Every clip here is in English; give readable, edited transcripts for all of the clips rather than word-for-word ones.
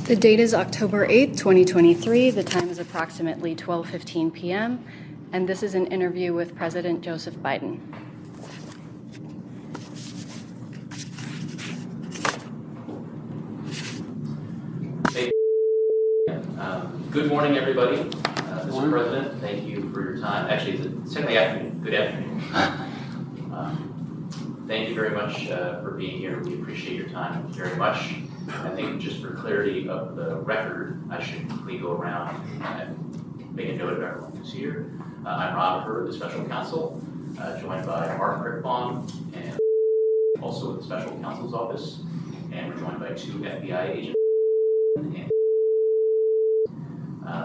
The date is October 8th, 2023. The time is approximately 12:15 p.m. And this is an interview with President Joseph Biden. Good morning, everybody. Mr. President, thank you for your time. Actually, it's technically afternoon. Good afternoon. Thank you very much for being here. We appreciate your time very much. I think just for clarity of the record, I should quickly go around and make a note of everyone who's here. I'm Rob Hurd, the Special Counsel, joined by Mark Crickbaum, and also with the Special Counsel's Office, and we're joined by two FBI agents. And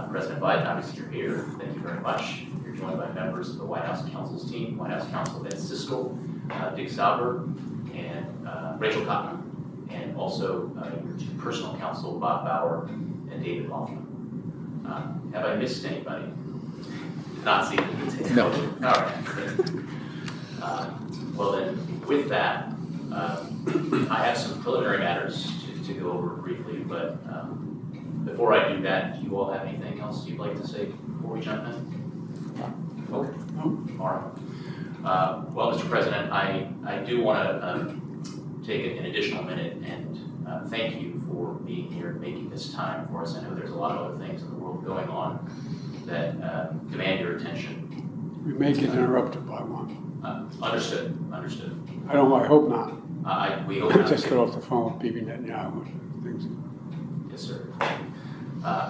President Biden, obviously you're here. Thank you very much. You're joined by members of the White House Counsel's team, White House Counsel Ed Siskel, Dick Sauber, and Rachel Cotton, and also your two personal counsel, Bob Bauer and David Hoffman. Have I missed anybody? Did not see it. No. All right. Well then, with that, I have some preliminary matters to go over briefly, but before I do that, do you all have anything else you'd like to say before we jump in? Okay. All right. Well, Mr. President, I do want to take an additional minute and thank you for being here and making this time for us. I know there's a lot of other things in the world going on that demand your attention. We may get interrupted by one. Understood. I hope not. We hope I not. just got off the phone with Bibi Netanyahu and things. Yes, sir.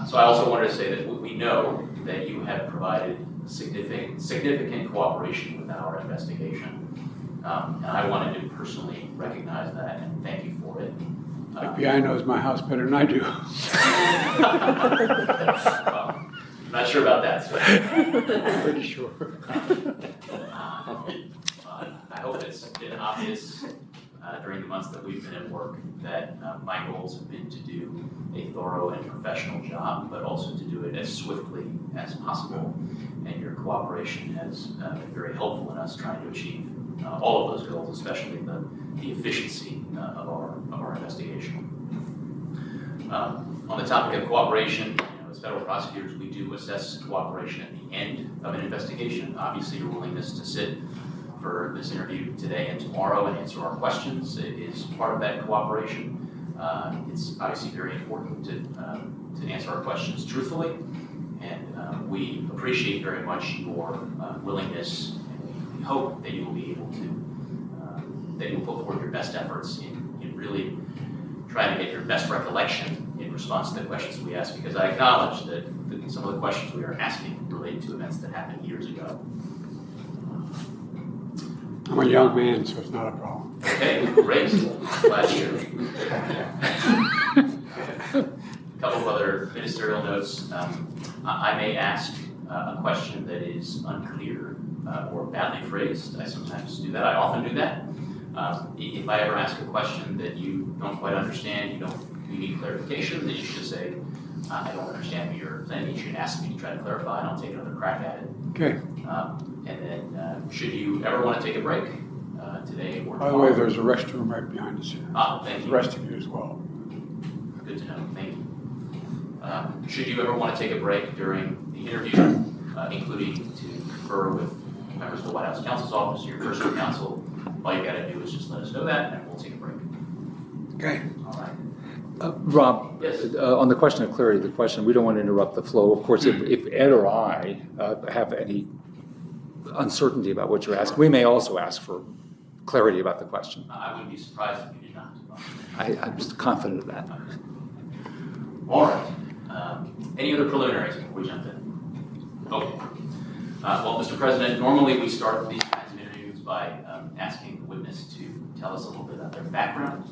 So I also wanted to say that we know that you have provided significant cooperation with our investigation. And I wanted to personally recognize that and thank you for it. FBI knows my house better than I do. Well, I'm not sure about that, sir. Pretty sure. I hope it's been obvious during the months that we've been at work that my goals have been to do a thorough and professional job, but also to do it as swiftly as possible. And your cooperation has been very helpful in us trying to achieve all of those goals, especially the efficiency of our investigation. On the topic of cooperation, as federal prosecutors, we do assess cooperation at the end of an investigation. Obviously, your willingness to sit for this interview today and tomorrow and answer our questions is part of that cooperation. It's obviously very important to answer our questions truthfully, and we appreciate very much your willingness, and we hope that you will be able to, that you'll put forth your best efforts in really trying to get your best recollection in response to the questions we ask, because I acknowledge that some of the questions we are asking relate to events that happened years ago. I'm a young man, so it's not a problem. Okay, great. Glad to hear. A couple of other ministerial notes. I may ask a question that is unclear or badly phrased. I sometimes do that. I often do that. If I ever ask a question that you don't quite understand, you need clarification, then you should say, I don't understand what you're saying. You should ask me to try to clarify, and I'll take another crack at it. Okay. And then, should you ever want to take a break today or tomorrow? By the way, there's a restroom right behind us here. Thank you. The rest of you as well. Good to know. Thank you. Should you ever want to take a break during the interview, including to confer with members of the White House Counsel's Office, your personal counsel, all you got to do is just let us know that, and we'll take a break. Okay. All right. Rob, Yes. On the question of clarity, we don't want to interrupt the flow. Of course, if Ed or I have any uncertainty about what you're asking, we may also ask for clarity about the question. I wouldn't be surprised if you did not. I'm just confident of that. All right. Any other preliminaries before we jump in? Okay. Well, Mr. President, normally we start these kinds of interviews by asking the witness to tell us a little bit about their background.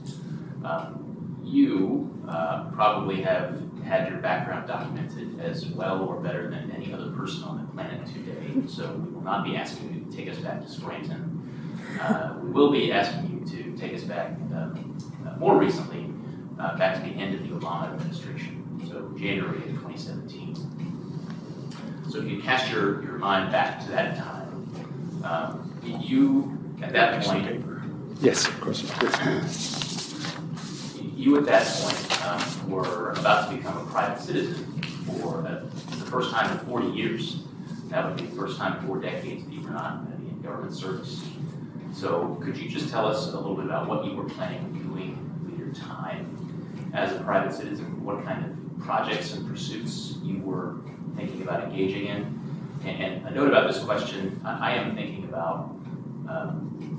You probably have had your background documented as well or better than any other person on the planet today, so we will not be asking you to take us back to Scranton. We will be asking you to take us back more recently, back to the end of the Obama administration, so January of 2017. So if you cast your mind back to that time, you, at that point, Yes, of course. you at that point were a about to become a private citizen for the first time in 40 years. That would be the first time in 4 decades that you were not going to be in government service. So could you just tell us a little bit about what you were planning on doing with your time as a private citizen? What kind of projects and pursuits you were thinking about engaging in? And a note about this question, I am thinking about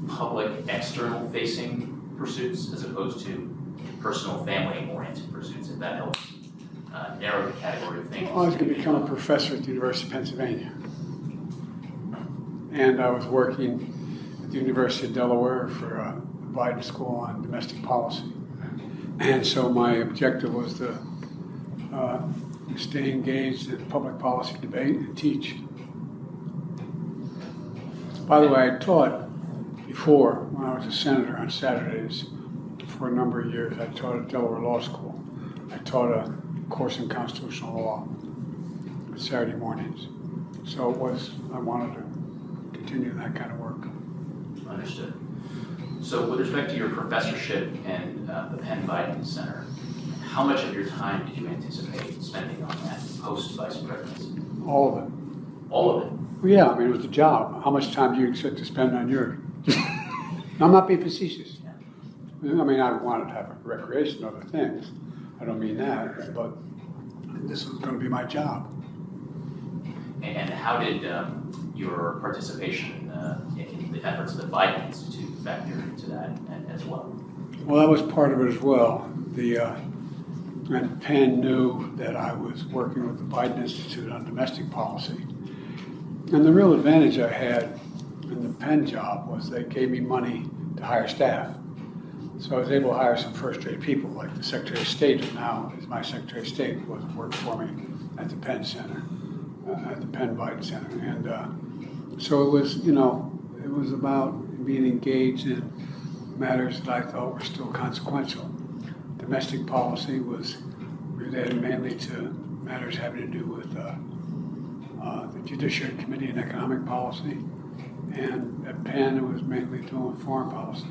public external facing pursuits as opposed to personal family oriented pursuits, if that helps narrow the category of things. I was going to become a professor at the University of Pennsylvania. And I was working at the University of Delaware for a Biden School on Domestic Policy. And so my objective was to stay engaged in public policy debate and teach. By the way, I taught before, when I was a senator on Saturdays for a number of years. I taught at Delaware Law School. I taught a course in constitutional law Saturday mornings. So it was, I wanted to continue that kind of work. Understood. So with respect to your professorship and the Penn Biden Center, how much of your time did you anticipate spending on that post-vice presidency? All of it. All of it? Well, yeah, I mean, it was a job. How much time do you expect to spend on yours? I'm not being facetious. I mean, I wanted to have a recreation and other things. I don't mean that, but this was going to be my job. And how did your participation in the efforts of the Biden Institute factor into that as well? Well, that was part of it as well. And Penn knew that I was working with the Biden Institute on domestic policy. And the real advantage I had in the Penn job was they gave me money to hire staff. So I was able to hire some first-rate people, like the Secretary of State, who now is my Secretary of State, was worked for me at the Penn Center, at the Penn Biden Center. And so it was, you know, it was about being engaged in matters that I thought were still consequential. Domestic policy was related mainly to matters having to do with the Judicial Committee and economic policy. And at Penn, it was mainly doing foreign policy.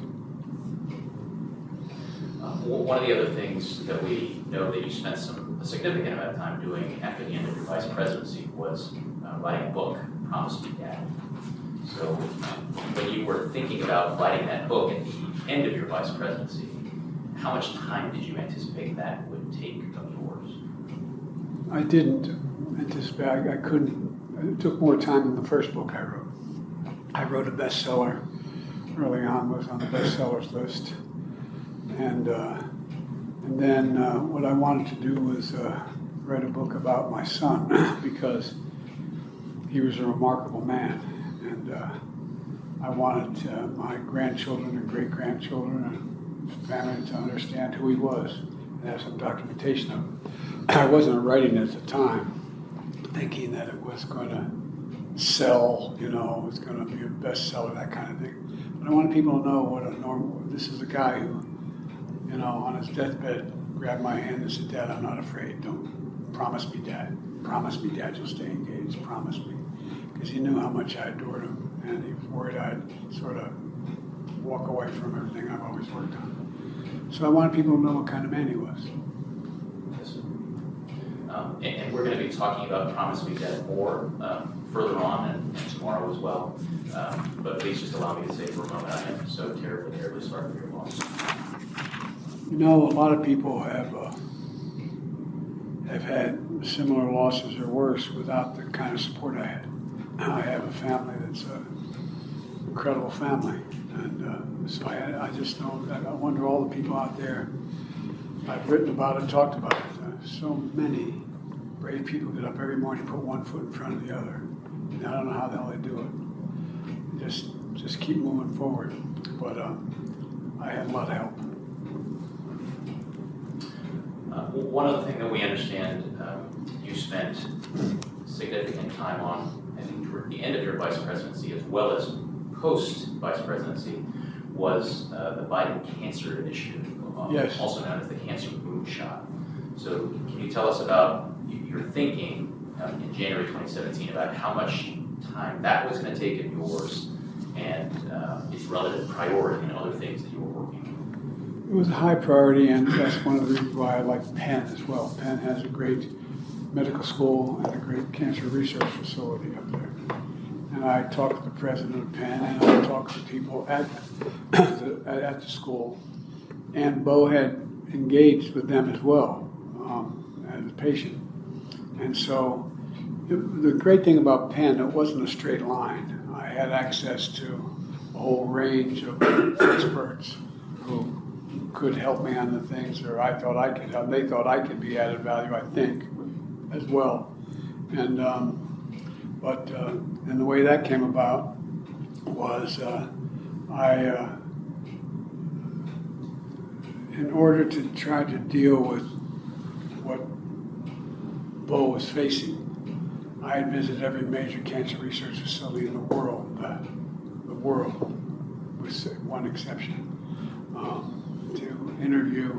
One of the other things that we know that you spent a significant amount of time doing after the end of your vice presidency was writing a book, Promise Me Dad. So when you were thinking about writing that book at the end of your vice presidency, how much time did you anticipate that would take of yours? I didn't anticipate, I couldn't, it took more time than the first book I wrote. I wrote a bestseller early on, was on the bestsellers list. And then what I wanted to do was write a book about my son because he was a remarkable man. And I wanted my grandchildren and great-grandchildren and family to understand who he was and have some documentation of him. I wasn't writing it at the time thinking that it was going to sell, you know, it was going to be a bestseller, that kind of thing. But I wanted people to know what a normal, this is a guy who, you know, on his deathbed, grabbed my hand and said, "Dad, I'm not afraid. Don't promise me, Dad. Promise me, Dad, you'll stay engaged. Promise me." Because he knew how much I adored him, and he was worried I'd sort of walk away from everything I've always worked on. So I wanted people to know what kind of man he was. Yes. And we're going to be talking about Promise Me Dad more further on and tomorrow as well. But please just allow me to say for a moment, I am so terribly, terribly sorry for your loss. You know, a lot of people have had similar losses or worse without the kind of support I had. I have a family that's an incredible family, and so I just know that I wonder all the people out there. I've written about it, talked about it. So many brave people get up every morning, put one foot in front of the other. And I don't know how the hell they do it. Just keep moving forward. But I had a lot of help. One other thing that we understand you spent significant time on at the end of your vice presidency as well as post-vice presidency was the Biden Cancer Initiative, Yes. Also known as the Cancer Moonshot. So can you tell us about your thinking in January 2017 about how much time that was going to take of yours and its relative priority and other things that you were working It was a high priority, and that's one of the reasons why I like Penn as well. Penn has a great medical school and a great cancer research facility up there. And I talked to the president of Penn, and I talked to people at the school. And Bo had engaged with them as well as a patient. And so the great thing about Penn, it wasn't a straight line. I had access to a whole range of experts who could help me on the things that I thought I could help. They thought I could be added value, I think, as well. And and the way that came about was in order to try to deal with what Bo was facing, I had visited every major cancer research facility in the world, with one exception, to interview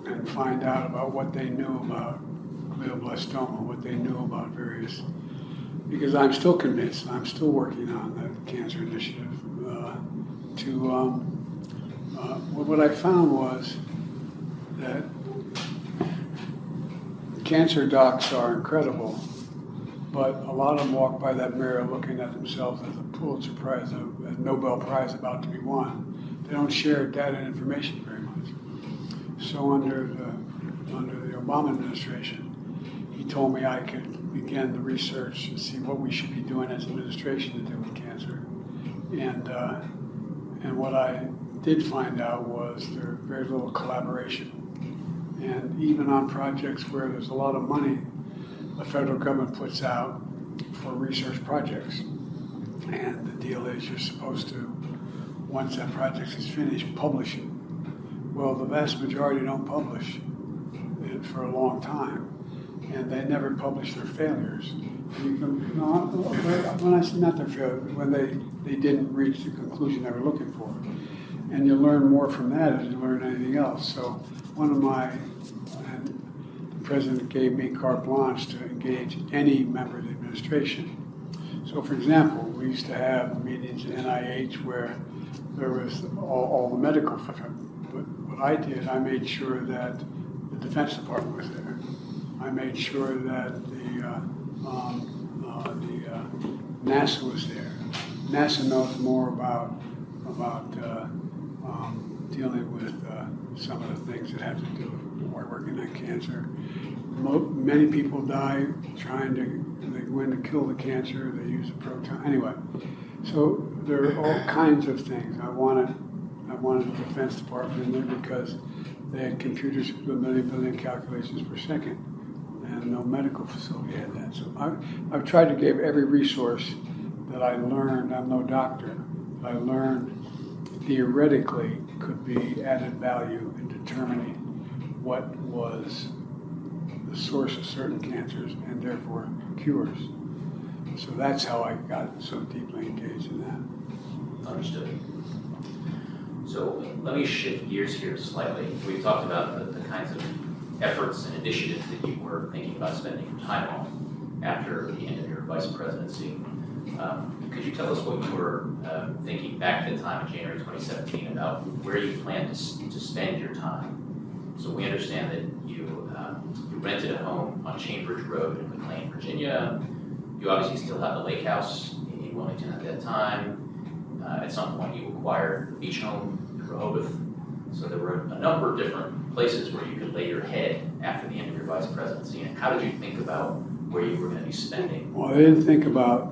and find out about what they knew about glioblastoma, what they knew about various, because I'm still convinced, I'm still working on the cancer initiative, what I found was that cancer docs are incredible, but a lot of them walk by that mirror looking at themselves as a Pulitzer Prize, a Nobel Prize about to be won. They don't share data and information very much. So under the Obama administration, he told me I could begin the research to see what we should be doing as administration to do with cancer. And what I did find out was there's very little collaboration. And even on projects where there's a lot of money, the federal government puts out for research projects. And the deal is you're supposed to, once that project is finished, publish it. Well, the vast majority don't publish it for a long time. And they never publish their failures. And you can, when I say not their failures, when they didn't reach the conclusion they were looking for. And you learn more from that as you learn anything else. So and the president gave me carte blanche to engage any member of the administration. So for example, we used to have meetings at NIH where there was all the medical stuff. But what I did, I made sure that the Defense Department was there. I made sure that NASA was there. NASA knows more about dealing with some of the things that have to do with working on cancer. Many people die trying to, they go in to kill the cancer, they use a proton. Anyway, so there are all kinds of things. I wanted the Defense Department in there because they had computers that do 1 billion calculations per second, and no medical facility had that. So I've tried to give every resource that I learned. I'm no doctor. I learned theoretically could be added value in determining what was the source of certain cancers and therefore cures. So that's how I got so deeply engaged in that. Understood. So let me shift gears here slightly. We talked about the kinds of efforts and initiatives that you were thinking about spending your time on after the end of your vice presidency. Could you tell us what you were thinking back at the time in January 2017 about where you planned to spend your time? So we understand that you rented a home on Chambridge Road in McLean, Virginia. You obviously still have the lake house in Wilmington at that time. At some point you acquired the beach home in Rehoboth. So there were a number of different places where you could lay your head after the end of your vice presidency. And how did you think about where you were going to be spending? Well, I didn't think about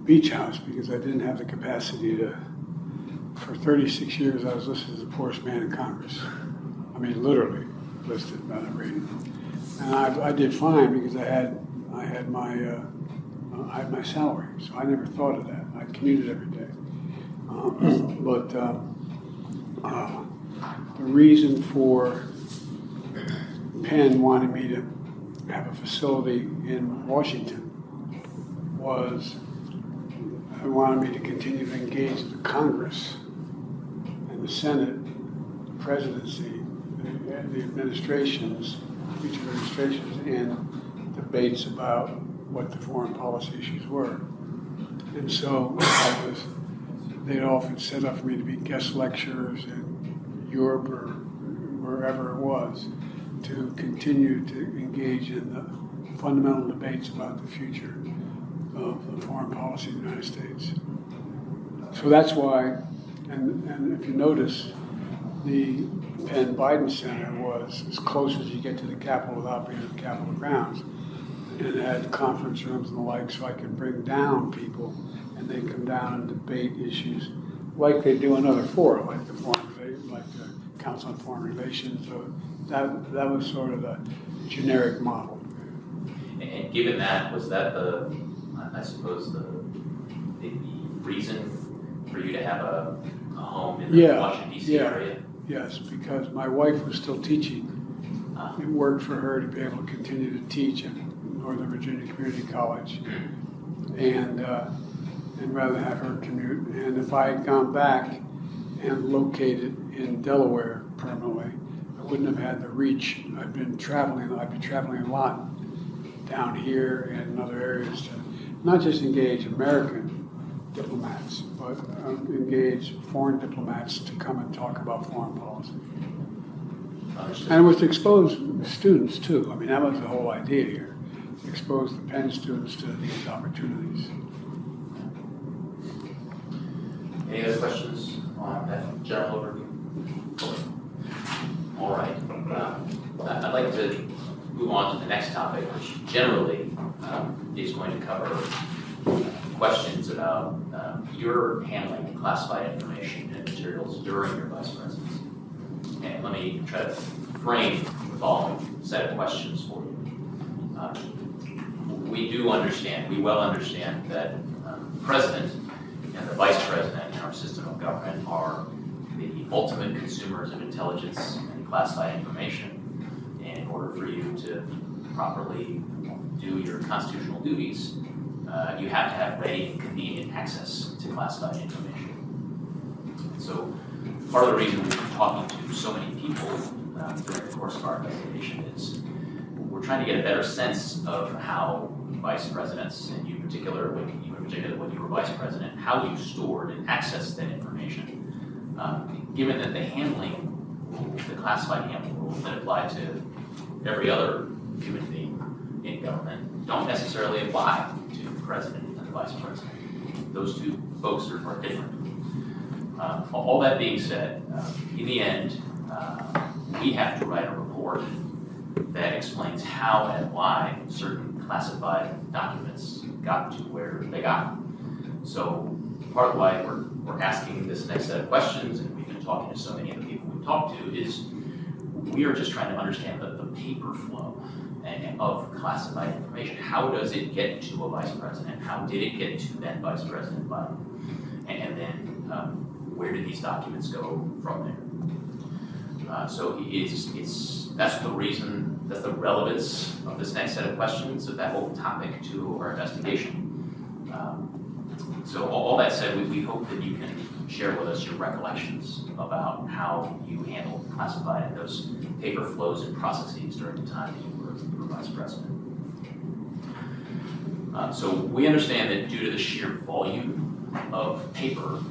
beach house because I didn't have the capacity to. For 36 years, I was listed as the poorest man in Congress. I mean, literally listed, not a rating. And I did fine because I had my salary, so I never thought of that. I commuted every day. But the reason for Penn wanting me to have a facility in Washington was they wanted me to continue to engage the Congress and the Senate, the presidency, the administrations, each administrations in debates about what the foreign policy issues were. And so they'd often set up for me to be guest lecturers in Europe or wherever it was, to continue to engage in the fundamental debates about the future of the foreign policy of the United States. So that's why, and if you notice, the Penn Biden Center was as close as you get to the Capitol without being at the Capitol grounds. And it had conference rooms and the like, so I could bring down people and they come down and debate issues like they do in other fora, like the Council on Foreign Relations. So that was sort of a generic model. And given that, was that I suppose the reason for you to have a home in the Washington, D.C. area? Yes, because my wife was still teaching. It worked for her to be able to continue to teach at Northern Virginia Community College, and rather than have her commute. And if I had gone back and located in Delaware permanently, I wouldn't have had the reach. I'd be traveling a lot down here and in other areas to not just engage American diplomats, but engage foreign diplomats to come and talk about foreign policy. Understood. And it was to expose students too. I mean, that was the whole idea here. Expose the Penn students to these opportunities. Any other questions on that general overview? All right. I'd like to move on to the next topic, which generally is going to cover questions about your handling of classified information and materials during your vice presidency. And let me try to frame the following set of questions for you. We well understand that the president and the vice president in our system of government are the ultimate consumers of intelligence and classified information. And in order for you to properly do your constitutional duties, you have to have ready and convenient access to classified information. So part of the reason we've been talking to so many people during the course of our investigation is we're trying to get a better sense of how vice presidents, and you in particular when you were vice president, how you stored and accessed that information. Given that the handling rules, the classified handling rules that apply to every other human being in government don't necessarily apply to the president and the vice president. Those two folks are different. All that being said, in the end, we have to write a report that explains how and why certain classified documents got to where they got. So part of why we're asking this next set of questions, and we've been talking to so many of the people we've talked to, is we are just trying to understand the paper flow of classified information. How does it get to a vice president? How did it get to then Vice President Biden? And then where did these documents go from there? So that's the reason, that's the relevance of this next set of questions, of that whole topic to our investigation. So all that said, we hope that you can share with us your recollections about how you handled classified and those paper flows and processes during the time that you were vice president. So we understand that due to the sheer volume of paper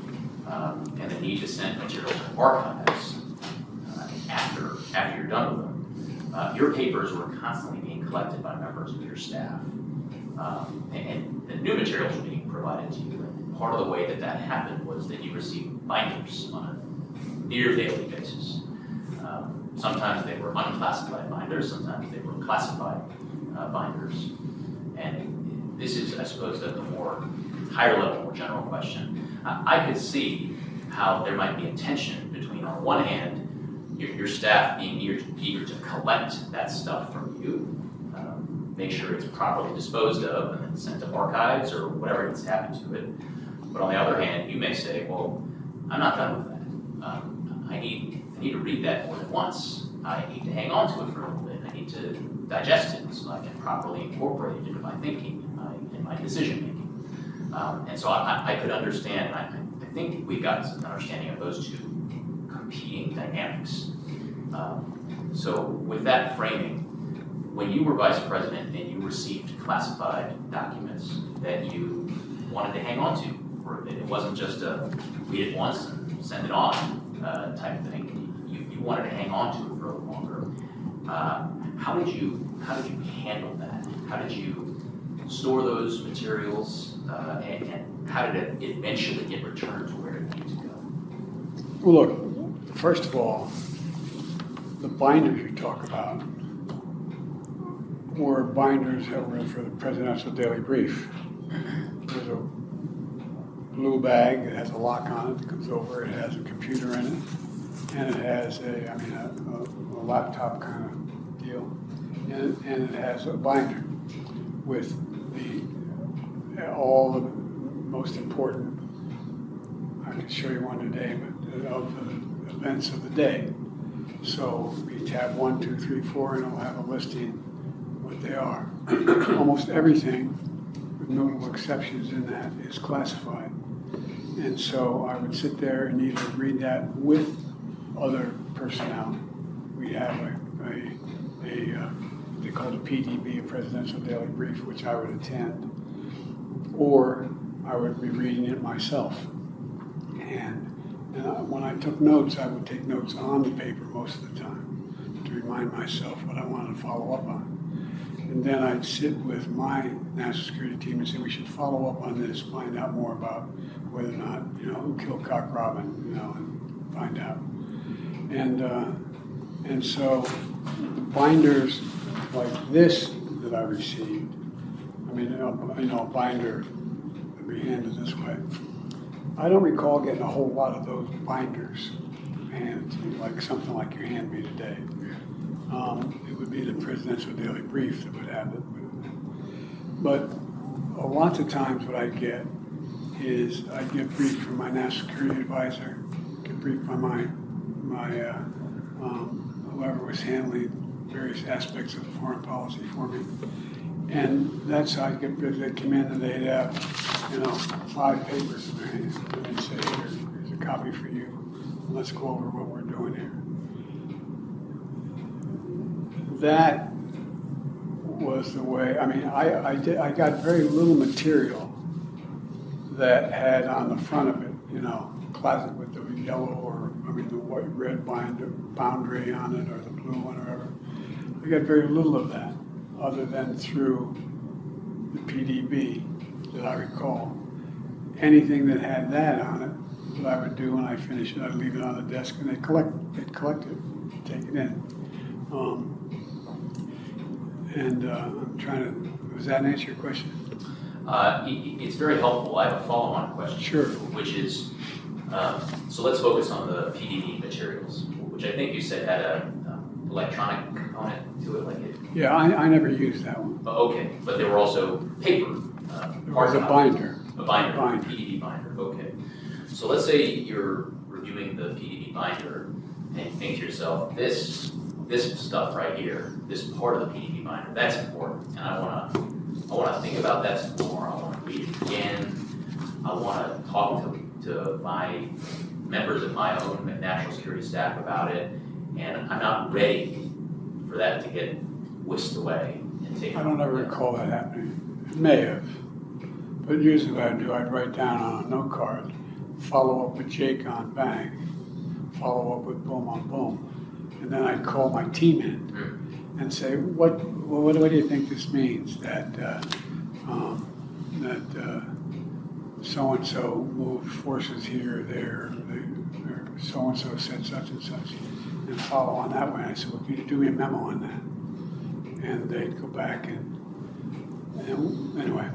and the need to send materials to archives after you're done with them, your papers were constantly being collected by members of your staff. And the new materials were being provided to you. And part of the way that happened was that you received binders on a near daily basis. Sometimes they were unclassified binders, sometimes they were classified binders. And this is, I suppose, the more higher level, more general question. I could see how there might be a tension between, on one hand, your staff being eager to collect that stuff from you, make sure it's properly disposed of and then sent to archives or whatever needs to happen to it. But on the other hand, you may say, well, I'm not done with that. I need to read that more than once. I need to hang on to it for a little bit. I need to digest it so I can properly incorporate it into my thinking and my decision making. And so I could understand, I think we got an understanding of those two competing dynamics. So with that framing, when you were vice president and you received classified documents that you wanted to hang on to, or it wasn't just a read it once and send it on type thing. wanted to hang on to it for a little longer. How did you handle that? How did you store those materials, and how did it eventually get returned to where it needed to go? Well, look, first of all, the binders you talk about were binders that were for the Presidential Daily Brief. There's a blue bag that has a lock on it that comes over. It has a computer in it, and it has a laptop kind of deal, and it has a binder with all the most important. I can show you one today, but of the events of the day. So we tab 1, 2, 3, 4, and it'll have a listing what they are. Almost everything, with notable exceptions in that, is classified. And so I would sit there and either read that with other personnel. We have they call it a PDB, a Presidential Daily Brief, which I would attend, or I would be reading it myself. And when I took notes, I would take notes on the paper most of the time to remind myself what I wanted to follow up on. And then I'd sit with my national security team and say, we should follow up on this, find out more about whether or not, who killed Cock Robin, and find out. And so the binders like this that I received, a binder that be handed this way. I don't recall getting a whole lot of those binders handed to me, like something like you hand me today. It would be the Presidential Daily Brief that would have it. But a lot of times what I get is I get briefed from my national security advisor, get briefed by my whoever was handling various aspects of the foreign policy for me. And that's how I get briefed. They'd come in and they'd have, 5 papers in their hands. And they'd say, here's a copy for you. Let's go over what we're doing here. That was the way. I got very little material that had on the front of it, classic with the yellow or the white red boundary on it, or the blue one, or whatever. I got very little of that, other than through the PDB that I recall. Anything that had that on it, what I would do when I finish it, I'd leave it on the desk, and they'd collect it, take it in. I'm trying to, does that answer your question? It's very helpful. I have a follow-on question. Sure. Which is, so let's focus on the PDB materials, which I think you said had a electronic component to it, like it. Yeah, I never used that one. Okay, but there were also paper. There was a binder. A binder, PDB binder. Okay. So let's say you're reviewing the PDB binder and you think to yourself, this stuff right here, this part of the PDB binder, that's important, and I want to think about that some more. I want to read it again. I want to talk to my members of my own national security staff about it, and I'm not ready for that to get whisked away and taken. I don't ever recall that happening. It may have, but usually what I'd do, I'd write down on a note card, follow up with Jake on bang, follow up with boom on boom, and then I'd call my team in and say, what do you think this means that so-and-so moved forces here or there, or so-and-so said such and such, and follow on that way. And I said, well, can you do me a memo on that? And they'd go back and anyway.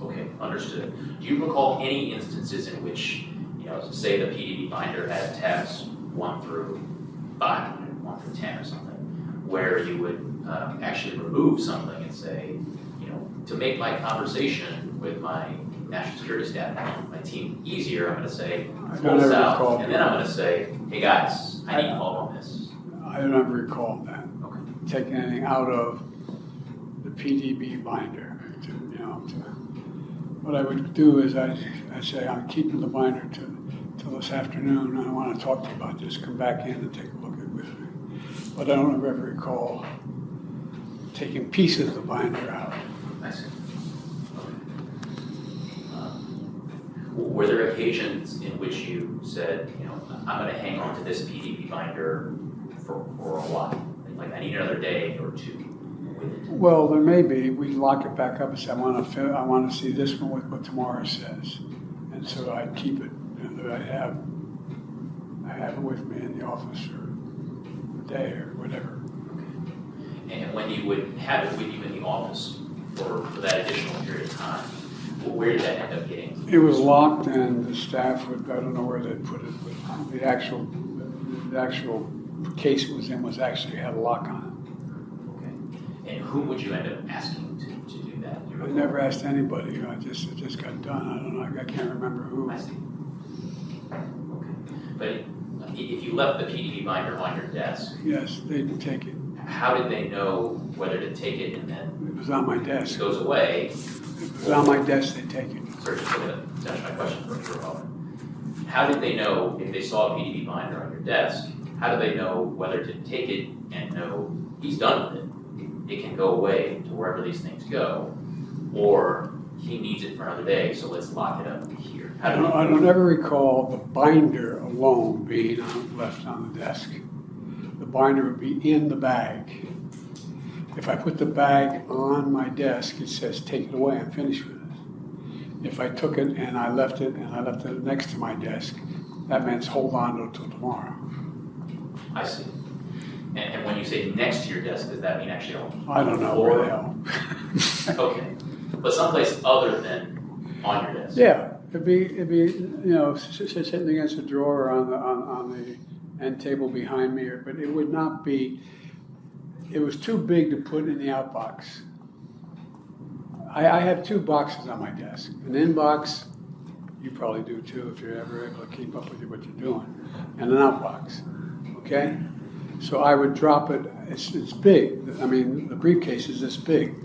Okay, understood. Do you recall any instances in which, say the PDB binder had tabs 1 through 5, 1 through 10 or something, where you would actually remove something and say, to make my conversation with my national security staff, my team easier, I'm going to say, pull this out, and then I'm going to say, hey guys, I need help on this. I don't ever recall that. Okay. Taking anything out of the PDB binder. What I would do is I say, I'm keeping the binder till this afternoon. I want to talk to you about this. Come back in and take a look at it with me. But I don't ever recall taking pieces of the binder out. I see. Okay. Were there occasions in which you said, you know, I'm gonna hang on to this PDP binder for a while? Like, I need another day or two with it. Well, there may be. We lock it back up and say, I want to see this one with what tomorrow says. And so I keep it. And I have it with me in the office for a day or whatever. And when you would have it with you in the office for that additional period of time, where did that end up getting? It was locked, and the staff would, I don't know where they put it, but the actual case it was in was actually had a lock on Okay. And who would you end up asking to do that? it. I never asked anybody. It just got done. I don't know. I can't remember who. I see. Okay. But if you left the PDP binder on your desk, Yes, they didn't take it. how did they know whether to take it and then It was on my it desk. goes away? It was on my desk, they take it. Sorry, just to finish my question for a moment. How did they know if they saw a PDP binder on your desk? How do they know whether to take it and know he's done with it? It can go away to wherever these things go, or he needs it for another day, so let's lock it up here. How I do don't ever recall the binder alone being left on the desk. The binder would be in the bag. If I put the bag on my desk, it says, take it away, I'm finished with it. If I took it and I left it next to my desk, that meant hold on to it till tomorrow. I see. And when you say next to your desk, does that mean actually on I don't know where the hell. Okay. But someplace other than on your desk? Yeah, it'd be sitting against a drawer on the end table behind me, but it would not be. It was too big to put in the outbox. I have two boxes on my desk. An inbox, you probably do too if you're ever able to keep up with what you're doing, and an outbox. Okay, so I would drop it. It's big. I mean, the briefcase is this big.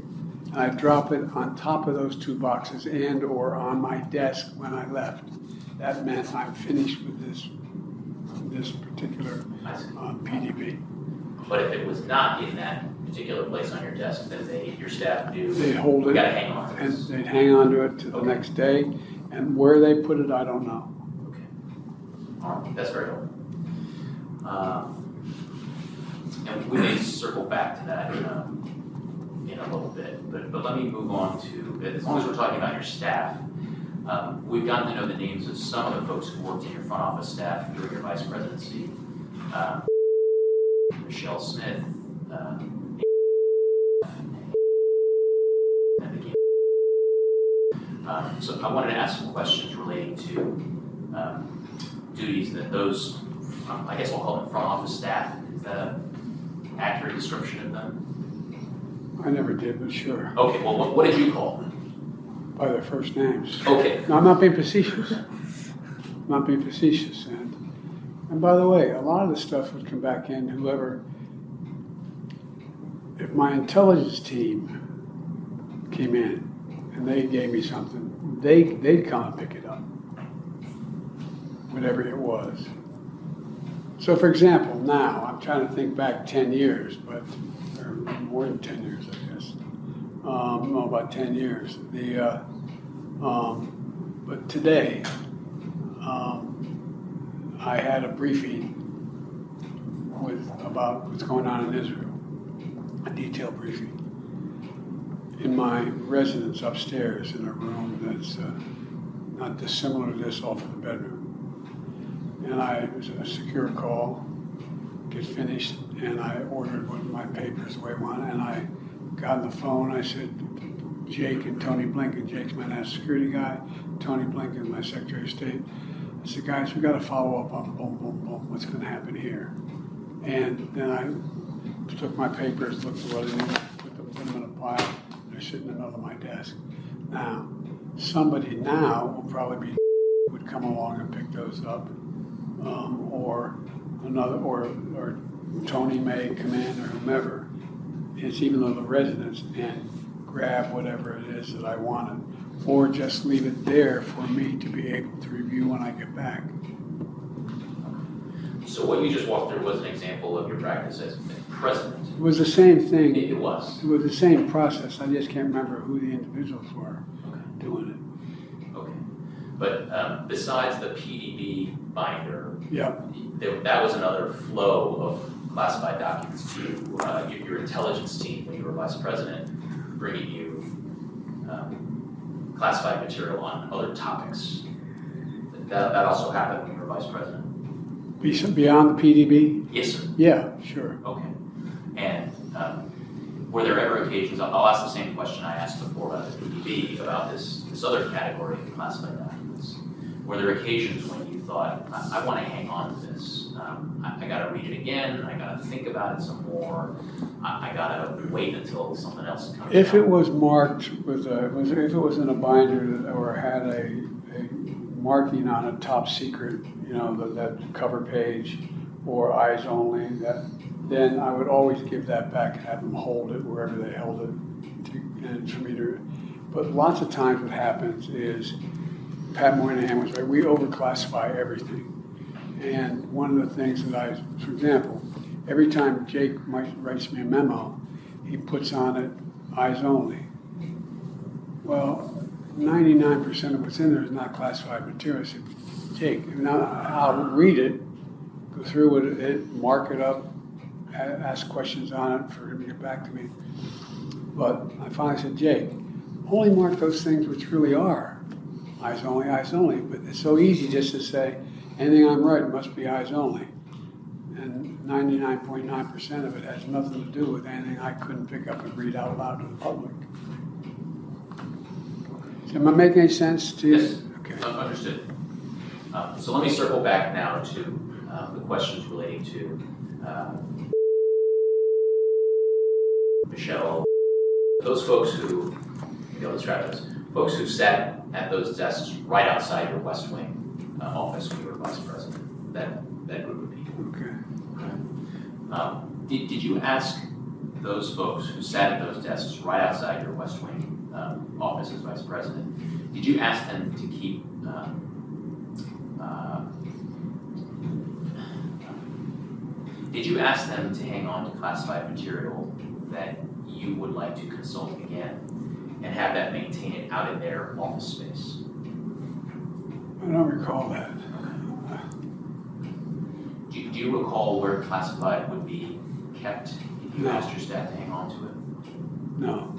And I'd drop it on top of those two boxes and or on my desk when I left. That meant I'm finished with this particular PDP. But if it was not in that particular place on your desk, then your staff knew They'd hold we it, gotta hang on to and this. they'd hang on to it to the next day. And where they put it, I don't know. Okay. All right, that's very helpful. And we may circle back to that in a little bit, but let me move on to, as long as we're talking about your staff, we've gotten to know the names of some of the folks who worked in your front office staff during your vice presidency. Michelle Smith, so I wanted to ask some questions relating to duties that those, I guess we'll call them front office staff. Is that an accurate description of them? I never did, but sure. Okay, well, what did you call them? By their first names. Okay. No, I'm not being facetious. I'm not being facetious. And by the way, a lot of the stuff would come back in if my intelligence team came in and they gave me something, they'd come and pick it up, whatever it was. So for example, now, I'm trying to think back 10 years, or more than 10 years, I guess. No, about 10 years. But today, I had a briefing about what's going on in Israel, a detailed briefing, in my residence upstairs in a room that's not dissimilar to this off of the bedroom. And it was a secure call, get finished, and I ordered one of my papers the way I wanted, and I got on the phone, I said, Jake and Tony Blinken, Jake's my national security guy, Tony Blinken, my Secretary of State. I said, guys, we got to follow up on boom, boom, boom, what's going to happen here. And then I took my papers, looked at what I needed, put them in a pile, they're sitting in the middle of my desk. Now, somebody now will probably would come along and pick those up, or Tony may come in or whomever. It's even though the residents and grab whatever it is that I wanted, or just leave it there for me to be able to review when I get back. So what you just walked through was an example of your practice as president. It was the same thing. It was. It was the same process. I just can't remember who the individuals were doing it. Okay. But besides the PDB binder, Yeah. that was another flow of classified documents to your intelligence team when you were vice president, bringing you classified material on other topics. That also happened when you were vice president? Beyond the PDB? Yes, sir. Yeah, sure. Okay. And were there ever occasions, I'll ask the same question I asked before about the PDB, about this other category of classified documents. Were there occasions when you thought, I want to hang on to this? I got to read it again. I got to think about it some more. I got to wait until something else comes If out. it was marked with if it was in a binder or had a marking on a top secret, that cover page or eyes only, then I would always give that back and have them hold it wherever they held it, and for me to. But lots of times what happens is, Pat Moynihan was right, we overclassify everything. And one of the things that for example, every time Jake writes me a memo, he puts on it eyes only. Well, 99% of what's in there is not classified material. I said, Jake, now I'll read it, go through it, mark it up, ask questions on it for him to get back to me. But I finally said, Jake, only mark those things which really are eyes only, eyes only. But it's so easy just to say, anything I'm writing must be eyes only. And 99.9% of it has nothing to do with anything I couldn't pick up and read out loud to the public. Am I making any sense to you? Yes, Okay. Understood. So let me circle back now to the questions relating to Michelle. Those folks who, let's try this, folks who sat at those desks right outside your West Wing office when you were vice president, that group of people. Okay. Did you ask those folks who sat at those desks right outside your West Wing office as vice president, did you ask them to keep did you ask them to hang on to classified material that you would like to consult again and have that maintained out in their office space? I don't recall that. Do you recall where classified would be kept if you No. asked your staff to hang on to it? No.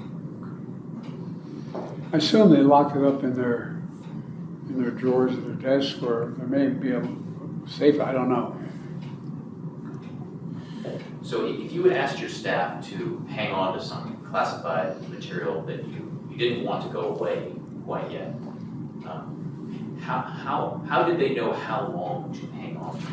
I assume they locked it up in their drawers of their desk, or there may be a safe. I don't know. So if you had asked your staff to hang on to some classified material that you didn't want to go away quite yet, how did they know how long to hang on to?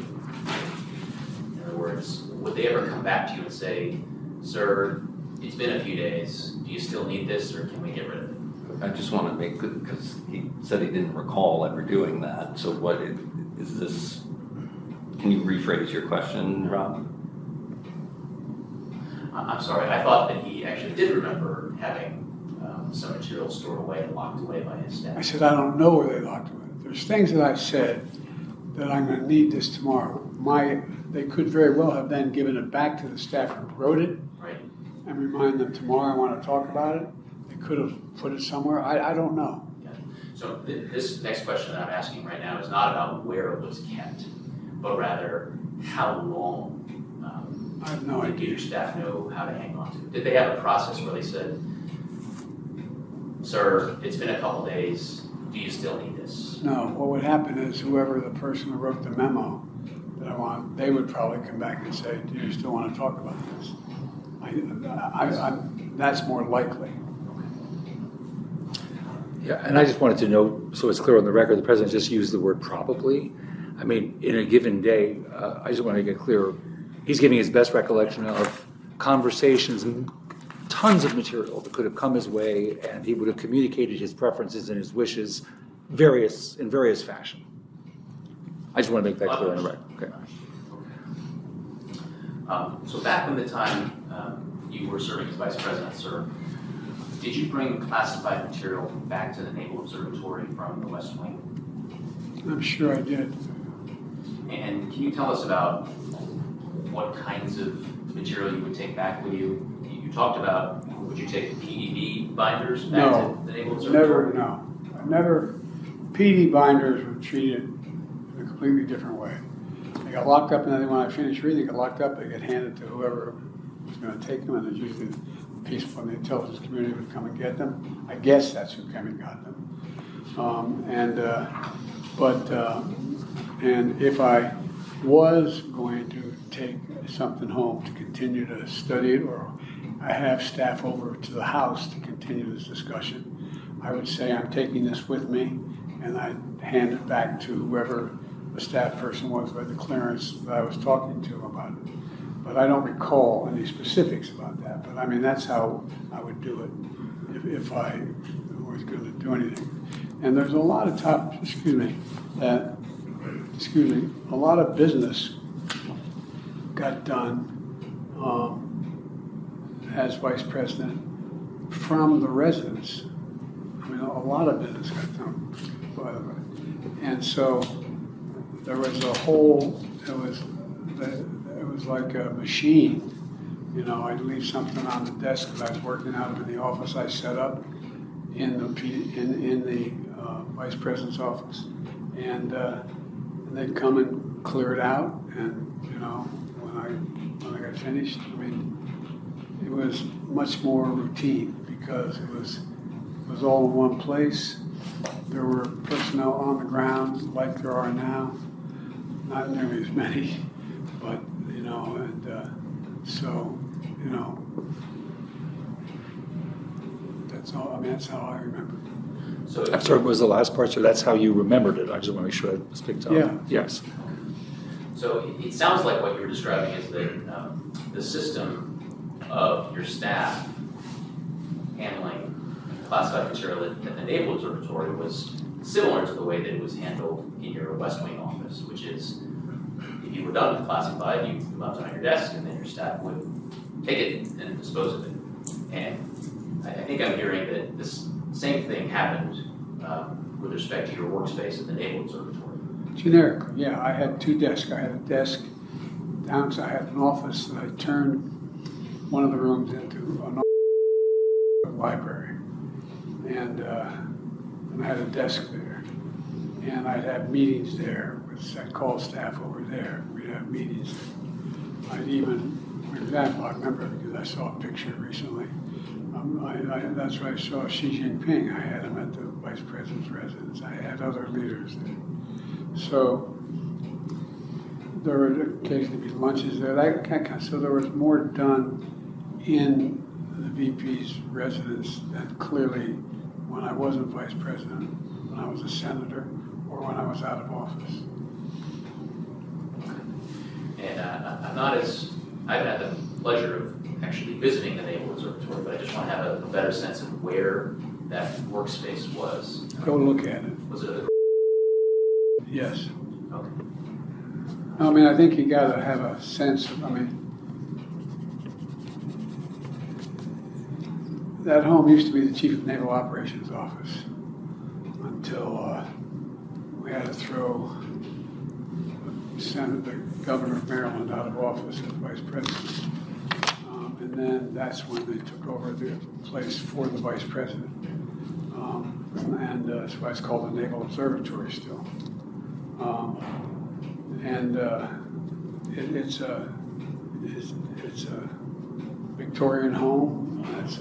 In other words, would they ever come back to you and say, sir, it's been a few days, do you still need this or can we get rid of it? I just want to make good, because he said he didn't recall ever doing that. So what is this? Can you rephrase your question, Rob? I'm sorry, I thought that he actually did remember having some material stored away and locked away by his staff. I said, I don't know where they locked it. There's things that I've said that I'm going to need this tomorrow. They could very well have then given it back to the staff who wrote it, Right. and remind them tomorrow I want to talk about it. They could have put it somewhere. I don't know. Yeah. So this next question that I'm asking right now is not about where it was kept, but rather how long I have no did idea. your staff know how to hang on to it? Did they have a process where they said, sir, it's been a couple days, do you still need this? No, what would happen is whoever the person who wrote the memo that I want, they would probably come back and say, do you still want to talk about this? That's more likely. Yeah, and I just wanted to note, so it's clear on the record, the president just used the word probably. I mean, in a given day, I just want to get clear, he's giving his best recollection of conversations and tons of material that could have come his way, and he would have communicated his preferences and his wishes in various fashion. I just want to make that clear on the record. Okay. So back when the time you were serving as vice president, sir, did you bring classified material back to the Naval Observatory from the West Wing? I'm sure I did. And can you tell us about what kinds of material you would take back with you? You talked about, would you take PDB binders back to the Naval Observatory? I never PD binders were treated in a completely different way. They got locked up, and then when I finished reading, they got locked up, they get handed to whoever was going to take them, and it's usually the people from the intelligence community would come and get them. I guess that's who came and got them. And if I was going to take something home to continue to study it, or I have staff over to the house to continue this discussion, I would say I'm taking this with me, and I hand it back to whoever the staff person was by the clearance that I was talking to about it. But I don't recall any specifics about that. But I mean, that's how I would do it if I was going to do anything. And there's a lot of a lot of business got done as vice president from the residents. I mean, a lot of business got done, by the way. And so there was a whole, it was like a machine. You know, I'd leave something on the desk that I was working out of in the office I set up in the vice president's office, and they'd come and clear it out. And you know, when I got finished, I mean, it was much more routine because it was all in one place. There were personnel on the ground like there are now, not nearly as many, but you know, and so you know, that's all. I mean, that's how I remember it. So I'm sorry, what was the last part? So that's how you remembered it. I just want to make sure I was picked up. Yeah. Yes. So it sounds like what you're describing is that the system of your staff handling classified material at the Naval Observatory was similar to the way that it was handled in your West Wing office, which is if you were done with classified, you left it on your desk, and then your staff would take it and dispose of it. And I think I'm hearing that this same thing happened with respect to your workspace at the Naval Observatory. Generically, yeah. I had two desks. I had a desk I had an office that I turned one of the rooms into an library, and I had a desk there, and I'd have meetings there. I'd call staff over there. We'd have meetings. I'd even, for example, I remember because I saw a picture recently. That's where I saw Xi Jinping. I had him at the vice president's residence. I had other leaders there. So there would occasionally be lunches there. So there was more done in the VP's residence than clearly when I wasn't vice president, when I was a senator, or when I was out of office. And I haven't had the pleasure of actually visiting the Naval Observatory, but I just want to have a better sense of where that workspace was. Go look at it. Was it a... Yes. Okay. I mean, I think you got to have a sense of, I mean, that home used to be the Chief of Naval Operations office until we had to throw the governor of Maryland out of office as vice president. And then that's when they took over the place for the vice president. And that's why it's called the Naval Observatory still. It's a Victorian home. It's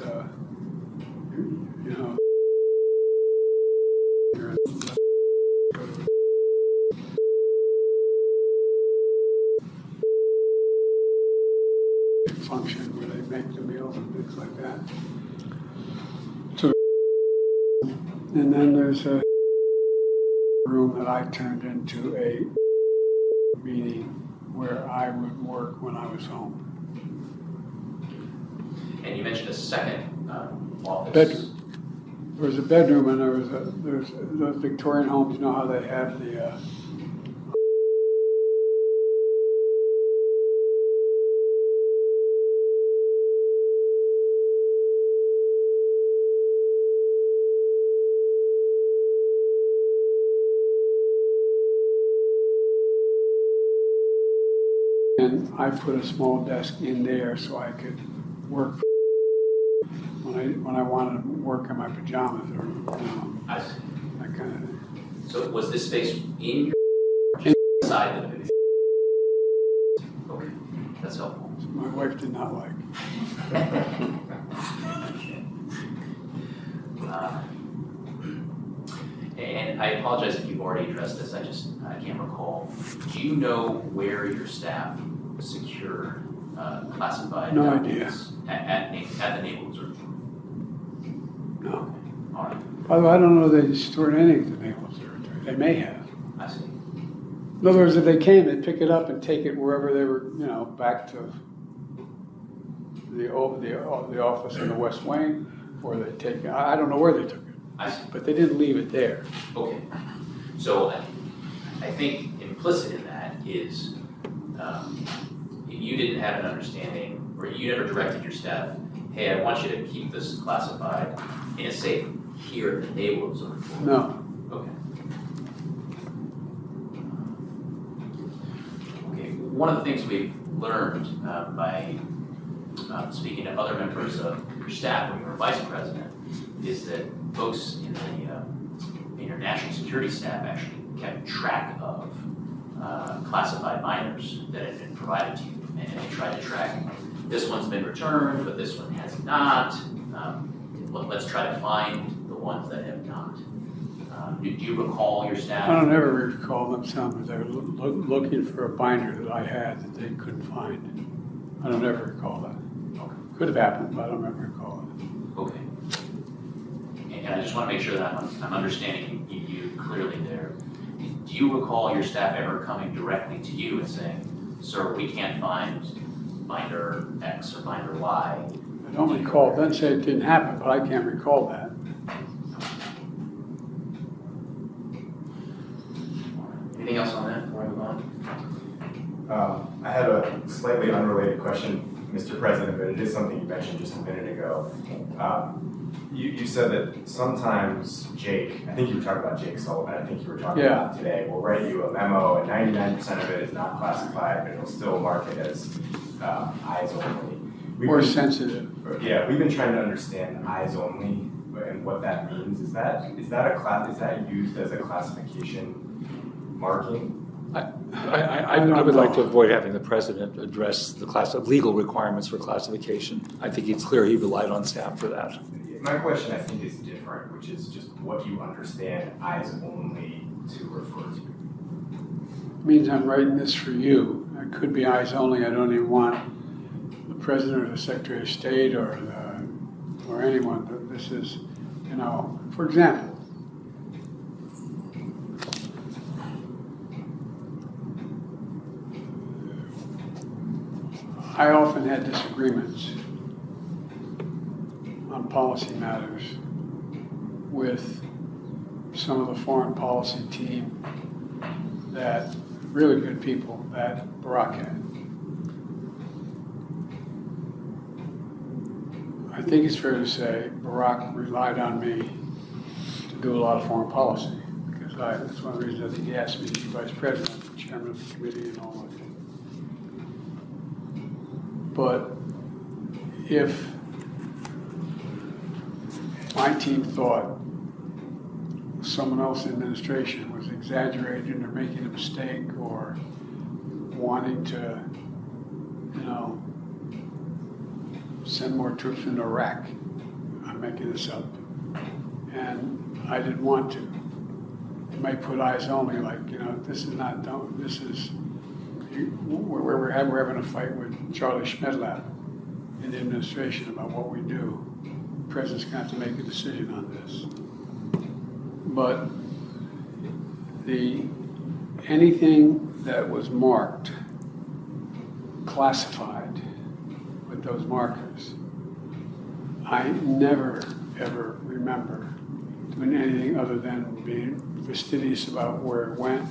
you know, function where they make the meals and things like that. So, and then there's a room that I turned into a meeting where I would work when I was home. And you mentioned a second office. Bedroom. There was a bedroom, and there's those Victorian homes. You know how they have the and I put a small desk in there so I could work when I wanted to work in my pajamas or I see. that kind of thing. So was this space in your side of the Okay, that's helpful. My wife did not like. And I apologize if you've already addressed this, I can't recall. Do you know where your staff secured classified No documents at the Naval Reserve? No. All right, By the way, I don't know if they stored any of the Naval Observatory. They may have. I see. In other words, if they came, they'd pick it up and take it wherever they were, back to the office in the West Wing, or they'd take it. I don't know where they took it, I see. but they didn't leave it there. Okay. So I think implicit in that is you didn't have an understanding, or you never directed your staff, hey, I want you to keep this classified in a safe here at the Naval Observatory. No. Okay. Okay, one of the things we've learned by speaking to other members of your staff when you were vice president is that folks in your national security staff actually kept track of classified minors that had been provided to you, and they tried to track, this one's been returned, but this one has not. Let's try to find the ones that have not. Do you recall your staff? I don't ever recall them telling me they were looking for a binder that I had that they couldn't find. I don't ever recall that. Okay. Could have happened, but I don't ever recall it. Okay. And I just want to make sure that I'm understanding you clearly there. Do you recall your staff ever coming directly to you and saying, sir, we can't find binder X or binder Y? I don't recall. It doesn't say it didn't happen, but I can't recall that. Anything else on that before I move on? I had a slightly unrelated question, Mr. President, but it is something you mentioned just a minute ago. You said that sometimes Jake, I think you were talking about Jake Sullivan, I think you were talking about today, will write you a memo and 99% of it is not classified, but it'll still mark it as eyes only. Or sensitive. Yeah, we've been trying to understand eyes only and what that means. Is that used as a classification marking? I would like to avoid having the president address the legal requirements for classification. I think it's clear he relied on staff for that. My question, I think, is different, which is just what you understand eyes only to refer to. It means I'm writing this for you. It could be eyes only. I don't even want the president or the secretary of state or anyone. This is, for example, I often had disagreements on policy matters with some of the foreign policy team that really good people that Barack had. I think it's fair to say Barack relied on me to do a lot of foreign policy because that's one of the reasons I think he asked me to be vice president, chairman of the committee and all of that. But if my team thought someone else in the administration was exaggerating or making a mistake or wanting to, send more troops into Iraq, I'm making this up, and I didn't want to. It might put eyes only, like, this is not, this is, we're having a fight with Charlie Schmedlap in the administration about what we do. The president's going to have to make a decision on this. But anything that was marked, classified with those markers, I never, ever remember doing anything other than being fastidious about where it went,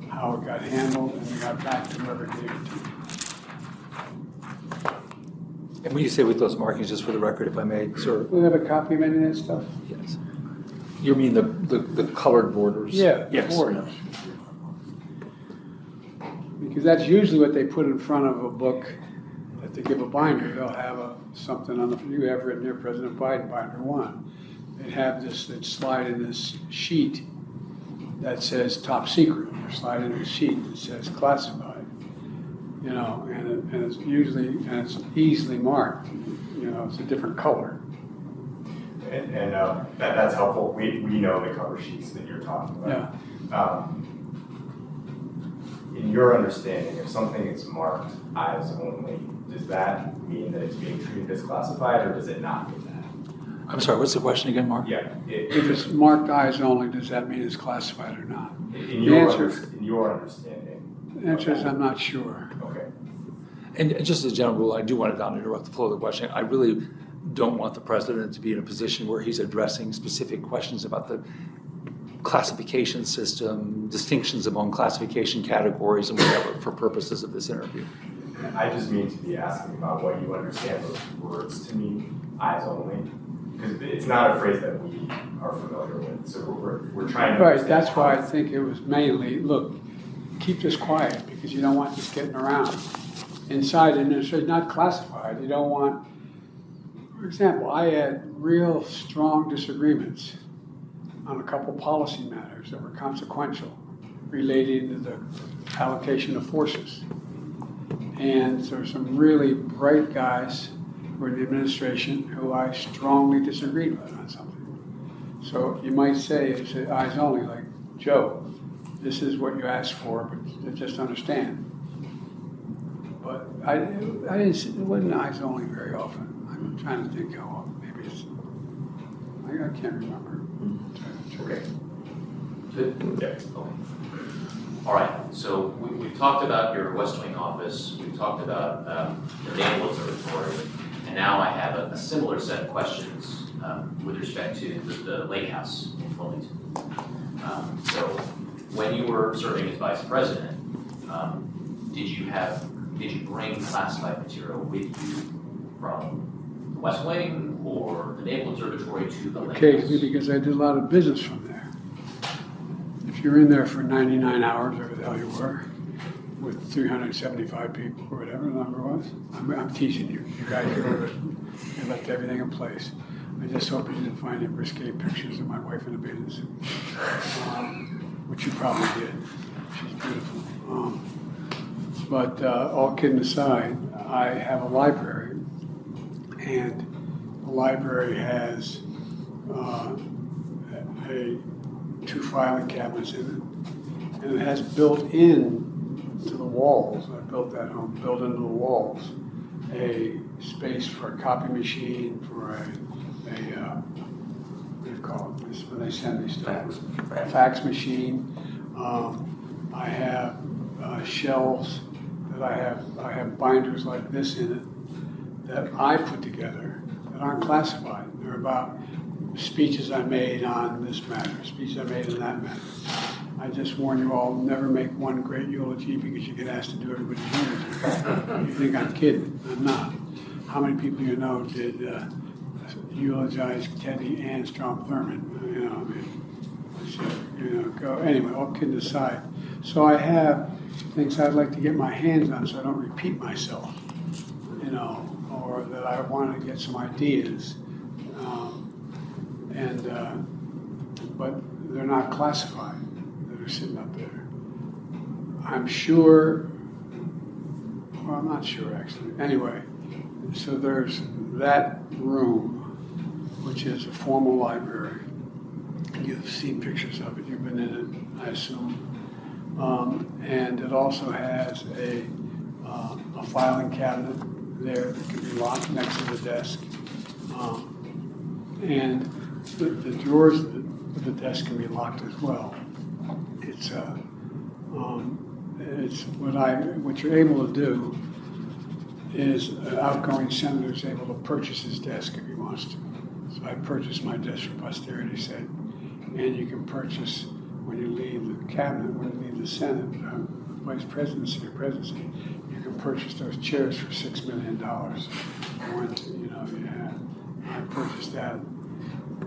how it got handled, and we got back to whoever gave it to me. And when you say with those markings, just for the record, if I may, sir. Do we have a copy of any of that stuff? Yes. You mean the colored borders? Yeah, yes. borders. Because that's usually what they put in front of a book that they give a binder. They'll have something on you have written there, President Biden, binder 1. They'd have this, they'd slide in this sheet that says top secret, or slide in a sheet that says classified, you know, and it's usually, and it's easily marked, you know, it's a different color. And that's helpful. We know the cover sheets that you're talking about. Yeah. In your understanding, if something is marked eyes only, does that mean that it's being treated as classified, or does it not mean that? I'm sorry, what's the question again, Mark? Yeah. If it's marked eyes only, does that mean it's classified or not? In The answer your understanding. The answer is I'm not sure. Okay. And just as a general rule, I do want to not interrupt the flow of the question. I really don't want the president to be in a position where he's addressing specific questions about the classification system, distinctions among classification categories and whatever for purposes of this interview. I just mean to be asking about what you understand those words to mean, eyes only, because it's not a phrase that we are familiar with. So we're trying to. Right, that's why I think it was mainly, look, keep this quiet because you don't want this getting around. Inside the administration, not classified, you don't want, for example, I had real strong disagreements on a couple policy matters that were consequential relating to the allocation of forces. And there were some really bright guys who were in the administration who I strongly disagreed with on something. So you might say, it's eyes only, like, Joe, this is what you asked for, but just understand. But I didn't, it wasn't eyes only very often. I'm trying to think how often, maybe it's, I can't remember. Okay. Good. Yeah. Okay. All right, so we've talked about your West Wing office, we've talked about the Naval Observatory, and now I have a similar set of questions with respect to the Lake House in Wilmington. So when you were serving as vice president, did you bring classified material with you from the West Wing or the Naval Observatory to the Lake House? Occasionally, because I did a lot of business from there. If you're in there for 99 hours, or the hell you were, with 375 people, or whatever the number was, I'm teasing you. You guys you left everything in place. I just hope you didn't find any risque pictures of my wife in a bathing suit, which you probably did. She's beautiful. But all kidding aside, I have a library, and the library has two filing cabinets in it, and it has built in to the walls. I built that home, built into the walls, a space for a copy machine, for a what do you call it? When they send me stuff, fax machine. I have shelves that I have binders like this in it that I put together that aren't classified. They're about speeches I made on this matter, speeches I made on that matter. I just warn you all, never make one great eulogy because you get asked to do everybody's eulogy. You think I'm kidding? I'm not. How many people you know did eulogize Teddy and Strom Thurmond? You know, I mean, go. Anyway, all kidding aside. So I have things I'd like to get my hands on so I don't repeat myself, you know, or that I want to get some ideas. But they're not classified, that are sitting up there. I'm sure, well, I'm not sure actually. Anyway, so there's that room, which is a formal library. You've seen pictures of it, you've been in it, I assume. And it also has a filing cabinet there that can be locked next to the desk. And the drawers of the desk can be locked as well. It's what you're able to do is an outgoing senator is able to purchase his desk if he wants to. So I purchased my desk for posterity's sake. And you can purchase when you leave the cabinet, when you leave the Senate, vice presidency or presidency, you can purchase those chairs for $6 million. I purchased that.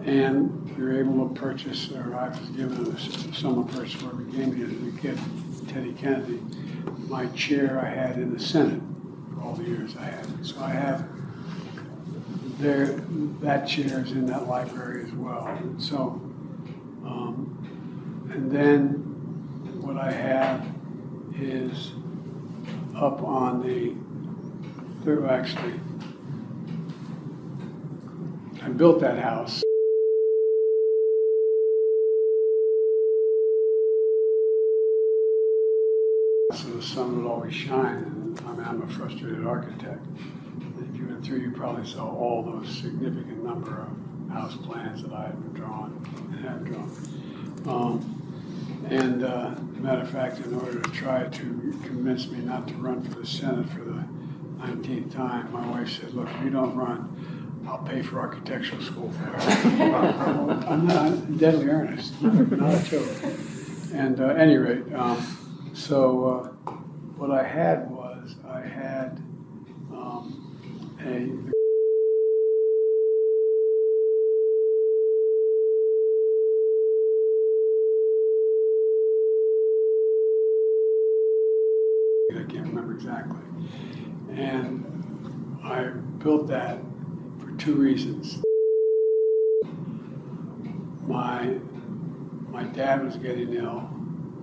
And you're able to purchase, or I was given someone purchased where we gave me as a kid, Teddy Kennedy, my chair I had in the Senate for all the years I had it. So I have that chair is in that library as well. And so, And then what I have is up on the third, actually, I built that house. So the sun would always shine, and I mean, I'm a frustrated architect. If you went through, you probably saw all those significant number of house plans that I have drawn and have drawn. Matter of fact, in order to try to convince me not to run for the Senate for the 19th time, my wife said, look, if you don't run, I'll pay for architectural school for you. I'm not deadly earnest, not a joke. And at any rate, so what I had was, I had a I can't remember exactly. And I built that for two reasons. My dad was getting ill,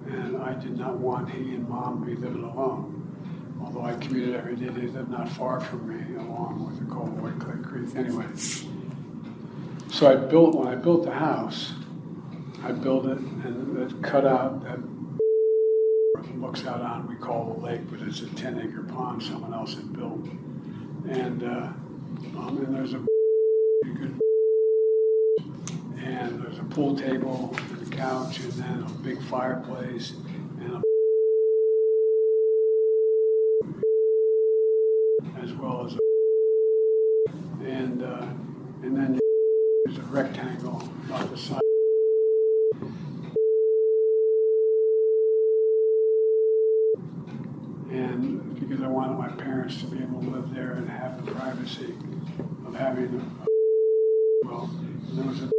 and I did not want he and mom to be living alone. Although I commuted every day, they lived not far from me, along with the Cold White Clay Creek. Anyway, so when I built the house, I built it and it cut out that looks out on, we call the lake, but it's a 10-acre pond someone else had built. And there's a good, and there's a pool table and a couch and then a big fireplace and as well as and then there's a rectangle about the size. And because I wanted my parents to be able to live there and have the privacy of having there was a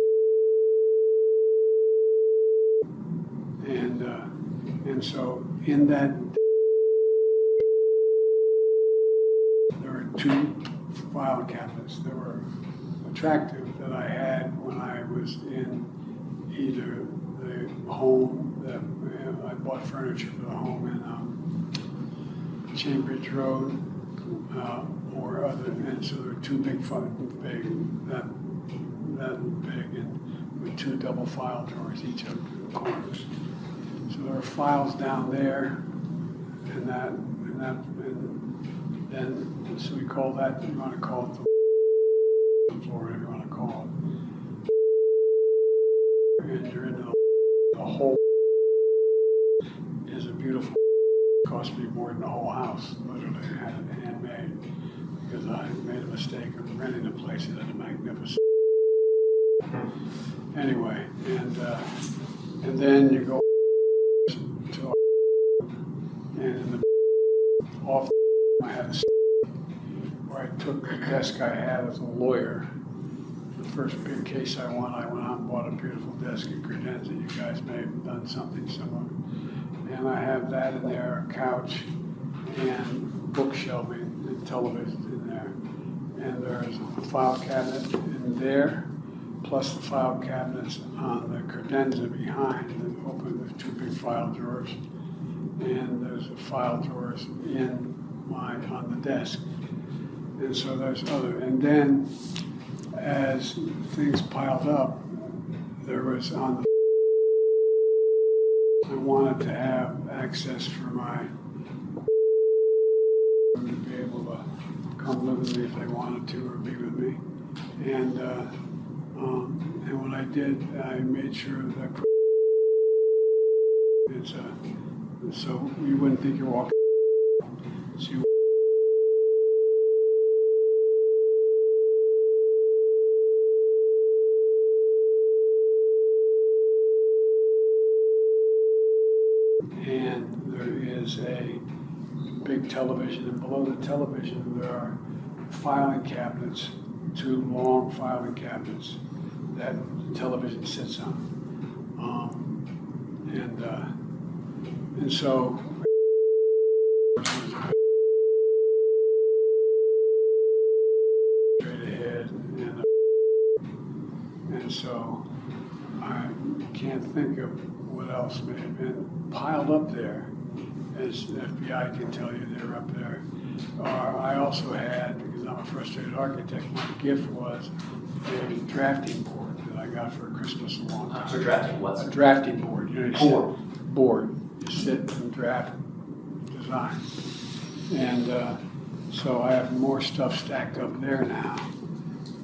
and so in that there were two file cabinets that were attractive that I had when I was in either the home that I bought furniture for the home in Cambridge Road or other, and so there were two big that big and with two double file drawers each of the corners. So there are files down there and then so we call that, you want to call it the floor, whatever you want to call it. And you're into the whole is a beautiful, cost me more than the whole house. Literally, I had it handmade because I made a mistake of renting a place that had a magnificent. Anyway, and then you go to and in the off I had a where I took the desk I had as a lawyer. The first big case I went out and bought a beautiful desk at Credenza. You guys may have done something similar. And I have that in there, a couch and bookshelving and television in there. And there's a file cabinet in there, plus the file cabinets on the credenza behind that open with two big file drawers. And there's a file drawers on the desk. And so there's other. And then as things piled up, there was on the I wanted to have access for my to be able to come live with me if they wanted to or be with me. And what I did, I made sure that I put so you wouldn't think you're walking. So you and there is a big television, and below the television there are filing cabinets, two long filing cabinets that the television sits on. And so straight ahead, and so I can't think of what else may have been piled up there, as the FBI can tell you they're up there. I also had, because I'm a frustrated architect, my gift was a drafting board that I got for Christmas a long time. So drafting what's? A drafting board, you know, you Board. sit, board, you sit and draft design. And so I have more stuff stacked up there now.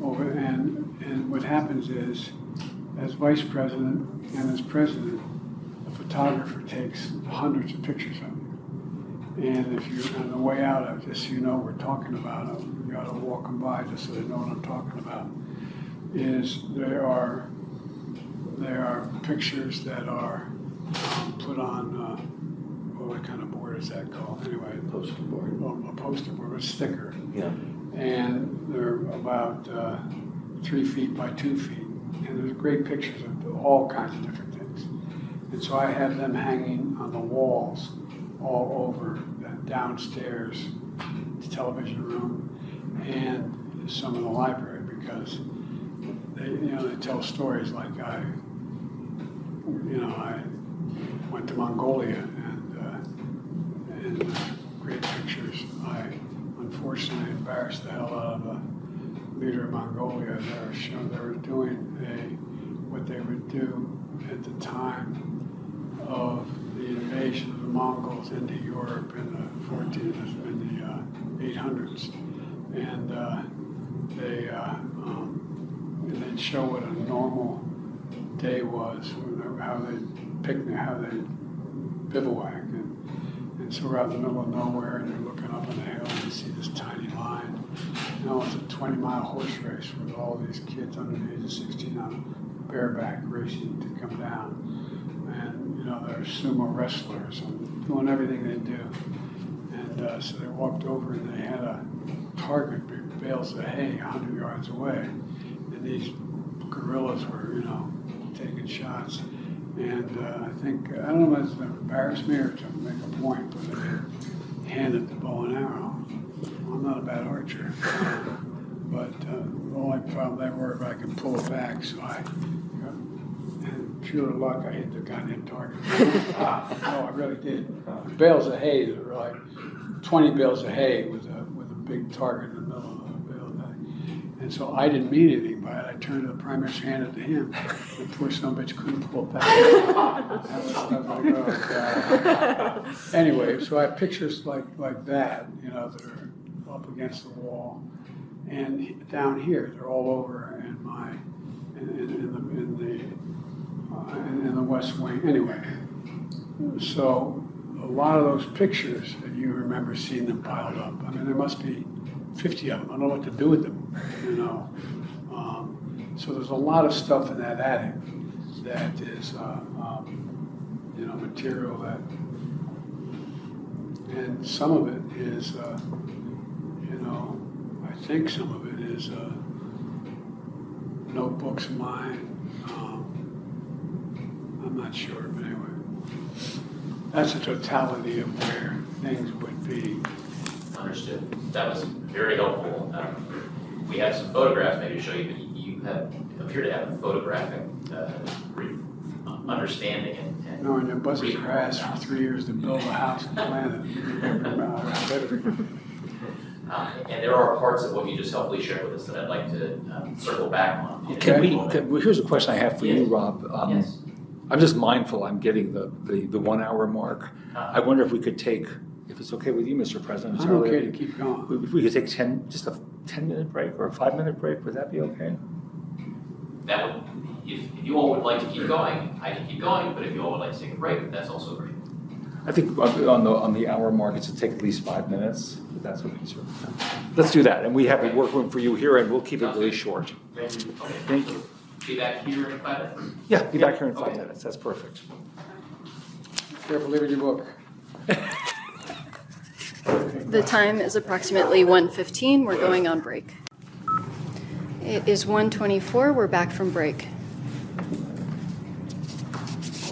And what happens is, as vice president and as president, the photographer takes hundreds of pictures of you. And if you're on the way out, just so you know we're talking about it, you gotta walk them by just so they know what I'm talking about, is there are pictures that are put on, what kind of board is that called? Anyway. Poster board. Well, a poster board, a sticker. Yeah. And they're about 3 feet by 2 feet. And there's great pictures of all kinds of different things. And so I have them hanging on the walls all over downstairs, the television room, and some in the library, because they tell stories like I went to Mongolia and great pictures. I unfortunately embarrassed the hell out of a leader of Mongolia. They were doing what they would do at the time of the invasion of the Mongols into Europe in the 800s, and they'd show what a normal day was, how they picnic, how they bivouac, and so we're out in the middle of nowhere, and you're looking up on the hill, and you see this tiny line. It's a 20-mile horse race with all these kids under the age of 16 on bareback racing to come down. And, they're sumo wrestlers and doing everything they do. And so they walked over and they had a target, big bales of hay 100 yards away. And these guerrillas were, taking shots. And I don't know if it's embarrassed me or to make a point, but they handed the bow and arrow. I'm not a bad archer. But the only problem they were if I could pull it back, so and pure luck, I hit the goddamn target. No, I really did. Bales of hay, that were like 20 bales of hay with a big target in the middle of the bale of hay. And so I didn't mean anything by it. I turned to the prime minister, handed it to him. The poor son of a bitch couldn't pull it back. Anyway, so I have pictures like that, that are up against the wall. And down here, they're all over in the West Wing. Anyway, so a lot of those pictures, you remember seeing them piled up. I mean, there must be 50 of them. I don't know what to do with them, So there's a lot of stuff in that attic that is, material that, and some of it is, I think some of it is notebooks of mine. I'm not sure, but anyway, that's the totality of where things would be. Understood. That was very helpful. We have some photographs maybe to show you, but you appear to have a photographic understanding and No, and your buzzers are asked for 3 years to build a house and plan it. And there are parts of what you just helpfully shared with us that I'd like to circle back on. Here's a question I have for you, Rob. Yes. I'm just mindful I'm getting the 1 hour mark. I wonder if we could take, if it's okay with you, Mr. President. I'm okay to keep going. If we could take just a 10-minute break or a 5-minute break, would that be okay? That would, if you all would like to keep going, I can keep going, but if you all would like to take a break, that's also great. I think on the hour mark, it's to take at least 5 minutes. If that's what we Let's do that, and we have a workroom for you here, and we'll keep it really short. Thank you. Okay. Thank you. Be back here in 5 minutes? Yeah, be back here in 5 Okay. minutes. That's perfect. Careful leaving your book. The time is approximately 1:15. We're going on break. It is 1:24. We're back from break.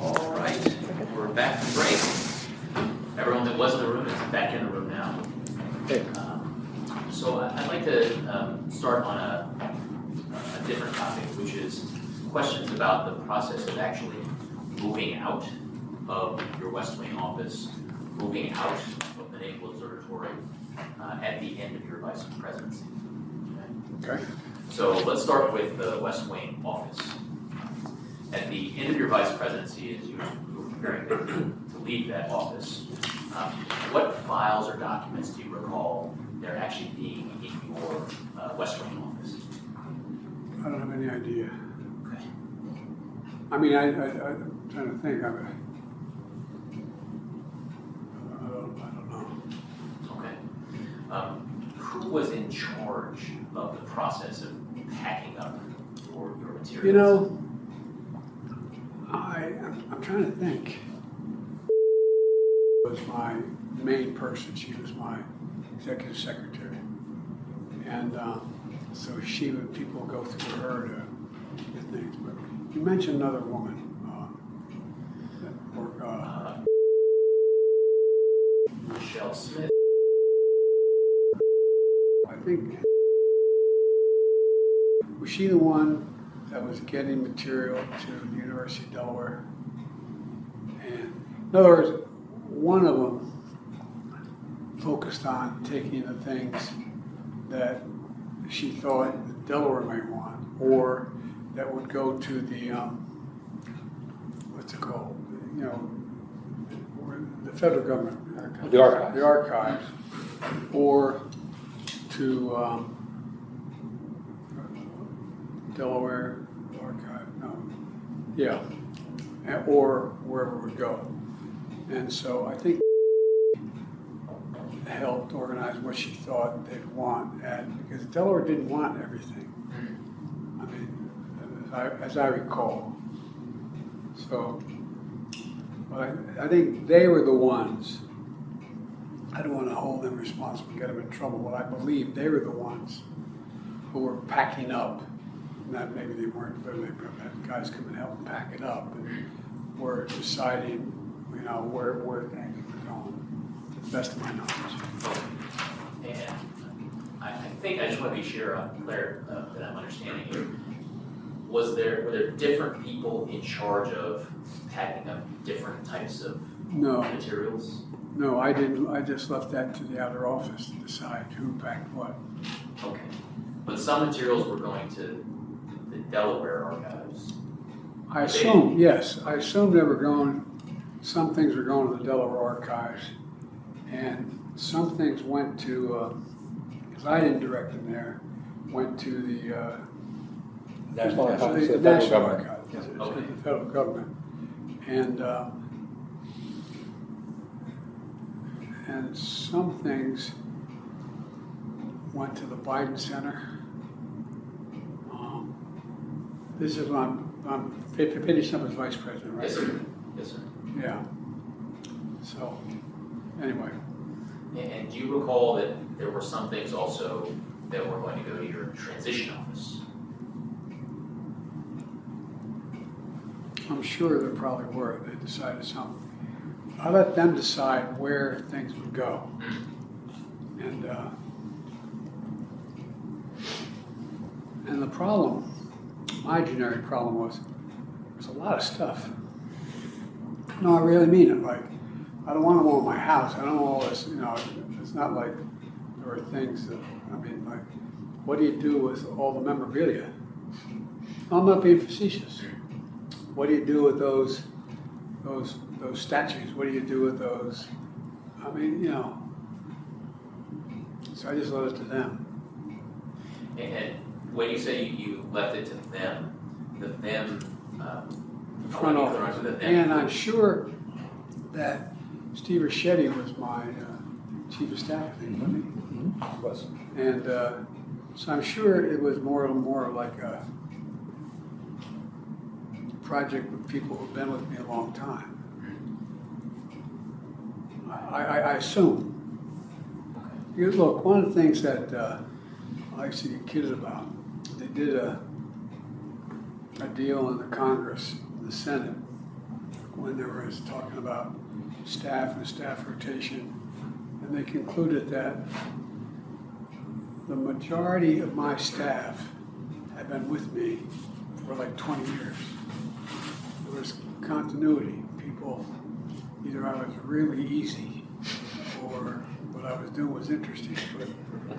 All right, we're back from break. Everyone that was in the room is back in the room now. So I'd like to start on a different topic, which is questions about the process of actually moving out of your West Wing office, moving out of the Naval Observatory at the end of your vice presidency. Okay. So let's start with the West Wing office. At the end of your vice presidency, as you were preparing to leave that office, what files or documents do you recall there actually being in your West Wing office? I don't have any idea. Okay. I mean, I'm trying to think. I don't know. Okay. Who was in charge of the process of packing up your materials? You know, I'm trying to think. Was my main person. She was my executive secretary, and so people go through her to get things. But you mentioned another woman. Michelle Smith. I think, was she the one that was getting material to the University of Delaware? And in other words, one of them focused on taking the things that she thought Delaware might want, or that would go to the, what's it called? You know, the federal government. The archives. The archives, or to Delaware Archive, no, yeah, or wherever it would go. And so I think helped organize what she thought they'd want, because Delaware didn't want everything. I mean, as I recall. So, but I think they were the ones. I don't want to hold them responsible, get them in trouble, but I believe they were the ones who were packing up. Not maybe they weren't, but they had guys come and help them pack it up, and were deciding, you know, where things were going, to the best of my knowledge. And I think I just want to be sure, Claire, that I'm understanding here. Were there different people in charge of packing up different types of materials? No, I didn't. I just left that to the outer office to decide who packed what. Okay. But some materials were going to the Delaware archives. I assume, yes. I assume they were going, some things were going to the Delaware archives, and some things went to, because I didn't direct them there, went to the National Archives, the the federal National government. Archives, yes, it's Okay. the federal government. And some things went to the Biden Center. This is when I'm finishing up as vice president, right? Yes, sir. Yes, sir. Yeah. So, anyway, And do you recall that there were some things also that were going to go to your transition office? I'm sure there probably were. They decided something. I let them decide where things would go. And the problem, my generic problem was, there's a lot of stuff. No, I really mean it. Like, I don't want them all in my house. I don't want all this, you know, it's not like there are things that, I mean, like, what do you do with all the memorabilia? I'm not being facetious. What do you do with those statues? What do you do with those? I mean, you know. So I just let it to them. And when you say you left it to them, Front office. And I'm sure that Steve Ricchetti was my chief of staff, I think, wasn't he? Was. And so I'm sure it was more like a project with people who've been with me a long time. I assume. Because look, one of the things that I used to get kidded about, they did a deal in the Congress, the Senate, when they were talking about staff and staff rotation, and they concluded that the majority of my staff had been with me for like 20 years. There was continuity. People, either I was really easy or what I was doing was interesting. But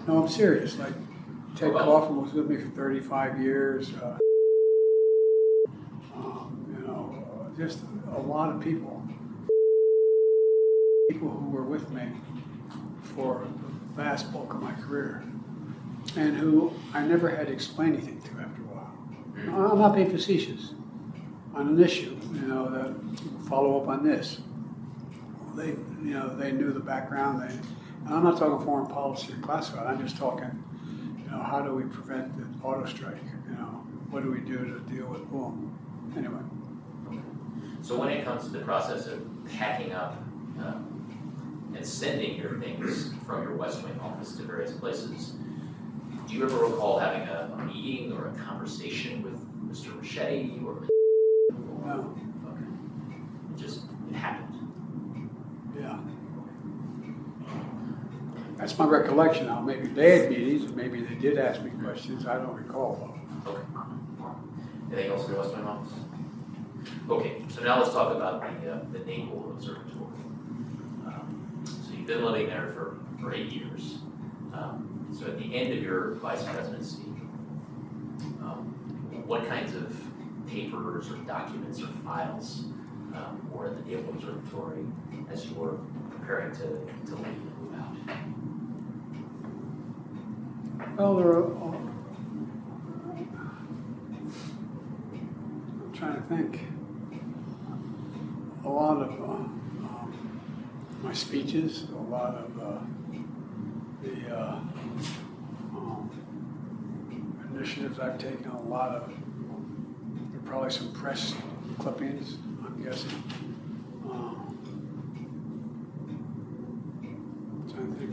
no, I'm serious. Like Ted Kaufman was with me for 35 years. Just a lot of people who were with me for the vast bulk of my career, and who I never had to explain anything to after a while. I'm not being facetious. On an issue, that follow up on this. They knew the background. And I'm not talking foreign policy or classified. I'm just talking, how do we prevent the auto strike? What do we do to deal with boom? Anyway. So when it comes to the process of packing up and sending your things from your West Wing office to various places, do you ever recall having a meeting or a conversation with Mr. Ricchetti or? No. Okay. It happened. Yeah. That's my recollection. Now, maybe they had meetings, or maybe they did ask me questions. I don't recall though. Okay. Anything else in your West Wing office? Okay, so now let's talk about the Naval Observatory. So you've been living there for 8 years. So at the end of your vice presidency, what kinds of papers or documents or files were at the Naval Observatory as you were preparing to leave and move out? Well, there are. I'm trying to think. A lot of my speeches, a lot of the initiatives I've taken, a lot of, there are probably some press clippings, I'm guessing. Trying to think,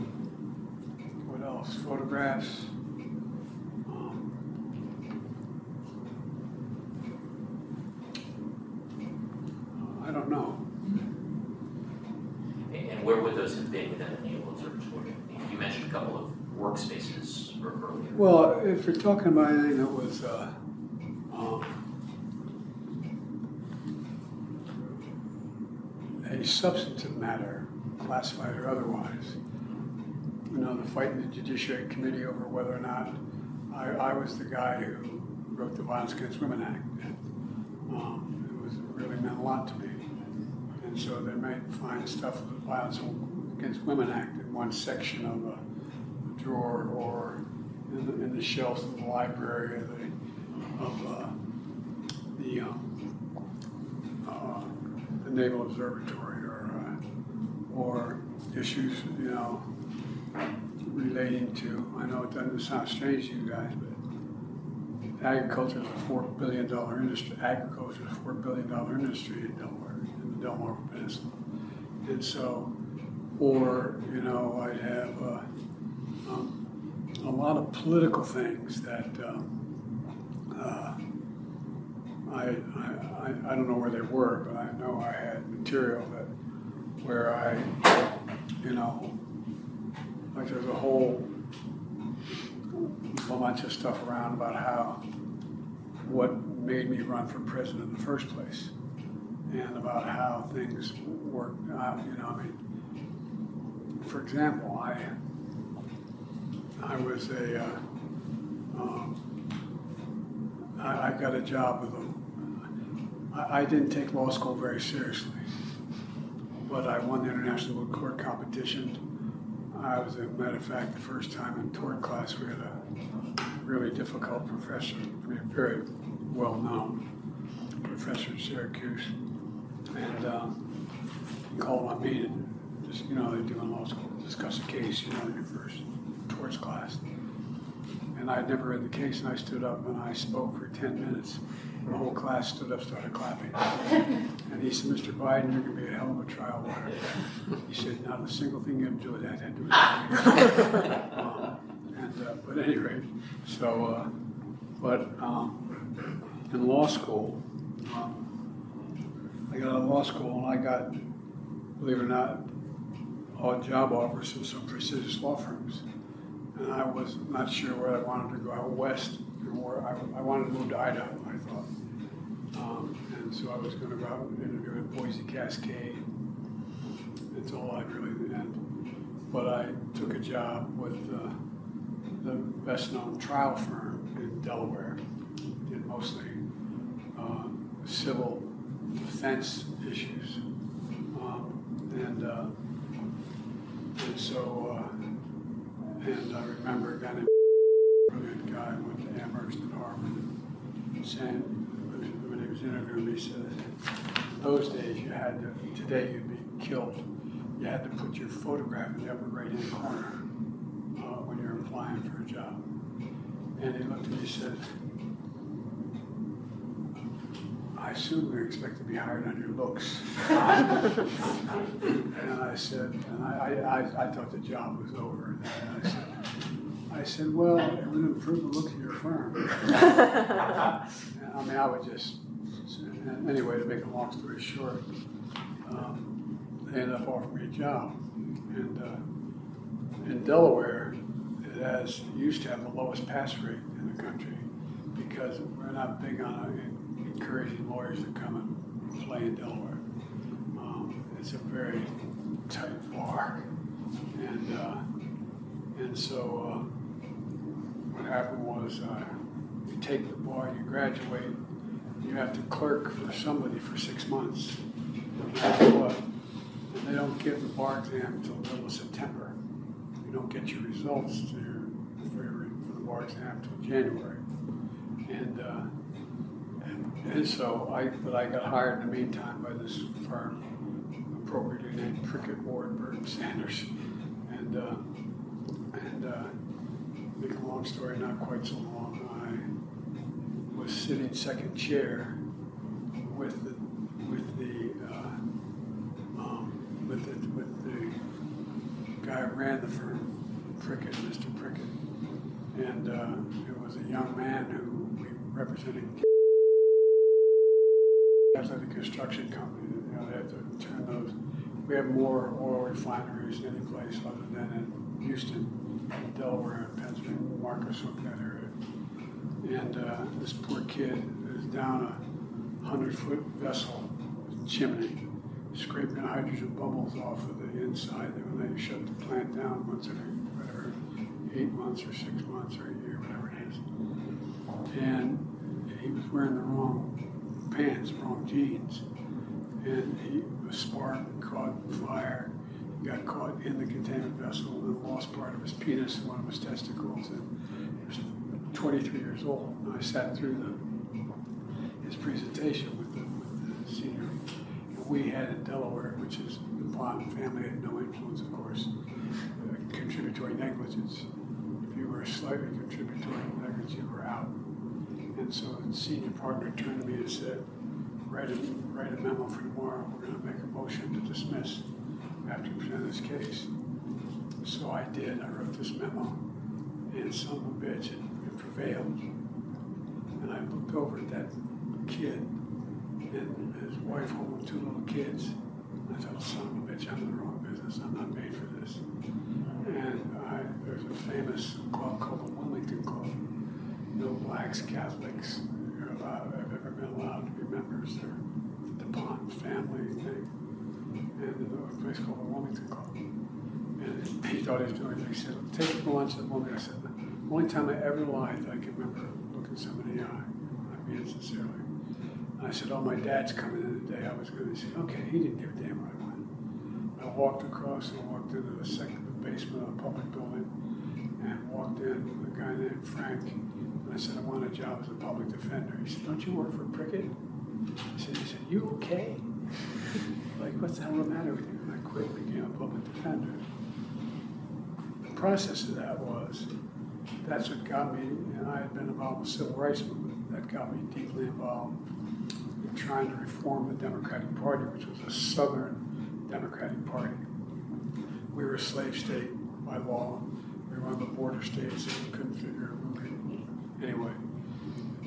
what else? Photographs. I don't know. And where would those have been within the Naval Observatory? You mentioned a couple of workspaces earlier. Well, if you're talking about anything that was a substantive matter, classified or otherwise, the fight in the Judiciary Committee over whether or not I was the guy who wrote the Violence Against Women Act. It really meant a lot to me. And so they might find stuff with the Violence Against Women Act in one section of a drawer or in the shelves of the library of the Naval Observatory or issues, relating to, I know it doesn't sound strange to you guys, but agriculture is a $4 billion industry. Agriculture is a $4 billion industry in Delaware, in the Delaware Peninsula. And so, or, I'd have a lot of political things that I don't know where they were, but I know I had material where I, like there's a whole bunch of stuff around about what made me run for president in the first place, and about how things worked out. For example, I was I got a job with I didn't take law school very seriously, but I won the International Court competition. I was, as a matter of fact, the first time in tort class we had a really difficult professor, very well-known professor at Syracuse, and he called on me to just, they do in law school, discuss a case, in your first torts class. And I'd never read the case, and I stood up and I spoke for 10 minutes. The whole class stood up, started clapping. And he said, Mr. Biden, you're going to be a hell of a trial lawyer. He said, not a single thing you have to do with that had to do with that. But anyway, so, in law school, I got out of law school and I got, believe it or not, odd job offers from some prestigious law firms. And I was not sure where I wanted to go out west. And more, I wanted to move to Idaho, I thought. And so I was gonna go out and interview at Boise Cascade. That's all I really did. But I took a job with the best-known trial firm in Delaware. Did mostly civil defense issues. And I remember a guy named brilliant guy went to Amherst and Harvard, saying when he was interviewing me, he said, in those days you had to, today you'd be killed. You had to put your photograph in the upper right-hand corner when you're applying for a job. And he looked at me and said, I assume you expect to be hired on your looks. And I said, and I thought the job was over. And I said, well, it would improve the looks of your firm. And I mean, I would just, anyway, to make a long story short, they ended up offering me a job. And in Delaware, it used to have the lowest pass rate in the country because we're not big on encouraging lawyers to come and play in Delaware. It's a very tight bar. And so what happened was you take the bar, you graduate, you have to clerk for somebody for 6 months, no matter what. And they don't give the bar exam until the middle of September. You don't get your results for the bar exam until January. And so I got hired in the meantime by this firm, appropriately named Prickett, Ward, Burton, Sanders. And make a long story, not quite so long, I was sitting second chair with the guy who ran the firm, Prickett, Mr. Prickett. And it was a young man who we represented. That's like a construction company, you know, they have to turn those. We have more oil refineries than any place other than in Houston, Delaware, and Pennsylvania, Marcus Hook, that area. And this poor kid is down a 100-foot vessel chimney, scraping hydrogen bubbles off of the inside when they shut the plant down once every, whatever, 8 months or 6 months or a year, whatever it is. And he was wearing the wrong pants, wrong jeans, and a spark caught fire. He got caught in the containment vessel and lost part of his penis and one of his testicles. And he was 23 years old. And I sat through his presentation with the senior. And we had in Delaware, which is the Bond family had no influence, of course, contributory negligence. If you were slightly contributory negligence, you were out. And so the senior partner turned to me and said, write a memo for tomorrow. We're going to make a motion to dismiss after you present this case. So I did. I wrote this memo. And son of a bitch, it prevailed. And I looked over at that kid and his wife holding 2 little kids. I thought, son of a bitch, I'm in the wrong business. I'm not made for this. And there's a famous club called the Wilmington Club. No blacks, Catholics have ever been allowed to be members. They're the DuPont family thing. And there was a place called the Wilmington Club. And he thought he was doing it. He said, take it to lunch at Wilmington. I said, the only time I ever lied that I can remember looking somebody in the eye. I mean it sincerely. And I said, oh, my dad's coming in today. I was going to say, okay, he didn't give a damn where I went. I walked across and walked into the basement of a public building and walked in with a guy named Frank. I said, I want a job as a public defender. He said, don't you work for Prickett? He said, you okay? Like, what's the hell the matter with you? And I quit and became a public defender. The process of that was, that's what got me, and I had been involved with the civil rights movement. That got me deeply involved in trying to reform the Democratic Party, which was a Southern Democratic Party. We were a slave state by law. We were on the border states and we couldn't figure out. Anyway,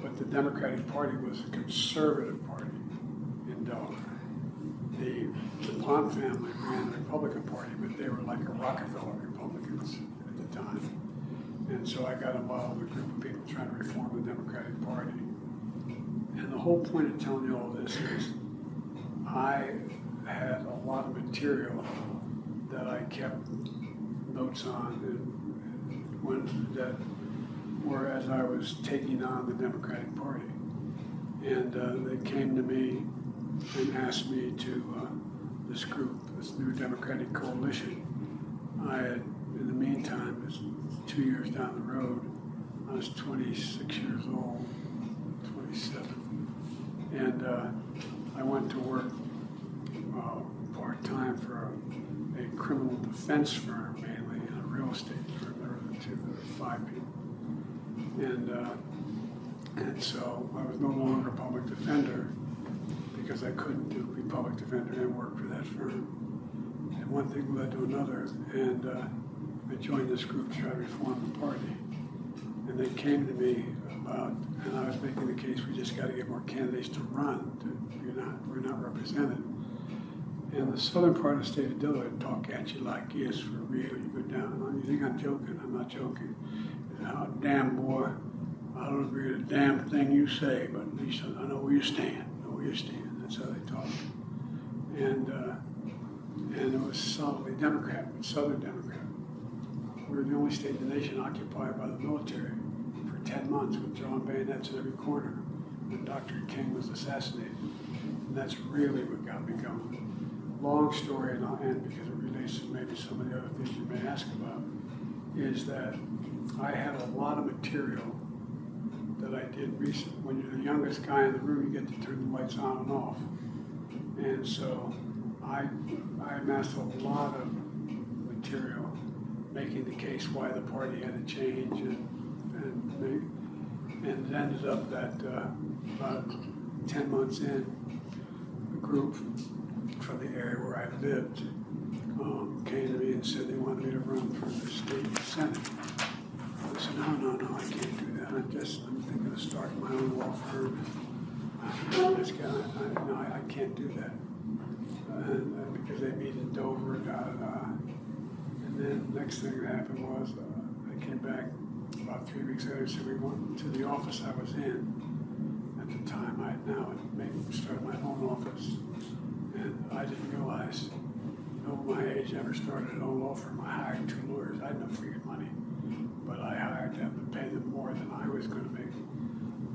but the Democratic Party was a conservative party in Delaware. The DuPont family ran the Republican Party, but they were like a Rockefeller Republicans at the time. And so I got involved with a group of people trying to reform the Democratic Party. And the whole point of telling you all this is I had a lot of material that I kept notes on that were as I was taking on the Democratic Party. And they came to me and asked me to, this group, this new Democratic coalition, I had, in the meantime, it's 2 years down the road, I was 26 years old, 27. And I went to work part-time for a criminal defense firm, mainly, and a real estate firm. There were 5 people. And so I was no longer a public defender because I couldn't be public defender and work for that firm. And one thing led to another, and I joined this group to try to reform the party. And they came to me about, and I was making the case, we just got to get more candidates to run. We're not represented. And the southern part of the state of Delaware talk at you like this for real. You go down, you think I'm joking? I'm not joking. Oh, damn boy, I don't agree with a damn thing you say, but at least I know where you stand. That's how they talk. And it was solidly Democrat, Southern Democrat. We were the only state in the nation occupied by the military for 10 months with drawn bayonets in every corner when Dr. King was assassinated. And that's really what got me going. Long story, and I'll end because it relates to maybe some of the other things you may ask about, is that I had a lot of material that I did recently. When you're the youngest guy in the room, you get to turn the lights on and off. And so I amassed a lot of material making the case why the party had to change, and it ended up that about 10 months in, a group from the area where I lived came to me and said they wanted me to run for the state senate. I said, no, I can't do that. I'm thinking of starting my own law firm. I can't do that. And because they meet in Dover, and then the next thing that happened was they came back about 3 weeks later and said we went to the office I was in. At the time, I had now started my own office. And I didn't realize, my age, never started an own law firm. I hired 2 lawyers. I had no freaking money, but I hired them to pay them more than I was going to make.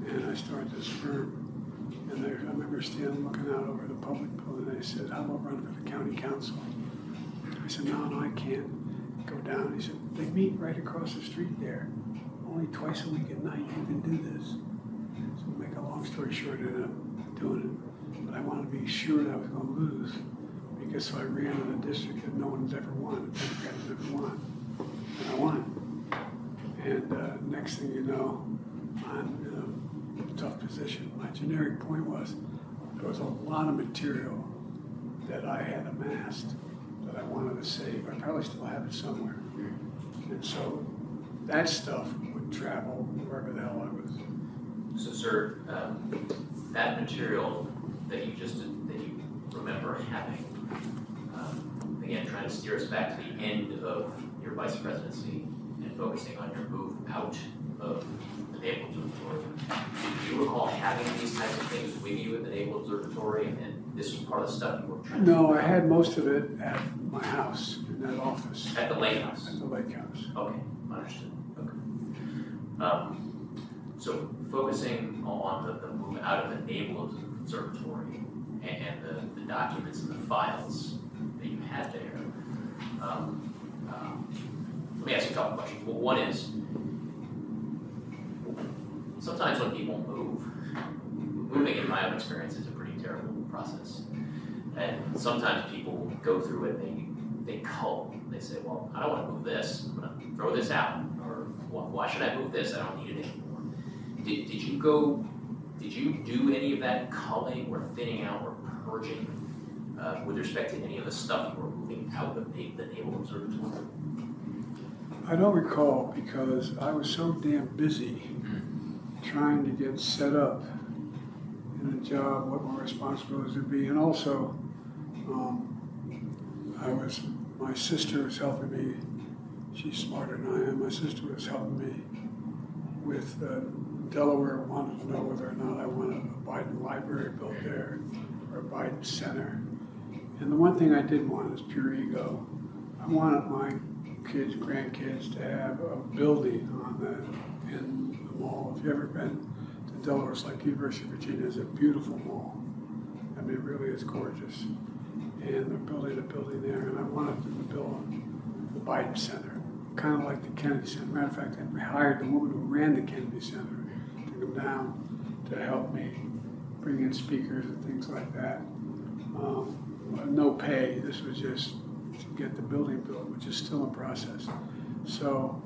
And I started this firm. And I remember standing looking out over the public building, and they said, how about running for the county council? I said, no, I can't go down. He said, they meet right across the street there. Only twice a week at night you can do this. So to make a long story short, I ended up doing it. But I wanted to be sure that I was going to lose, because so I ran in a district that no one's ever won, the Democrats never won, and I won. And next thing you know, I'm in a tough position. My generic point was there was a lot of material that I had amassed that I wanted to save. I probably still have it somewhere. And so that stuff would travel wherever the hell I was. So, sir, that material that you remember having, again, trying to steer us back to the end of your vice presidency and focusing on your move out of the Naval Observatory. Do you recall having these types of things with you at the Naval Observatory, and this was part of the stuff you were trying to do? No, I had most of it at my house, in that office. At the Lake House? At the Lake House. Okay, understood. Okay. So focusing on the move out of the Naval Observatory and the documents and the files that you had there, let me ask you a couple questions. Well, one is, sometimes when people move, moving in my own experience is a pretty terrible process. And sometimes people go through it, they cull. They say, well, I don't want to move this, I'm going to throw this out. Or why should I move this? I don't need it anymore. Did you do any of that culling or thinning out or purging with respect to any of the stuff you were moving out of the Naval Observatory? I don't recall, because I was so damn busy trying to get set up in the job, what my responsibilities would be, and also my sister was helping me she's smarter than I am. My sister was helping me with Delaware, wanted to know whether or not I wanted a Biden library built there or a Biden center. And the one thing I did want is pure ego. I wanted my kids, grandkids to have a building in the mall. If you've ever been to Delaware, it's like University of Virginia is a beautiful mall. I mean, it really is gorgeous. And they're building a building there, and I wanted them to build the Biden Center, kind of like the Kennedy Center. Matter of fact, I hired the woman who ran the Kennedy Center to come down to help me bring in speakers and things like that. No pay. This was just to get the building built, which is still in process. So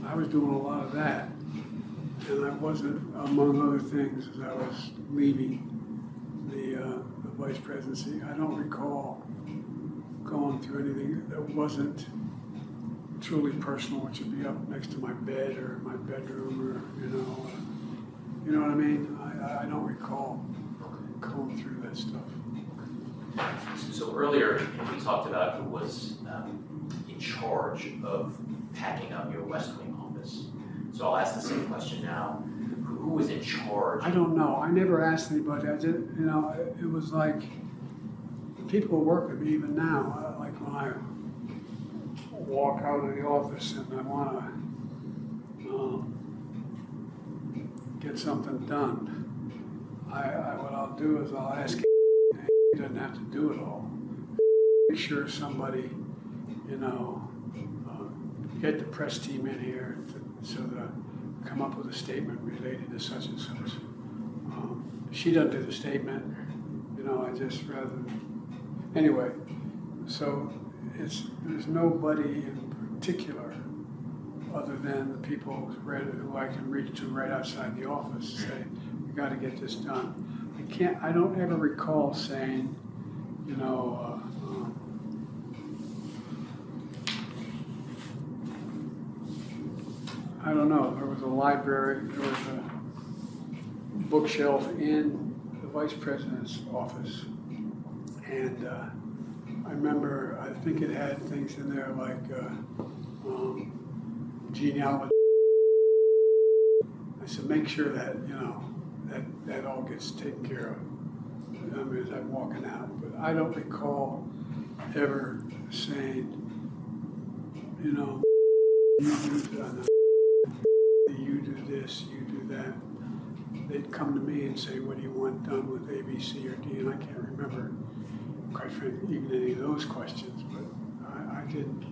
I was doing a lot of that, and I wasn't, among other things, as I was leaving the vice presidency, I don't recall going through anything that wasn't truly personal, which would be up next to my bed or my bedroom, or you know what I mean? I don't recall going through that stuff. So earlier, we talked about who was in charge of packing up your West Wing office. So I'll ask the same question now. Who was in charge? I don't know. I never asked anybody. I did, it was like people who work with me even now. Like when I walk out of the office and I want to get something done, what I'll do is I'll ask. He doesn't have to do it all. Make sure somebody, get the press team in here so to come up with a statement related to such and such. She doesn't do the statement, I just rather, anyway, so there's nobody in particular other than the people who I can reach to right outside the office and say, we got to get this done. I don't ever recall saying, I don't know, there was a library, there was a bookshelf in the vice president's office. And I remember, I think it had things in there like genealogy. I said, make sure that, that all gets taken care of. As I'm walking out. But I don't recall ever saying, you do this, you do that. They'd come to me and say, what do you want done with A, B, C, or D? And I can't remember, quite frankly, even any of those questions, but I didn't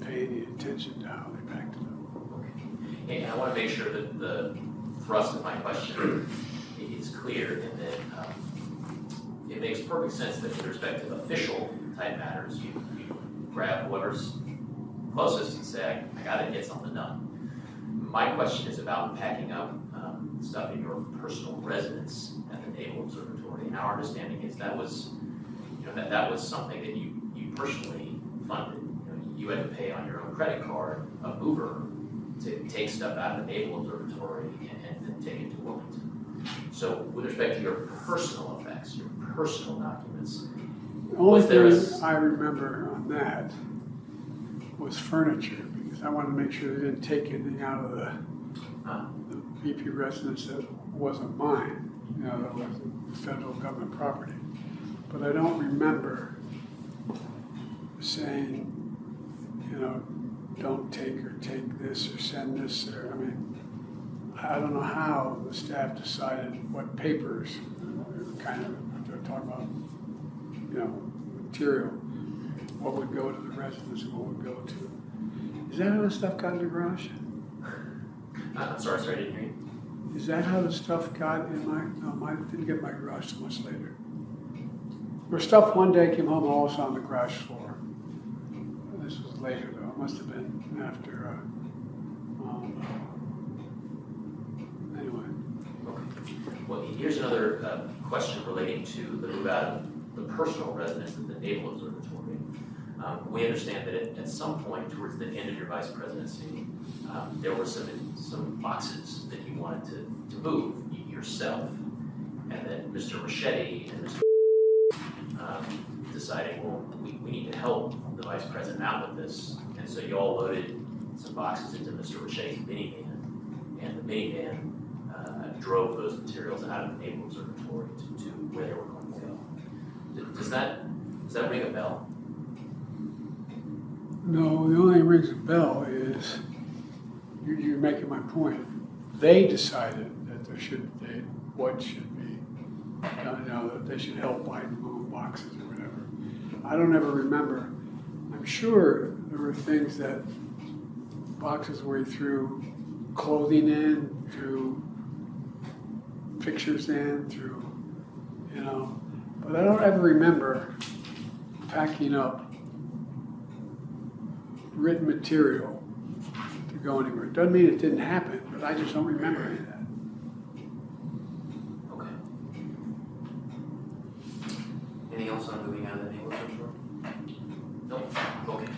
pay any attention to how they backed it up. And I want to make sure that the thrust of my question is clear in that it makes perfect sense that with respect to official type matters, you grab whoever's closest and say, I got to get something done. My question is about packing up stuff in your personal residence at the Naval Observatory. And our understanding is that was, that was something that you personally funded. You had to pay on your own credit card a mover to take stuff out of the Naval Observatory and take it to Wilmington. So with respect to your personal effects, your personal documents, the only thing I remember on that was furniture, because I wanted to make sure they didn't take anything out of the VP residence that wasn't mine, that was federal government property. But I don't remember saying, don't take this or send this, or, I don't know how the staff decided what papers, kind of, they're talking about, material, what would go to the residence and what would go to. Is that how the stuff got in the garage? I'm sorry, I didn't hear you. Is that how the stuff got in I didn't get my garage so much later. Where stuff one day came home all on the garage floor. This was later though, it must have been after, anyway. Okay. Well, here's another question relating to the move out of the personal residence at the Naval Observatory. We understand that at some point towards the end of your vice presidency, there were some boxes that you wanted to move yourself, and that Mr. Ricchetti and Mr. deciding, well, we need to help the vice president out with this. And so you all loaded some boxes into Mr. Richet's minivan, and the minivan drove those materials out of the Naval Observatory to where they were going to go. Does that ring a bell? No, the only thing that rings a bell is you're making my point. They decided that what should be done, that they should help Biden move boxes or whatever. I don't ever remember. I'm sure there were things that boxes where he threw clothing in, threw pictures in, threw, but I don't ever remember packing up written material to go anywhere. It doesn't mean it didn't happen, but I just don't remember any of that. Okay. Anything else on moving out of the Naval Observatory? Nope. Okay.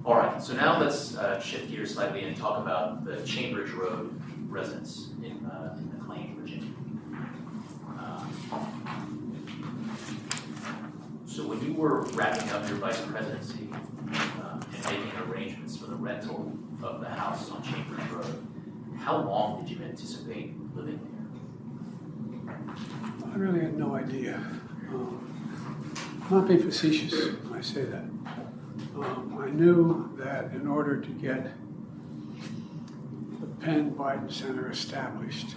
All right, so now let's shift gears slightly and talk about the Chambridge Road residence in McLean, Virginia. So when you were wrapping up your vice presidency and making arrangements for the rental of the house on Chambridge Road, how long did you anticipate living there? I really had no idea. I'm not being facetious when I say that. I knew that in order to get the Penn Biden Center established,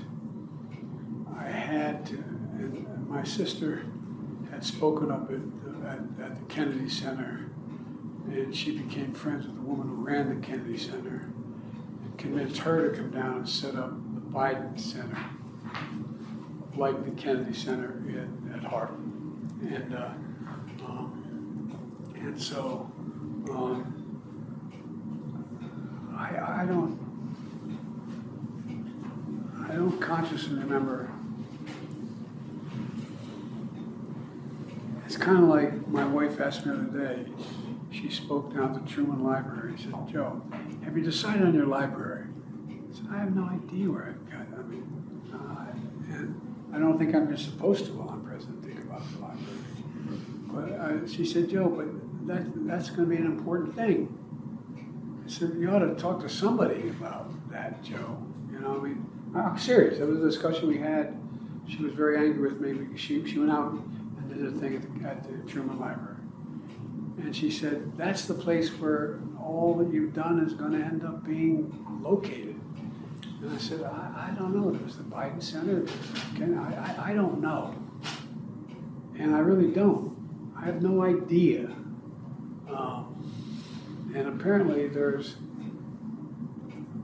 I had to, and my sister had spoken up at the Kennedy Center, and she became friends with the woman who ran the Kennedy Center and convinced her to come down and set up the Biden Center, like the Kennedy Center at Harvard. And so I don't consciously remember. It's kind of like my wife asked me the other day. She spoke down at the Truman Library. She said, "Joe, have you decided on your library?" I said, "I have no idea where I've got it. And I don't think I'm just supposed to, while I'm president, think about the library." But she said, "Joe, but that's going to be an important thing." I said, "You ought to talk to somebody about that, Joe." I'm serious. That was a discussion we had. She was very angry with me because she went out and did a thing at the Truman Library. And she said, "That's the place where all that you've done is going to end up being located." And I said, I don't know. There was the Biden Center. I don't know. And I really don't. I have no idea. And apparently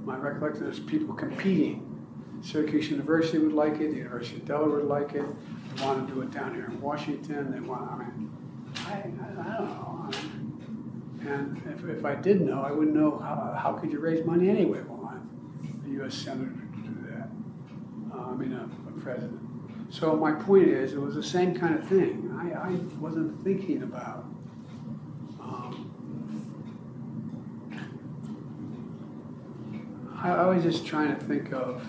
my recollection, there's people competing. Syracuse University would like it, the University of Delaware would like it, they want to do it down here in Washington, I don't know. And if I did know, I wouldn't know how could you raise money anyway while I'm a U.S. Senator to do that. A president. So my point is, it was the same kind of thing. I wasn't thinking about I was just trying to think of,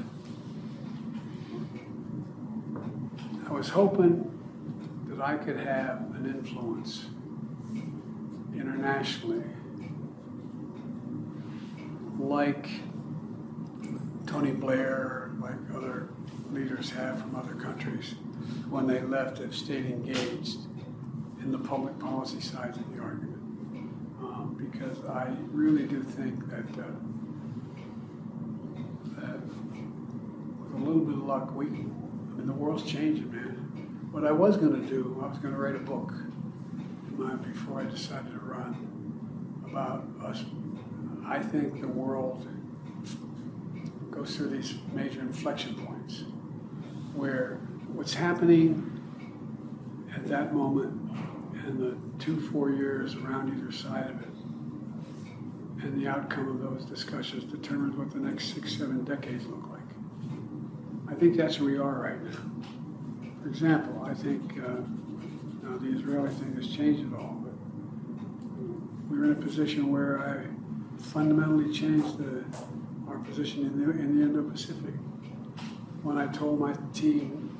I was hoping that I could have an influence internationally like Tony Blair, like other leaders have from other countries, when they left, have stayed engaged in the public policy sides of the argument. Because I really do think that with a little bit of luck, the world's changing, man. What I was going to do, I was going to write a book before I decided to run about us. I think the world goes through these major inflection points where what's happening at that moment and the 2-4 years around either side of it and the outcome of those discussions determines what the next 6-7 decades look like. I think that's where we are right now. For example, I think the Israeli thing has changed it all, but we're in a position where I fundamentally changed our position in the Indo-Pacific. When I told my team,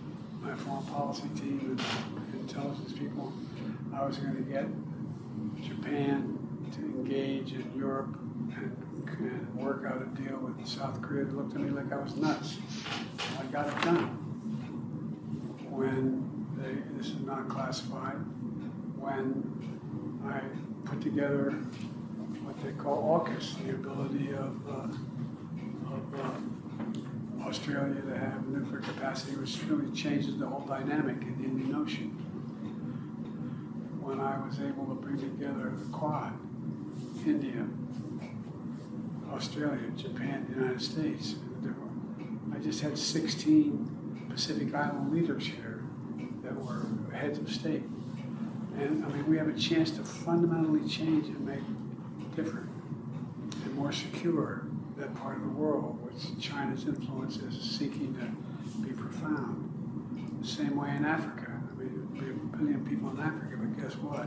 my foreign policy team and intelligence people, I was going to get Japan to engage in Europe and work out a deal with South Korea. They looked at me like I was nuts. I got it done. This is not classified, when I put together what they call AUKUS, the ability of Australia to have nuclear capacity, which really changes the whole dynamic in the Indian Ocean. When I was able to bring together the Quad, India, Australia, Japan, the United States, I just had 16 Pacific Island leaders here that were heads of state. And I mean, we have a chance to fundamentally change and make different and more secure that part of the world, which China's influence is seeking to be profound. The same way in Africa. I mean, there'll be 1 billion people in Africa, but guess what?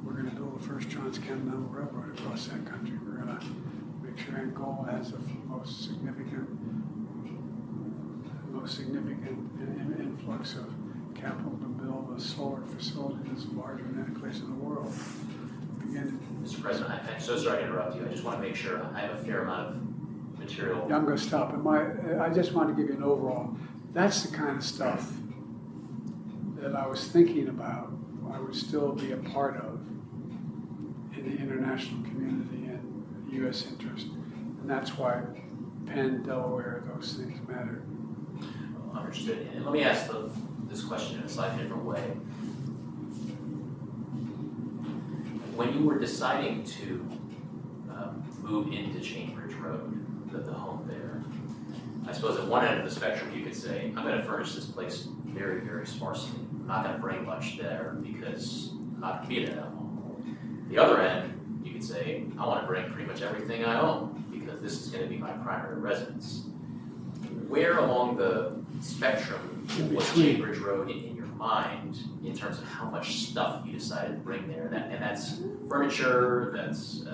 We're going to build the first transcontinental railroad across that country. We're going to make sure Angola has the most significant influx of capital to build a solar facility that's larger than any place in the world. Mr. President, I'm so sorry to interrupt you. I just want to make sure I have a fair amount of material. Yeah, I'm going to stop. I just wanted to give you an overall. That's the kind of stuff that I was thinking about, I would still be a part of in the international community and U.S. interest. And that's why Penn, Delaware, those things matter. Understood. And let me ask this question in a slightly different way. When you were deciding to move into Cambridge Road, the home there, I suppose at one end of the spectrum you could say, I'm going to furnish this place very, very sparsely. I'm not going to bring much there because I'm not going to be there that long. The other end, you could say, I want to bring pretty much everything I own because this is going to be my primary residence. Where along the spectrum was Cambridge Road in your mind in terms of how much stuff you decided to bring there? And that's furniture, that's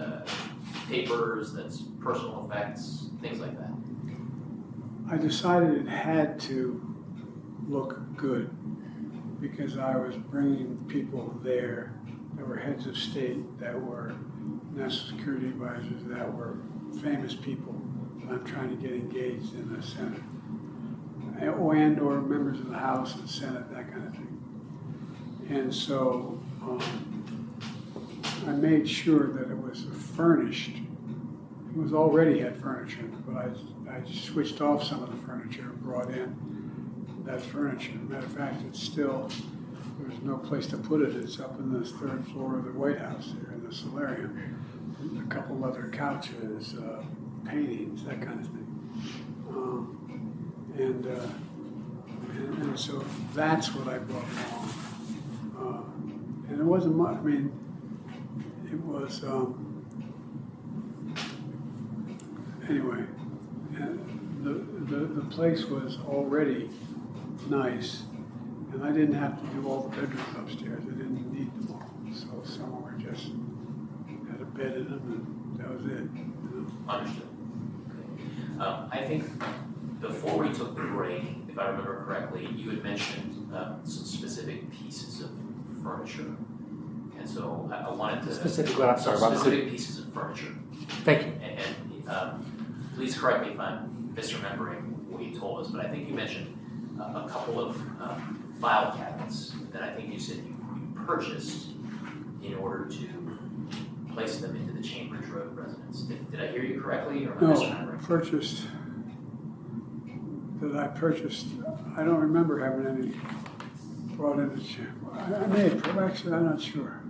papers, that's personal effects, things like that. I decided it had to look good because I was bringing people there that were heads of state, that were national security advisors, that were famous people that I'm trying to get engaged in the Senate, and or members of the House and Senate, that kind of thing. And so I made sure that it was furnished. It was already had furniture, but I switched off some of the furniture and brought in that furniture. Matter of fact, it's still, there's no place to put it. It's up in the 3rd floor of the White House here in the solarium. A couple leather couches, paintings, that kind of thing. And so that's what I brought along. And it wasn't much, I mean, it was, anyway, the place was already nice, and I didn't have to do all the bedrooms upstairs. I didn't need them all. So some were just had a bed in them, and that was it. You know? Understood. Okay. I think before we took the break, if I remember correctly, you had mentioned some specific pieces of furniture. And so I wanted to... Specific what? I'm sorry, Robert. Specific pieces of furniture. Thank you. And please correct me if I'm misremembering what you told us, but I think you mentioned a couple of file cabinets that I think you said you purchased in order to place them into the Cambridge Road residence. Did I hear you correctly, or am I misremembering? Purchased. That I purchased. I don't remember having any brought into Cambridge. I may have, actually, I'm not sure.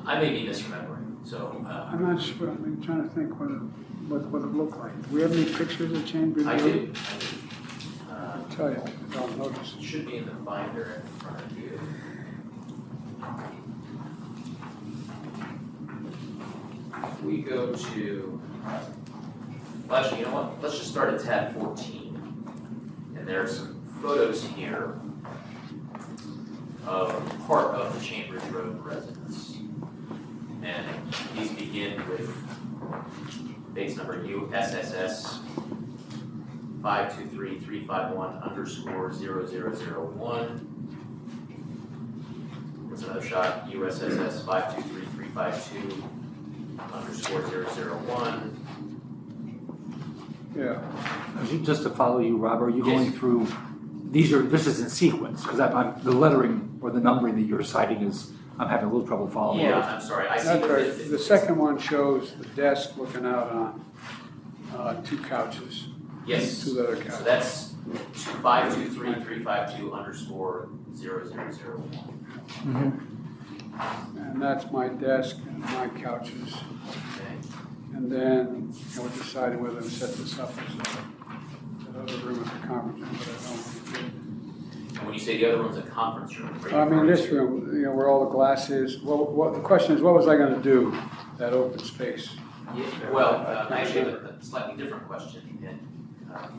I may be misremembering, so... I'm not sure. I'm trying to think what it looked like. Do we have any pictures of Cambridge Road? I do. I'll tell you. I don't notice. It should be in the binder in front of you. If we go to... Well, actually, you know what? Let's just start at tab 14. And there are some photos here of part of the Cambridge Road residence. And these begin with base number USSS 523-351_0001. There's another shot, USSS 523-352_0001. Yeah. Just to follow you, Rob, are you Yes. going through, this is in sequence, because the lettering or the numbering that you're citing is, I'm having a little trouble following. Yeah, I'm sorry, I see. That's that right. it- The second one shows the desk looking out on 2 couches. Yes, 2 leather so couches. that's 523-352_0001. And that's my desk and my couches. Okay. And then we're deciding whether to set this up as another room at the conference room, but I don't think And when you say the other room's a conference room, what are you I mean, referring this to? room, where all the glass is, the question is, what was I gonna do, that open space? Yeah, well, I actually have a slightly different question, and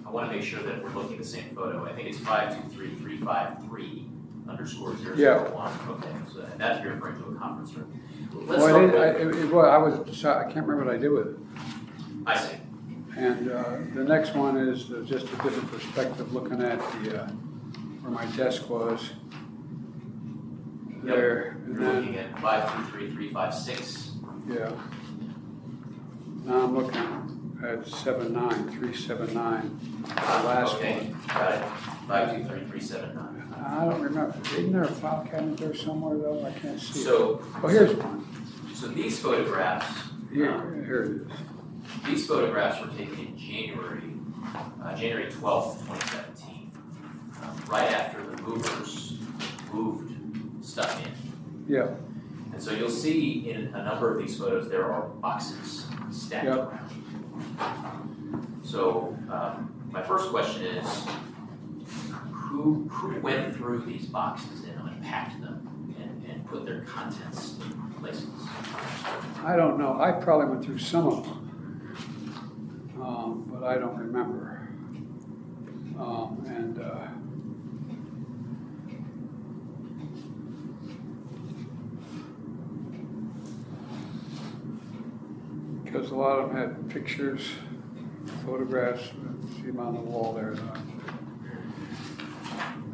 I want to make sure that we're looking at the same photo. I think it's 523-353_0001. Okay, so that's you're referring to a conference room. Let's Well, start I with, can't remember what I did with it. I see. And the next one is just a different perspective, looking at where my desk was. There, and You're looking then, at 523-356. yeah. Now I'm looking at 379, the last Okay, one. got it. 523-379. I don't remember, isn't there a file cabinet there somewhere though? I can't see it. So, Oh, here's one. so these photographs, Here it is. these photographs were taken in January 12th, 2017, right after the movers moved stuff in. Yeah, And so you'll see in a number of these photos, there are boxes stacked Yep. around. So my first question is, who went through these boxes and unpacked them and put their contents in places? I don't know. I probably went through some of them, but I don't remember. Because a lot of them had pictures, photographs, see them on the wall there.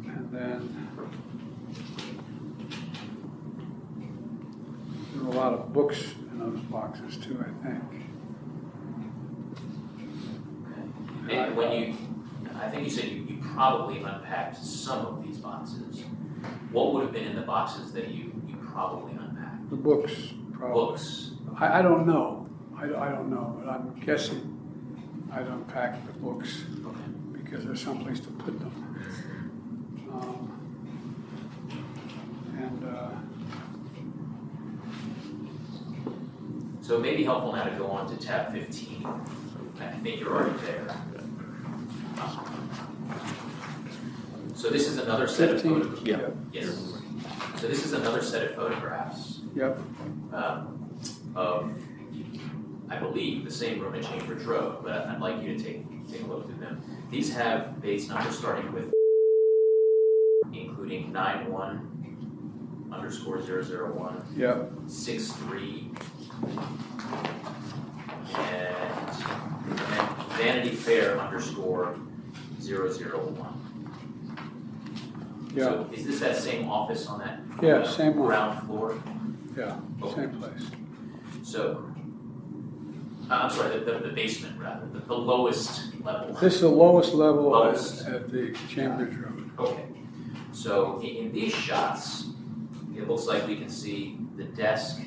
And then there were a lot of books in those boxes too, I think. And when I think you said you probably unpacked some of these boxes. What would have been in the boxes that you probably unpacked? The books, probably. Books. I don't know. I don't know, but I'm guessing I'd unpack the books Okay. because there's someplace to put them. So it may be helpful now to go on to tab 15. I think you're already there. So this is another set of 15? photographs. Yeah. Yes. So this is another set of photographs Yep, of, I believe, the same room at Chambers Road, but I'd like you to take a look through them. These have base numbers starting with, including 91_001, yep, 63, and then Vanity Fair _001. yeah, So is this that same office on that? Yeah, same one. Ground floor? yeah, same place. So, I'm sorry, the basement rather, the lowest level. This is the lowest level Lowest. at the Chambers Road. Okay, so in these shots, it looks like we can see the desk.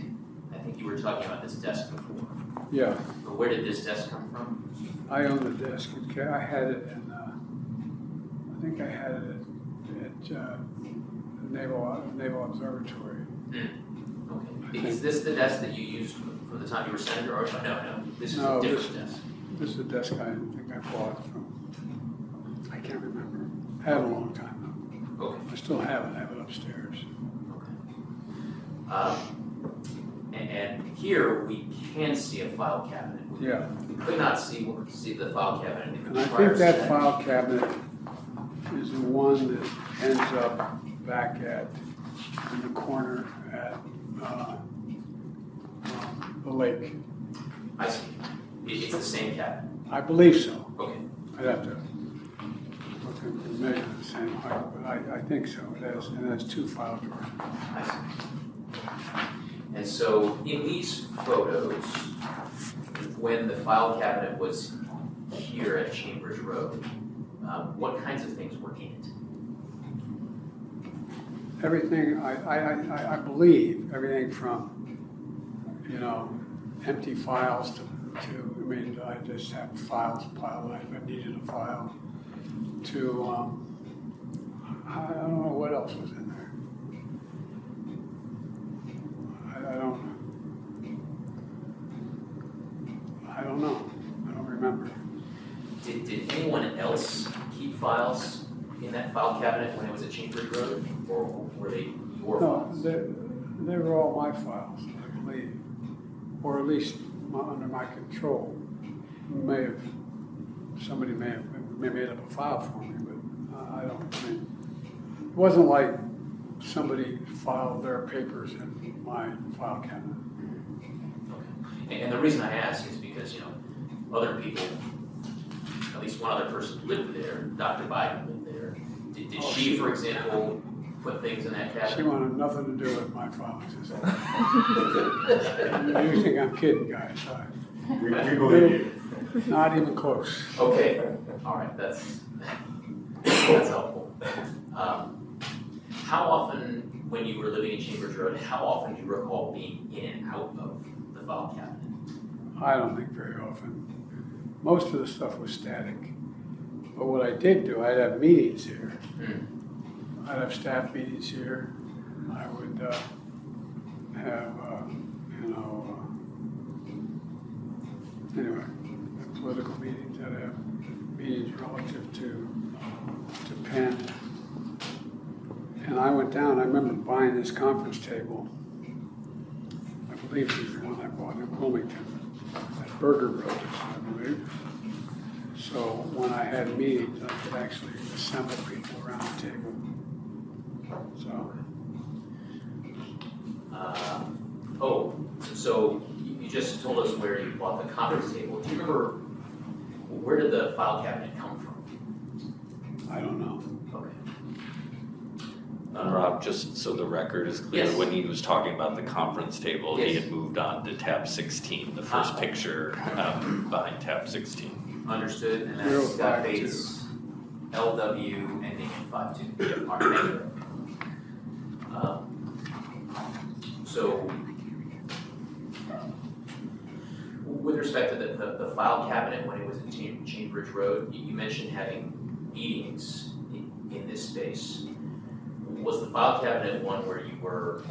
I think you were talking about this desk before. Yeah, But where did this desk come from? I own the desk. Okay, I had it in, I think I had it at the Naval Observatory. Okay, is this the desk that you used from the time you were senator, or no, this is No, a different desk? This is a desk I think I bought from, I can't remember. Had it a long time though. Okay. I still have it upstairs. Okay. And here we can see a file cabinet. Yeah. We could not see the file cabinet in And the I prior think that set. file cabinet is the one that ends up back in the corner at the lake. I see. It's the same cabinet? I believe so. Okay. I'd have to look at the measure the same height, but I think so. It has 2 file drawers. I see. And so in these photos, when the file cabinet was here at Chambers Road, what kinds of things were in it? Everything, I believe, everything from, empty files to, I mean, I just have files piled up, if I needed a file, to, I don't know what else was in there. I don't know. I don't remember. Did anyone else keep files in that file cabinet when it was at Chambers Road, or were they your No, files? they were all my files, I believe, or at least under my control. Somebody may have made up a file for me, but I mean, it wasn't like somebody filed their papers in my file cabinet. Okay. And the reason I ask is because, other people, at least one other person lived there, Dr. Biden lived there. Did she, for example, put things in that cabinet? She wanted nothing to do with my files. You think I'm kidding, guys? We believe you. Not even close. Okay, all right, that's helpful. How often, when you were living in Chambers Road, how often do you recall being in and out of the file cabinet? I don't think very often. Most of the stuff was static. But what I did do, I'd have meetings here. I'd have staff meetings here. I would have, anyway, political meetings. I'd have meetings relative to Penn. And I went down, I remember buying this conference table. I believe it was the one I bought in Wilmington, at Burger Brothers, I believe. So when I had meetings, I could actually assemble people around the table. So you just told us where you bought the conference table. Do you remember, where did the file cabinet come from? I don't know. Okay. Rob, just so the record is clear, Yes. when he was talking about the conference table, he Yes. had moved on to tab 16, the first picture behind tab 16. Understood, and that's 052. Scott Bates, LW, ending in 52. Yep, all right, thank you. So, with respect to the file cabinet when it was in Chambers Road, you mentioned having meetings in this space. Was the file cabinet one where you were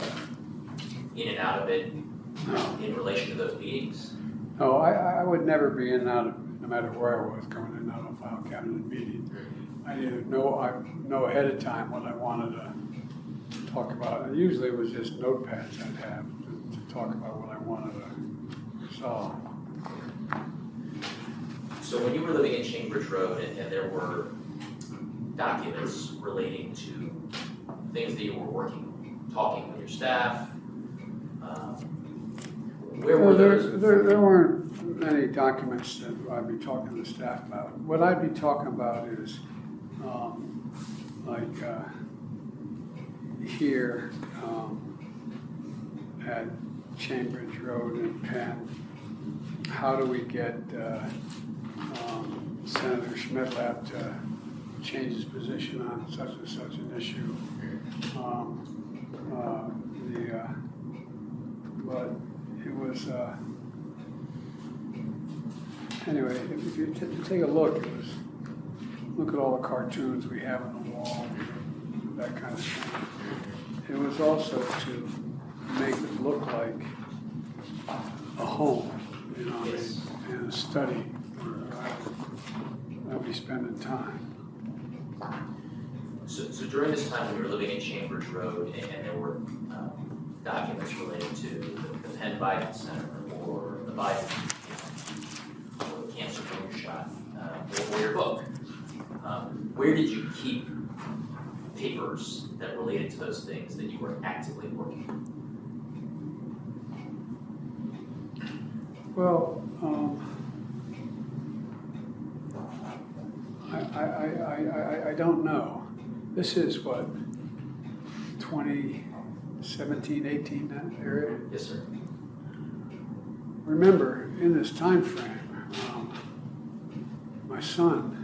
in and out of it in relation to those meetings? No, I would never be in and out of, no matter where I was, going in and out of a file cabinet meeting. I either know ahead of time what I wanted to talk about. And usually it was just notepads I'd have to talk about what I wanted to solve. So when you were living in Chambers Road and there were documents relating to things that you were working, talking with your staff, where were those? There weren't many documents that I'd be talking to staff about. What I'd be talking about is here at Chambers Road and Penn, how do we get Senator Schmidlap to change his position on such and such an issue? But it was, anyway, if you take a look, look at all the cartoons we have on the wall, that kind of thing. It was also to make it look like a home, Yes. and a study where I'd be spending time. So during this time when you were living in Chambers Road and there were documents related to the Penn Biden Center or the Biden, or the cancer from your shot, or your book, where did you keep papers that related to those things that you were actively working on? Well, I don't know. This is what, 2017, 18, that area? Yes, sir. Remember, in this time frame, my son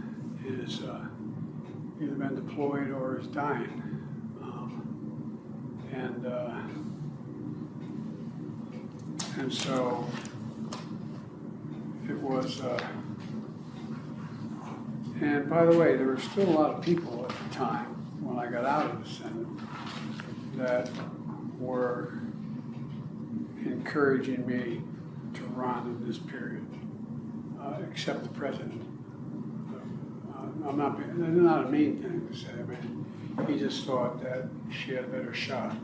is either been deployed or is dying. And so it was, and by the way, there were still a lot of people at the time when I got out of the Senate that were encouraging me to run in this period, except the president. I'm not, it's not a mean thing to say. I mean, he just thought that she had a better shot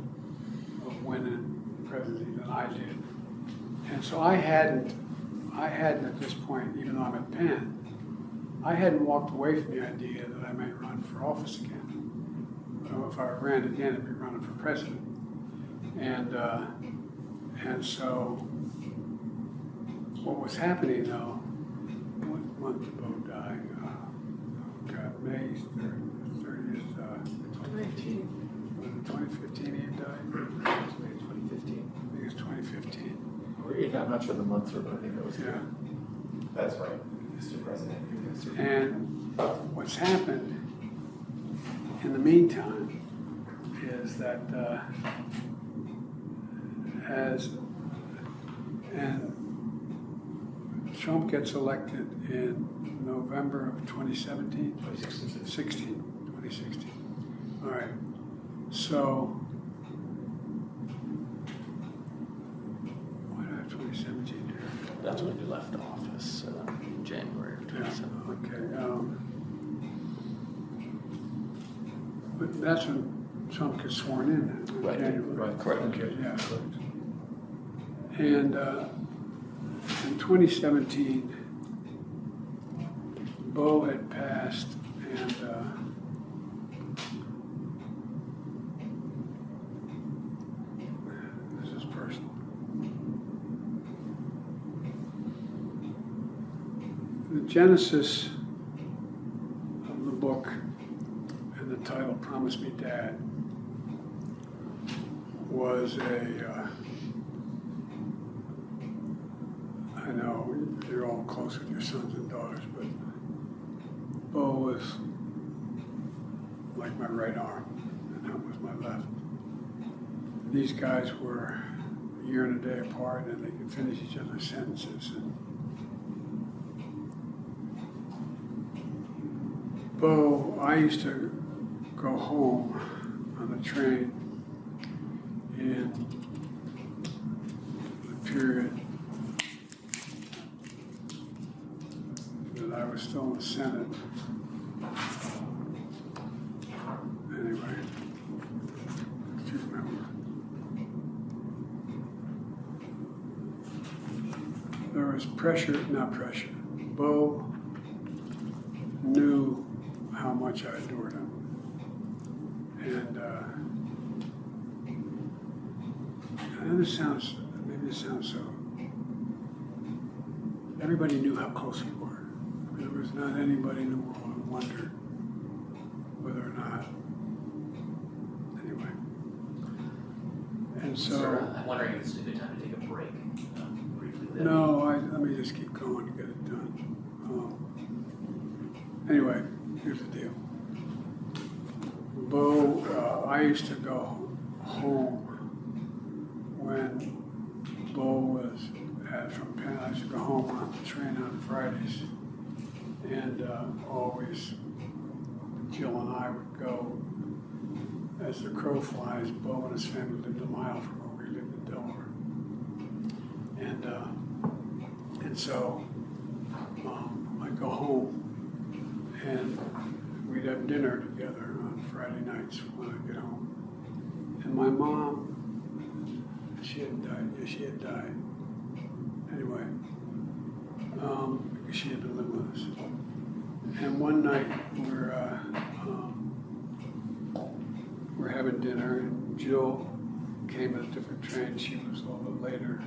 of winning the presidency than I did. And so I hadn't at this point, even though I'm at Penn, I hadn't walked away from the idea that I might run for office again. So if I ran again, I'd be running for president. And so what was happening though, what month did Bo die? May 30th, 2018. was it 2015 he had died? 2015. I think it's 2015. I'm not sure the months, but I think that was. Yeah. That's right, Mr. President. And what's happened in the meantime is that Trump gets elected in November of 2017? 2016. All right. So, why do I have 2017 here? That's when you left office, in January of 2017. Okay. But that's when Trump gets sworn in. Right, January. right, correct. Okay, yeah. And in 2017, Bo had passed, and this is personal. The genesis of the book and the title, Promise Me Dad, was I know you're all close with your sons and daughters, but Bo was like my right arm, and that was my left. These guys were a year and a day apart, and they could finish each other's sentences. And Bo, I used to go home on the train in the period that I was still in the Senate. Anyway, do you remember? There was not pressure. Bo knew how much I adored him. And maybe this sounds so, everybody knew how close we were. There was not anybody in the world who wondered whether or not, anyway. And so. Sir, I'm wondering if this is a good time to take a break, briefly. No, let me just keep going to get it done. Anyway, here's the deal. Bo, I used to go home when Bo was from Penn. I used to go home on the train on Fridays. And always, Jill and I would go, as the crow flies. Bo and his family lived a mile from where we lived in Delaware. And so I'd go home and we'd have dinner together on Friday nights when I get home. And my mom, she had died. Yeah, she had died. Anyway, because she had been living with us. And one night we're having dinner, and Jill came in a different train. She was a little bit later.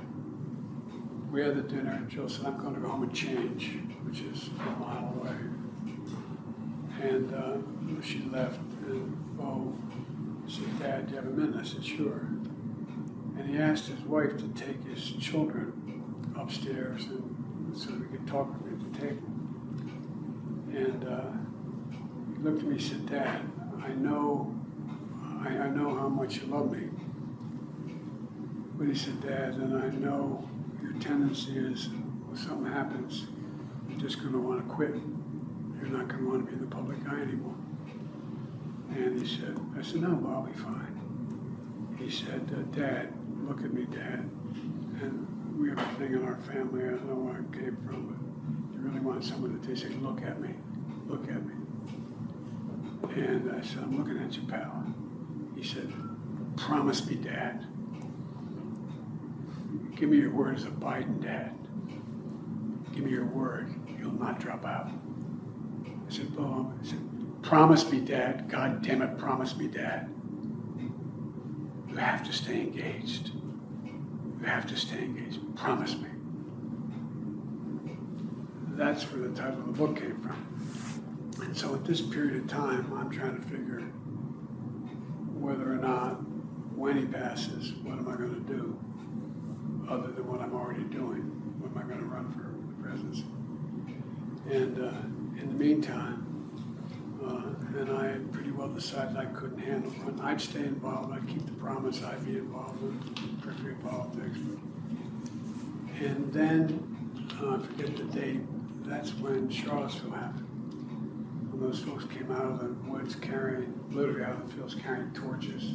We had the dinner, and Jill said, "I'm going to go home and change," which is a mile away. And she left, and Bo said, "Dad, do you have a minute?" I said, "Sure." And he asked his wife to take his children upstairs and so we could talk with me at the table. And he looked at me and said, "Dad, I know how much you love me." But he said, "Dad, and I know your tendency is when something happens, you're just going to want to quit. You're not going to want to be in the public eye anymore." And he said, I said, "No, Bo, I'll be fine." He said, "Dad, look at me, Dad." And we have a thing in our family, I don't know where it came from, but you really want someone to say, "Look at me, look at me." And I said, "I'm looking at you, pal." He said, "Promise me, Dad. Give me your word as a Biden dad. Give me your word you'll not drop out." I said, "Bo," I said, "Promise me, Dad. God damn it, promise me, Dad. You have to stay engaged. You have to stay engaged. Promise me." That's where the title of the book came from. And so at this period of time, I'm trying to figure whether or not, when he passes, what am I going to do other than what I'm already doing? What am I going to run for the presidency? And in the meantime, and I had pretty well decided I couldn't handle it. I'd stay involved. I'd keep the promise. I'd be involved in periphery politics. And then, I forget the date, that's when Charlottesville happened. When those folks came out of the woods literally out of the fields carrying torches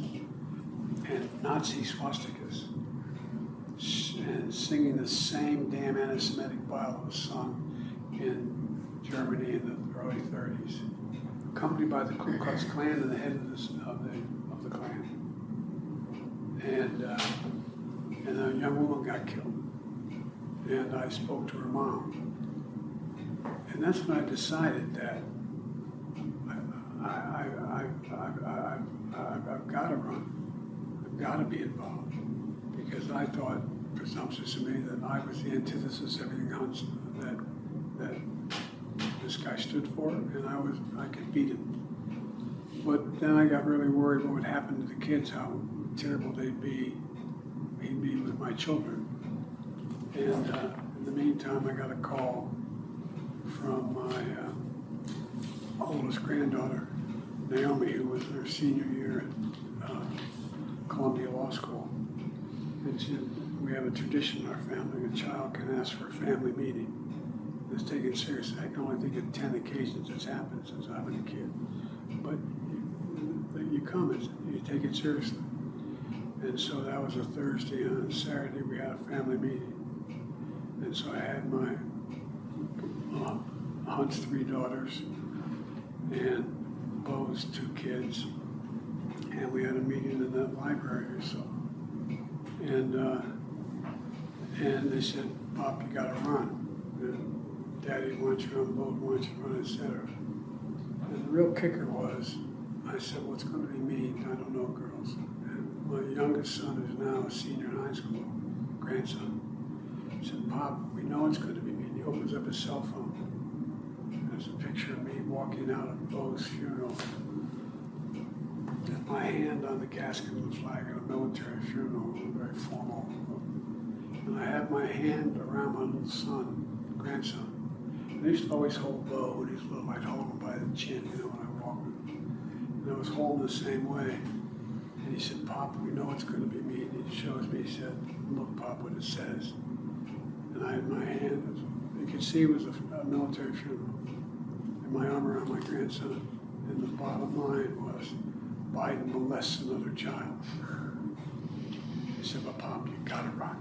and Nazi swastikas and singing the same damn anti-Semitic Bible that was sung in Germany in the early 30s. Accompanied by the Ku Klux Klan and the head of the Klan, and a young woman got killed, and I spoke to her mom, and that's when I decided that I've got to run, I've got to be involved, because I thought, presumptuous of me, that I was the antithesis of everything that this guy stood for, and I could beat him. But then I got really worried what would happen to the kids, how terrible he'd be with my children. And in the meantime, I got a call from my oldest granddaughter, Naomi, who was in her senior year at Columbia Law School. And she said, "We have a tradition in our family, a child can ask for a family meeting. It's taken seriously. I can only think of 10 occasions it's happened since I've been a kid. But you come and you take it seriously." And so that was a Thursday, and on Saturday we had a family meeting. And so I had my Hunt's 3 daughters and Bo's 2 kids, and we had a meeting in that library or so. And they said, "Pop, you got to run. Daddy wants you to run, Bo wants you to run, etc." And the real kicker was, I said, "Well, it's going to be me. I don't know girls." And my youngest son, who's now a senior in high school, grandson, said, "Pop, we know it's going to be me." And he opens up his cell phone. There's a picture of me walking out of Bo's funeral with my hand on the casket of the flag at a military funeral, very formal. And I have my hand around my little son, grandson. And I used to always hold Bo when he was little. I'd hold him by the chin, when I walked with him. And I was holding the same way. And he said, "Pop, we know it's going to be me." And he shows me, he said, "Look, Pop, what it says." And I had my hand, you could see it was a military funeral. And my arm around my grandson. And the bottom line was, "Biden molests another child." He said, "But Pop, you got to run.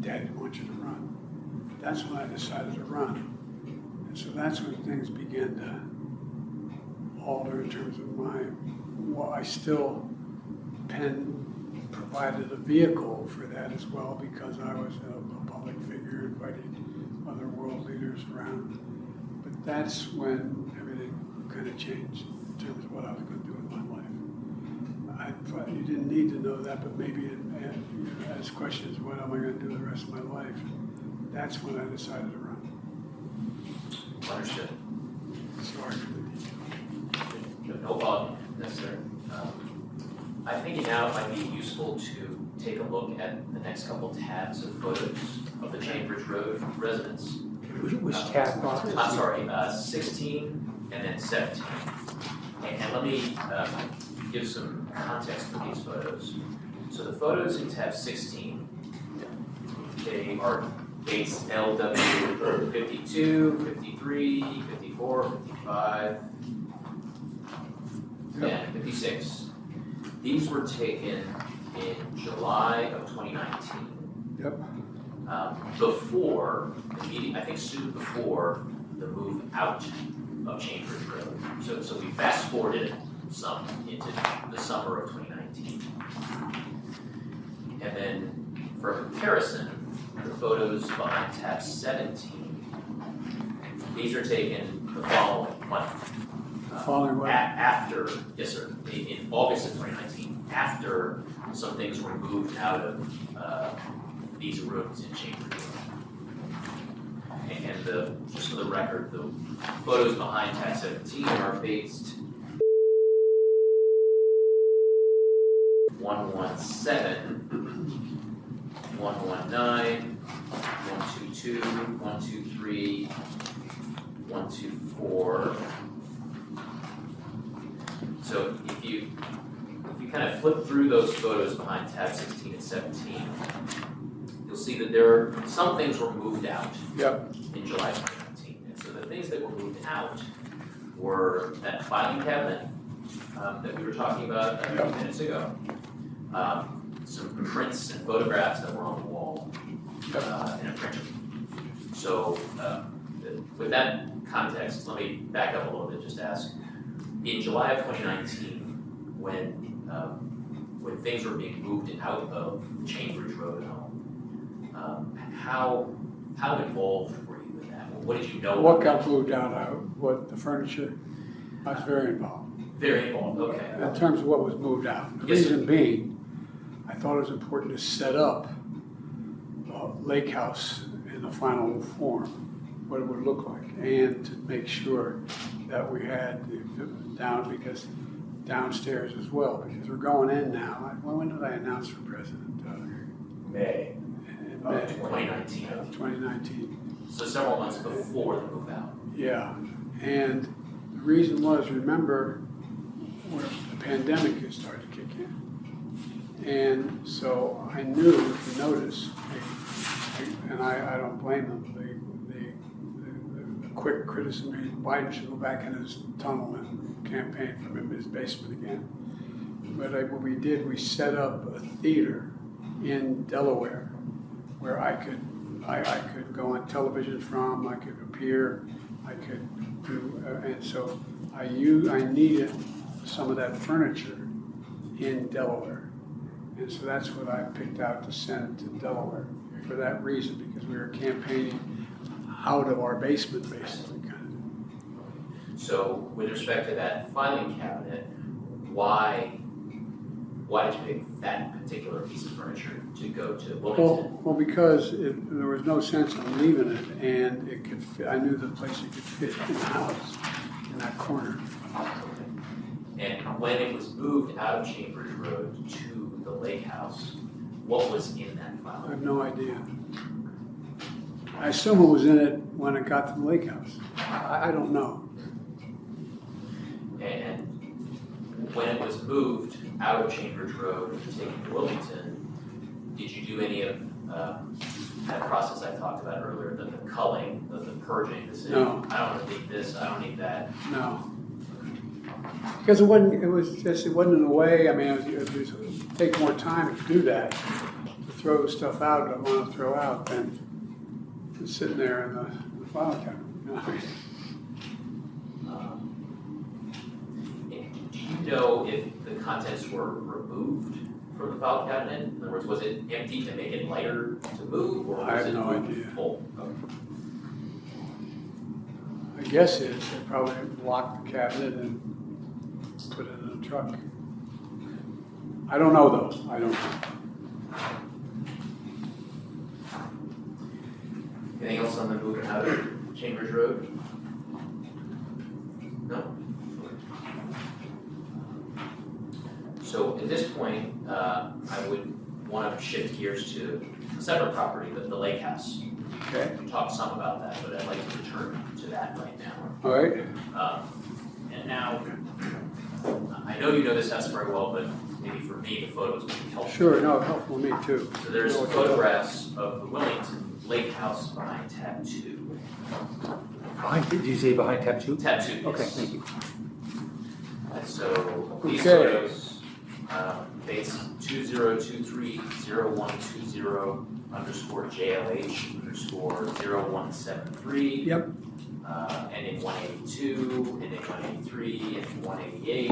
Daddy wants you to run." That's when I decided to run. And so that's when things began to alter in terms of I still, Penn provided a vehicle for that as well, because I was a public figure, inviting other world leaders around. But that's when everything kind of changed in terms of what I was going to do with my life. I thought you didn't need to know that, but maybe ask questions, what am I going to do the rest of my life? That's when I decided to run. Understood. Sorry for the detail. No problem, necessary. I think now it might be useful to take a look at the next couple tabs of photos of the Cambridge Road residents. Which tab, Bob? I'm sorry, 16 and then 17. And let me give some context for these photos. So the photos in tab 16, they are dates LW 52, 53, 54, 55, and 56. These were taken in July of 2019. Yep. Before, I think soon before the move out of Chambers Road. So we fast forwarded some into the summer of 2019. And then for comparison, the photos behind tab 17, these are taken the following month. Following what? After, yes sir, in August of 2019, after some things were moved out of these rooms in Chambers. And just for the record, the photos behind tab 17 are based 117, 119, 122, 123, 124. So if you kind of flip through those photos behind tab 16 and 17, you'll see that some things were moved out Yep. in July 2019. And so the things that were moved out were that filing cabinet that we were talking about a few minutes ago, some prints and photographs that were on the wall in a printer. So with that context, let me back up a little bit, just ask. In July of 2019, when things were being moved out of Chambers Road home, how involved were you in that? What did you know? What got moved out? What, the furniture? I was very involved. Very involved, okay. In terms of what was moved out. The Yes, sir. reason being, I thought it was important to set up Lake House in the final form, what it would look like, and to make sure that we had because downstairs as well, because we're going in now. When did I announce for president? May In of May 2019. of 2019. So several months before the move out. Yeah, and the reason was, remember, when the pandemic had started to kick in. And so I knew, if you notice, and I don't blame them, the quick criticism, Biden should go back in his tunnel and campaign from his basement again. But what we did, we set up a theater in Delaware where I could go on television from, I could appear, I could do, and so I needed some of that furniture in Delaware. And so that's what I picked out to send to Delaware for that reason, because we were campaigning out of our basement, basically, kind So with respect to that filing cabinet, why did you pick that particular piece of furniture to go to of. Wilmington? Well, because there was no sense in leaving it, and it could fit, I knew the place it could fit in the house, in that corner. And when it was moved out of Chambers Road to the Lake House, what was in that I file? have no idea. I assume it was in it when it got to the lake house. I don't know. And when it was moved out of Chambers Road and taken to Wilmington, did you do any of that process I talked about earlier, the culling, the purging, the saying, No. I don't need this, I don't need that? No. Because it wasn't in a way, I mean, it was take more time to do that, to throw stuff out that I want to throw out than just sitting there in the file cabinet. You know what I mean? Do you know if the contents were removed from the file cabinet? In other words, was it empty to make it lighter to move, or I was have it no moved idea. full? Okay. My guess is they probably locked the cabinet and put it in a truck. I don't know though, I don't know. Anything else on the moving out of Chambers Road? No? point, I would want to shift gears to a separate property, the lake house. Okay, We talked some about that, but I'd like to return to that right now. all right, And now, I know you know this house very well, but maybe for me, the photos would be helpful. sure, no, helpful to me too. So there's You know what you're photographs of the Wellington Lake House behind tab 2. Behind, did you say behind tab 2? Tab 2, yes. Okay, thank you. And so these Okay. photos, dates 2023-0120_JLH_0173. Yep, Ending 182, ending 183, ending 188,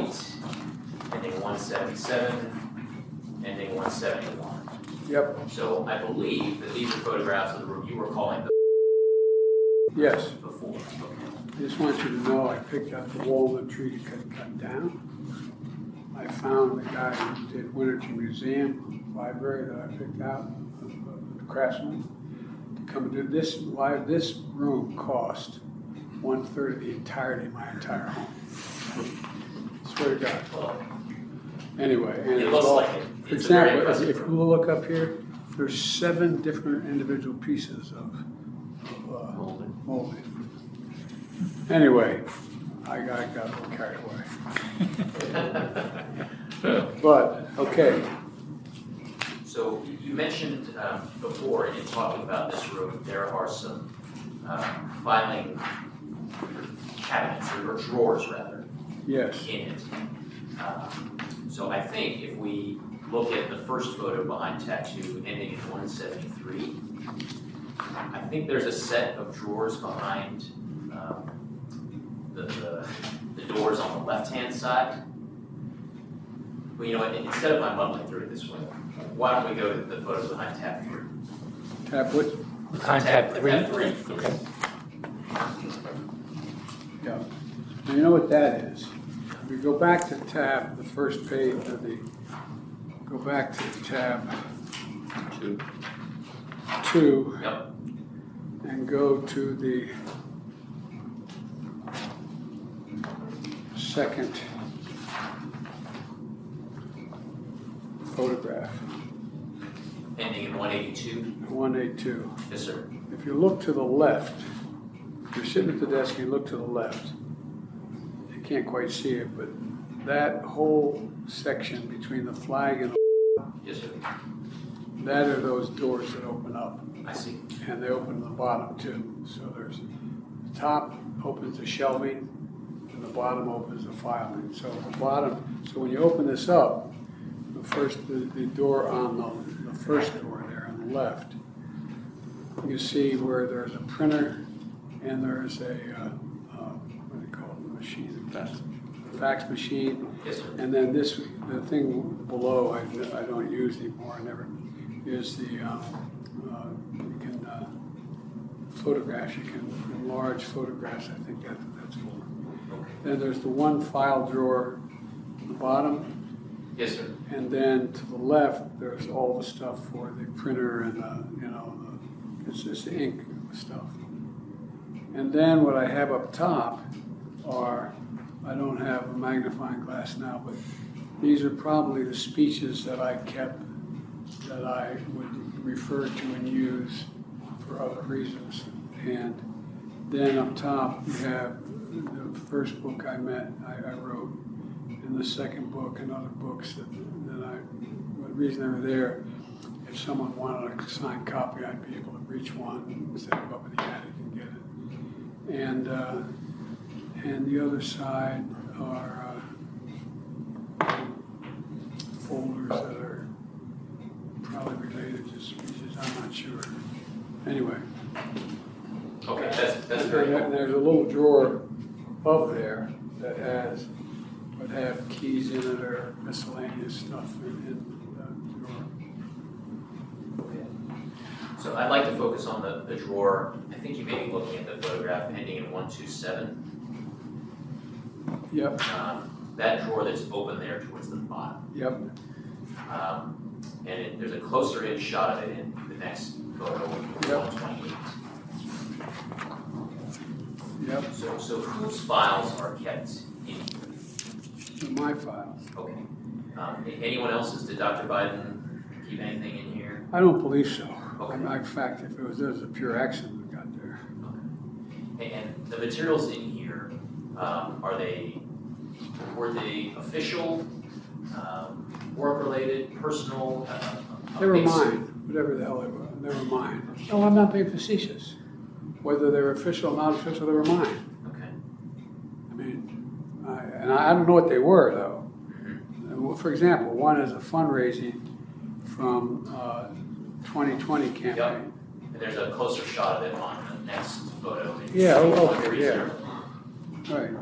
ending 177, ending 171. yep, So I believe that these are photographs of the room you were calling the yes. before. Okay. I just want you to know I picked out the walnut tree to cut down. I found the guy who did Winterton Museum Library that I picked out, the craftsman, to come and do this. Why this room cost 1/3 of the entirety of my entire home. Swear to God. Well, Anyway, and it it's looks all, like it. for It's a very example, impressive if you room. look up here, there's 7 different individual pieces of molding. Anyway, I got a little carried away. But, okay, So you mentioned before, in talking about this room, there are some filing cabinets, or drawers rather, yes, in it. So I think if we look at the first photo behind tab 2 ending in 173, I think there's a set of drawers behind the doors on the left-hand side. Well, you know what, instead of my mumbling through it this way, why don't we go to the photos behind tab 3? tab what? Behind tab 3? Tab 3. Okay. Yeah. Now, you know what that is? We go back to tab, the first page of go back to tab 2 Yep. and go to the second photograph, Ending in 182. 182. Yes, sir. If you look to the left, if you're sitting at the desk and you look to the left, you can't quite see it, but that whole section between the flag and Yes, sir. that are those doors that open up, I see. and they open to the bottom too. So there's the top opens the shelving, and the bottom opens the filing. So the bottom, so when you open this up, the door on the first door there on the left, you see where there's a printer and there's a what do you call it, a machine, a fax machine. Yes, sir. And then the thing below, I don't use anymore, I never, is the, you can photograph, you can enlarge photographs, I think that's for. Then there's the one file drawer at the bottom, Yes, sir. and then to the left, there's all the stuff for the printer and it's just the ink stuff. And then what I have up top are, I don't have a magnifying glass now, but these are probably the speeches that I kept that I would refer to and use for other reasons. And then up top, you have the first book I wrote, and the second book and other books that the reason they were there, if someone wanted a signed copy, I'd be able to reach one instead of up in the attic and get it. And the other side are folders that are probably related to speeches, I'm not sure. Anyway. Okay, that's very And helpful. there's a little drawer above there that would have keys in it or miscellaneous stuff in the drawer. So I'd like to focus on the drawer. I think you may be looking at the photograph ending in 127. Yep, That drawer that's open there towards the bottom. yep, And there's a closer in shot of it in the next photo, Yep. 128. yep. So whose files are kept in? They're my files. Okay. Anyone else, did Dr. Biden keep anything in here? I don't believe so. Okay. In fact, if there was a pure accident that got there. And the materials in here, were they official, work-related, personal? They were mine, whatever the hell they were. They were mine. No, I'm not being facetious. Whether they were official or not official, they were mine. Okay. I mean, I don't know what they were, though. For example, one is a fundraising from 2020 campaign. Yep. And there's a closer shot of it on the next photo. Yeah, okay, yeah. Right.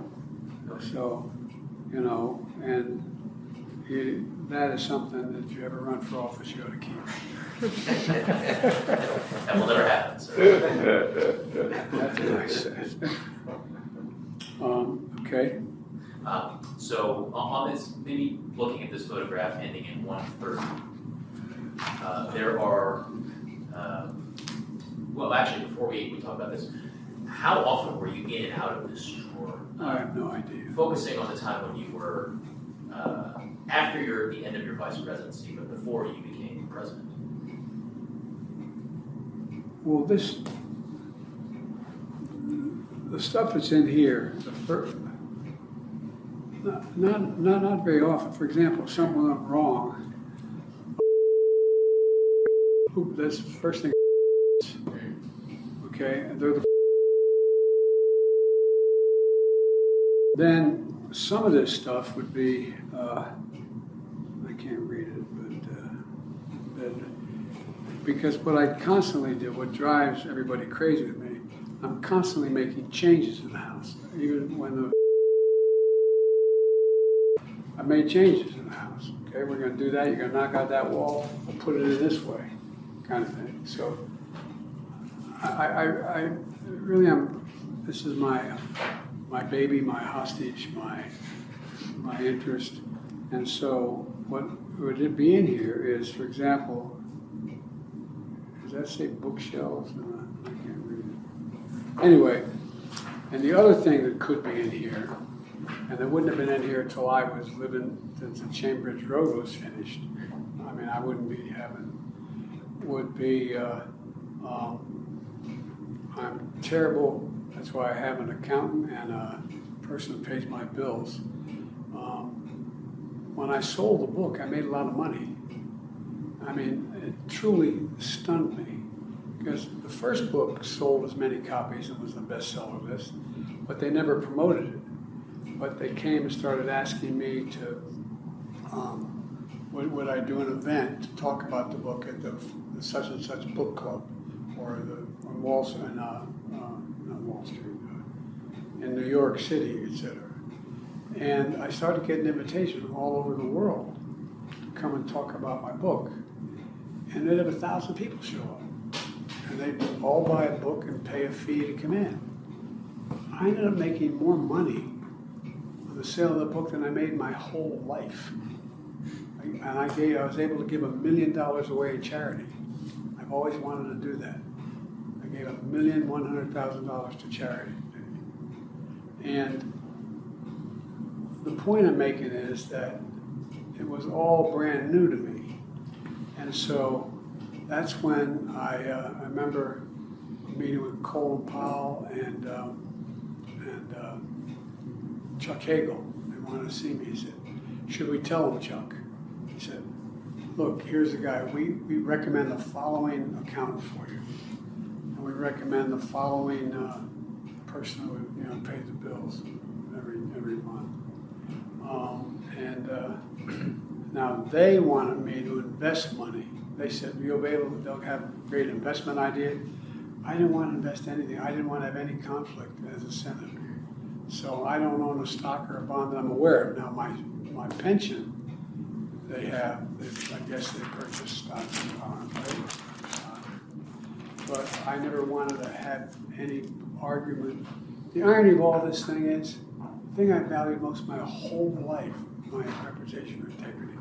So, you know, and that is something that if you ever run for office, you ought to keep. That will never happen, so. That's what I said. Okay. So on this, maybe looking at this photograph ending in 1:30, there are, well, actually, before we talk about this, how often were you in and out of this drawer? I have no idea. Focusing on the time when you were, after the end of your vice presidency, but before you became president. Well, the stuff that's in here, not very often. For example, if something went wrong, that's the first thing. Okay, and they're the. Then some of this stuff would be, I can't read it, but because what I constantly do, what drives everybody crazy with me, I'm constantly making changes in the house. Even when I made changes in the house. Okay, we're going to do that. You're going to knock out that wall. We'll put it in this way, kind of thing. So I really am. This is my baby, my hostage, my interest. And so what would be in here is, for example, does that say bookshelves? No, I can't read it. Anyway, and the other thing that could be in here, and that wouldn't have been in here until I was living, since the Chambridge Road was finished. I mean, I wouldn't be would be, I'm terrible. That's why I have an accountant and a person who pays my bills. When I sold the book, I made a lot of money. I mean, it truly stunned me because the first book sold as many copies and was the bestseller list, but they never promoted it. But they came and started asking me to, would I do an event to talk about the book at the such and such book club, or on Wall Street, not Wall Street, in New York City, etc. And I started getting invitations from all over the world to come and talk about my book. And they'd have 1,000 people show up. And they'd all buy a book and pay a fee to come in. I ended up making more money on the sale of the book than I made my whole life. And I was able to give $1 million away in charity. I've always wanted to do that. I gave $1,100,000 to charity. And the point I'm making is that it was all brand new to me. And so that's when I remember meeting with Colin Powell and Chuck Hagel. They wanted to see me. He said, should we tell him, Chuck? He said, look, here's the guy. We recommend the following accountant for you. And we recommend the following person who pays the bills every month. Now they wanted me to invest money. They said, they'll have a great investment idea. I didn't want to invest anything. I didn't want to have any conflict as a senator. So I don't own a stock or a bond that I'm aware of. Now my pension, I guess they purchase stocks and bonds, right? But I never wanted to have any argument. The irony of all this thing is, the thing I valued most my whole life, my reputation or integrity.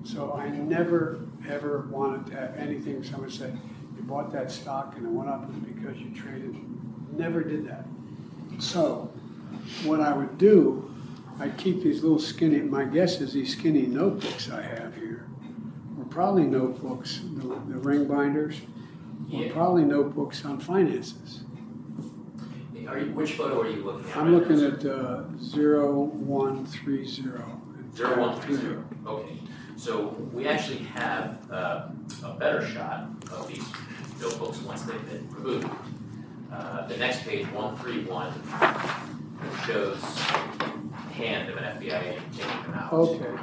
So I never, ever wanted to have anything someone said, you bought that stock and it went up because you traded. Never did that. So what I would do I keep these little skinny, my guess is these skinny notebooks I have here were probably notebooks, the ring binders, were Yeah. probably notebooks on finances. Which photo are you looking at? I'm right looking now, at 0130. 0130. Okay. So we actually have a better shot of these notebooks once they've been removed. The next page, 131, shows the hand of an FBI agent taking them out. Okay,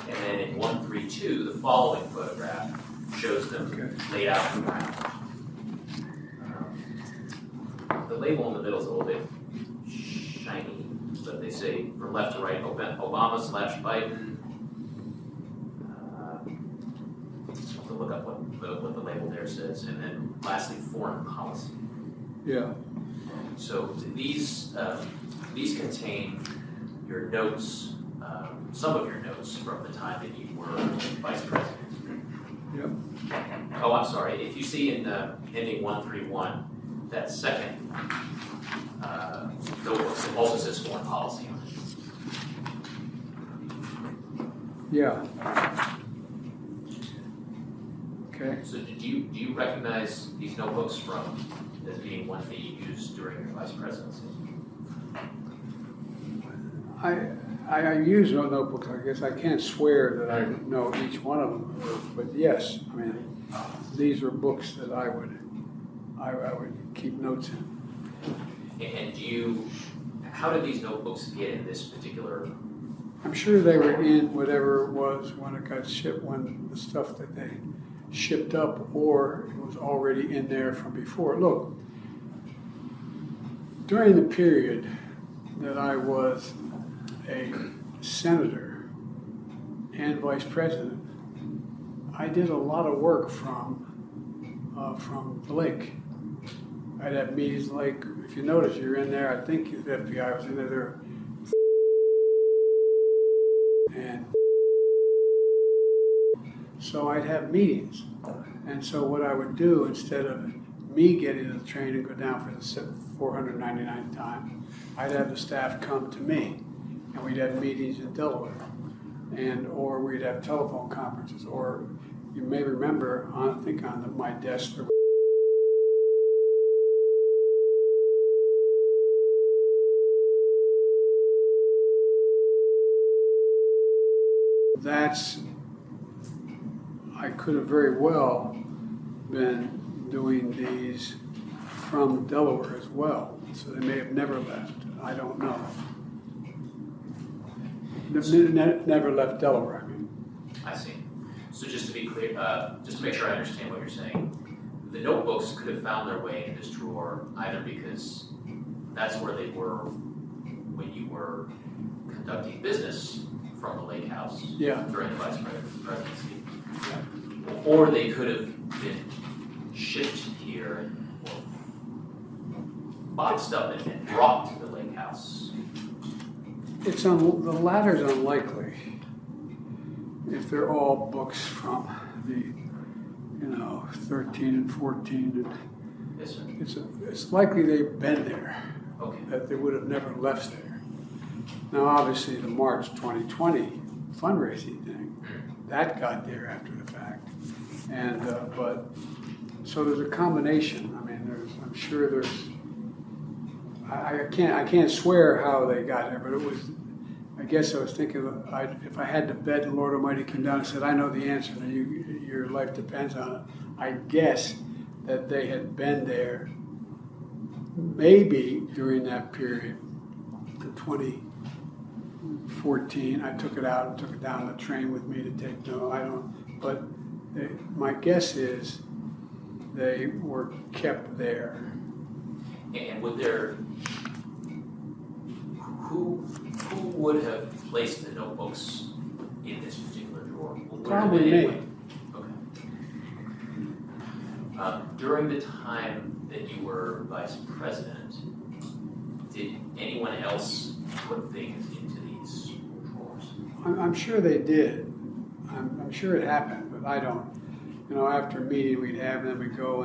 And then in 132, the following photograph shows them Okay. laid out on the ground. The label in the middle is a little bit shiny, but they say from left to right, Obama/Biden. I'll have to look up what the label there says. And then lastly, foreign policy. yeah, So these contain your notes, some of your notes from the time that you were vice president. yep, Oh, I'm sorry. If you see in ending 131, that second notebook, it also says foreign policy on it. yeah. Okay, So do you recognize these notebooks as being ones that you used during your vice presidency? I use no notebooks, I guess. I can't swear that I know each one of them, but yes, I mean, these are books that I would keep notes in. And how did these notebooks get in this particular? I'm sure they were in whatever it was when it got shipped, when the stuff that they shipped up, or it was already in there from before. Look, during the period that I was a senator and vice president, I did a lot of work from the lake. I'd have meetings like, if you notice, you're in there, I think the FBI was in there, and so I'd have meetings. And so what I would do, instead of me getting in the train and go down for the 499th time, I'd have the staff come to me, and we'd have meetings in Delaware, or we'd have telephone conferences, or you may remember, I think on my desk, there I could have very well been doing these from Delaware as well, so they may have never left. I don't know. Never left Delaware, I mean. I see. So just to be clear, just to make sure I understand what you're saying, the notebooks could have found their way in this drawer either because that's where they were when you were conducting business from the lake house Yeah. during the vice presidency, or they could have been shipped here and boxed up and brought to the lake house. The latter's unlikely. If they're all books from the, 13 and 14, Yes, sir. it's likely they've been there, Okay. that they would have never left there. Now, obviously, the March 2020 fundraising thing, that got there after the fact. And, so there's a combination. I mean, I'm sure there's, I can't swear how they got there, but it was, I guess I was thinking, if I had to bet, the Lord Almighty came down and said, I know the answer, and your life depends on it. I guess that they had been there maybe during that period, in 2014. I took it out and took it down the train with me to take, but my guess is they were kept there. And would there, who would have placed the notebooks in this particular drawer? Would there have Probably been me. anyone? Okay. During the time that you were vice president, did anyone else put things into these drawers? I'm sure they did. I'm sure it happened, but I don't. After a meeting we'd have, and then we'd go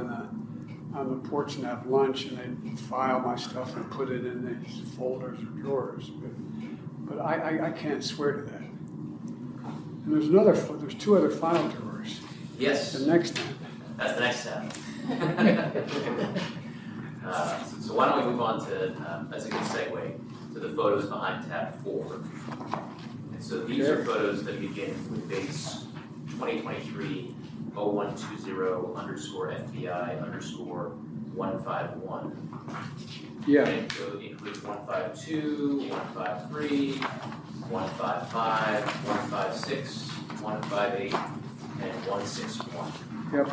on the porch and have lunch, and they'd file my stuff and put it in these folders or drawers. but I can't swear to that. And there's two other file drawers. Yes, The next time. that's the next step. So why don't we move on to, that's a good segue, to the photos behind tab 4. And so these are photos that begin with dates 2023-0120_FBI_151. Yeah, And it includes 152, 153, 155, 156, 158, and 161. yep,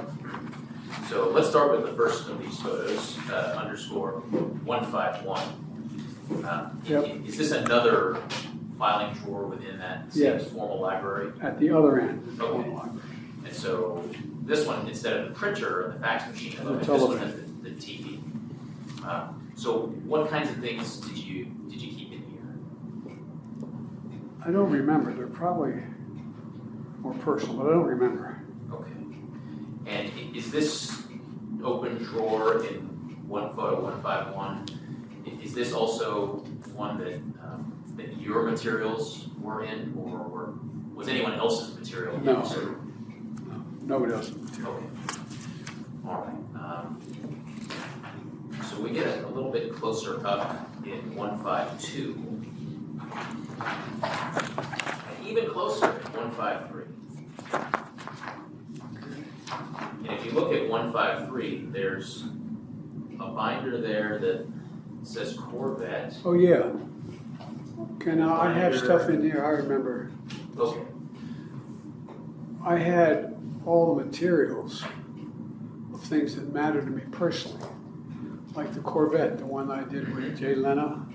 So let's start with the first of these photos, _151. Yep. Is this another filing drawer within that same Yes. formal library? at the other end of the Okay. library. And so this one, instead of the printer and the fax machine, The this one television. has the TV. So what kinds of things did you keep in here? I don't remember, they're probably more personal, but I don't remember. Okay. And is this open drawer in one photo 151? Is this also one that your materials were in, or was anyone else's material No. inserted? Nobody else. Okay. All right. So we get a little bit closer up in 152. And even closer in 153. And if you look at 153, there's a binder there that says Corvette. Oh, yeah. Okay, now I have stuff in here, I remember. Okay. I had all the materials of things that mattered to me personally, like the Corvette, the one I did with Jay Leno.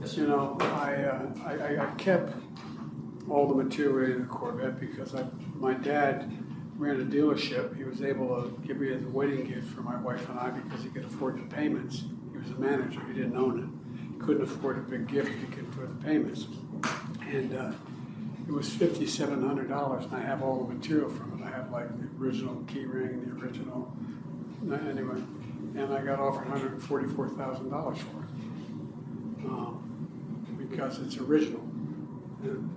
Yes, You sir. know, I kept all the material related to the Corvette because my dad ran a dealership. He was able to give me as a wedding gift for my wife and I because he could afford the payments. He was a manager, he didn't own it. He couldn't afford a big gift, he could afford the payments. And it was $5,700 and I have all the material from it. I have like the original key ring, the original, anyway. And I got offered $144,000 for it. Because it's original. And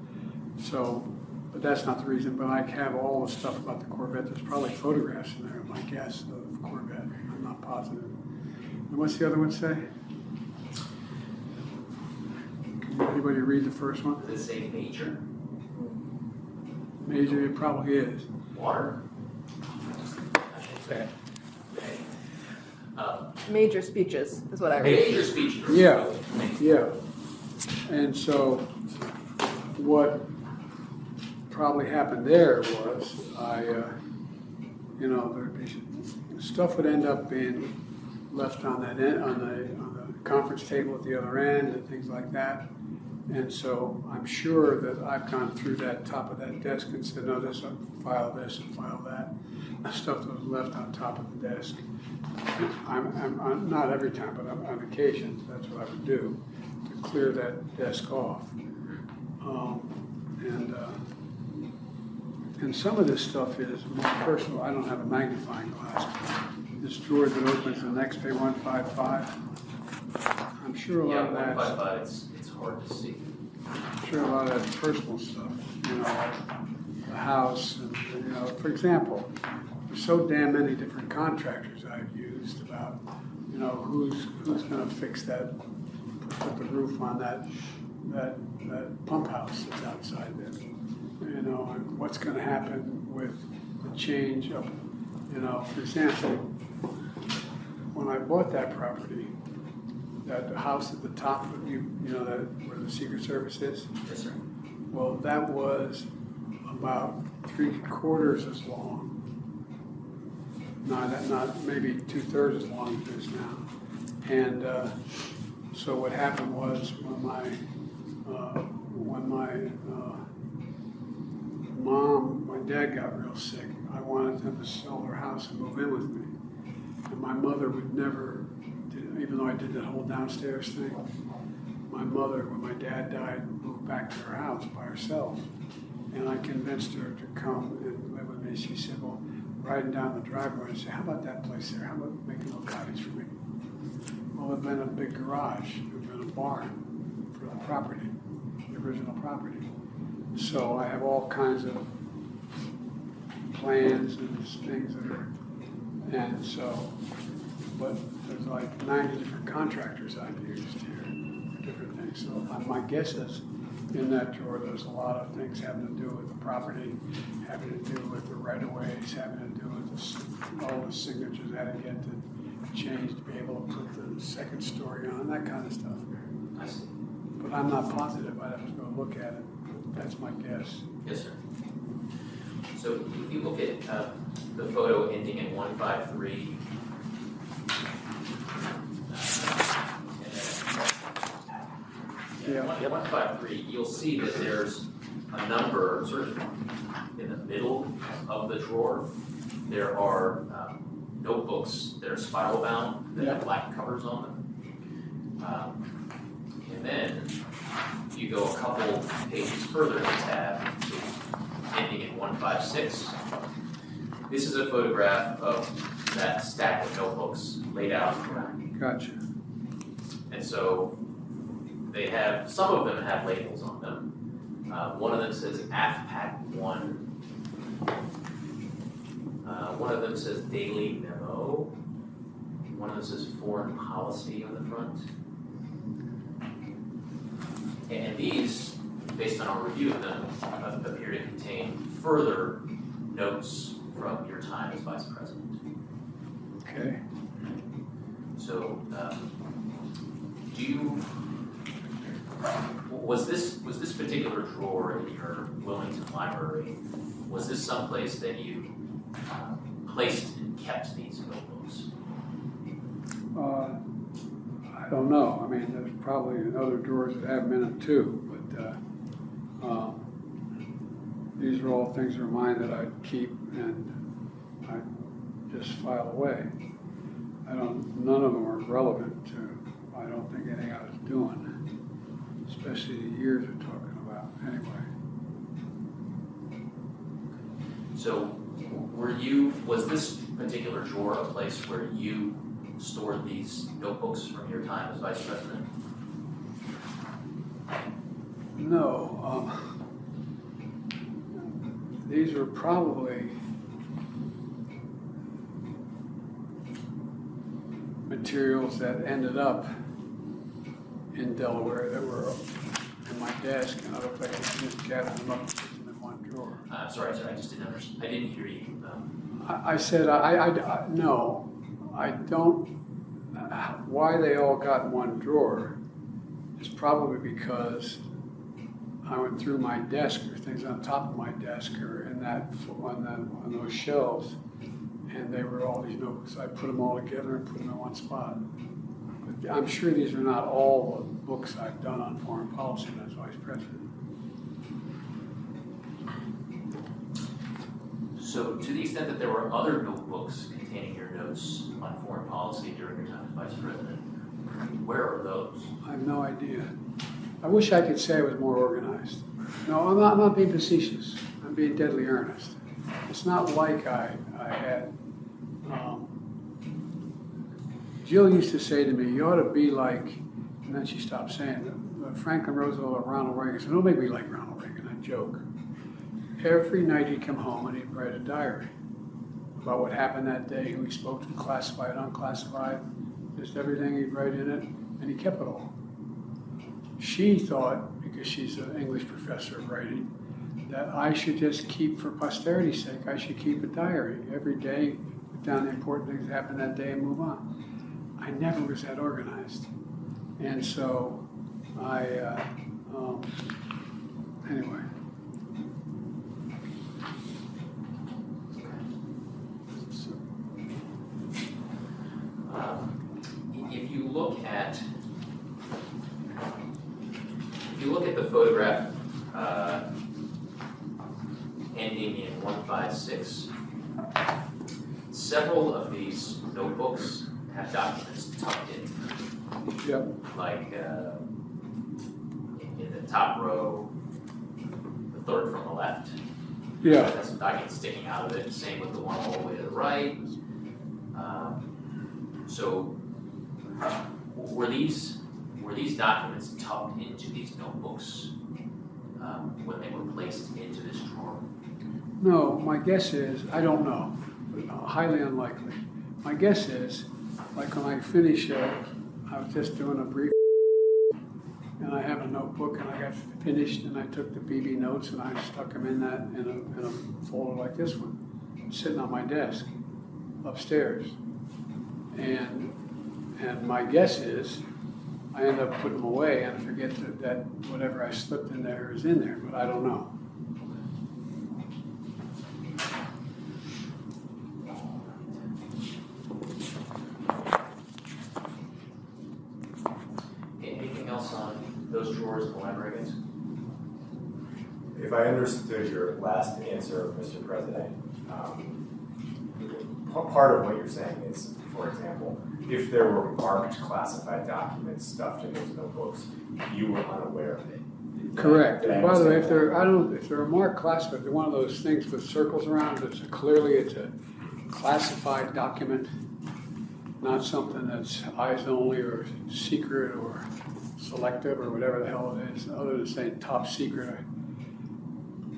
so, but that's not the reason, but I have all the stuff about the Corvette. There's probably photographs in there, my guess, of Corvette. I'm not positive. And what's the other one say? Can anybody read the first one? Does it say major? Major, it probably is. Water? Okay. Okay. Major speeches is what I read. Major speeches. Yeah. Yeah. And so what probably happened there was there'd be stuff would end up being left on that end, on the conference table at the other end and things like that. And so I'm sure that I've gone through that top of that desk and said, no, this file this and file that. Stuff that was left on top of the desk. I'm not every time, but on occasions, that's what I would do to clear that desk off. And some of this stuff is more personal. I don't have a magnifying glass. This drawer that opens the next page, 155. I'm sure a lot Yeah, of that. 155, it's hard to see. I'm sure a lot of that's personal stuff. You know, like the house, and for example, there's so damn many different contractors I've used about, who's going to fix that, put the roof on that pump house that's outside there. And what's going to happen with the change of, for example, when I bought that property, that house at the top of that where the Secret Service is. Yes, sir. Well, that was about 3/4 as long. Not maybe 2/3 as long as it is now. And so what happened was when my dad got real sick, I wanted them to sell their house and move in with me. And my mother would never, even though I did that whole downstairs thing, my mother, when my dad died, moved back to her house by herself. And I convinced her to come and live with me. She said, well, riding down the driveway, I said, how about that place there? How about making a little cottage for me? Well, there'd been a big garage, there'd been a barn for the property. It original property. So I have all kinds of plans and things that are, and so, but there's like 90 different contractors I've used here, for different things. So my guess is in that drawer, there's a lot of things having to do with the property, having to do with the right-of-ways, having to do with all the signatures that I get to change to be able to put the second story on, that kind of stuff. I see. But I'm not positive. I'd have to go look at it. That's my guess. Yes, sir. So if you look at the photo ending in 153, Yeah. 153, you'll see that there's a number sort of in the middle of the drawer. There are notebooks that are spiral bound that have black covers on them. And then if you go a couple pages further in the tab, ending in 156, this is a photograph of that stack of notebooks laid out. Gotcha. And so they have, some of them have labels on them. One of them says AFPAC 1. One of them says Daily Memo. One of them says Foreign Policy on the front. And these, based on our review of them, appear to contain further notes from your time as Vice President. Okay. So, was this particular drawer in your Wilmington library, was this someplace that you placed and kept these notebooks? I don't know. I mean, there's probably other drawers that have them in it too, but these are all things of mine that I keep and I just file away. None of them are relevant to, I don't think, anything I was doing, especially the years we're talking about, anyway. So, was this particular drawer a place where you stored these notebooks from your time as Vice President? No. These were probably materials that ended up in Delaware that were in my desk, and I looked like I just gathered them up and put them in one drawer. Sorry, I just didn't understand. I didn't hear you. I said, no, I don't. Why they all got in one drawer is probably because I went through my desk, or things on top of my desk, or on those shelves, and they were all these notebooks. I put them all together and put them in one spot. But I'm sure these are not all the books I've done on foreign policy as Vice President. So, to the extent that there were other notebooks containing your notes on foreign policy during your time as Vice President, where are those? I have no idea. I wish I could say I was more organized. No, I'm not being facetious. I'm being deadly earnest. It's not like I had. Jill used to say to me, "You ought to be like," and then she stopped saying it, Franklin Roosevelt or Ronald Reagan. So don't make me like Ronald Reagan. I joke. Every night he'd come home and he'd write a diary about what happened that day, who he spoke to, classified, unclassified, just everything he'd write in it, and he kept it all. She thought, because she's an English professor of writing, that I should just keep, for posterity's sake, I should keep a diary every day, put down the important things that happened that day and move on. I never was that organized. And so anyway. If you look at the photograph ending in 156, several of these notebooks have documents tucked into them. Yep. Like in the top row, the third from the left. Yeah. Has some documents sticking out of it. Same with the one all the way to the right. So, were these documents tucked into these notebooks when they were placed into this drawer? No, my guess is, I don't know, highly unlikely. My guess is, like when I finish, I was just doing a brief, and I have a notebook, and I got finished, and I took the BB notes, and I stuck them in a folder like this one, sitting on my desk upstairs. And my guess is, I end up putting them away, and I forget that whatever I slipped in there is in there, but I don't know. Anything else on those drawers to elaborate against? If I understood your last answer, Mr. President, part of what you're saying is, for example, if there were marked classified documents stuffed in those notebooks, you were unaware of it. Correct. Did I By the way, understand if they're marked classified, they're one of those things with circles around it, clearly it's a classified document, not something that's eyes only or secret or selective or whatever the hell it is, other than saying top secret.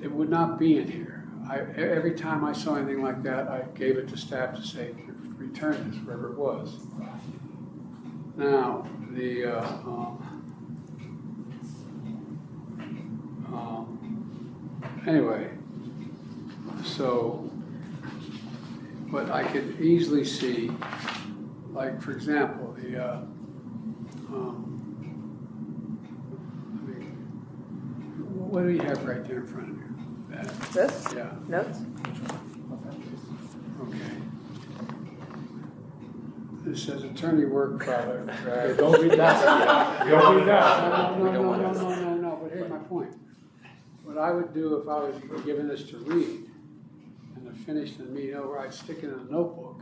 It would not be in here. Every time I saw anything like that, I gave it to staff to say, return this wherever it was. Now, anyway, so, but I could easily see, like, for example, what do you have right there in front of you? That, This? yeah, Notes? okay. This says attorney work product. Right? Don't read that. Don't read that. No, but here's my point. What I would do if I was given this to read and to finish the meeting over, I'd stick it in a notebook,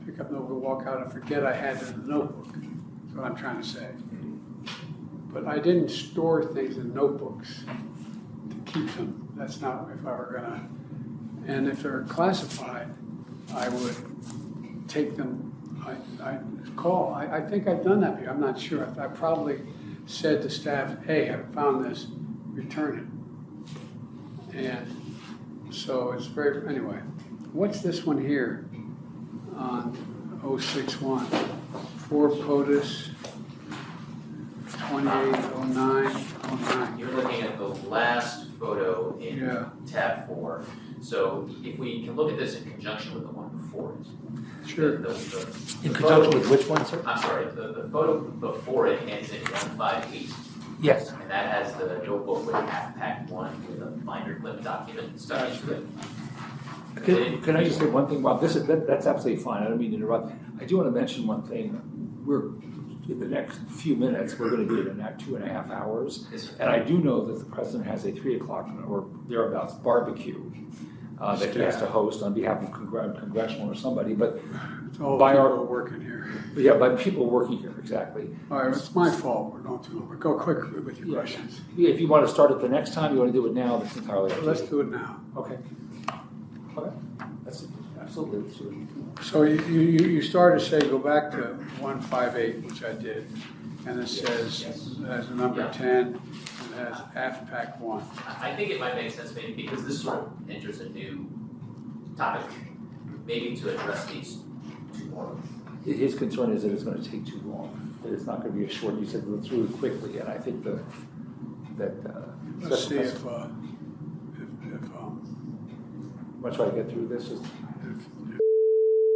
pick up the notebook, walk out and forget I had it in the notebook. That's what I'm trying to say. But I didn't store things in notebooks to keep them. That's not if I were gonna. And if they're classified, I would take them. I think I've done that before. I'm not sure. I probably said to staff, hey, I found this, return it. And so it's very, anyway. What's this one here on 061? 4 POTUS 280909. You're looking at the last photo in Yeah. tab 4. So if we can look at this in conjunction with the one before it. Sure. In conjunction with which one, sir? I'm sorry, the photo before it ends in 158. Yes. And that has the notebook with half-packed one with a binder clip document stuck into it. Can I just say one thing, Bob? That's absolutely fine. I don't mean to interrupt. I do want to mention one thing. In the next few minutes, we're going to be in that 2.5 hours. And I do know that the president has a 3 o'clock or thereabouts barbecue that he has to host on behalf of congressional or somebody. But It's all by people our working here. yeah, by people working here, exactly. All right, it's my fault. We're going too long. Go quick with your Yeah. questions. Yeah, if you want to start it the next time, you want to do it now, that's entirely up to you. Let's do it now. Okay. Okay. That's absolutely. Let's do it. So you started to say go back to 158, which I did, and it says it has a number 10, and it has AFPAC 1. I think it might make sense maybe because this sort of enters a new topic, maybe to address these two more. His concern is that it's going to take too long, that it's not going to be a short, you said go through it quickly, and I think Let's see if I'll try to get through this.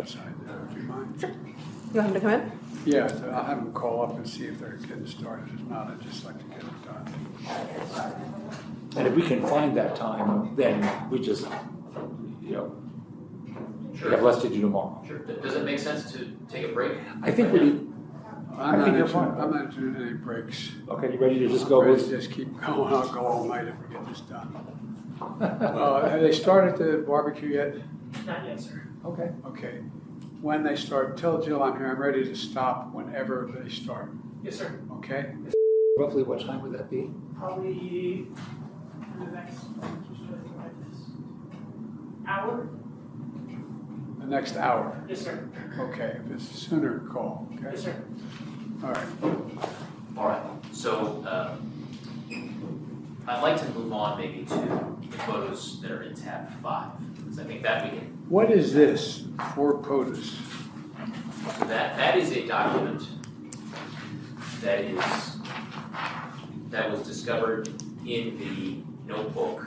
aside there, would you mind? Sure. You want him to come in? Yeah, I'll have them call up and see if they're getting started. If not, I'd just like to get it done. And if we can find that time, then we just, we have less to do tomorrow. Sure. Does it make sense to take a break? I think we need, I'm think you're not fine. I'm not doing any breaks. okay, you ready to just go I'm ready to with? just keep going. I'll go all night if we get this done. Have they started the barbecue yet? Not yet, sir. Okay. Okay. When they start, tell Jill I'm here. I'm ready to stop whenever they start. Yes, sir. Okay? Roughly what time would that be? Probably in the next hour. The next hour. Yes, sir. Okay. If it's sooner, call. Okay? Yes, sir. All right. All right. So I'd like to move on maybe to the photos that are in tab 5, because I think that we can. What is this for POTUS? So that is a document that was discovered in the notebook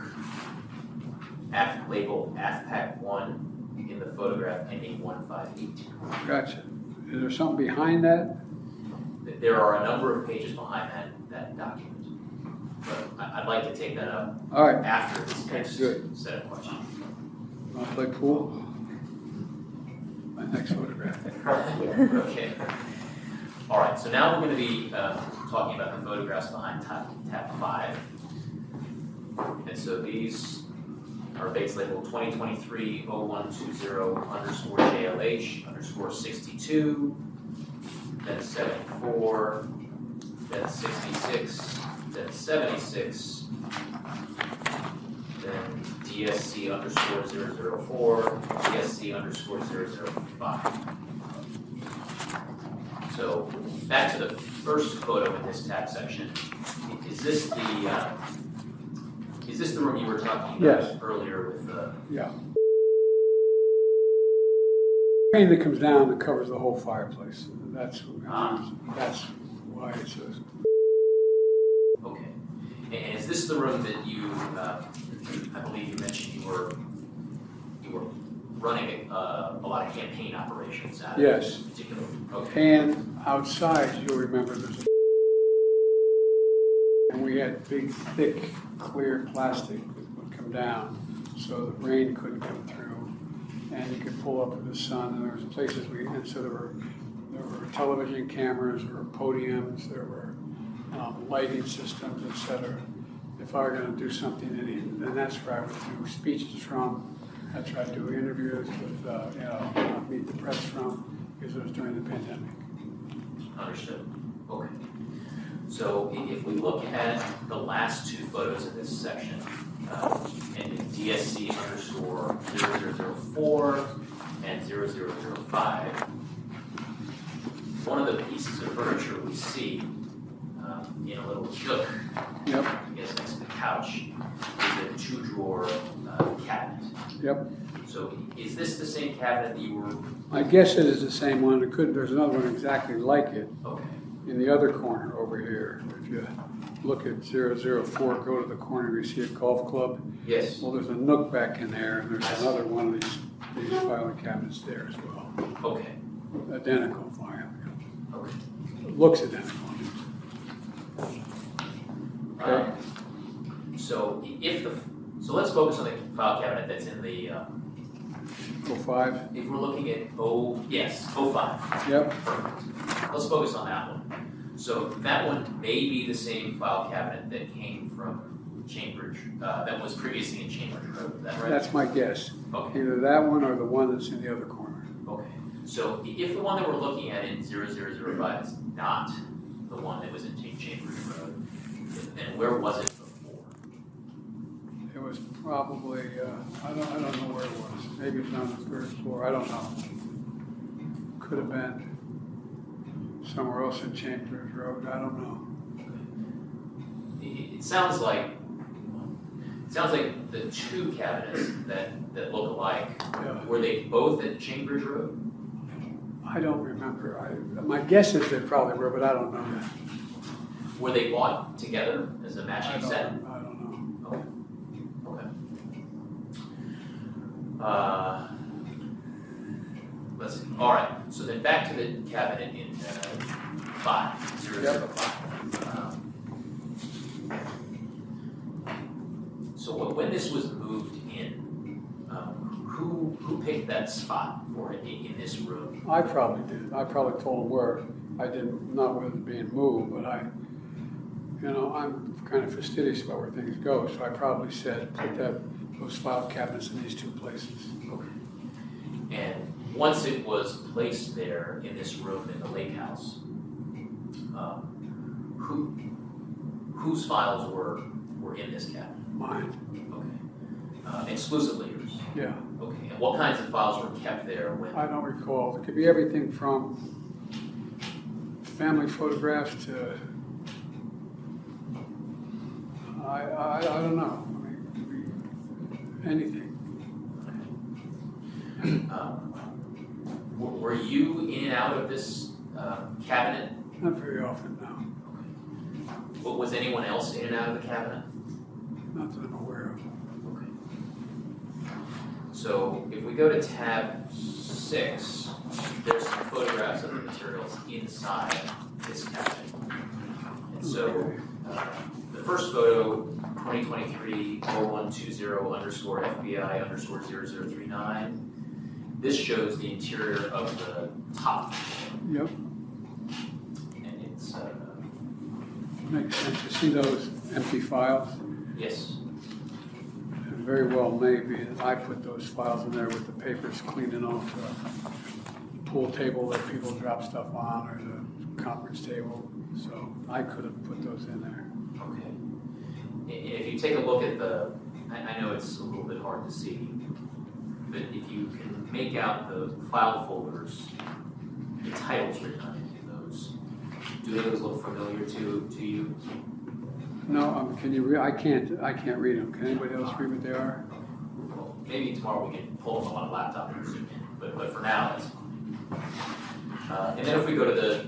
labeled AFPAC 1 in the photograph ending 158. Gotcha. Is there something behind that? There are a number of pages behind that document. But I'd like to take that up All right. after this next good. set of questions. Want to play pool? My next photograph. Okay. All right, so now we're going to be talking about the photographs behind tab 5. And so these are base labeled 2023-0120_JLH_62, then 74, then 66, then 76, then DSC_004, DSC_005. So back to the first photo in this tab section. Is this the room you were talking about Yes. earlier with the? Yeah. Rain that comes down that covers the whole fireplace. That's why it says. Okay. And is this the room that you? I believe you mentioned you were running a lot of campaign operations out of Yes. this particular. Okay. And outside, you'll remember there's and we had big, thick, clear plastic that would come down so the rain couldn't come through. And you could pull up with the sun, and there was places and so there were television cameras, there were podiums, there were lighting systems, etc. If I were going to do something, then that's where I would do speeches from. That's where I'd do interviews with, meet the press from, because it was during the pandemic. Understood. Okay. So if we look at the last two photos in this section, ending DSC_0004 and 0005, one of the pieces of furniture we see in a little nook, Yep. I guess next to the couch, is a 2-drawer cabinet. Yep. So is this the same cabinet that you were? I guess it is the same one. There's another one exactly like it Okay. in the other corner over here. If you look at 004, go to the corner, you see a golf club. Yes. Well, there's a nook back in there, and there's another one of these filing cabinets there as well. Okay. Identical filing. Okay. It looks identical. Okay. So so let's focus on the file cabinet that's in the 05. if we're looking at 05. Yep. Perfect. Let's focus on that one. So that one may be the same file cabinet that came from Cambridge, that was previously in Cambridge Road. Is that right? That's my guess. Okay. Either that one or the one that's in the other corner. Okay. So if the one that we're looking at in 0005 is not the one that was in Cambridge Road, then where was it before? It was probably, I don't know where it was. Maybe it's on the third floor. I don't know. Could have been somewhere else in Chambers Road. I don't know. It sounds like the two cabinets that look alike, Yeah. were they both at Chambers Road? I don't remember. My guess is they probably were, but I don't know that. Were they bought together as a I matching don't, set? I don't know. Okay. Let's see. All right. So then back to the cabinet in 005. So when this was moved in, who picked that spot for it in this room? I probably did. I probably told them where. I didn't, not where it was being moved, but I'm kind of fastidious about where things go, so I probably said, put those file cabinets in these two places. Okay. And once it was placed there in this room in the lake house, whose files were in this cabinet? Mine. Okay. Exclusively yours? Yeah. Okay. And what kinds of files were kept there when? I don't recall. It could be everything from family photographs to I don't know. I mean, anything. Were you in and out of this cabinet? Not very often, no. Was anyone else in and out of the cabinet? Not that I'm aware of. Okay. So if we go to tab 6, there's some photographs of the materials inside this cabinet. And so the first photo, 2023-0120_FBI_0039, this shows the interior of the top. Yep, And it's, makes sense. You see those empty files? yes, It very well may be that I put those files in there with the papers cleaning off the pool table that people drop stuff on, or the conference table. So I could have put those in there. okay. If you take a look at the, I know it's a little bit hard to see, but if you can make out the file folders, the titles written underneath those, do those look familiar to you? No, can you read? I can't read them. Can anybody else read what they are? Well, maybe tomorrow we can pull them on a laptop and zoom in, but for now, that's fine. And then if we go to the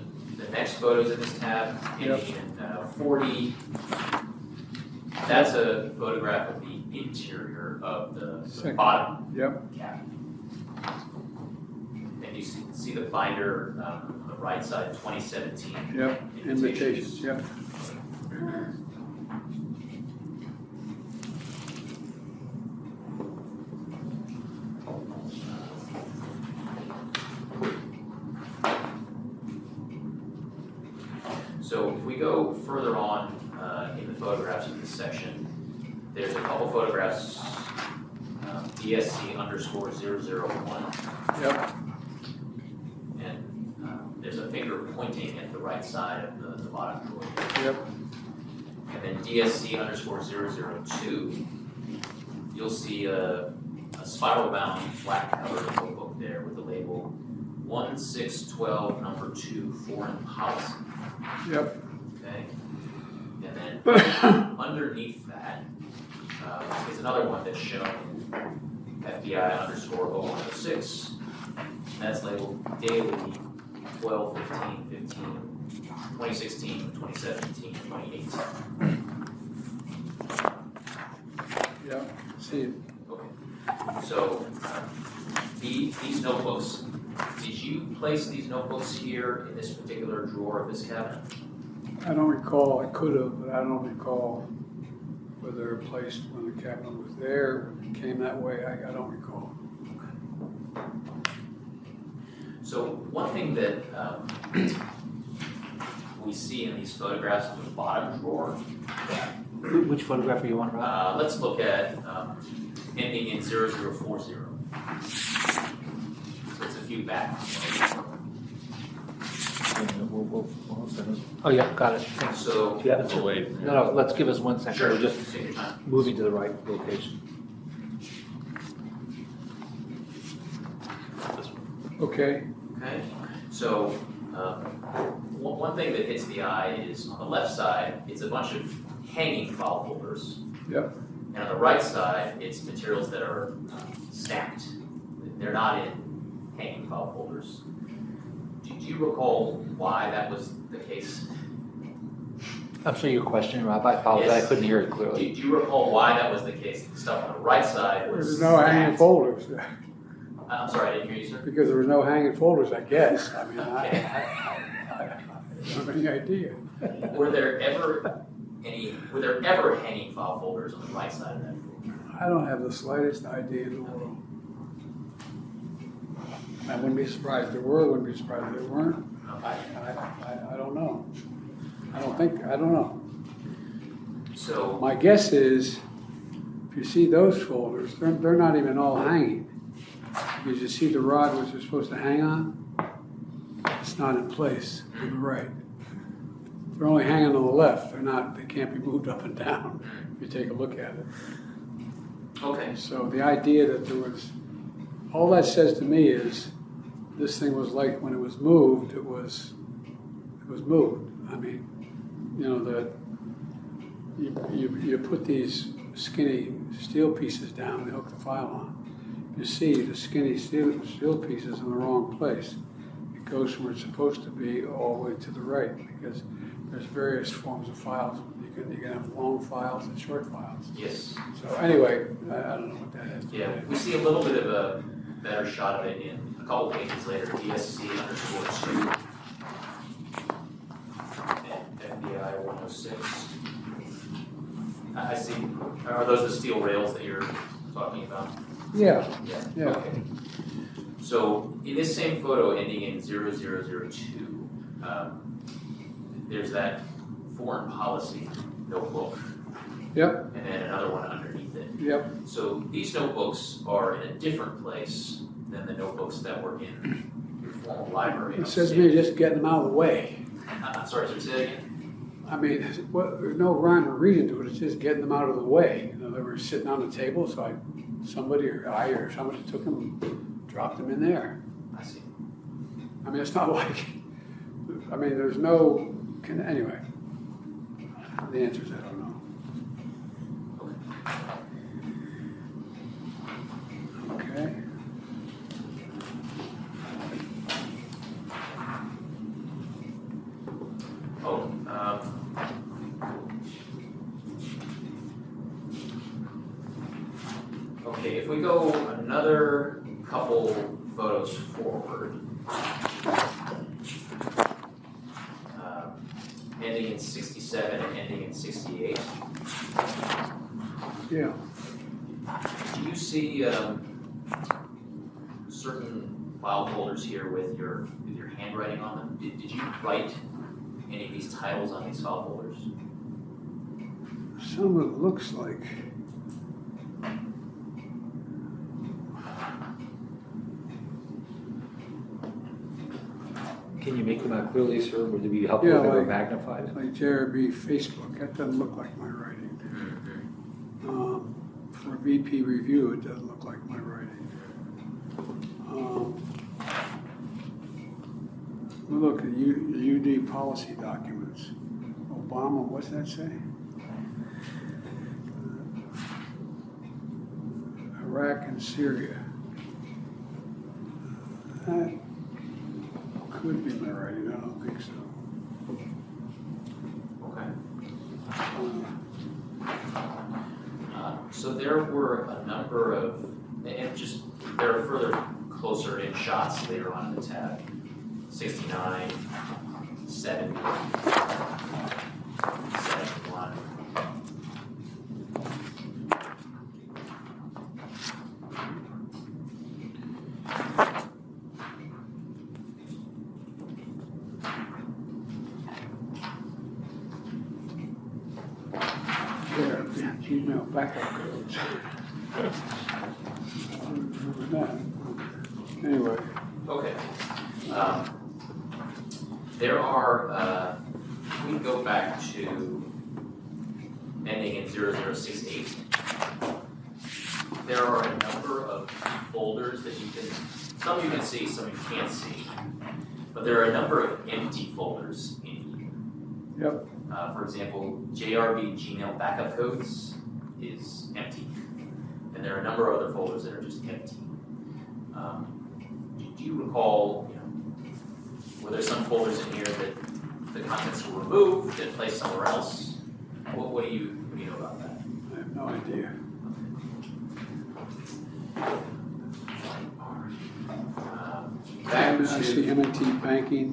next photos in this tab, Yep. in 40, that's a photograph of the interior of the Second. bottom Yep, cabinet. And you see the binder on the right side, 2017. yep, invitations, yep. So if we go further on in the photographs in this section, there's a couple photographs, DSC_001, Yep, and there's a finger pointing at the right side of the bottom drawer. yep, And then DSC_002, you'll see a spiral-bound flat cover notebook there with the label 1612 number 2 foreign policy. yep. Okay, and then underneath that is another one that's shown FBI_0106. That's labeled daily 12/15/15, 2016, 2017, 2018. Yep, see it. Okay, so these notebooks, did you place these notebooks here in this particular drawer of this cabinet? I don't recall, I could have, but I don't recall whether they were placed when the cabinet was there, when it came that way, I don't recall. So one thing that we see in these photographs of the bottom drawer, Which photograph are you on, Rob? let's look at ending in 0040. So it's a few back. Oh, yeah, got it. Thanks. So, Do you have it? Oh, wait. No, let's give us 1 second. sure, We're just take your time. moving to the right location. Okay, Okay, so one thing that hits the eye is on the left side, it's a bunch of hanging file folders. yep, And on the right side, it's materials that are stacked. They're not in hanging file folders. Do you recall why that was the case? I'm sorry, your question, Rob. I apologize. Yes. I couldn't hear it Do clearly. you recall why that was the case? The stuff on the right side was there's no hanging stacked. folders, I'm sorry, I didn't hear you, sir. because there was no hanging folders, I guess, I mean, Okay. I don't have any idea. Were there ever hanging file folders on the right side of that drawer? I don't have the slightest idea in the world. I wouldn't be surprised there were, wouldn't be surprised if there weren't. I don't know. I don't know. So, My guess is, if you see those folders, they're not even all hanging. Because you see the rod which they're supposed to hang on, it's not in place on the right. They're only hanging on the left. They can't be moved up and down if you take a look at it. okay, So the idea that there was, all that says to me is, this thing was like when it was moved, it was moved. I mean, you know, you put these skinny steel pieces down and hook the file on. You see the skinny steel pieces in the wrong place. It goes from where it's supposed to be all the way to the right because there's various forms of files. You can have long files and short files. Yes. So anyway, I don't know what that has to do. Yeah, we see a little bit of a better shot of it in a couple pages later, DSC_2 and FBI 106. I see. Are those the steel rails that you're talking about? Yeah. Yeah. Okay. So in this same photo ending in 0002, there's that foreign policy notebook. Yep. And then another one underneath it. Yep. So these notebooks are in a different place than the notebooks that were in your formal library. It says to me just getting them out of the way. I'm sorry, so say that again? I mean, there's no rhyme or reason to it. It's just getting them out of the way. You know, they were sitting on the table, so somebody took them and dropped them in there. I see. I mean, it's not like, I mean, there's no, anyway, the answer is I don't know. Okay. Oh, okay, if we go another couple photos forward, ending in 67 and ending in 68. Yeah. Do you see certain file folders here with your handwriting on them? Did you write any of these titles on these file folders? Some of it looks like. Can you make them out clearly, sir? Would it be helpful if they were magnified? Like JRB Facebook. That doesn't look like my writing. For VP review, it doesn't look like my writing. Look at UD policy documents. Obama, what's that say? Iraq and Syria. That could be my writing, I don't think so. Okay. So there were a number of, and just there are further closer in shots later on in the tab. 69, 70, 71. Gmail backup codes. Remember that. Anyway. Okay. There are, we can go back to ending in 0068. There are a number of folders that some you can see, some you can't see. But there are a number of empty folders in here. Yep. For example, JRB Gmail backup codes is empty. And there are a number of other folders that are just empty. Do you recall, were there some folders in here that the contents were removed and placed somewhere else? What do you know about that? I have no idea. Back I see to, M&T banking.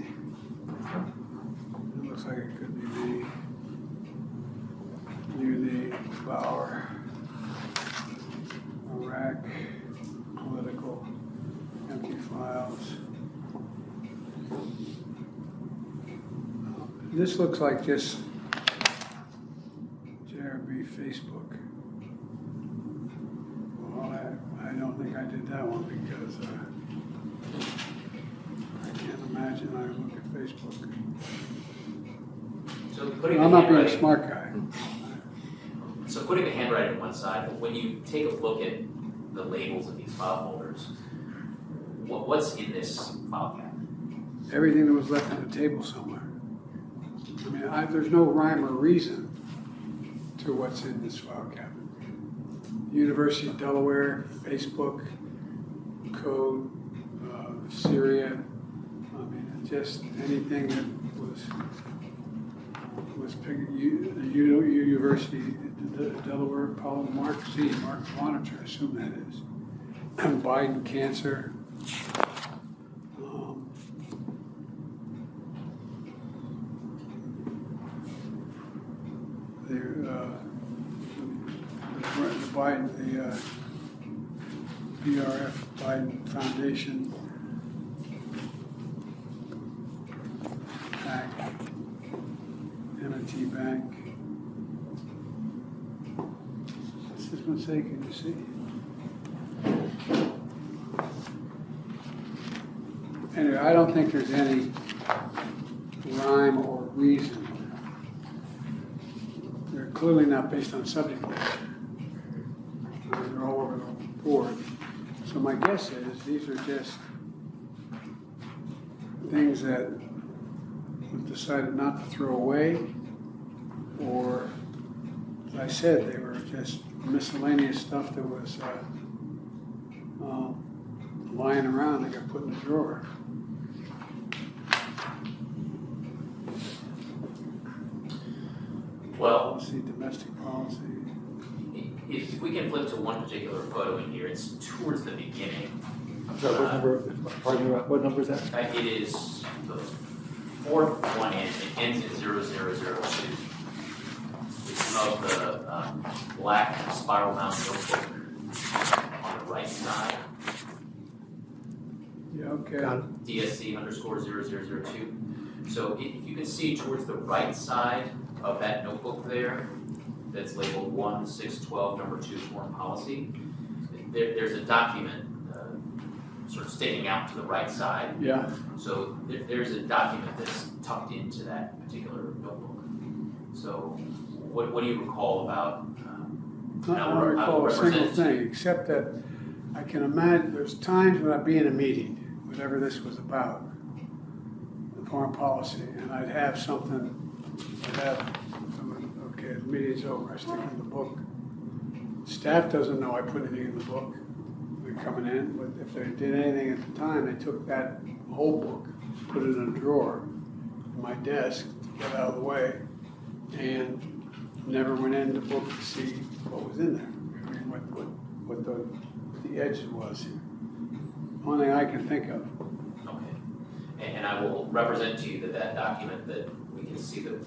It looks like it could be the Bauer, Iraq, political, empty files. This looks like just JRB Facebook. Well, I don't think I did that one because I can't imagine I look at Facebook. so putting I'm the not being a handwriting, smart guy. so putting the handwriting to one side, when you take a look at the labels of these file folders, what's in this file cabinet? Everything that was left on the table somewhere. I mean, there's no rhyme or reason through what's in this file cabinet. University of Delaware, Facebook, code, Syria. I mean, just anything that was University of Delaware, Paul Mark Monitor, I assume that is. Biden cancer. The BRF Biden Foundation Bank, M&T Bank. What's this one say? Can you see? Anyway, I don't think there's any rhyme or reason. They're clearly not based on subject matter. They're all over the board. So my guess is these are just things that we've decided not to throw away, or, as I said, they were just miscellaneous stuff that was lying around that got put in the drawer. Well, Policy, domestic policy. if we can flip to one particular photo in here, it's towards the beginning. I'm sorry, what number, pardon me, what number is that? It is the fourth one in, it ends at 0002. It's of the black spiral bound notebook on the right side, Yeah, okay. Got it. DSC _ 0002. So if you can see towards the right side of that notebook there, that's labeled 1/6/12, number 2, foreign policy, there's a document sort of sticking out to the right side. Yeah. So there's a document that's tucked into that particular notebook. So what do you recall about? I don't recall a single thing, except that I can imagine there's times when I'd be in a meeting, whatever this was about, foreign policy, and I'd have something, okay, the meeting's over, I stick it in the book. Staff doesn't know I put anything in the book. They're coming in, but if they did anything at the time, they took that whole book, put it in a drawer in my desk to get out of the way, and never went in the book to see what was in there. I mean, what the edge was here. Only thing I can think of. Okay. And I will represent to you that document that we can see the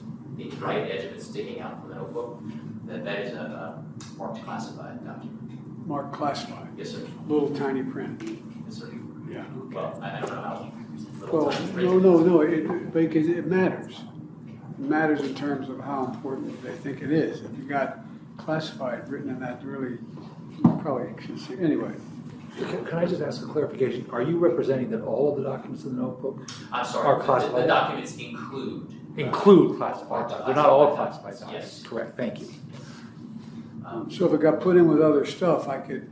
right edge of it sticking out from the notebook, that is a marked classified document. Marked classified. Yes, sir. Little tiny print. Yes, sir. Yeah. Okay. Well, I don't know how little Well, time print. no, because it matters. It matters in terms of how important they think it is. If you got classified written in that really, you probably should see, anyway. Can I just ask a clarification? Are you representing that all of the documents in the notebook I'm are sorry, classified? the documents include classified documents. They're not all classified Yes. documents. Correct, thank you. So if it got put in with other stuff, I could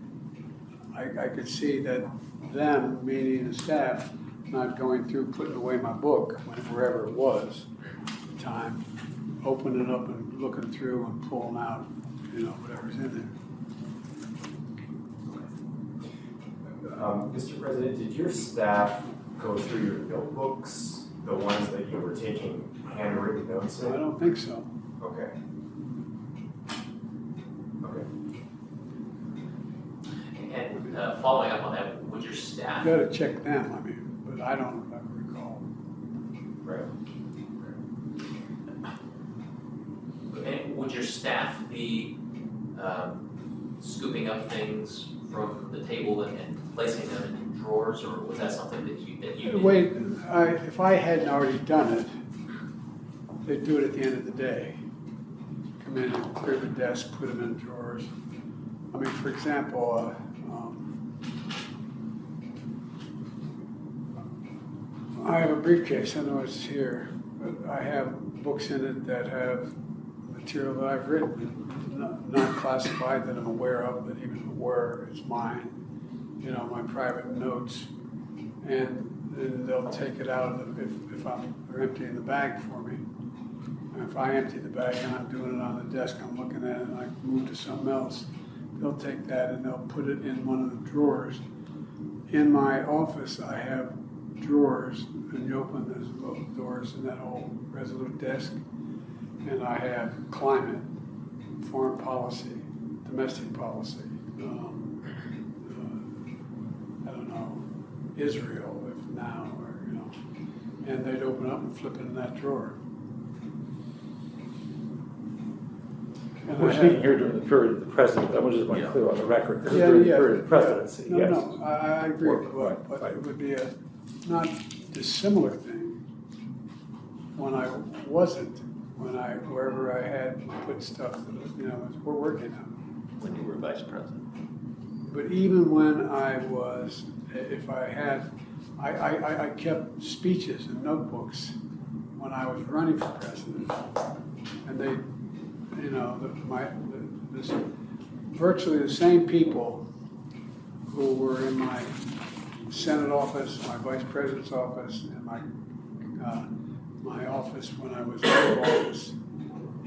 see that them, meaning the staff, not going through putting away my book, wherever it was, at the time, opening it up and looking through and pulling out, whatever's in there. Mr. President, did your staff go through your notebooks, the ones that you were taking handwritten notes in? I don't think so. Okay. Okay. And following up on that, would your staff? You gotta check them, I mean, but I don't recall. Right. And would your staff be scooping up things from the table and placing them in drawers, or was that something that you did? Wait, if I hadn't already done it, they'd do it at the end of the day. Come in and clear the desk, put them in drawers. I mean, for example, I have a briefcase, I know it's here, but I have books in it that have material that I've written, not classified, that I'm aware of, but even aware it's mine, my private notes. And then they'll take it out if they're emptying the bag for me. If I empty the bag and I'm doing it on the desk, I'm looking at it and I move to something else, they'll take that and they'll put it in one of the drawers. In my office, I have drawers, and you open those little doors in that old Resolute desk, and I have climate, foreign policy, domestic policy, I don't know, Israel, if now, or, you know, and they'd open up and flip it in that drawer. And We're I speaking had- here during the period of the president, I just want to clear on the record, this is Yeah, during the yeah, period of the yeah. presidency, No, yes. no, I agree, Right, but right. it would be a not dissimilar thing when I wasn't, wherever I had put stuff that, you know, we're working on. When you were vice president. But even when I was, if I had, I kept speeches and notebooks when I was running for president. And they, you know, virtually the same people who were in my Senate office, my vice president's office, and my office when I was out of office,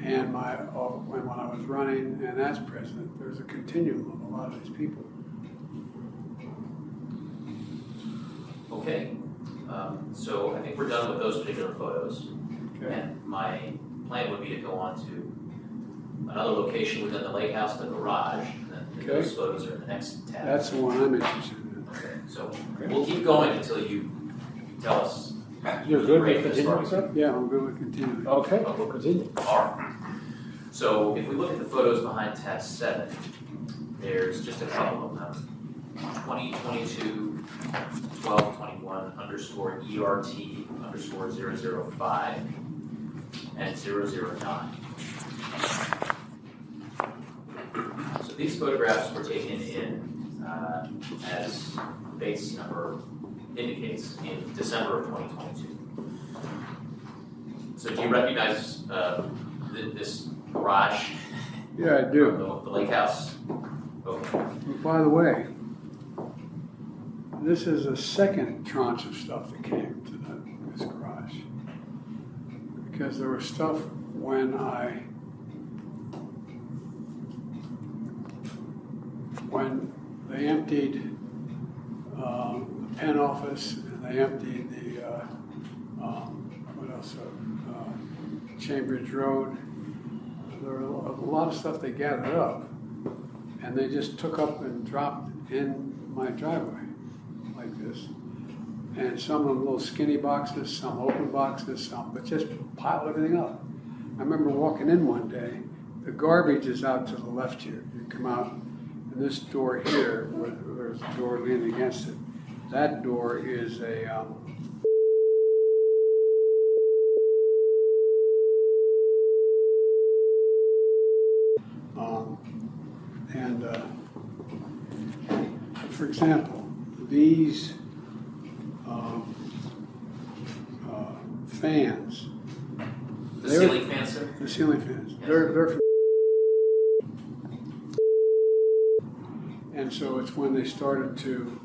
and when I was running and as president. There's a continuum of a lot of these people. Okay, so I think we're done with those particular photos. Okay. And my plan would be to go on to another location within the lake house, the garage, and then Okay. those photos are in the next tab. That's the one I'm interested in. Okay, so we'll keep going until you tell us. You're good Great, with as continuing, far as- sir? Yeah, I'm good with continuing. Okay, we'll continue. All right. So if we look at the photos behind tab 7, there's just a couple of them. 2022 1221 underscore ERT underscore 005 and 009. So these photographs were taken in, as base number indicates, in December of 2022. So do you recognize this garage? Yeah, I do. The lake house? Okay. But by the way, this is a second tranche of stuff that came to this garage. Because there was stuff when they emptied the pen office and they emptied the, Chambridge Road. There were a lot of stuff they gathered up and they just took up and dropped in my driveway like this. And some of them little skinny boxes, some open boxes, but just piled everything up. I remember walking in one day, the garbage is out to the left here. You come out, and this door here, where there's a door leaning against it, that door is a, for example, these fans. The ceiling fans, sir? The ceiling fans. Yes. They're from. And so it's when they started to,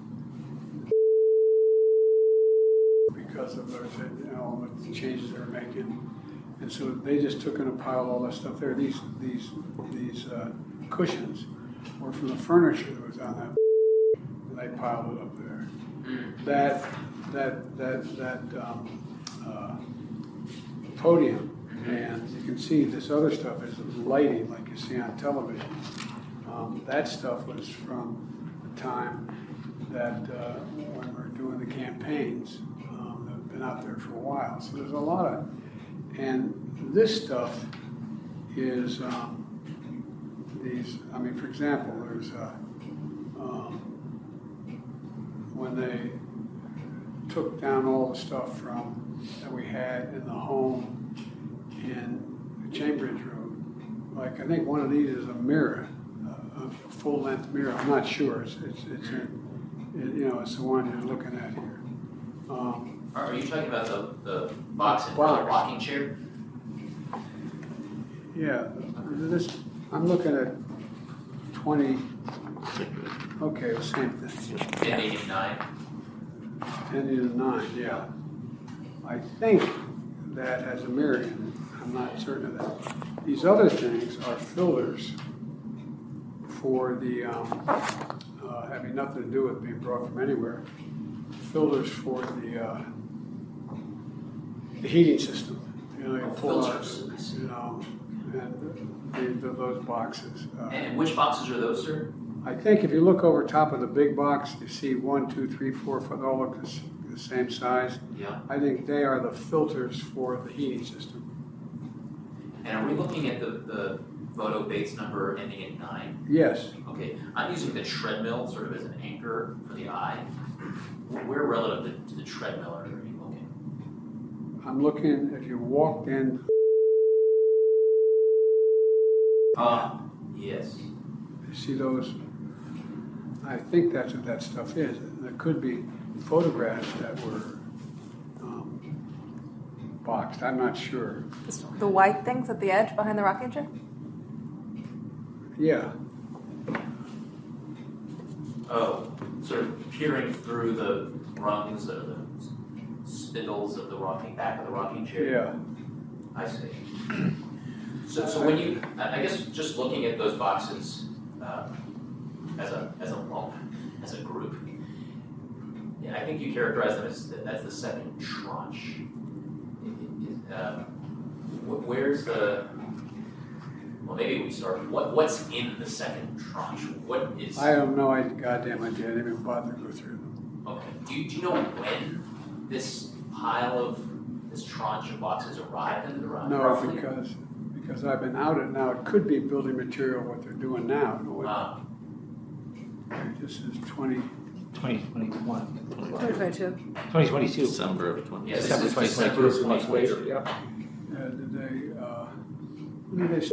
because of those, you know, the changes they were making. And so they just took and piled all that stuff there. These cushions were from the furniture that was on that. And they piled it up there. That podium, and you can see this other stuff is lighting like you see on television. That stuff was from the time that when we were doing the campaigns, that have been out there for a while. So there's a lot of, and this stuff is these. I mean, for example, there's when they took down all the stuff that we had in the home in Chambridge Road. Like, I think one of these is a mirror, a full-length mirror. I'm not sure. It's you know, it's the one you're looking at here. Are you talking about the box in front of the rocking chair? Yeah, I'm looking at 20. Okay, the same thing. 1089? 10 to 9, yeah. I think that has a mirror in it. I'm not certain of that. These other things are filters for the, having nothing to do with being brought from anywhere, filters for the heating system. You know, you pull out, Filters. you know, and those boxes. And which boxes are those, sir? I think if you look over top of the big box, you see 1, 2, 3, 4, 5, all look the same size. Yeah. I think they are the filters for the heating system. And are we looking at the photo base number ending in 9? Yes. Okay, I'm using the treadmill sort of as an anchor for the eye. Where relative to the treadmill are you looking? I'm looking, if you walked in, Yes. you see those, I think that's what that stuff is. There could be photographs that were boxed, I'm not sure. The white things at the edge behind the rocking chair? Yeah, Oh, sort of peering through the rungs or the spindles of the back of the rocking chair? yeah. I see. So when you, I guess just looking at those boxes as a lump, as a group, yeah, I think you characterize them as that's the second tranche. Where's the? Well, maybe we start. What's in the second tranche? What is? I have no idea, goddamn idea, I didn't even bother to go through them. Okay. Do you know when this tranche of boxes arrived in the garage? No, roughly? because I've been out it now, it could be building material what they're doing now. This is 2021. 2022. 2022. December of 20. Yeah, this December is 2022 is much 2022. later, yeah. did they, when did they,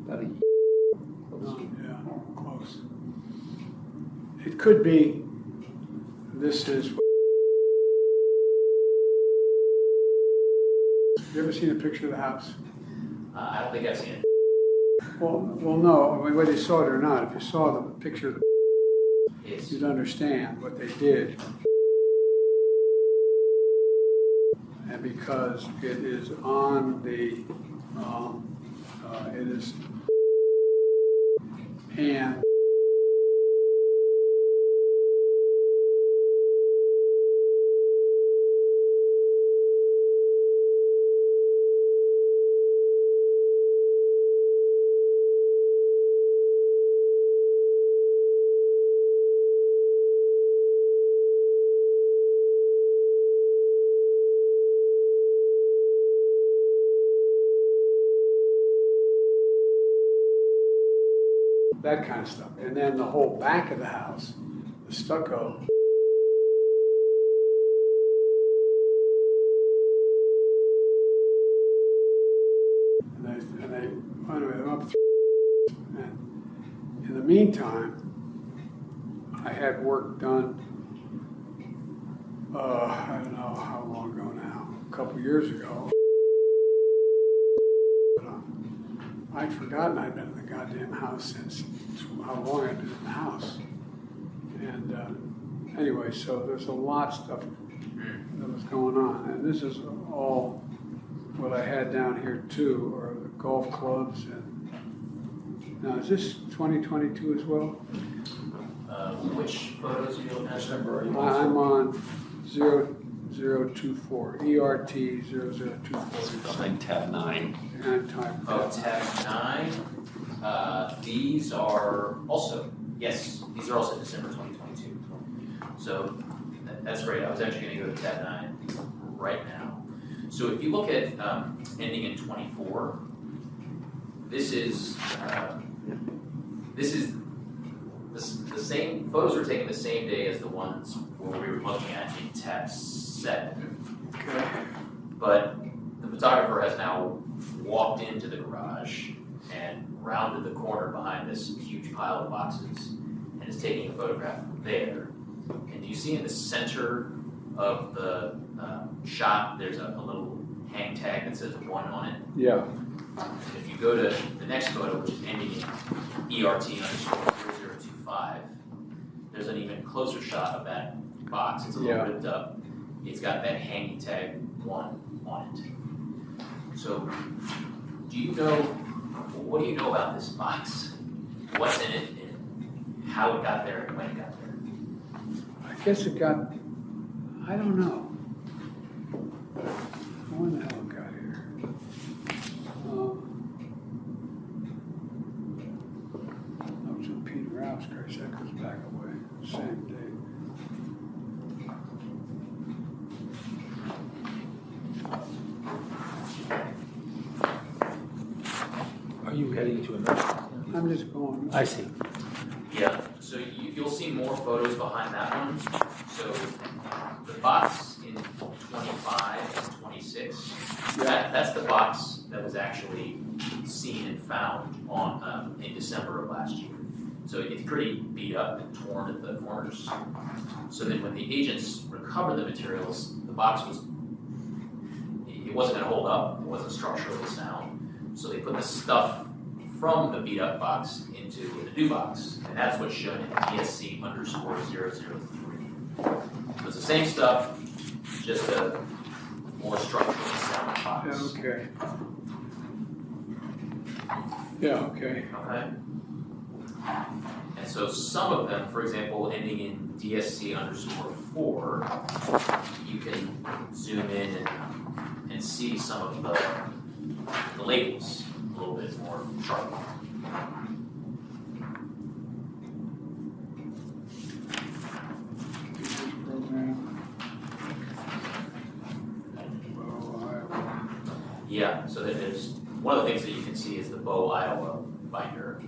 About a year. yeah, close. It could be, this is, you ever seen a picture of the house? I don't think I've seen it. Well, no, I mean, whether you saw it or not, if you saw the picture of the, Yes. you'd understand what they did. And because it is on the, it is, and that kind of stuff. And then the whole back of the house, the stucco. And they went up through. And in the meantime, I had work done, I don't know how long ago now, a couple years ago. I'd forgotten I'd been in the goddamn house since how long I'd been in the house. And anyway, so there's a lot of stuff that was going on. And this is all what I had down here too, are the golf clubs. And now, is this 2022 as well? Which photos are you looking at? I'm on 0024, ERT 0024. Behind tab 9. And time. Oh, tab 9. These are also, yes, these are also December 2022. So that's great. I was actually going to go to tab 9 right now. So if you look at ending in 24, this is the same, photos were taken the same day as the ones where we were looking at in tab 7. Okay. But the photographer has now walked into the garage and rounded the corner behind this huge pile of boxes and is taking a photograph there. And do you see in the center of the shot, there's a little hang tag that says 1 on it? Yeah. If you go to the next photo, which is ending in ERT_0025, there's an even closer shot of that box. It's a little ripped up. It's got that hanging tag 1 on it. So, what do you know about this box? What's in it, and how it got there, and when it got there? I guess it got, I don't know. When the hell it got here? Notes from Peter Rouse, Christ, that goes back away, same day. Are you heading to another? I'm just going. I see. Yeah, so you'll see more photos behind that one. So the box in 25 and 26, that's the box that was actually seen and found on in December of last year. So it's pretty beat up and torn at the corners. So then when the agents recovered the materials, the box it wasn't going to hold up. It wasn't structurally sound. So they put the stuff from the beat up box into the new box, and that's what's shown in DSC_003. So it's the same stuff, just a more structurally sound box. Yeah, okay. Yeah, okay. Okay. And so some of them, for example, ending in DSC_4, you can zoom in and see some of the labels a little bit more sharply. Yeah, so there's one of the things that you can see is the Bow, Iowa binder.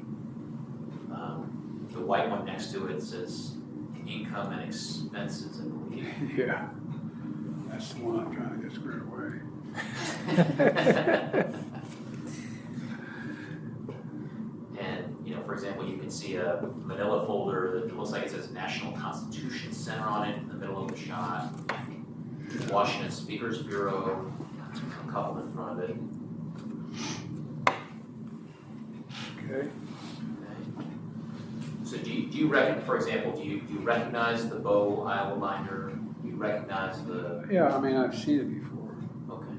The white one next to it says income and expenses, I believe. Yeah, that's the one I'm trying to get squared away. And, for example, you can see a manila folder that looks like it says National Constitution Center on it in the middle of the shot. Washington Speakers Bureau, a couple in front of it. Okay. So do you recognize, for example, do you recognize the Bow, Iowa binder? Do you recognize the? Yeah, I mean, I've seen it before. Okay.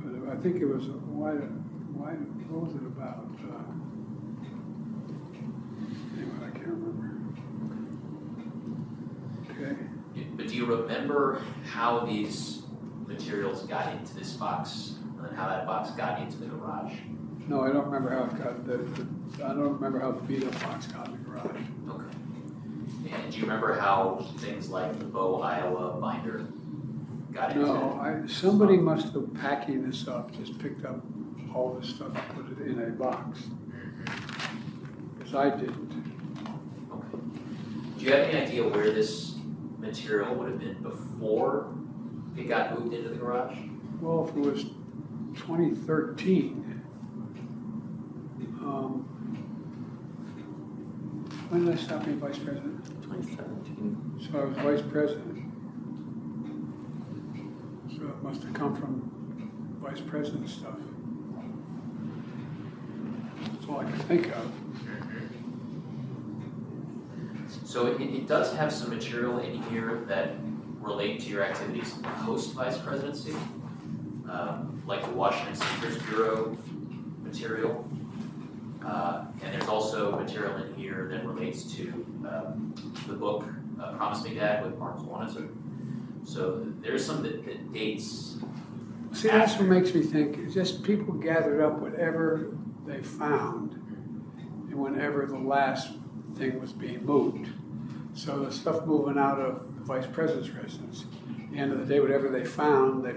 But I think it was, what was it about? Anyway, I can't remember. Okay. But do you remember how these materials got into this box, and how that box got into the garage? No, I don't remember how it got, I don't remember how the beat up box got in the garage. Okay. And do you remember how things like the Bow, Iowa binder got into it? No, somebody must have packing this up, just picked up all this stuff and put it in a box. Because I didn't. Okay. Do you have any idea where this material would have been before it got moved into the garage? Well, if it was 2013, when did I stop being vice president? 2017. So I was vice president. So it must have come from vice president stuff. That's all I can think of. So it does have some material in here that relate to your activities post-vice presidency, like the Washington Speakers Bureau material. And there's also material in here that relates to the book Promise Me Dad with Mark Zwanitzer. So there's some that dates. See, that's what makes me think, it's just people gathered up whatever they found and whenever the last thing was being moved. So the stuff moving out of the vice president's residence, at the end of the day, whatever they found, they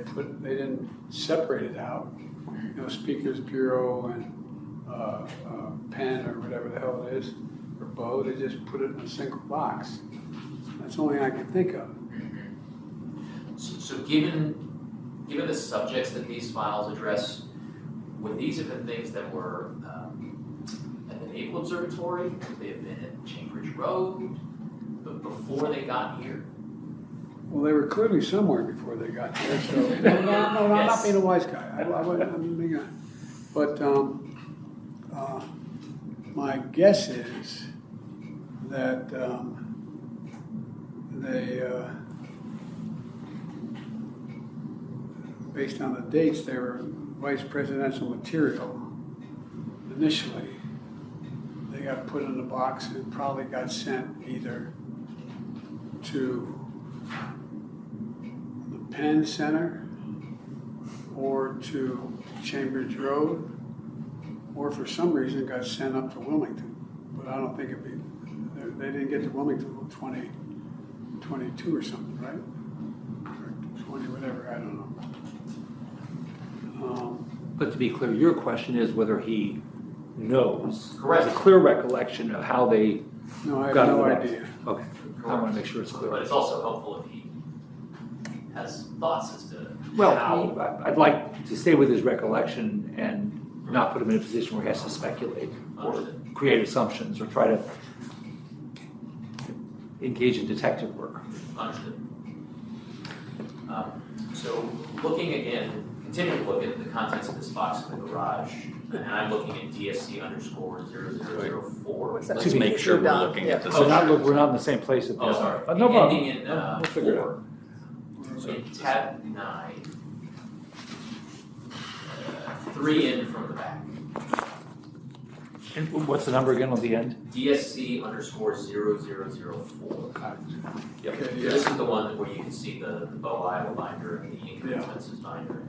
didn't separate it out. Speakers Bureau and pen or whatever the hell it is, or bow, they just put it in a single box. That's the only thing I can think of. So given the subjects that these files address, would these have been things that were at the Naval Observatory? Would they have been at Cambridge Road? But before they got here? Well, they were clearly somewhere before they got there, so, no, I'm not being a wise guy. I'm being a, but my guess is that they, based on the dates, they were vice presidential material initially. They got put in a box and probably got sent either to the Penn Center or to Chambers Road, or for some reason got sent up to Wilmington. But I don't think they didn't get to Wilmington until 2022 or something, right? Or 20, whatever, I don't know. But to be clear, your question is whether he knows. Correct. Has a clear recollection of how they No, I have got to no the next. idea. Okay, I want to make sure it's But clear. it's also helpful if he has thoughts as to Well, how. I'd like to stay with his recollection and not put him in a position where he has to speculate or Understood. create assumptions or try to engage in detective work. Understood. So looking again, continuing to look at the contents of this box in the garage, and I'm looking at DSC underscore 0004. What's that? Let's make sure we're looking at the So Oh, we're not in the same place at the Oh, sorry. No problem. Ending in We'll figure it 4. out. In tab 9, 3 in from the back. And what's the number again on the end? DSC underscore 0004. Yep. Okay, This is the one where you can see the Bow Iowa binder and the income Yeah. expenses binder.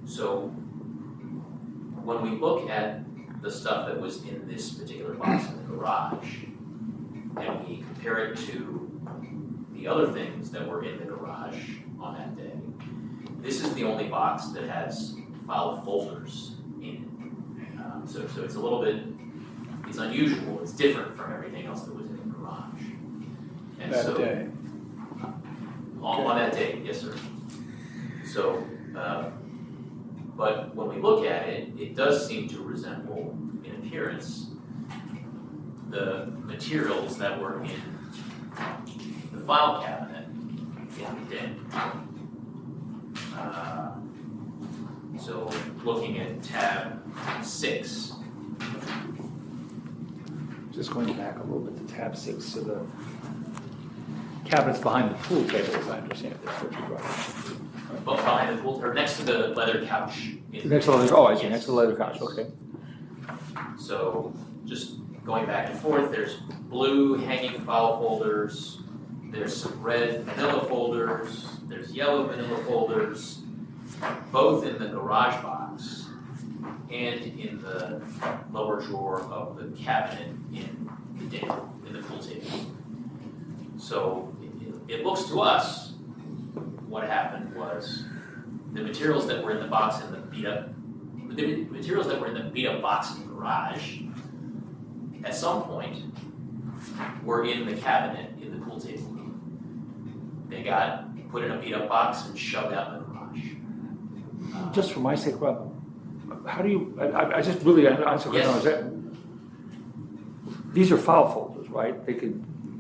So when we look at the stuff that was in this particular box in the garage, and we compare it to the other things that were in the garage on that day, this is the only box that has file folders in it. So it's a little bit, it's unusual, it's different from everything else that was in the garage. And That so, day. on that day, yes, sir. So, but when we look at it, it does seem to resemble, in appearance, the materials that were in the file cabinet in the den. So, looking at tab 6, Just going back a little bit to tab 6, so the cabinets behind the pool table, as I understand it, that's what you brought. well, behind the pool, or next to the leather couch. Next to the leather, oh, I see, Yes. next to the leather couch, okay. So just going back and forth, there's blue hanging file folders, there's some red vanilla folders, there's yellow vanilla folders, both in the garage box and in the lower drawer of the cabinet in the den, in the pool table. So it looks to us, what happened was the materials that were in the box in the beat up box in the garage, at some point, were in the cabinet in the pool table room. They got put in a beat up box and shoved out in the garage. Just for my sake, Rob, how do you, I just really, honestly, Yes. understand. These are file folders, right?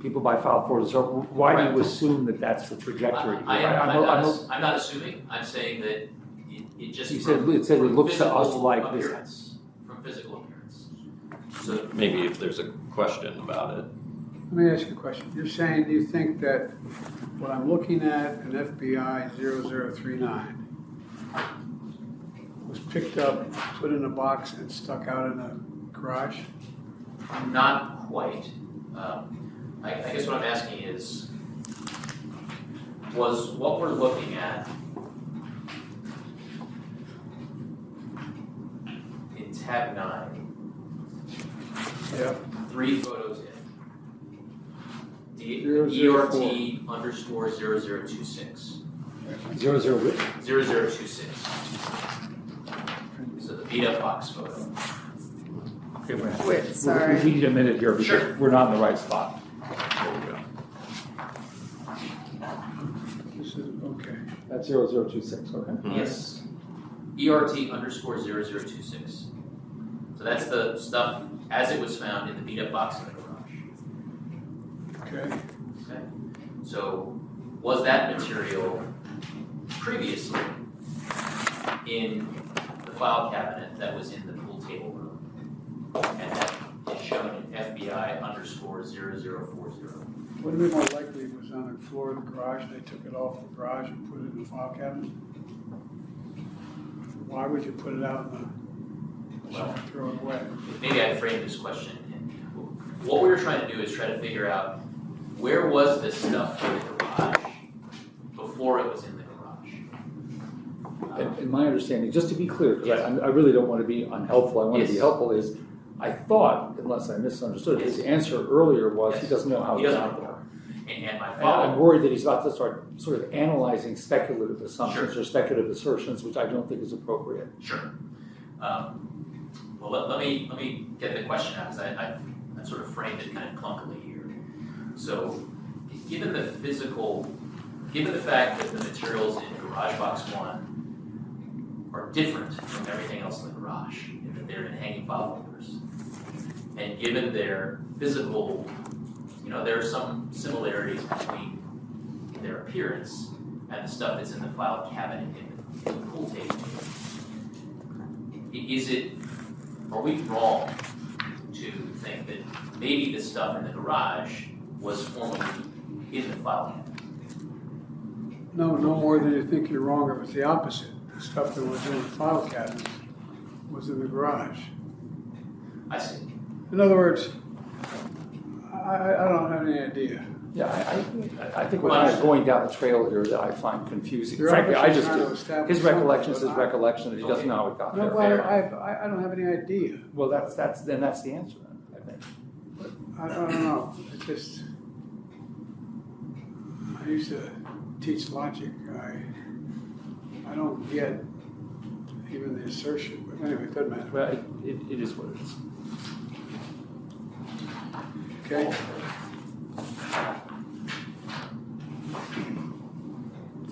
People buy file folders, so why do you Correct. assume that that's the trajectory? I'm not assuming, I'm saying that it just. You said, it from looks to us physical like this. appearance, from physical appearance. So, Maybe if there's a question about it. Let me ask you a question. You're saying you think that what I'm looking at in FBI 0039 was picked up, put in a box, and stuck out in a garage? not quite. I guess what I'm asking is, was what we're looking at in tab 9, Yep. 3 photos in, 004. ERT underscore 0026. 00 which? 0026. So the beat up box photo. Okay, Wait, sorry. We need a minute here because Sure. we're not in the right spot. There we go. This is, okay. That's 0026, okay. Yes. ERT underscore 0026. So that's the stuff as it was found in the beat up box in the garage. Okay. Okay. So was that material previously in the file cabinet that was in the pool table room? And that is shown in FBI underscore 0040. Would it be more likely it was on the floor of the garage, they took it off the garage and put it in the file cabinet? Why would you put it out in the, Well, throw it away? maybe I framed this question. What we were trying to do is try to figure out where was this stuff in the garage before it was in the garage. And my understanding, just to be clear, because I really don't want to be unhelpful, I want to be Yes. helpful, is I thought, unless I misunderstood, his answer earlier was he doesn't know how He it doesn't got know. there. And my And I'm follow-up, worried that he's about to start sort of analyzing speculative assumptions Sure. or speculative assertions, which I don't think is appropriate. sure. Well, let me get the question out, because I sort of framed it kind of clunkily here. So, given the fact that the materials in Garage Box 1 are different from everything else in the garage, and that they're in hanging file folders, and given their physical, there are some similarities between their appearance and the stuff that's in the file cabinet in the pool table. Are we wrong to think that maybe the stuff in the garage was formerly in the file cabinet? No more than you think you're wrong if it's the opposite. The stuff that was in the file cabinet was in the garage. I see. In other words, I don't have any idea. Yeah, I think we're kind of going down a trail here that I find confusing. You're Frankly, I obviously just trying to do. establish His recollection is something, his but recollection, and he doesn't know how it got No, there. well, I don't have any idea. Well, that's the answer then, I think. I don't know. It's just, I used to teach logic. I don't get even the assertion, but anyway, it doesn't matter. Well, it is what it is. Okay?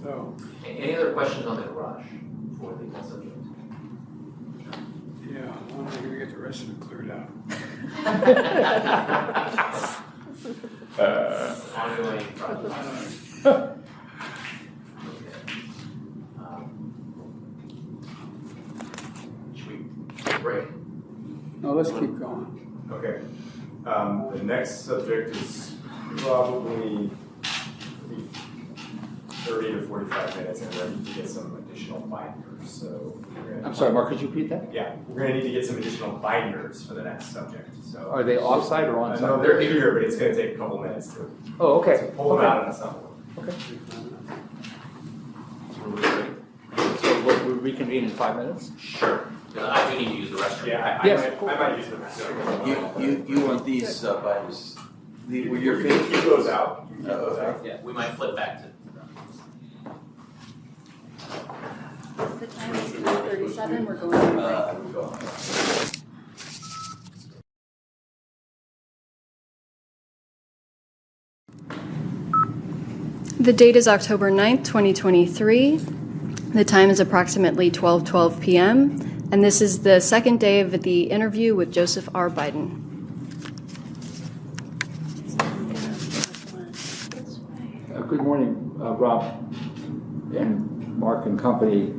So, Any other questions on the garage before the subject? yeah, when are we gonna get the rest of it cleared out? Ongoing project. Should we take a break? No, let's keep going. Okay. The next subject is probably 30 to 45 minutes, and we're going to need to get some additional binders. So I'm sorry, Mark, could you repeat that? yeah, we're going to need to get some additional binders for the next subject. So Are they offsite or onsite? no, they're here, but it's going to take a couple minutes to Oh, okay. pull them out and assemble them. Okay. So we'll reconvene in 5 minutes? Sure. I do need to use the restroom. Yeah, Yes. I might use the restroom. You want these binders? Were your You can keep those out. You can keep those out. Yeah, we might flip back to. The time is 3:37, we're going to break. The date is October 9th, 2023. The time is approximately 12:12 p.m., and this is the second day of the interview with Joseph R. Biden. Good morning, Rob and Mark and company.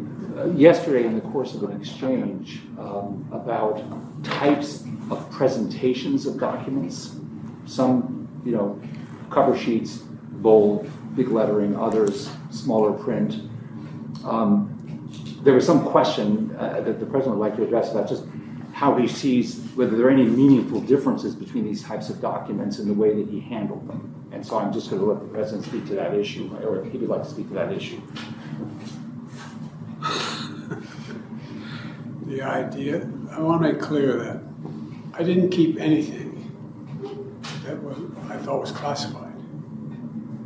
Yesterday, in the course of an exchange about types of presentations of documents, some, cover sheets, bold, big lettering, others, smaller print. There was some question that the president would like to address about just how he sees whether there are any meaningful differences between these types of documents and the way that he handled them. And so I'm just going to let the president speak to that issue, or if he would like to speak to that issue. The idea, I want to make clear that I didn't keep anything that I thought was classified.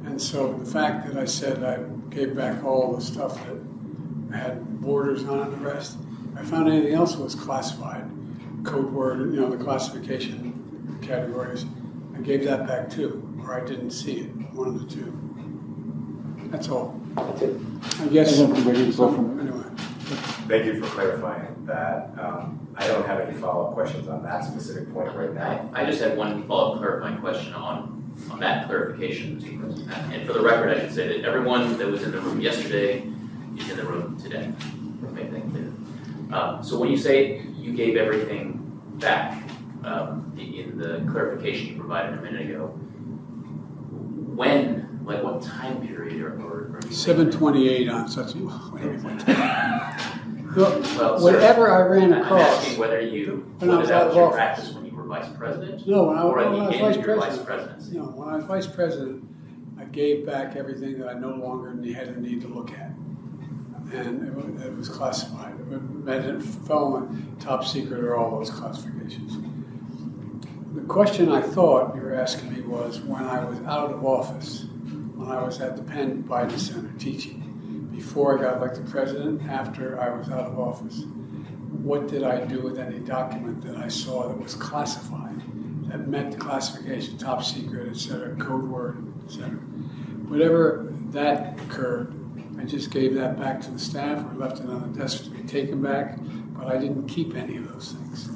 And so the fact that I said I gave back all the stuff that had borders on it and the rest, I found anything else was classified, code word, the classification categories, I gave that back too, or I didn't see it, one of the two. That's all. That's it. I guess. And then we're ready to go from Anyway. Thank you for clarifying that. I don't have any follow-up questions on that specific point right now. I just had one follow-up clarifying question on that clarification. And for the record, I should say that everyone that was in the room yesterday is in the room today. Make that clear. So when you say you gave everything back in the clarification you provided a minute ago, when, like what time period or you 7:28 on such. Wait a minute. Well, sir, Whatever I ran I'm across. asking whether you, When I whether was that out was of your office. practice when you were vice president? No, when I Or at was the end vice of your vice president. presidency? No, when I was vice president, I gave back everything that I no longer had a need to look at. And it was classified. It fell on top secret or all those classifications. The question I thought you were asking me was when I was out of office, when I was at the Penn Biden Center teaching, before I got elected president, after I was out of office, what did I do with any document that I saw that was classified, that met the classification, top secret, et cetera, code word, et cetera. Whatever that occurred, I just gave that back to the staff or left it on the desk to be taken back, but I didn't keep any of those things.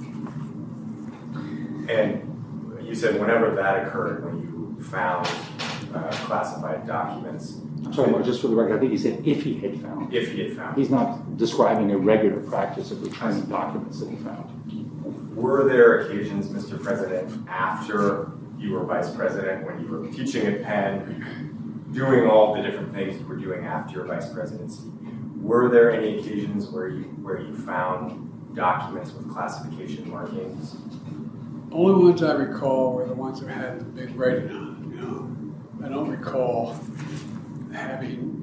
And you said whenever that occurred, when you found classified documents, I'm sorry, Mark, just for the record, I think he said if he had found. if he had found. He's not describing a regular practice of returning documents that he found. Were there occasions, Mr. President, after you were vice president, when you were teaching at Penn, doing all the different things you were doing after your vice presidency, were there any occasions where you found documents with classification markings? Only ones I recall were the ones that had the big writing on it, you know. I don't recall having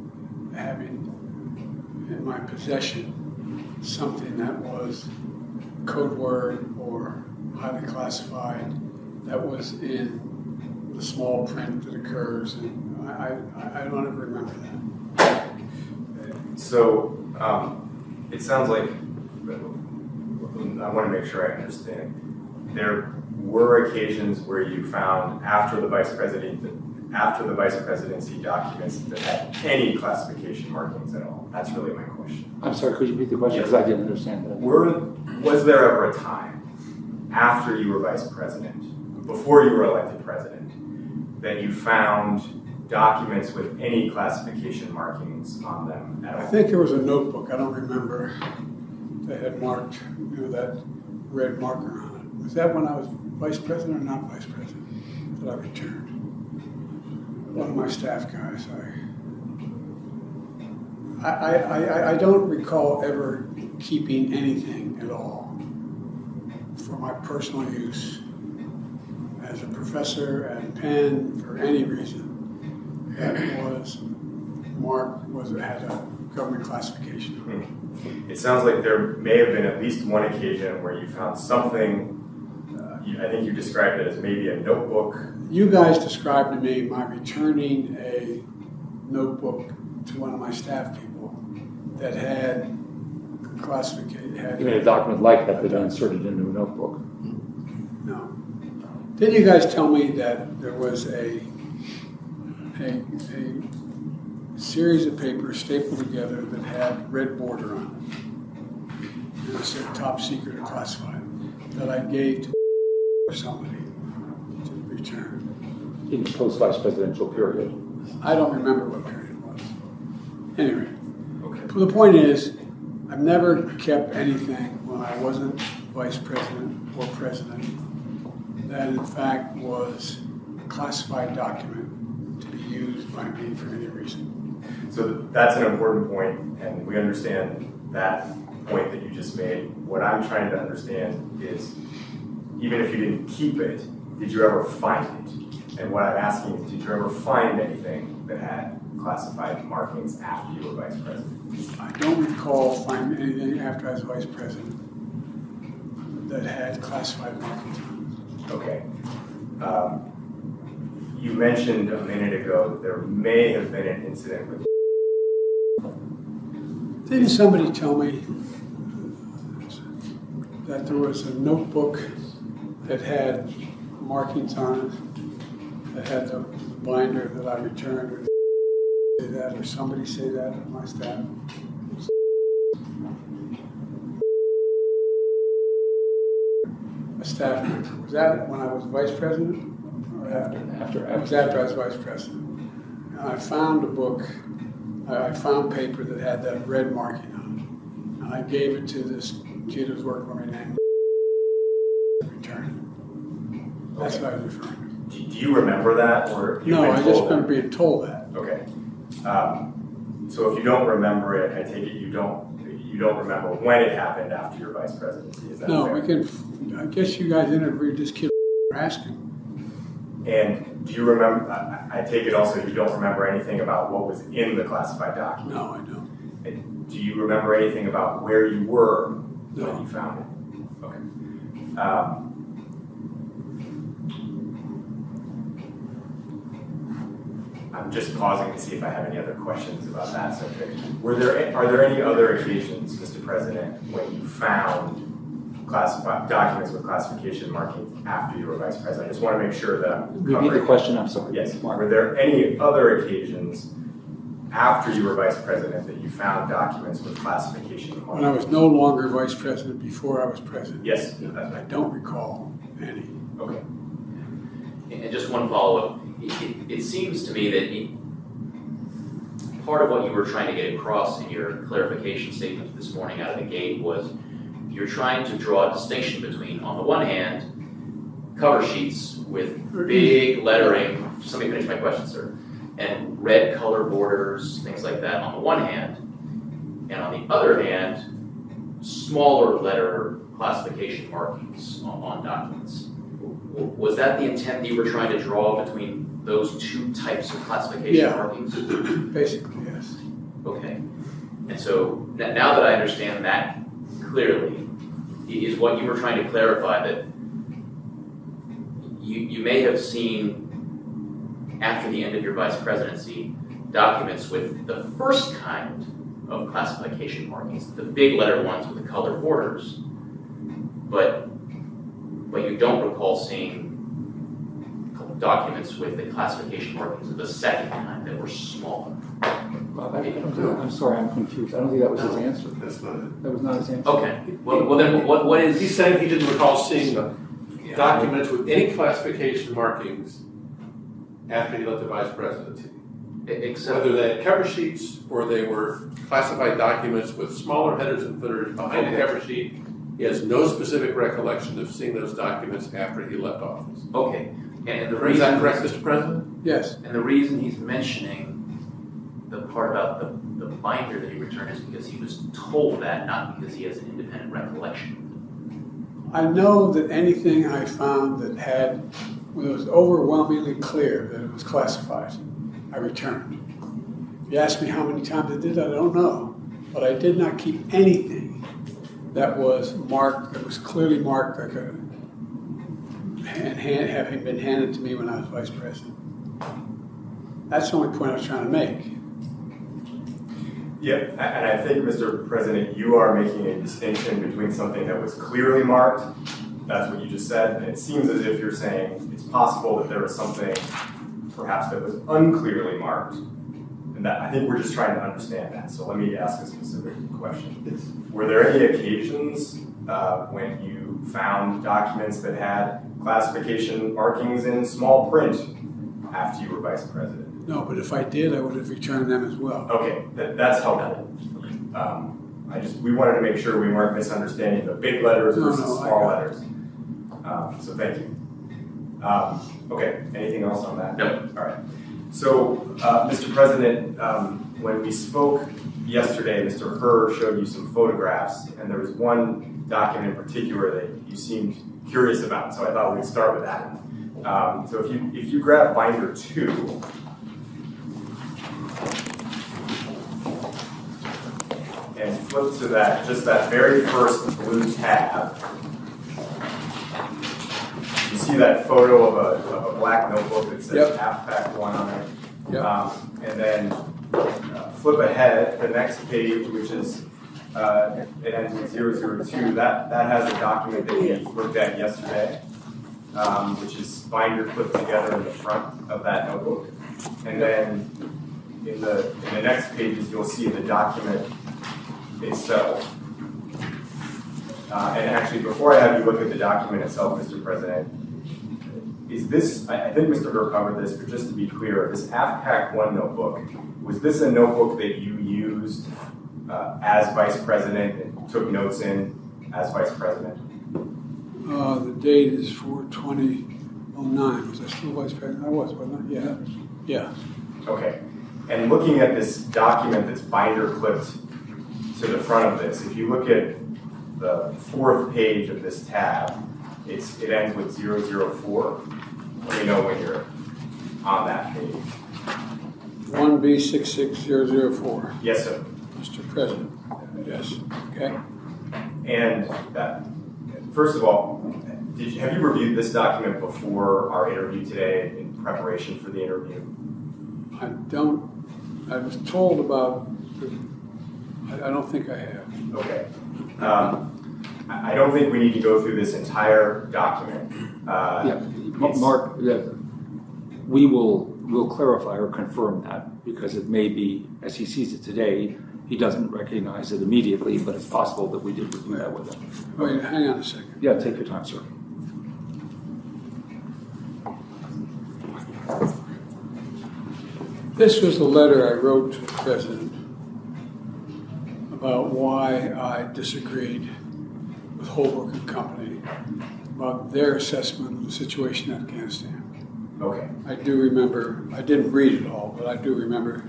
in my possession something that was code word or highly classified that was in the small print that occurs, and I don't ever remember that. So it sounds like, I want to make sure I understand. There were occasions where you found after the vice presidency documents that had any classification markings at all. That's really my question. I'm sorry, could you repeat the question? Because I didn't understand that. Was there ever a time after you were vice president, before you were elected president, that you found documents with any classification markings on them at all? I think there was a notebook, I don't remember, that had marked, you know, that red marker on it. Was that when I was vice president or not vice president that I returned? One of my staff guys. I don't recall ever keeping anything at all for my personal use as a professor at Penn for any reason that was marked, had a government classification. It sounds like there may have been at least one occasion where you found something, I think you described it as maybe a notebook. You guys described to me my returning a notebook to one of my staff people that had classification. You mean a document like that that inserted into a notebook? No. Didn't you guys tell me that there was a series of papers stapled together that had red border on it? And it said top secret or classified that I gave to somebody to return. In the post-vice presidential period. I don't remember what period it was. Anyway, Okay. the point is, I've never kept anything when I wasn't vice president or president that in fact was a classified document to be used by me for any reason. So that's an important point, and we understand that point that you just made. What I'm trying to understand is, even if you didn't keep it, did you ever find it? And what I'm asking is, did you ever find anything that had classified markings after you were vice president? I don't recall finding anything after I was vice president that had classified markings on Okay. You mentioned a minute ago that there may have been an incident with. it. Didn't somebody tell me that there was a notebook that had markings on it, that had the binder that I returned? Or say that, or somebody say that at my staff? A staff member. Was that when I was vice president or after? It was after I was vice president. And I found a book, I found paper that had that red marking on it. And I gave it to this kid who's working for me named returned it. That's what I was referring Do you remember that, or to. you've No, been I told just that? remember being told that. Okay. So if you don't remember it, I take it you you don't remember when it happened after your vice presidency, is that No, fair? we can, I guess you guys interviewed this kid asking. And do you remember, I take it also you don't remember anything about what was in the classified document? No, I don't. And do you remember anything about where you were No. when you found it? Okay. I'm just pausing to see if I have any other questions about that subject. Are there any other occasions, Mr. President, when you found classified documents with classification markings after you were vice president? I just want to make sure that I'm Repeat the covering. question, I'm sorry. Yes. Mark. Were there any other occasions after you were vice president that you found documents with classification When I markings? was no longer vice president, before I was president. Yes, that's I right. don't recall any. Okay. And just one follow-up. It seems to me that part of what you were trying to get across in your clarification statement this morning out of the gate was you're trying to draw a distinction between, on the one hand, cover sheets with big lettering, just let me finish my question, sir, and red color borders, things like that on the one hand, and on the other hand, smaller letter classification markings on documents. Was that the intent that you were trying to draw between those two types of classification Yeah. markings? Basically, yes. Okay. And so now that I understand that clearly, is what you were trying to clarify that you may have seen after the end of your vice presidency documents with the first kind of classification markings, the big letter ones with the colored borders, but you don't recall seeing documents with the classification markings of the second kind that were smaller. I'm sorry, I'm confused. I don't think that was his answer. That's not it. That was not his answer. Okay. Well then what is... He's saying he didn't recall seeing the documents with any classification markings after he left the vice presidency. Except... Whether they had cover sheets or they were classified documents with smaller headers and footers behind the cover sheet, he has no specific recollection of seeing those documents after he left office. Okay. And the Is that reason... correct, Mr. President? Yes. And the reason he's mentioning the part about the binder that he returned is because he was told that, not because he has an independent recollection. I know that anything I found that when it was overwhelmingly clear that it was classified, I returned. If you ask me how many times I did that, I don't know. But I did not keep anything that was marked, that was clearly marked like having been handed to me when I was vice president. That's the only point I was trying to make. Yeah, and I think, Mr. President, you are making a distinction between something that was clearly marked, that's what you just said, and it seems as if you're saying it's possible that there was something perhaps that was unclearly marked, and that I think we're just trying to understand that. So let me ask a specific question. Were there any occasions when you found documents that had classification markings in small print after you were vice president? No, but if I did, I would have returned them as well. Okay, that's helpful. We wanted to make sure we weren't misunderstanding the big letters versus small letters. So thank you. Okay, anything else on that? No. All right. So, Mr. President, when we spoke yesterday, Mr. Herr showed you some photographs, and there was one document in particular that you seemed curious about, so I thought we'd start with that. So if you grab binder 2, and flip to that very first blue tab. You see that photo of a black notebook that says Yep. Half-Pack 1 on it. Yep. And then flip ahead, the next page, which is, it ends with 002, that has a document that we looked at yesterday, which is binder clipped together in the front of that notebook. And then in the next pages, you'll see the document itself. And actually, before I have you look at the document itself, Mr. President, is this, I think Mr. Herr covered this, but just to be clear, this Half-Pack 1 notebook, was this a notebook that you used as vice president and took notes in as vice president? The date is 4/20/09. Was I still vice president? I was, wasn't I? Yeah. Yeah. Okay. And looking at this document that's binder clipped to the front of this, if you look at the fourth page of this tab, it ends with 004. Let me know when you're on that page. 1B66004. Yes, sir. Mr. President. Yes. Okay. And first of all, have you reviewed this document before our interview today in preparation for the interview? I was told about, I don't think I have. Okay. I don't think we need to go through this entire document. Mark, we'll clarify or confirm that because it may be, as he sees it today, he doesn't recognize it immediately, but it's possible that we did review that with him. Wait, hang on a second. Yeah, take your time, sir. This was the letter I wrote to the president about why I disagreed with Holbrook and Company about their assessment of the situation in Afghanistan. Okay. I do remember, I didn't read it all, but I do remember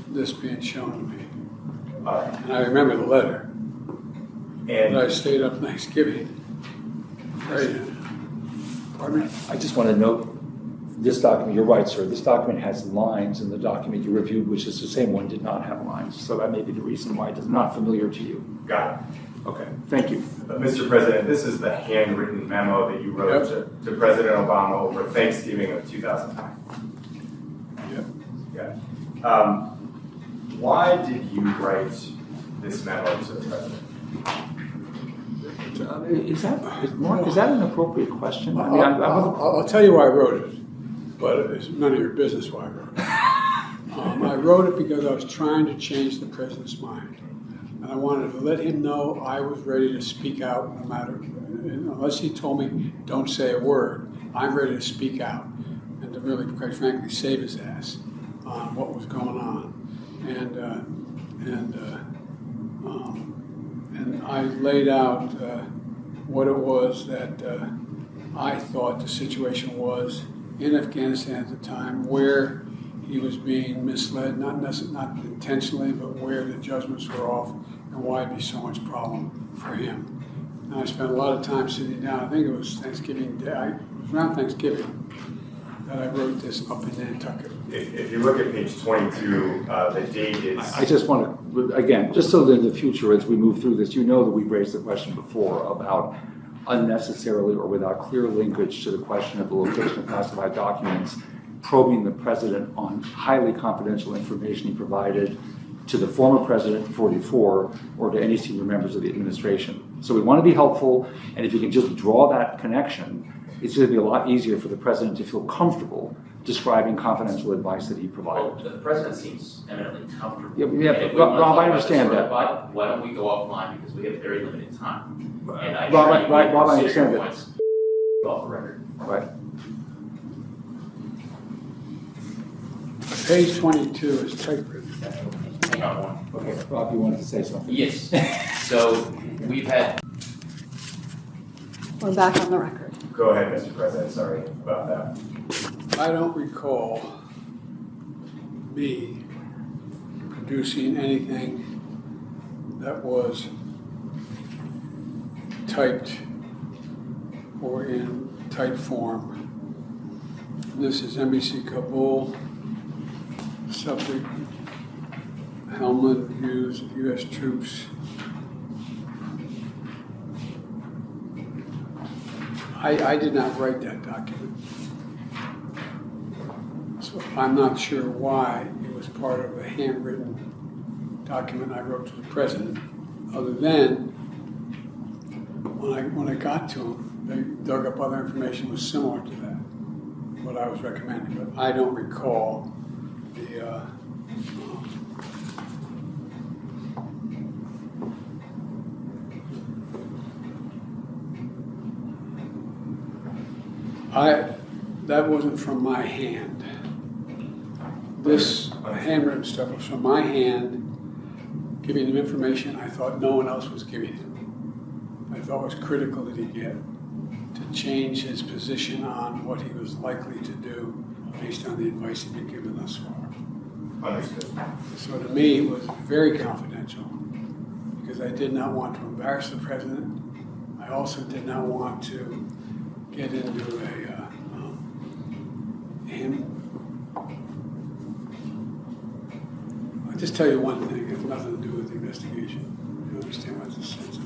this being shown to me. All right. And I remember the letter. And But I stayed up Thanksgiving. Right. Pardon me? I just want to note this document, you're right, sir, this document has lines and the document you reviewed, which is the same one, did not have lines. So that may be the reason why it is not familiar to you. got it. Okay, thank you. Mr. President, this is the handwritten memo that you wrote to President Obama over Thanksgiving of 2009. Yep. Yeah. Why did you write this memo to the president? Mark, is that an appropriate question? I mean, I'll tell you why I wrote it, but it's none of your business why I wrote it. I wrote it because I was trying to change the president's mind. And I wanted to let him know I was ready to speak out no matter, unless he told me, don't say a word, I'm ready to speak out and to really, quite frankly, save his ass on what was going on. And I laid out what it was that I thought the situation was in Afghanistan at the time, where he was being misled, not intentionally, but where the judgments were off, and why it'd be so much problem for him. And I spent a lot of time sitting down. I think it was Thanksgiving Day. It was around Thanksgiving that I wrote this up in Nantucket. If you look at page 22, the date is... I just want to, again, just so that in the future as we move through this, you know that we've raised the question before about unnecessarily or without clear linkage to the question of the location of classified documents, probing the president on highly confidential information he provided to the former president 44 or to any senior members of the administration. So we want to be helpful, and if you can just draw that connection, it's going to be a lot easier for the president to feel comfortable describing confidential advice that he provided. Well, the president seems eminently comfortable. Yeah, And if we Rob, want to talk I about understand this that. certified, why don't we go offline because we have very limited time. And I Rob, assure you, I we consider understand your that. points off the record. Right. Page 22 is typewritten. Hang on one. Okay, Rob, you wanted to say something? Yes. So we've had We're back on the record. Go ahead, Mr. President. Sorry about that. I don't recall me producing anything that was typed or in type form. This is NBC Kabul, subject helmet views of U.S. troops. I did not write that document. So I'm not sure why it was part of a handwritten document I wrote to the president, other than when I got to him, they dug up other information that was similar to that, what I was recommending, but I don't recall the that wasn't from my hand. This handwritten stuff was from my hand, giving him information I thought no one else was giving him. I thought it was critical that he get to change his position on what he was likely to do based on the advice he'd been given thus far. Understood. So to me, it was very confidential. because I did not want to embarrass the president. I also did not want to get into him. I'll just tell you one thing. It has nothing to do with the investigation. You understand what this says?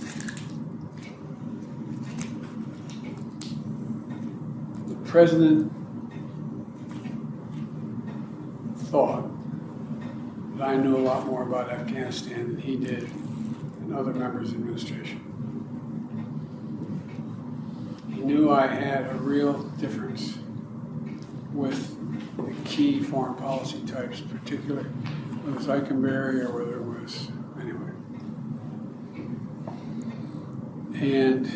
The president thought that I knew a lot more about Afghanistan than he did and other members of the administration. He knew I had a real difference with the key foreign policy types, particularly whether it was Eikenberry or whether it was, anyway. And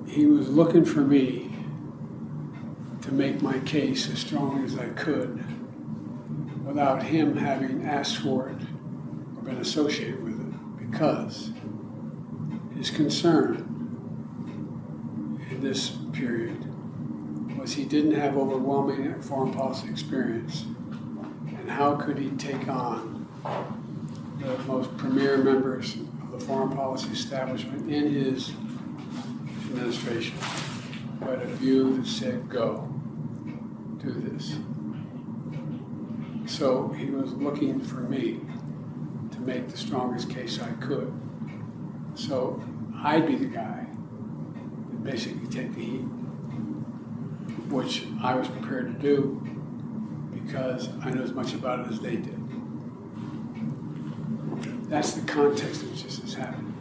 he was looking for me to make my case as strong as I could without him having asked for it or been associated with it, because his concern in this period was he didn't have overwhelming foreign policy experience, and how could he take on the most premier members of the foreign policy establishment in his administration who had a view that said, go, do this. So he was looking for me to make the strongest case I could. So I'd be the guy that basically take the heat, which I was prepared to do because I knew as much about it as they did. That's the context in which this is happening.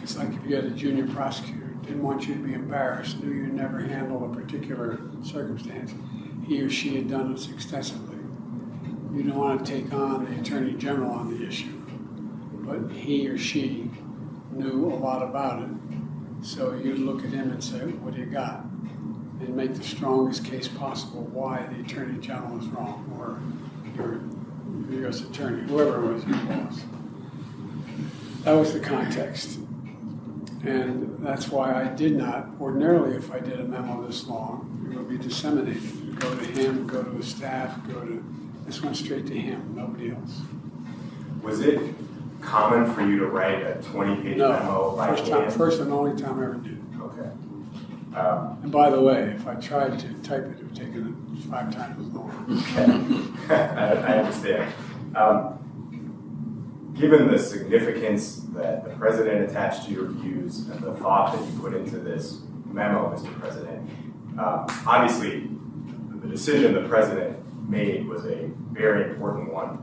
It's like if you had a junior prosecutor, didn't want you to be embarrassed, knew you'd never handle a particular circumstance. He or she had done this extensively. You don't want to take on the Attorney General on the issue, but he or she knew a lot about it. So you'd look at him and say, what do you got? And make the strongest case possible why the Attorney General is wrong, or your U.S. Attorney, whoever it was, your boss. That was the context. And that's why I did not, ordinarily if I did a memo this long, it would be disseminated. It would go to him, go to his staff, this went straight to him, nobody else. Was it common for you to write a 20-page memo by hand? First and only time I ever did. Okay. And by the way, if I tried to type it, it would take 5 times as long. Okay. I understand. Given the significance that the president attached to your views and the thought that you put into this memo, Mr. President, obviously the decision the president made was a very important one.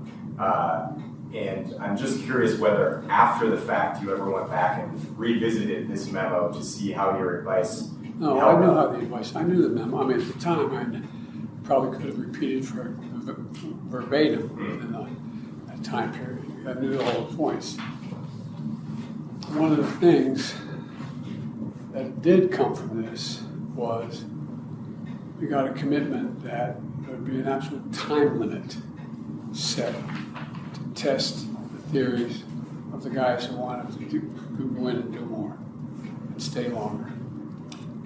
And I'm just curious whether after the fact you ever went back and revisited this memo to see how your advice No, I knew how the advice, I knew the memo. I mean, at the time, I probably could have repeated for verbatim in that time period. I knew all the points. One of the things that did come from this was we got a commitment that there would be an absolute time limit set to test the theories of the guys who wanted to go in and do more and stay longer.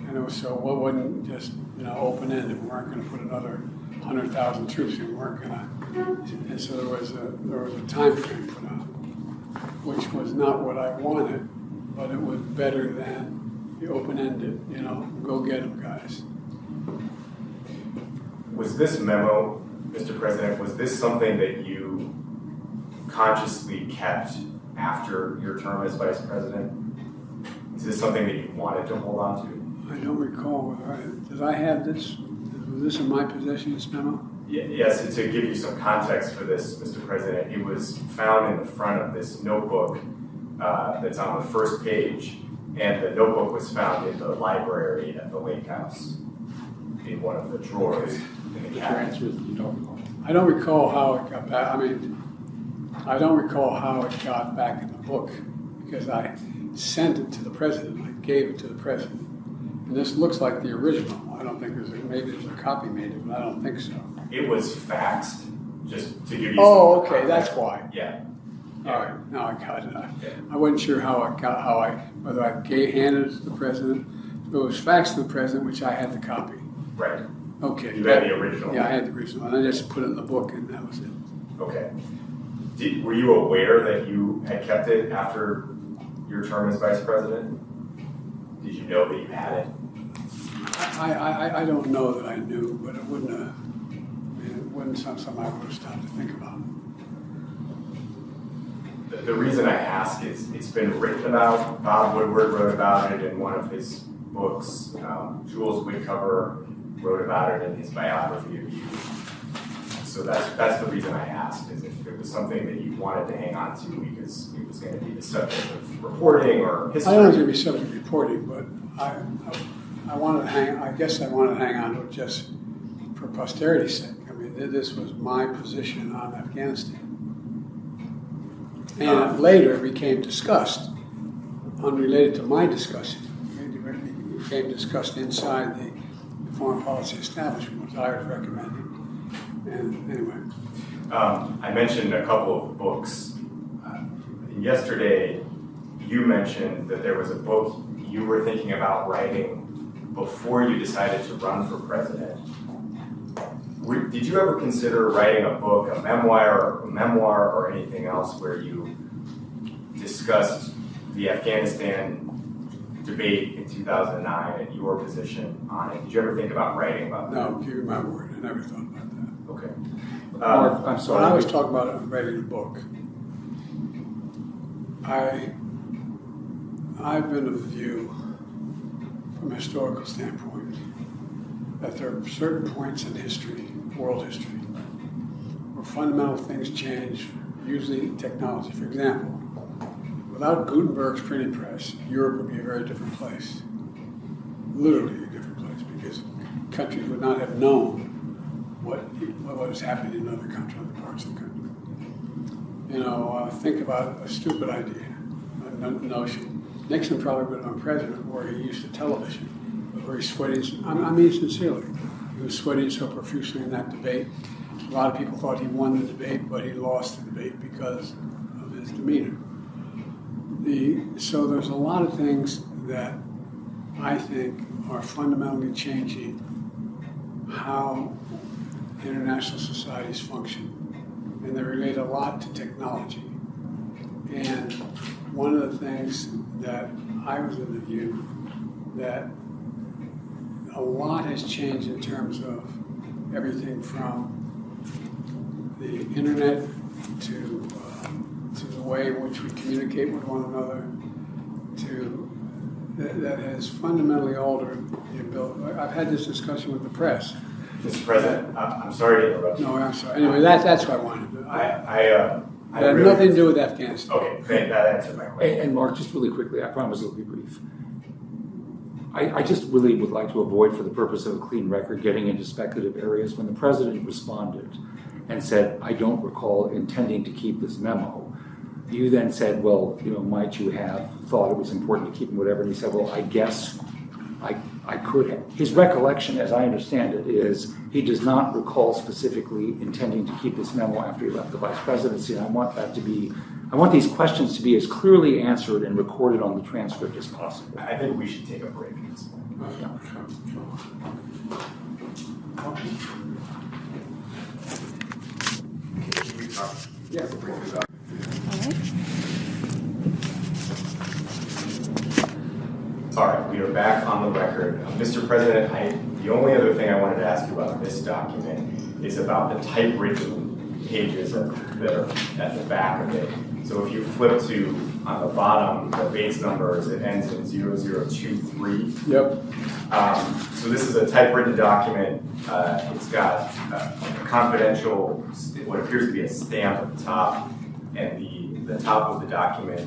And it was so it wasn't just open-ended. We weren't going to put another 100,000 troops in. We weren't going to. And so there was a time frame put on, which was not what I wanted, but it was better than the open-ended. Go get them, guys. Was this memo, Mr. President, was this something that you consciously kept after your term as Vice President? Is this something that you wanted to hold on to? I don't recall did I have this? Was this in my possession, this memo? Yes, to give you some context for this, Mr. President, it was found in the front of this notebook that's on the first page, and the notebook was found in the library at the Lake House in one of the drawers in the cabinet. I don't recall how it got back. I don't recall how it got back in the book because I sent it to the president. I gave it to the president. And this looks like the original. I don't think maybe there's a copy made of it, but I don't think so. It was faxed, just to give you Oh, some okay, context. that's why. Yeah. All right, now I got it. I wasn't sure whether I handed it to the president. It was faxed to the president, which I had the copy. Right. Okay. You had the original. Yeah, I had the original, and I just put it in the book, and that was it. Okay. Were you aware that you had kept it after your term as vice president? Did you know that you had it? I don't know that I knew, but it wasn't something I would have stopped to think about. The reason I ask is it's been written about. Bob Woodward wrote about it in one of his books. Jules Whitcover wrote about it in his biography of you. So that's the reason I asked, is if it was something that you wanted to hang on to because it was going to be the subject of reporting or history. I don't know if it would be subject to reporting, but I wanted to hang. I guess I wanted to hang on to it just for posterity's sake. I mean, this was my position on Afghanistan, and later became discussed, unrelated to my discussion. It became discussed inside the foreign policy establishment, which I was recommending. And anyway, I mentioned a couple of books. Yesterday, you mentioned that there was a book you were thinking about writing before you decided to run for president. Did you ever consider writing a book, a memoir, or anything else where you discussed the Afghanistan debate in 2009 and your position on it? Did you ever think about writing about that? no, give you my word, I never thought about that. Okay. Mark, I'm When sorry. I was talking about writing a book, I've been of the view, from a historical standpoint, that there are certain points in history, world history, where fundamental things change, usually technology. For example, without Gutenberg's printing press, Europe would be a very different place. Literally a different place, because countries would not have known what was happening in other countries, other parts of the country. Think about a stupid idea, a notion. Nixon probably would have been president where he used the television, where he sweated, I mean sincerely, he was sweating so profusely in that debate. A lot of people thought he won the debate, but he lost the debate because of his demeanor. So there's a lot of things that I think are fundamentally changing how international societies function, and they relate a lot to technology. And one of the things that I was of the view that a lot has changed in terms of everything from the internet to the way in which we communicate with one another, that has fundamentally altered the ability. I've had this discussion with the press. Mr. President, I'm sorry to interrupt you. No, I'm sorry. Anyway, that's what I wanted to do. I It had really- nothing to do with Afghanistan. Okay, that answered my question. And Mark, just really quickly, I promise it'll be brief. I just really would like to avoid, for the purpose of a clean record, getting into speculative areas. When the president responded and said, "I don't recall intending to keep this memo," you then said, "Well, might you have thought it was important to keep him, whatever?" And he said, "Well, I guess I could have." His recollection, as I understand it, is he does not recall specifically intending to keep this memo after he left the vice presidency. And I want these questions to be as clearly answered and recorded on the transcript as possible. I think we should take a break at this point. Yeah. All right, we are back on the record. Mr. President, the only other thing I wanted to ask you about this document is about the typewritten pages that are at the back of it. So if you flip to, on the bottom, the base numbers, it ends in 0023. Yep. So this is a typewritten document. It's got a confidential, what appears to be a stamp at the top, and the top of the document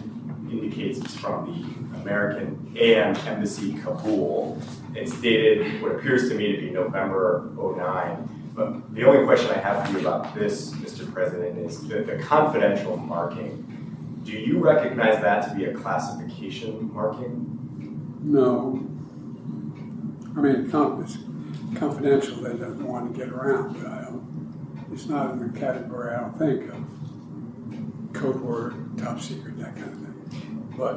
indicates it's from the American AM Embassy, Kabul. It's dated what appears to me to be November 09. But the only question I have for you about this, Mr. President, is the confidential marking. Do you recognize that to be a classification marking? No. I mean, it's confidential, they don't want to get around, but it's not in the category, I don't think, of code word, top secret, that kind of thing. But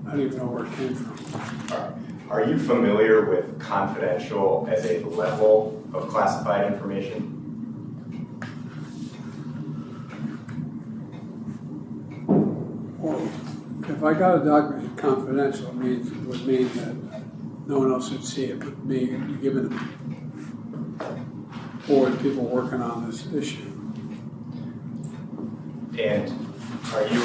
I don't even know where it came from. All right. Are you familiar with confidential as a level of classified information? If I got a document confidential, it would mean that no one else would see it but me, you give it to me. Or the people working on this issue. And are you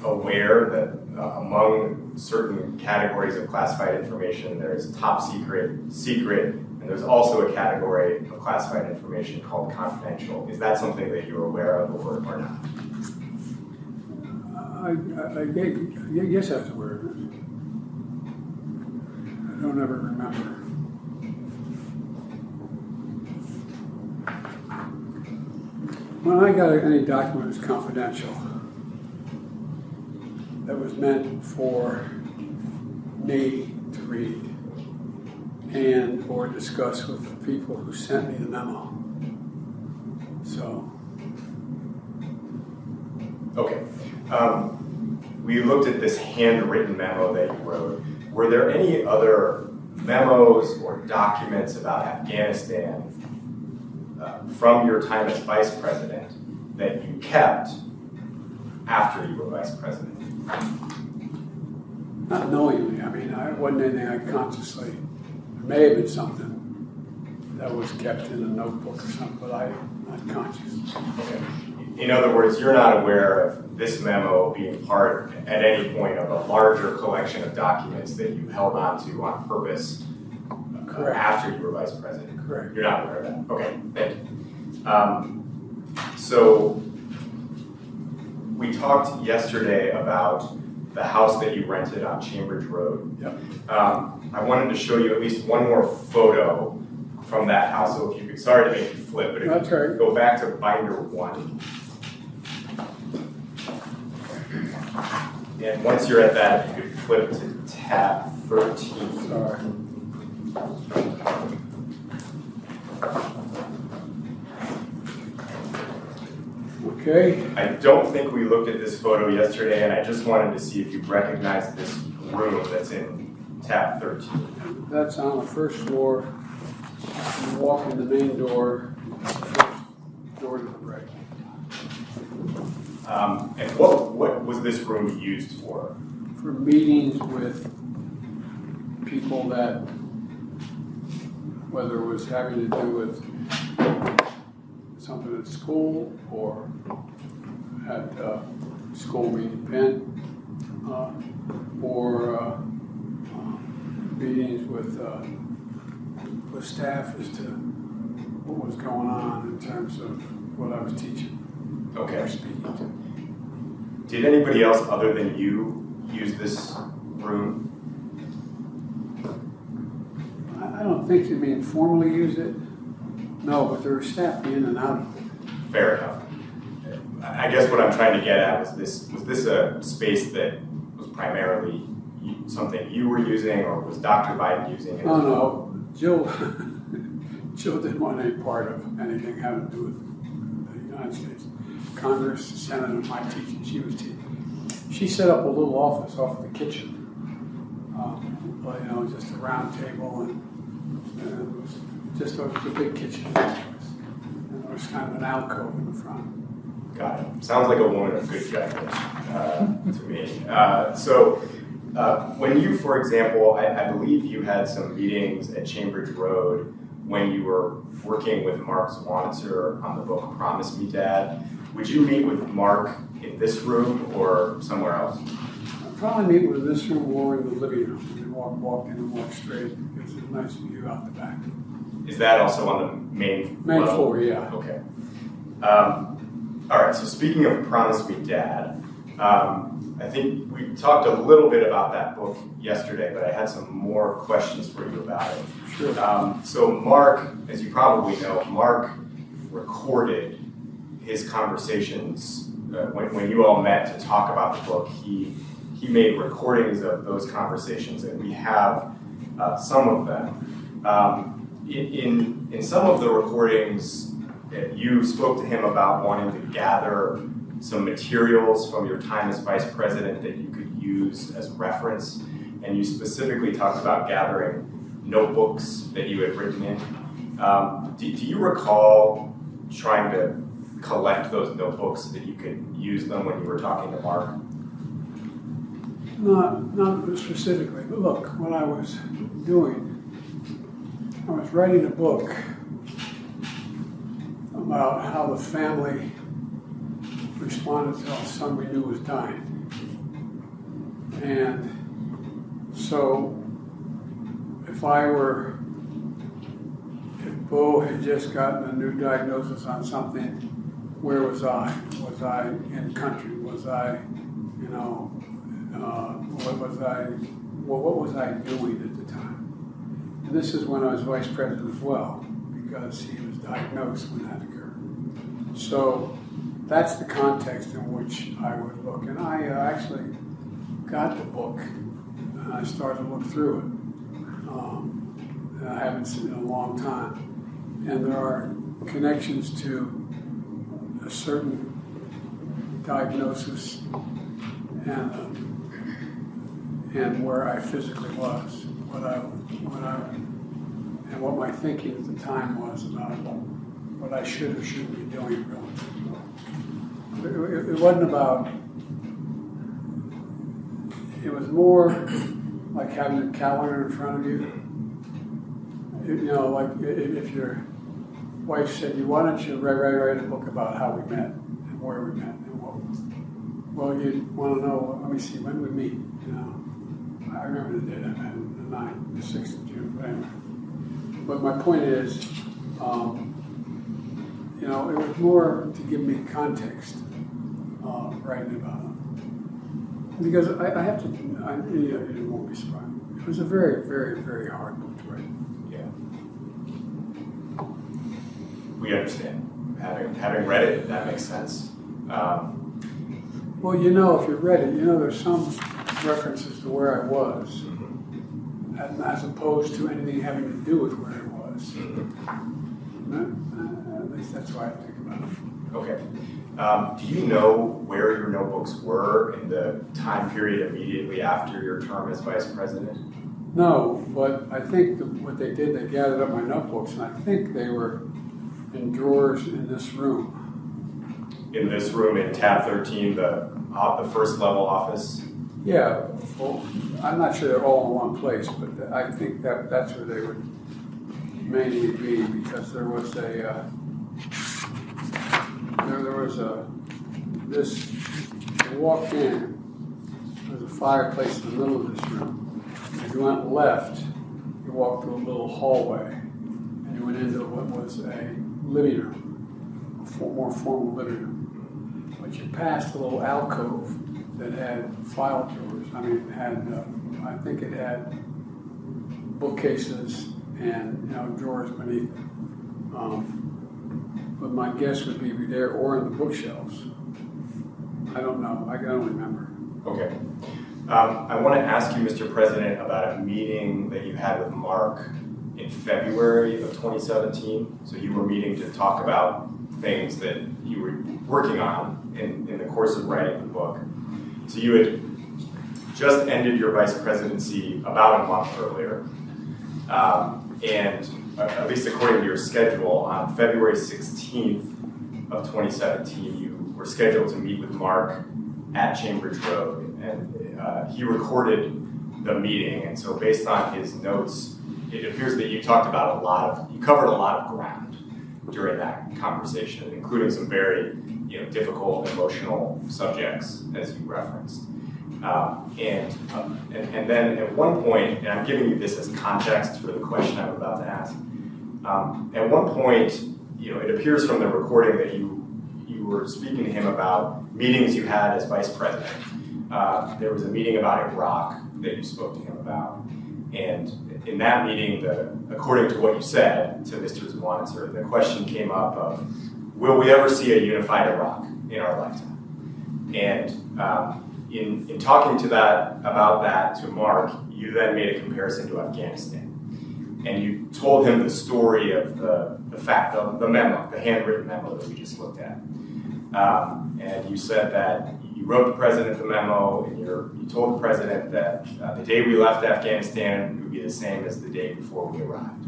aware that among certain categories of classified information, there's top secret, secret, and there's also a category of classified information called confidential? Is that something that you're aware of or not? I guess I was aware of it. I don't ever remember. When I got any document that was confidential, that was meant for me to read and or discuss with the people who sent me the memo. So. Okay. We looked at this handwritten memo that you wrote. Were there any other memos or documents about Afghanistan from your time as vice president that you kept after you were vice president? Not knowingly. I mean, it wasn't anything I consciously. There may have been something that was kept in a notebook or something, but I'm not conscious. Okay. In other words, you're not aware of this memo being part at any point of a larger collection of documents that you held on to on purpose after you were vice president? Correct. You're not aware of that? Okay, thank you. So we talked yesterday about the house that you rented on Chambridge Road. Yep. I wanted to show you at least one more photo from that house. So if you could, sorry to make you flip, but if That's you right. go back to binder 1. And once you're at that, you could flip to tab 13. Sorry. Okay. I don't think we looked at this photo yesterday, and I just wanted to see if you recognize this room that's in tab 13. That's on the first floor. You walk in the main door, first door to the right. And what was this room used for? For meetings with people that, whether it was having to do with something at school or at school meeting Penn, or meetings with staff as to what was going on in terms of what I was teaching. Okay. Or speaking to. Did anybody else other than you use this room? I don't think they mean formally use it. No, but there were staff in and out of it. Fair enough. I guess what I'm trying to get at was this a space that was primarily something you were using, or was Dr. Biden using it? Oh, no. Jill didn't want any part of anything having to do with the United States. Congress, the Senate, and my teaching. She was teaching. She set up a little office off of the kitchen. Just a round table, and it was a big kitchen. And there was kind of an alcove in the front. Got it. Sounds like a woman of good judgment to me. When you, for example, I believe you had some meetings at Chambridge Road when you were working with Mark Zwanitzer on the book Promise Me, Dad. Would you meet with Mark in this room or somewhere else? I'd probably meet with this room or in the living room. And walk in and walk straight because there's a nice view out the back. Is that also on the main level? Floor, yeah. Okay. All right, so speaking of Promise Me, Dad, I think we talked a little bit about that book yesterday, but I had some more questions for you about it. Sure. So Mark, as you probably know, Mark recorded his conversations when you all met to talk about the book. He made recordings of those conversations, and we have some of them. In some of the recordings, you spoke to him about wanting to gather some materials from your time as vice president that you could use as reference, and you specifically talked about gathering notebooks that you had written in. Do you recall trying to collect those notebooks so that you could use them when you were talking to Mark? Not specifically, but look, what I was doing, I was writing a book about how the family responded to a son we knew was dying. And so if Bo had just gotten a new diagnosis on something, where was I? Was I in country? Was I, what was I doing at the time? And this is when I was vice president as well, because he was diagnosed when that occurred. So that's the context in which I would look. And I actually got the book and I started to look through it. And I haven't seen it in a long time. And there are connections to a certain diagnosis and where I physically was, and what my thinking at the time was about what I should or shouldn't be doing relative. It wasn't about, it was more like having a calendar in front of you. Like if your wife said, why don't you write a book about how we met and where we met and what, well, you'd want to know, let me see, when we meet, I remember the date I met, the 6th of June, whatever. But my point is, it was more to give me context, writing about it. Because I have to, you won't be surprised. It was a very, very, very hard book to write. Yeah. We understand. Having read it, that makes sense. Well, if you read it, there's some references to where I was, as opposed to anything having to do with where I was. At least that's why I think about it. Okay. Do you know where your notebooks were in the time period immediately after your term as vice president? No, but I think what they did, they gathered up my notebooks, and I think they were in drawers in this room. In this room in tab 13, the first level office? Yeah, well, I'm not sure they're all in one place, but I think that's where they would mainly be, because you walked in, there was a fireplace in the middle of this room. If you went left, you walked through a little hallway, and you went into what was a living room, a more formal living room. But you passed a little alcove that had file drawers. I think it had bookcases and drawers beneath it. But my guess would be there or in the bookshelves. I don't know. I don't remember. Okay. I want to ask you, Mr. President, about a meeting that you had with Mark in February of 2017. So you were meeting to talk about things that you were working on in the course of writing the book. So you had just ended your vice presidency about a month earlier. And at least according to your schedule, on February 16th of 2017, you were scheduled to meet with Mark at Chambridge Road. And he recorded the meeting. And so based on his notes, it appears that you covered a lot of ground during that conversation, including some very difficult emotional subjects, as you referenced. And then at one point, and I'm giving you this as context for the question I'm about to ask, at one point, it appears from the recording that you were speaking to him about meetings you had as vice president. There was a meeting about Iraq that you spoke to him about. And in that meeting, according to what you said to Mr. Zwanitzer, the question came up of, will we ever see a unified Iraq in our lifetime? And in talking about that to Mark, you then made a comparison to Afghanistan. And you told him the story of the memo, the handwritten memo that we just looked at. And you said that you wrote the president the memo, and you told the president that the day we left Afghanistan would be the same as the day before we arrived.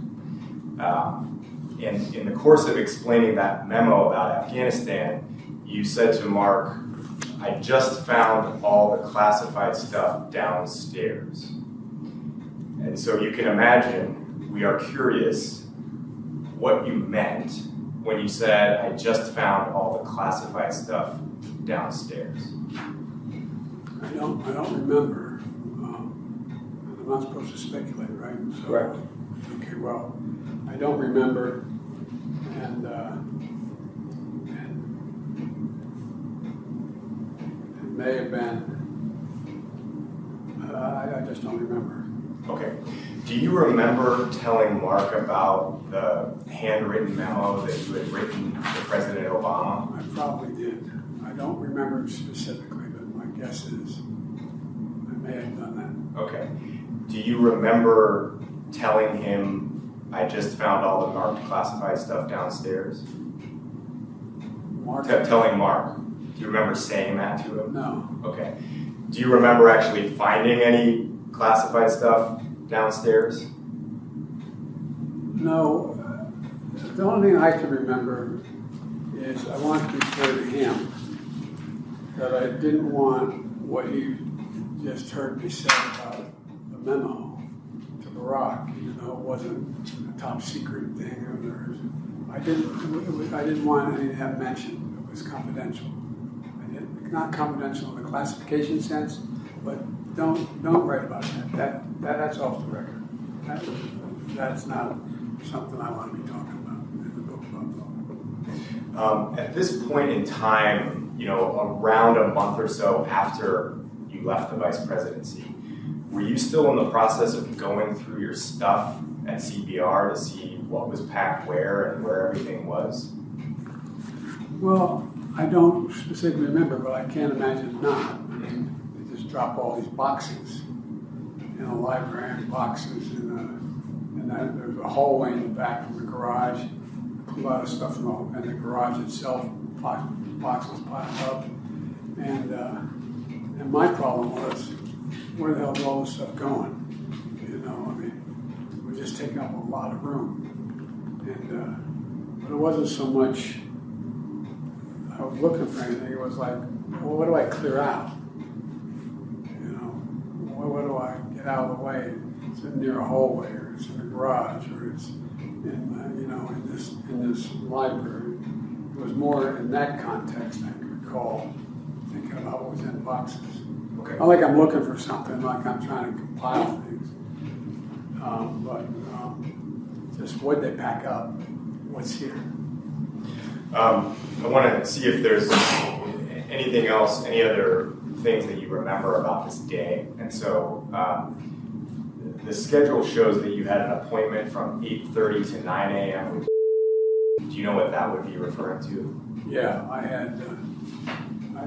And in the course of explaining that memo about Afghanistan, you said to Mark, I just found all the classified stuff downstairs. And so you can imagine, we are curious what you meant when you said, I just found all the classified stuff downstairs. I don't remember. I'm not supposed to speculate, right? So, Correct. Okay, well, I don't remember, and it may have been, I just don't remember. Okay. Do you remember telling Mark about the handwritten memo that you had written to President Obama? I probably did. I don't remember specifically, but my guess is I may have done Okay. Do you remember telling him, I just found all the marked classified stuff downstairs? that. Mark? Telling Mark. Do you remember saying that to him? No. Okay. Do you remember actually finding any classified stuff downstairs? No. The only thing I can remember is I wanted to be clear to him that I didn't want what he just heard me say about the memo to Barack, even though it wasn't a top secret thing of theirs. I didn't want any of that mentioned. It was confidential. Not confidential in the classification sense, but don't write about that. That's off the record. That's not something I want to be talking about in the book. At this point in time, around a month or so after you left the vice presidency, were you still in the process of going through your stuff at CBR to see what was packed where and where everything was? Well, I don't specifically remember, but I can't imagine not. I mean, they just drop all these boxes, library boxes, and there's a hallway in the back from the garage. A lot of stuff from the garage itself, boxes piled up, and my problem was, where the hell is all this stuff going? I mean, we're just taking up a lot of room, but it wasn't so much I was looking for anything. It was like, well, what do I clear out? What do I get out of the way? It's near a hallway, or it's in a garage, or it's in this library. It was more in that context I can recall thinking about what was in boxes. Okay. Not like I'm looking for something, like I'm trying to compile things, but just what they pack up, what's here. I want to see if there's anything else, any other things that you remember about this day. And so the schedule shows that you had an appointment from 8:30 to 9 a.m. Do you know what that would be referring to? Yeah,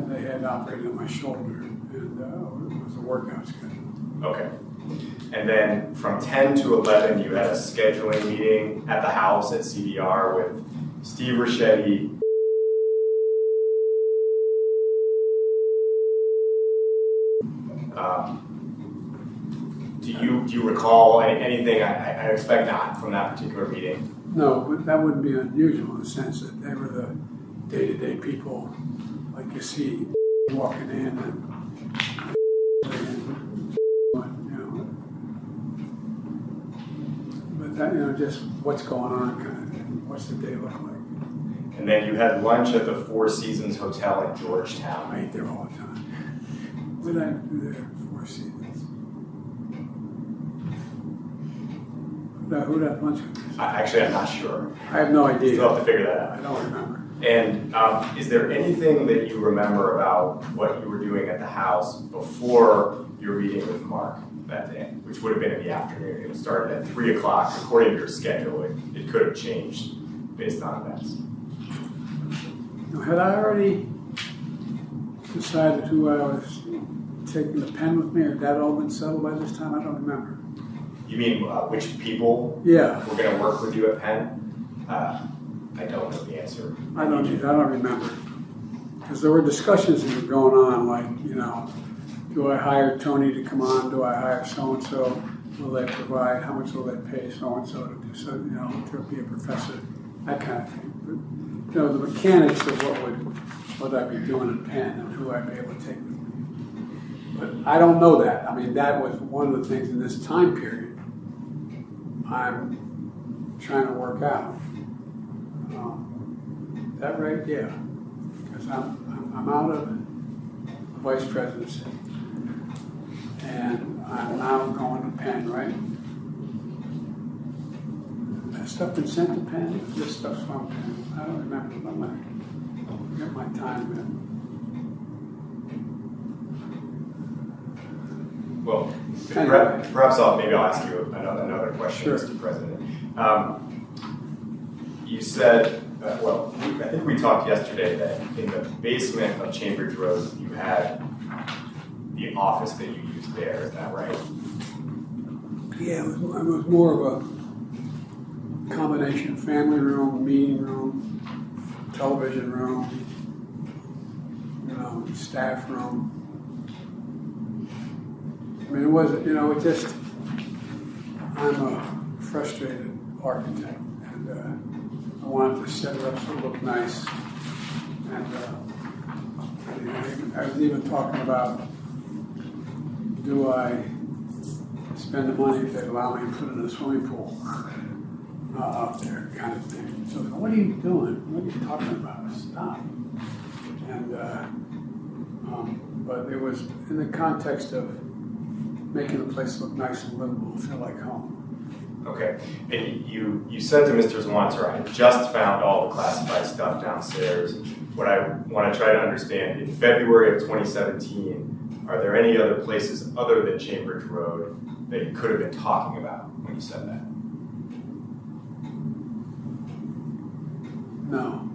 they had operated on my shoulder, and it was a workout schedule. Okay. And then from 10 to 11, you had a scheduling meeting at the house at CBR with Steve Ricchetti. Do you recall anything? I expect not from that particular meeting. No, but that wouldn't be unusual in the sense that they were the day-to-day people, like you see walking in and but that, just what's going on kind of thing. What's the day look like? And then you had lunch at the Four Seasons Hotel in Georgetown. I ate there all the time. What did I do there? Four Seasons. Who did I have lunch with? Actually, I'm not sure. I have no idea. You'll have to figure that out. I don't remember. And is there anything that you remember about what you were doing at the house before your meeting with Mark that day, which would have been in the afternoon? It started at 3 o'clock. According to your schedule, it could have changed based on events. Had I already decided who I was taking the pen with me, or had that all been settled by this time? I don't remember. You mean which people Yeah. were going to work with you at Penn? I don't know the answer. I don't remember. Because there were discussions that were going on, like, do I hire Tony to come on? Do I hire so-and-so? Will they provide? How much will they pay so-and-so to do so, to be a professor? That kind of thing. you know, the mechanics of what I'd be doing in Penn and who I'd be able to take with me. But I don't know that. I mean, that was one of the things in this time period I'm trying to work out. Is that right? Yeah. Because I'm out of the vice presidency. And I'm now going to Penn, right? That stuff been sent to Penn? This stuff's from Penn. I don't remember. I'm going to get my time in. Well, Anyway. perhaps maybe I'll ask you another question, Sure. Mr. President. You said, I think we talked yesterday that in the basement of Chambers Road, you had the office that you used there. Is that right? Yeah, it was more of a combination: family room, meeting room, television room, you know, staff room. I mean, it wasn't, you know, it just, I'm a frustrated architect, and I wanted to set it up so it looked nice. And I was even talking about, do I spend the money if they allow me to put in a swimming pool out there, kind of thing. So, what are you doing? What are you talking about? Stop. And, but it was in the context of making the place look nice and livable, feel like home. Okay. And you said to Mr. Zwanter, I just found all the classified stuff downstairs. What I want to try to understand, in February of 2017, are there any other places other than Chambers Road that you could have been talking about when you said that? No.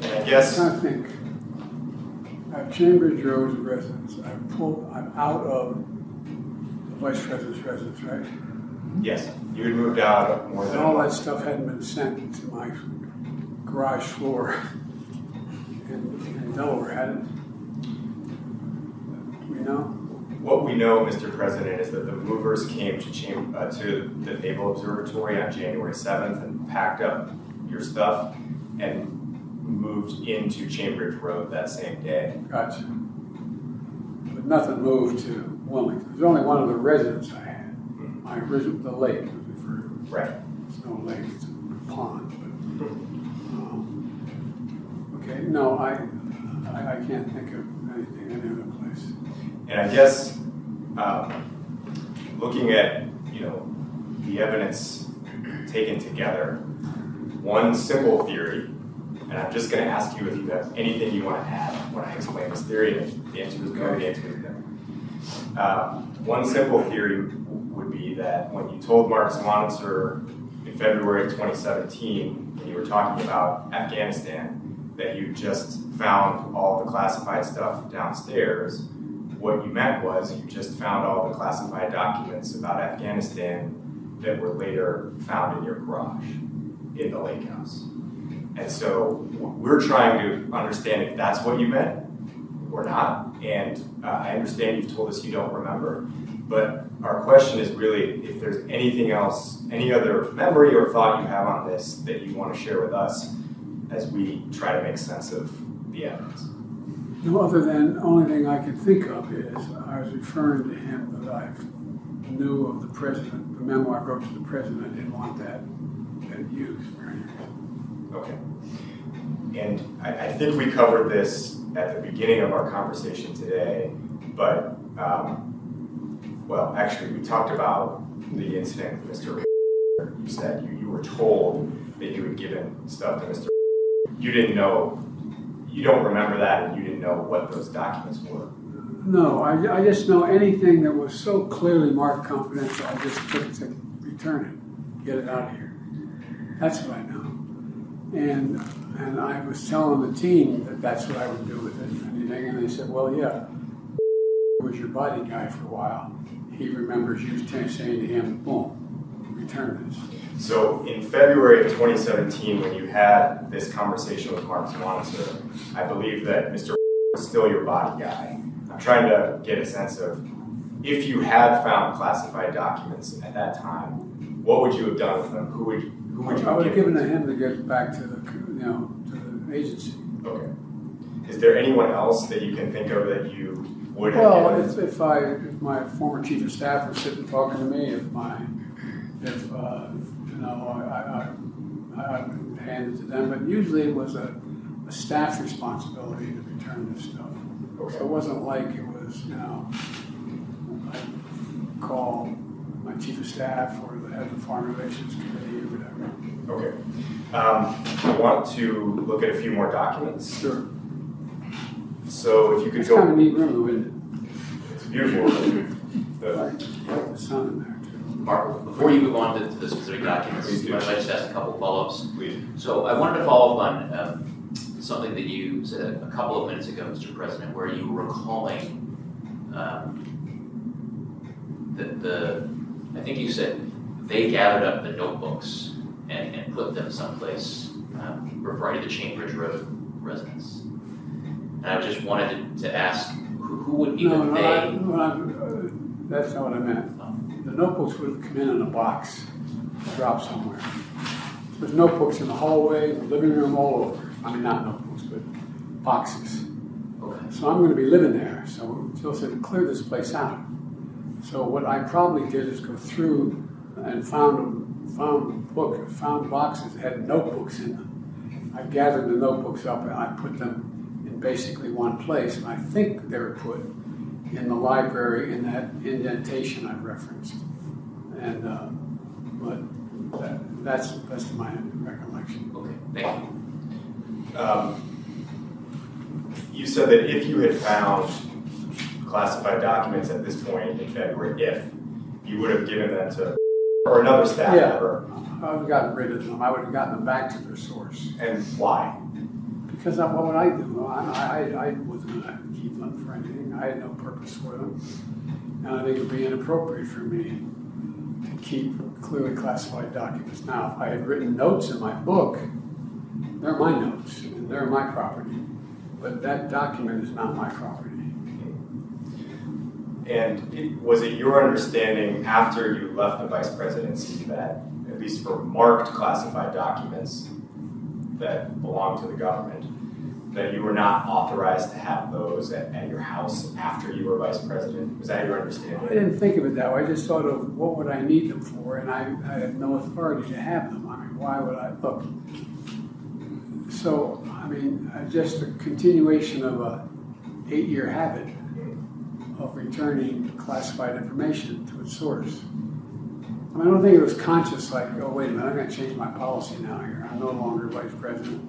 And I guess, I'm trying to think. I have Chambers Road's residence. I'm out of the vice president's residence, right? yes, you had moved out more than And a all that month. stuff hadn't been sent to my garage floor in Delaware, had it? Do we know? What we know, Mr. President, is that the movers came to the Naval Observatory on January 7th and packed up your stuff and moved into Chambers Road that same day. Gotcha. But nothing moved to Wilmington. There's only one of the residents I had. My original, the lake was referred to. Right. It's no lake, it's a pond. But, okay, no, I can't think of anything, any other place. And I guess looking at, the evidence taken together, one simple theory, and I'm just going to ask you if you have anything you want to add when I explain this theory, and if the answer is no, the answer is no. One simple theory would be that when you told Mark Swanitzer in February of 2017, when you were talking about Afghanistan, that you just found all the classified stuff downstairs, what you meant was you just found all the classified documents about Afghanistan that were later found in your garage in the lake house. And so we're trying to understand if that's what you meant or not. And I understand you've told us you don't remember, but our question is really if there's anything else, any other memory or thought you have on this that you want to share with us as we try to make sense of the evidence. No, other than, the only thing I can think of is I was referring to him that I knew of the president, the memo I wrote to the president. I didn't want that used for any reason. Okay. And I think we covered this at the beginning of our conversation today, but, well, actually, we talked about the incident with Mr. You said you were told that you had given stuff to Mr. You didn't know, you don't remember that, and you didn't know what those documents were. No, I just know anything that was so clearly marked confidential, I just took to return it, get it out of here. That's what I know. And I was telling the team that that's what I would do with it, anything, and they said, well, yeah, was your body guy for a while. He remembers you saying to him, boom, return this. So in February of 2017, when you had this conversation with Mark Swanitzer, I believe that Mr. was still your body guy. I'm trying to get a sense of if you had found classified documents at that time, what would you have done with them? Who would you I would have have given to him to get back to the, to the agency. Okay. Is there anyone else that you can think of that you would have Well, given? if my former chief of staff was sitting talking to me, I would hand it to them, but usually it was a staff responsibility to return this stuff. Okay. So it wasn't like it was, I'd call my chief of staff or the head of the Foreign Relations Committee or whatever. Okay. I want to look at a few more documents. Sure. So if you could It's kind of a go, neat room, isn't it's beautiful. it? The- I like the sun in there too. Mark, before you move on to the specific documents, Please do. do you mind if I just ask a couple follow-ups? Please. So I wanted to follow up on something that you said a couple of minutes ago, Mr. President, where you were recalling I think you said they gathered up the notebooks and put them someplace, referring to the Chambridge Road residence. And I just wanted to ask, who would be the they? That's not what I meant. The notebooks would have come in a box, dropped somewhere. There's notebooks in the hallway, the living room, all over. I mean, not notebooks, but boxes. Okay. So I'm going to be living there. So Jill said, clear this place out. So what I probably did is go through and found boxes that had notebooks in them. I gathered the notebooks up and I put them in basically one place. And I think they were put in the library in that indentation I referenced. And but that's my recollection. Okay, thank you. You said that if you had found classified documents at this point in February, if you would have given them to or another staff member. I would have gotten rid of them. I would have gotten them back to their source. And why? Because what would I do? I wasn't going to keep them for anything. I had no purpose for them. And I think it would be inappropriate for me to keep clearly classified documents. Now, if I had written notes in my book, they're my notes and they're my property. But that document is not my property. And was it your understanding after you left the vice presidency that, at least for marked classified documents that belong to the government, that you were not authorized to have those at your house after you were vice president? Was that your understanding? I didn't think of it that way. I just thought of what would I need them for, and I had no authority to have them. I mean, why would I? Look. So, I mean, just a continuation of a 8-year habit of returning classified information to its source. I mean, I don't think it was conscious, like, oh, wait a minute, I'm going to change my policy now here. I'm no longer vice president.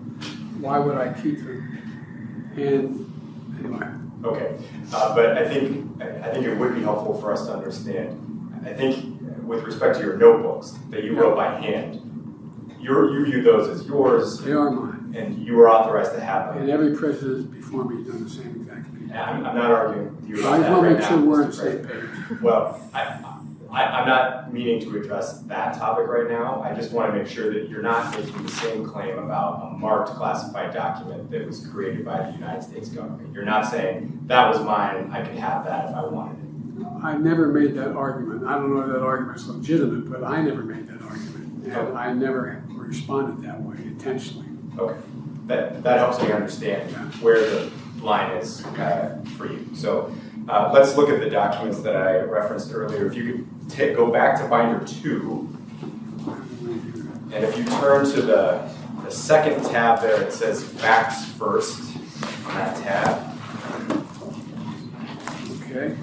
Why would I keep them? And anyway. Okay, but I think it would be helpful for us to understand. I think with respect to your notebooks that you wrote by hand, you view those as yours. They are mine. And you were authorized to have them. And every president before me has done the same exact thing. I'm not arguing with you about I that want to right make sure now, we're on Mr. the same President. page. Well, I'm not meaning to address that topic right now. I just want to make sure that you're not making the same claim about a marked classified document that was created by the United States government. You're not saying, that was mine, I could have that if I wanted it. I never made that argument. I don't know if that argument is legitimate, but I never made that argument. And I never responded that way intentionally. Okay, that helps me understand where the line is for you. So let's look at the documents that I referenced earlier. If you could go back to binder 2, and if you turn to the second tab there, it says facts first on that tab. Okay.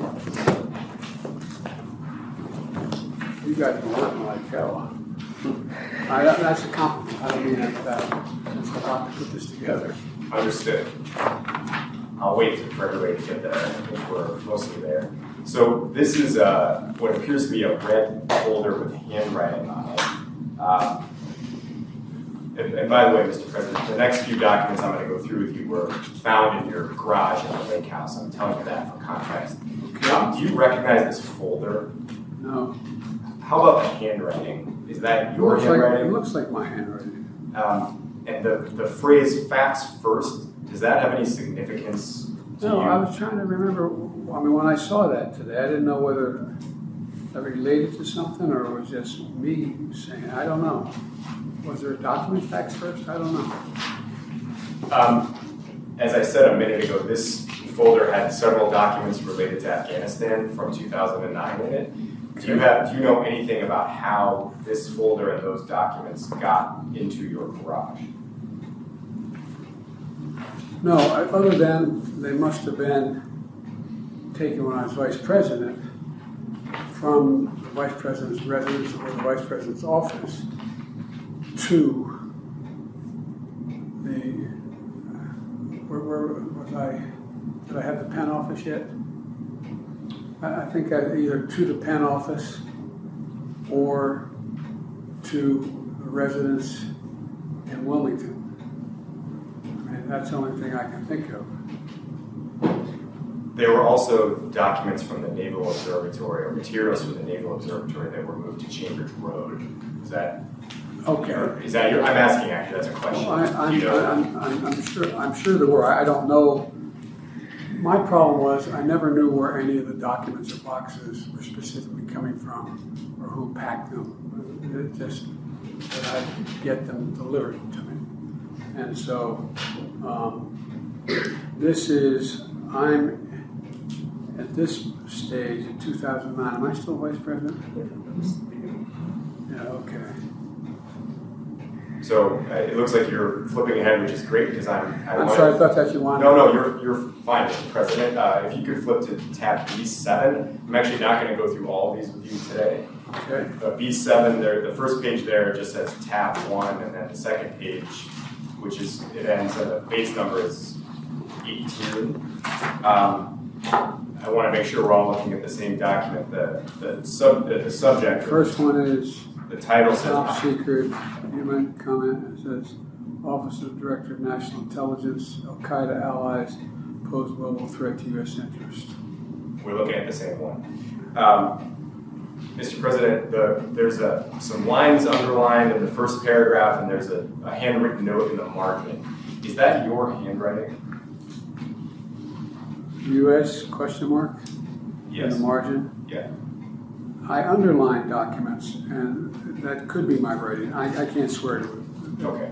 You guys are working like hell. That's a compliment. I don't mean that. That's a lot to put this together. Understood. I'll wait for everybody to get there. I think we're mostly there. So this is what appears to be a red folder with handwriting on it. And by the way, Mr. President, the next few documents I'm going to go through with you were found in your garage in the lake house. I'm telling you that for context. Do you recognize this folder? No. How about the handwriting? Is that your handwriting? It looks like my handwriting. And the phrase facts first, does that have any significance No, I was trying to remember, I mean, when I saw that today, I didn't know whether that related to something or it was just me saying, I don't know. Was there a document fax first? I don't know. As I said a minute ago, this folder had several documents related to Afghanistan from 2009 in it. Do you know anything about how this folder and those documents got into your garage? No, other than they must have been taken when I was vice president from the vice president's residence or the vice president's office to the, where was I, did I have the Penn office yet? I think either to the Penn office or to the residence in Wilmington. I mean, that's the only thing I can think of. There were also documents from the Naval Observatory or materials from the Naval Observatory that were moved to Chambers Road. Is that Okay. Is that your? I'm asking actually. That's a question. Well, Do you know? I'm sure there were. I don't know. My problem was I never knew where any of the documents or boxes were specifically coming from or who packed them. It just that I get them delivered to me. And so I'm at this stage in 2009. Am I still vice president? Yeah, okay. So it looks like you're flipping ahead, which is great because I'm sorry, I thought that you wanted. No, you're fine, Mr. President. If you could flip to tab B7, I'm actually not going to go through all of these with you today. Okay. B7, the first page there just says tab 1, and then the second page, which is it ends at the base number is 18. I want to make sure we're all looking at the same document. The subject. First one is the title says top secret. Human comment. It says Office of Director of National Intelligence. Al Qaeda allies pose global threat to U.S. interest. We're looking at the same one. Mr. President, there's some lines underlined in the first paragraph, and there's a handwritten note in the margin. Is that your handwriting? U.S. question mark? Yes. In the margin? Yeah. I underline documents, and that could be my writing. I can't swear to it. Okay.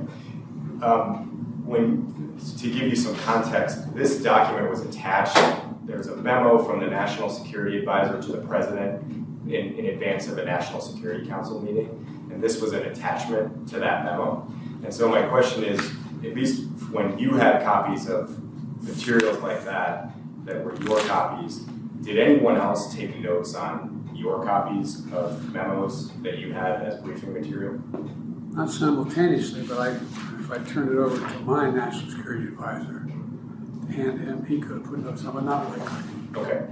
To give you some context, this document was attached. There's a memo from the National Security Advisor to the President in advance of a National Security Council meeting, and this was an attachment to that memo. And so my question is, at least when you had copies of materials like that were your copies, did anyone else take notes on your copies of memos that you had as briefing material? Not simultaneously, but if I turned it over to my National Security Advisor to hand him, he could have put notes on, but not really. Okay.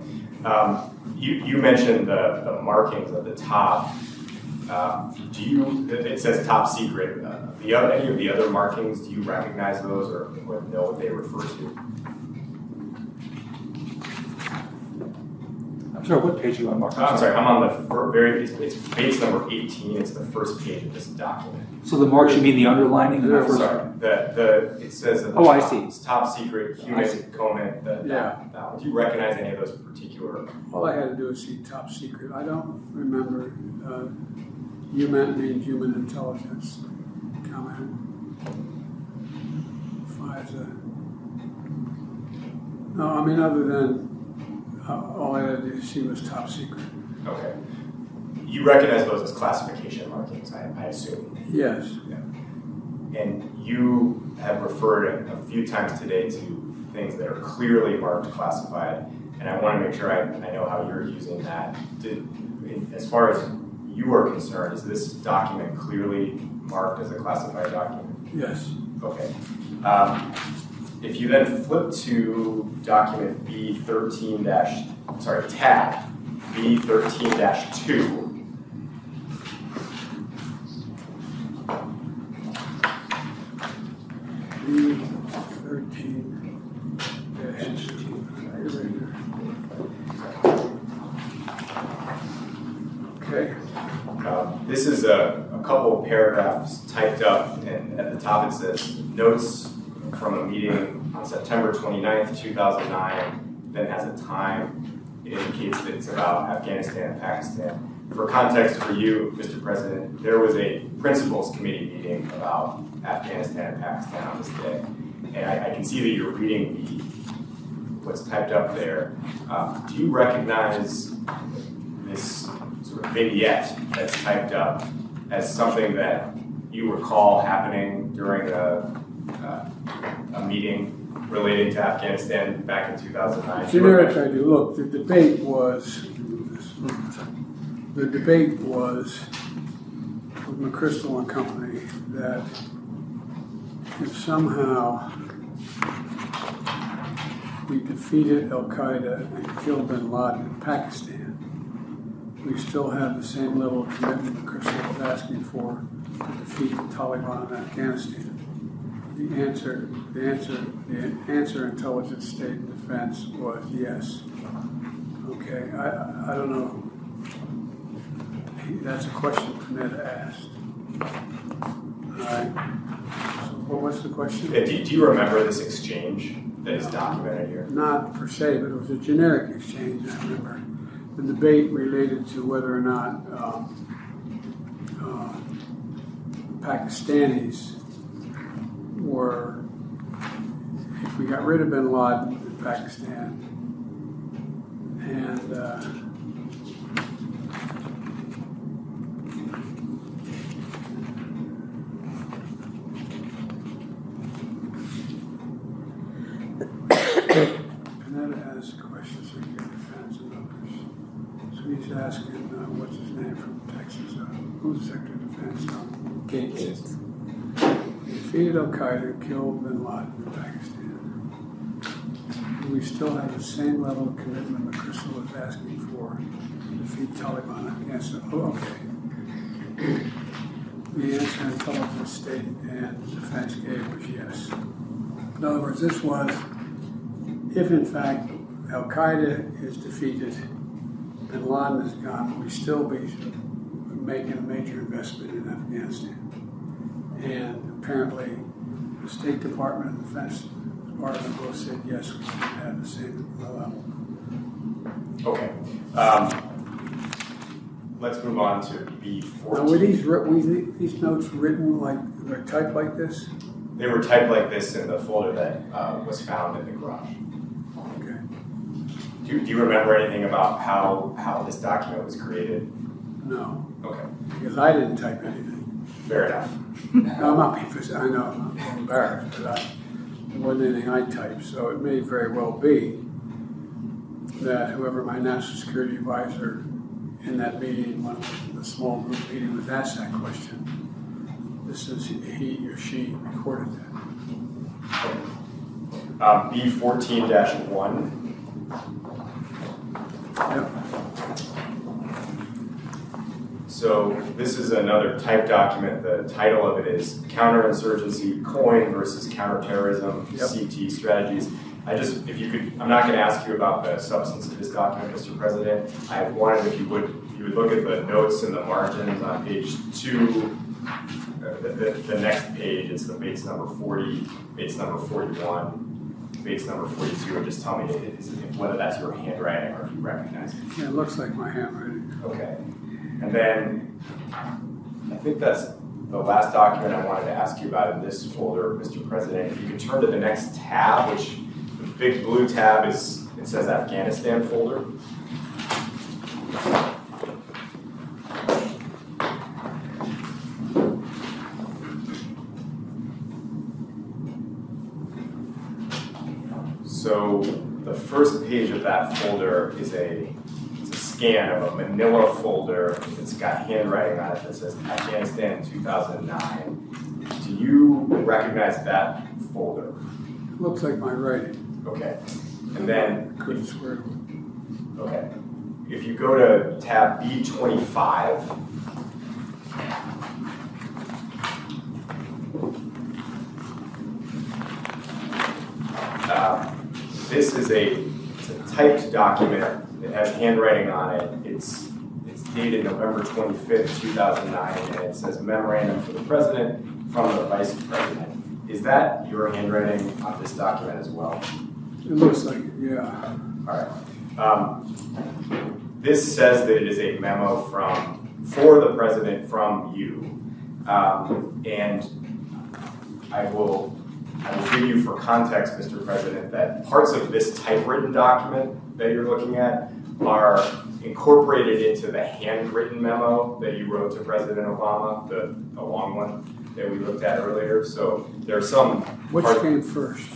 You mentioned the markings at the top. It says top secret. Any of the other markings, do you recognize those or know what they refer to? I'm sorry, what page are you on, Mark? I'm sorry, I'm on the it's page number 18. It's the first page of this document. So the marks, you mean the underlining? In the first Sorry, it says at the I top, see. It's top secret, human comment. That one. Do you recognize any of those particular? All I had to do is see top secret. I don't remember. HUMINT means human intelligence. Comment. FISA. No, I mean other than all I had to see was top secret. Okay. You recognize those as classification markings, I assume. Yes. Yeah. And you have referred a few times today to things that are clearly marked classified, and I want to make sure I know how you're using that. As far as you are concerned, is this document clearly marked as a classified document? Yes. Okay. If you then flip to document tab B13-2, Okay. This is a couple of paragraphs typed up, and at the top it says, notes from a meeting on September 29th, 2009, then has a time. It indicates that it's about Afghanistan and Pakistan. For context for you, Mr. President, there was a principals committee meeting about Afghanistan and Pakistan on this day. And I can see that you're reading what's typed up there. Do you recognize this sort of vignette that's typed up as something that you recall happening during a meeting relating to Afghanistan back in 2009? Generic I do. Look, the debate was with McChrystal and company that if somehow we defeated Al-Qaeda and killed bin Laden in Pakistan, we still have the same level of commitment McChrystal was asking for to defeat the Taliban in Afghanistan. The answer intelligence, state, and defense was yes. Okay, I don't know. That's a question Panetta asked. All right. So what was the question? Do you remember this exchange that is documented here? Not per se, but it was a generic exchange, I remember. The debate related to whether or not Pakistanis were, if we got rid of bin Laden in Pakistan and Panetta has questions for defense and others. So he's asking, what's his name from Texas? Who's the Secretary of Defense? Gates. He defeated Al-Qaeda, killed bin Laden in Pakistan. And we still have the same level of commitment McChrystal was asking for to defeat Taliban in Afghanistan. Oh, okay. The answer intelligence, state, and defense gave was yes. In other words, this was, if in fact Al-Qaeda is defeated, bin Laden is gone, we still be making a major investment in Afghanistan. And apparently the State Department and Defense Department both said yes, we should have the same level. Okay. Let's move on to B14. Now, were these notes written like, they're typed like this? They were typed like this in the folder that was found in the garage. Okay. Do you remember anything about how this document was created? No. Okay. Because I didn't type anything. Fair enough. No, I'm not being facetious. I know, I'm embarrassed, but it wasn't anything I typed, so it may very well be that whoever my national security advisor in that meeting, one of the small group meeting, was asked that question. This is he or she recorded that. B14-1. Yep. So this is another typed document. The title of it is Counterinsurgency COIN versus Counterterrorism CT Strategies. If you could, I'm not going to ask you about the substance of this document, Mr. President. I wanted if you would look at the notes and the margins on page 2. The next page is the base number 40, base number 41, base number 42, and just tell me whether that's your handwriting or if you recognize it. Yeah, it looks like my handwriting. Okay. And then I think that's the last document I wanted to ask you about in this folder, Mr. President. If you could turn to the next tab, which the big blue tab it says Afghanistan folder. So the first page of that folder is a scan of a manila folder. It's got handwriting on it that says Afghanistan 2009. Do you recognize that folder? It looks like my writing. Okay. And then, Couldn't swear to it. okay. If you go to tab B25, this is it's a typed document. It has handwriting on it. It's dated November 25th, 2009, and it says memorandum for the president from the vice president. Is that your handwriting on this document as well? It looks like it, yeah. All right. This says that it is a memo for the president from you. And I will give you for context, Mr. President, that parts of this typewritten document that you're looking at are incorporated into the handwritten memo that you wrote to President Obama, the long one that we looked at earlier. So there are some. Which came first?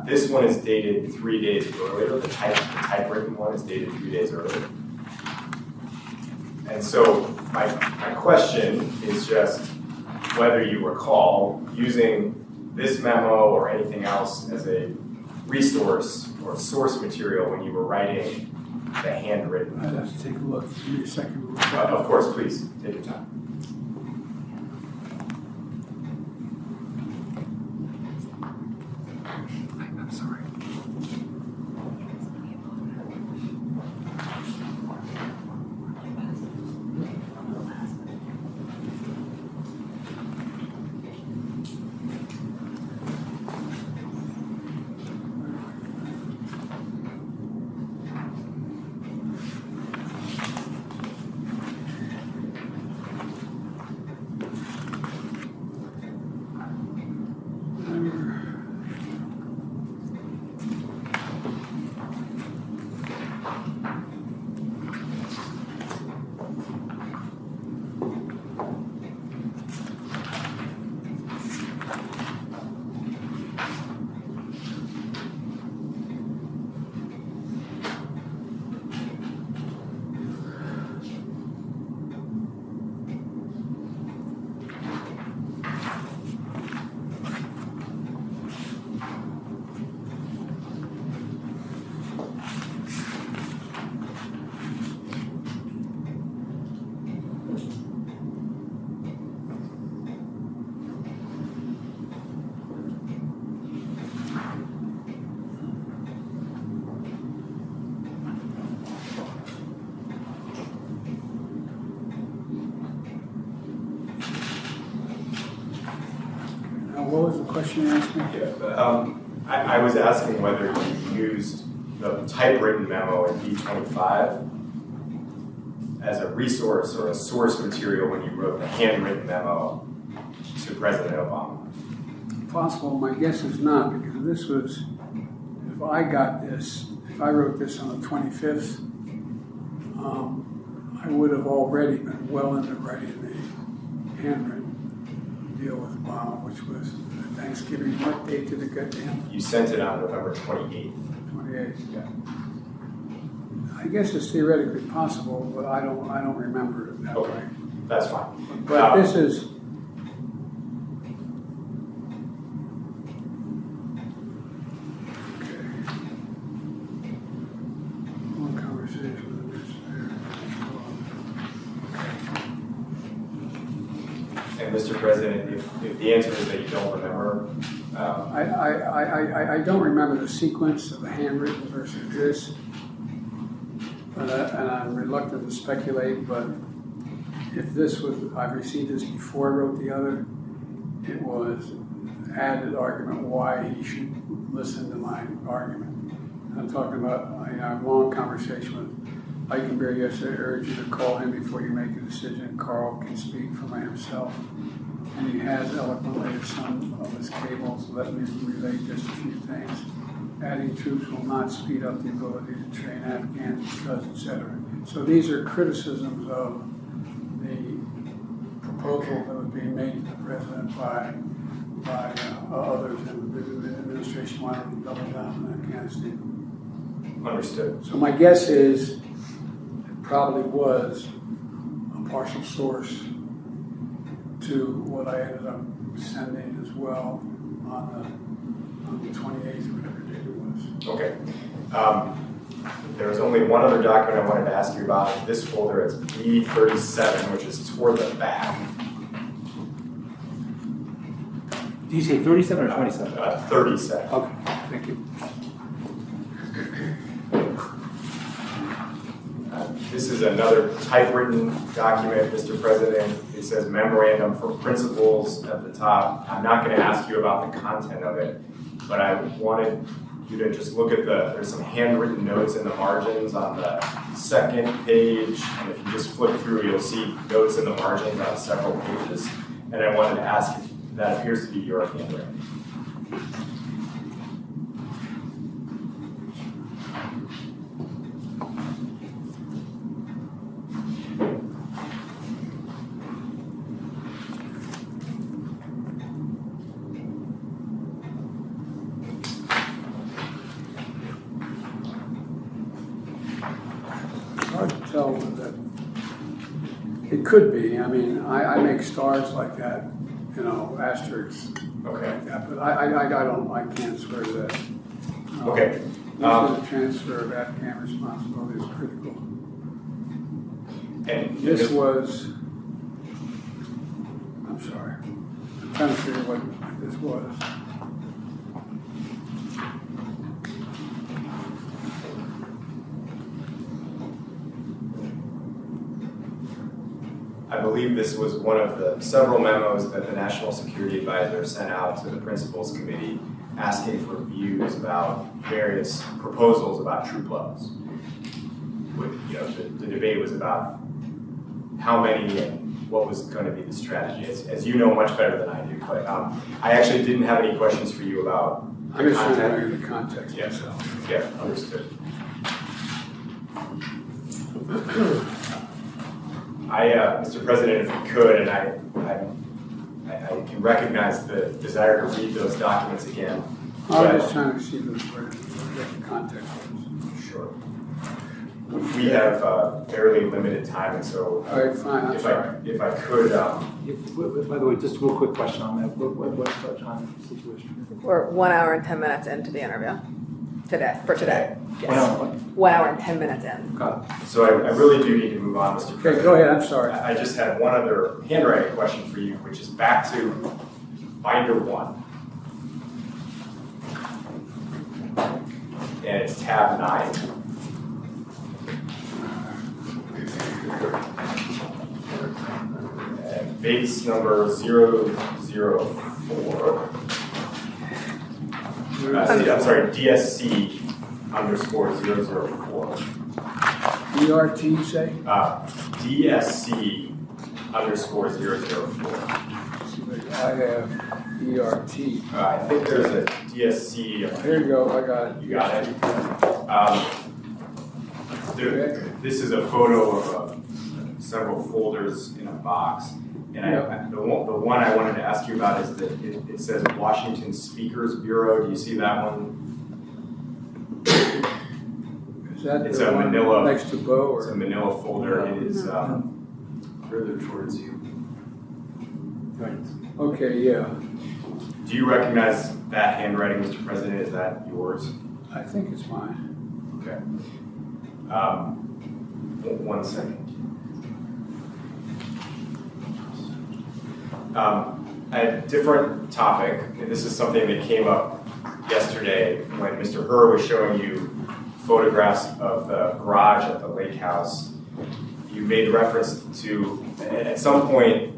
This one is dated 3 days earlier. The typewritten one is dated 3 days earlier. And so my question is just whether you recall using this memo or anything else as a resource or source material when you were writing the handwritten. I'd have to take a look. Give me a second. Of course, please, take your time. I'm sorry. What was the question you asked me? Yeah, I was asking whether you used the typewritten memo in B25 as a resource or a source material when you wrote the handwritten memo to President Obama. Possible. My guess is not, because this was, if I wrote this on the 25th, I would have already been well into writing the handwritten deal with Obama, which was Thanksgiving. What date did it get to him? You sent it on November 28th. 28th. Yeah. I guess it's theoretically possible, but I don't remember it that Okay. way. That's fine. But this is. Okay. One conversation with the And Mr. President, if the answer is that you don't remember, I don't remember the sequence of the handwritten versus this, and I'm reluctant to speculate, but if this was, I've received this before I wrote the other, it was added argument why he should listen to my argument. I'm talking about, I had a long conversation with Eichenberg yesterday. I urge you to call him before you make a decision. Carl can speak for himself. And he has eloquently at some of his cables. Let me relate just a few things. Adding troops will not speed up the ability to train Afghans because, etc. So these are criticisms of the proposal that was being made to the president by others in the administration wanting to double down on Afghanistan. understood. So my guess is it probably was a partial source to what I ended up sending as well on the 28th, whatever date it was. Okay. There was only one other document I wanted to ask you about. In this folder, it's B37, which is toward the back. Did you say 37 or 27? 37. Okay, thank you. This is another typewritten document, Mr. President. it says memorandum for principals at the top. I'm not gonna ask you about the content of it, but I wanted you to just look at there's some handwritten notes in the margins on the second page. And if you just flip through, you'll see notes in the margins on several pages. And I wanted to ask if that appears to be your handwriting. Hard to tell that. It could be. I mean, I make stars like that, you know, asterisks Okay. like that, but I can't swear to that. Okay. Usually the transfer of Afghan responsibility is critical. And This was, I'm sorry, I'm trying to figure what this was. I believe this was one of the several memos that the National Security Advisor sent out to the Principals Committee asking for views about various proposals about troop levels. The debate was about how many and what was going to be the strategy. As you know much better than I do, but I actually didn't have any questions for you about I'm the just trying to content. figure the context Yeah. myself. Yeah, understood. Mr. President, if you could, and I can recognize the desire to read those documents again. I was just trying to see what the context was. Sure. We have fairly limited time, and so All right, fine, I'm sorry. if I could, By the way, just a real quick question on that. What's our time situation? We're 1 hour and 10 minutes into the interview today, for today. Yes. 1 hour. 1 hour and 10 minutes in. Got it. so I really do need to move on, Mr. President. Okay, go ahead, I'm sorry. I just had one other handwriting question for you, which is back to binder 1. And it's tab 9. And base number 004. I'm sorry, DSC underscore 004. ERT, you say? DSC underscore 004. I have ERT. I think there's a DSC. Here you go, I got it. You got it. This is a photo of several folders in a box. And the one I wanted to ask you about is that it says Washington Speakers Bureau. Do you see that one? Is that It's the a one manila- next to Bo? It's a Or? manila folder. It is further towards you. Okay, yeah, Do you recognize that handwriting, Mr. President? Is that yours? I think it's mine. Okay. 1 second. A different topic, and this is something that came up yesterday when Mr. Herr was showing you photographs of the garage at the lake house. You made reference to, at some point,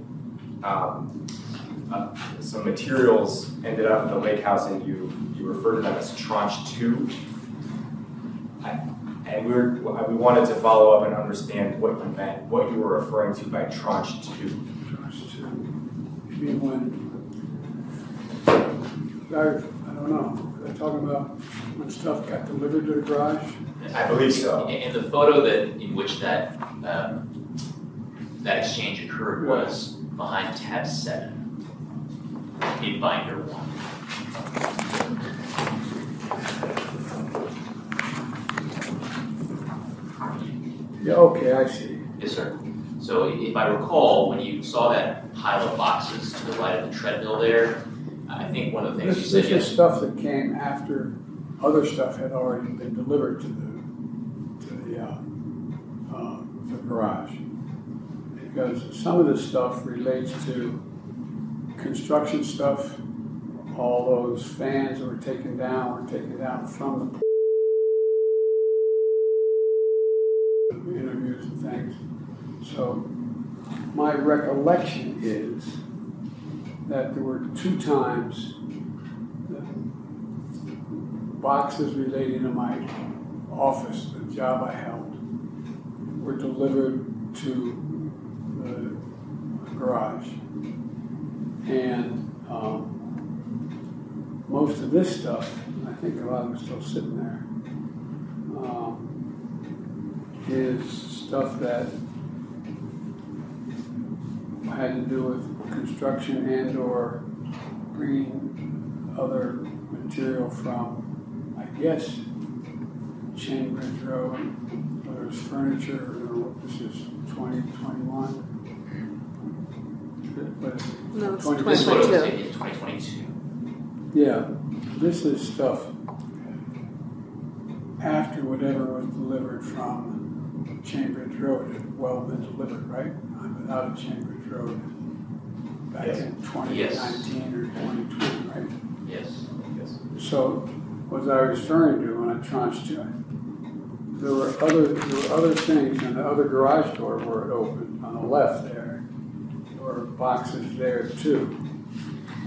some materials ended up at the lake house and you referred to them as tranche 2. And we wanted to follow up and understand what you meant, what you were referring to by tranche 2. You mean when, I don't know, they're talking about when stuff got delivered to the garage? I believe so. And the photo in which that exchange occurred was behind tab 7 in binder 1. Yeah, okay, I see. Yes, sir. So if I recall, when you saw that pile of boxes to the right of the treadmill there, I think one of the things you This said is yes. stuff that came after other stuff had already been delivered to the garage. Because some of this stuff relates to construction stuff. All those fans that were taken down from the interviews and things. So My recollection is that there were 2 times that boxes relating to my office, the job I held, were delivered to the garage. And most of this stuff, I think a lot of it's still sitting there, is stuff that had to do with construction and or bringing other material from, I guess, Chambers Road, whether it's furniture, or this is 2021. No, it's This photo was 2022. taken in 2022. Yeah, this is stuff after whatever was delivered from Chambers Road. It had well been delivered, right? I'm out of Chambers Road back in 2019 or 2020, right? Yes. So, was I referring to when I tranched you? There were other things in the other garage door where it opened on the left there. There were boxes there too.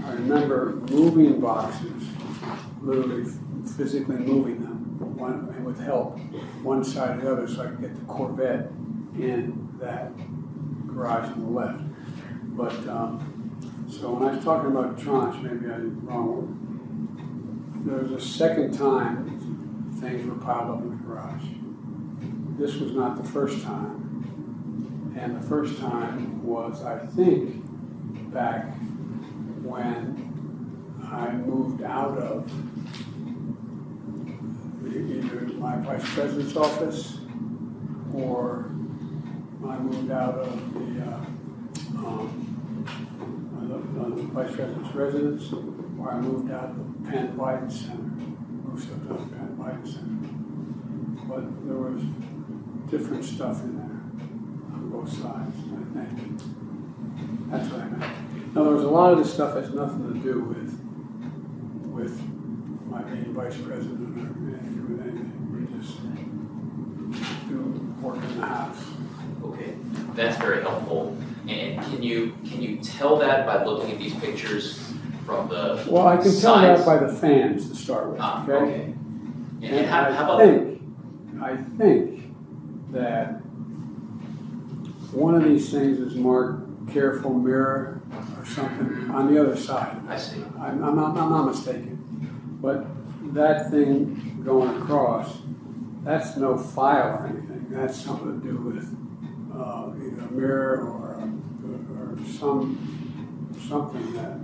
I remember moving boxes, literally physically moving them, one and with help, one side or the other, so I could get the Corvette in that garage on the left. But so when I was talking about tranche, maybe I was wrong. There was a second time things were piled up in the garage. This was not the first time. And the first time was, I think, back when I moved out of either my vice president's office or I moved out of the vice president's residence, or I moved out of the Penn Biden Center, moved up to the Penn Biden Center. But there was different stuff in there on both sides, I think. That's what I meant. Now, there was a lot of this stuff has nothing to do with my being vice president or anything to do with anything. We just do work in the house. Okay, that's very helpful. And can you tell that by looking at these pictures from the Well, I can tell that sides? by the fans to start with, Ah, okay? okay. And how about I think that one of these things is marked careful mirror or something on the other side. I see. I'm not mistaken. But that thing going across, that's no file or anything. That's something to do with either a mirror or something that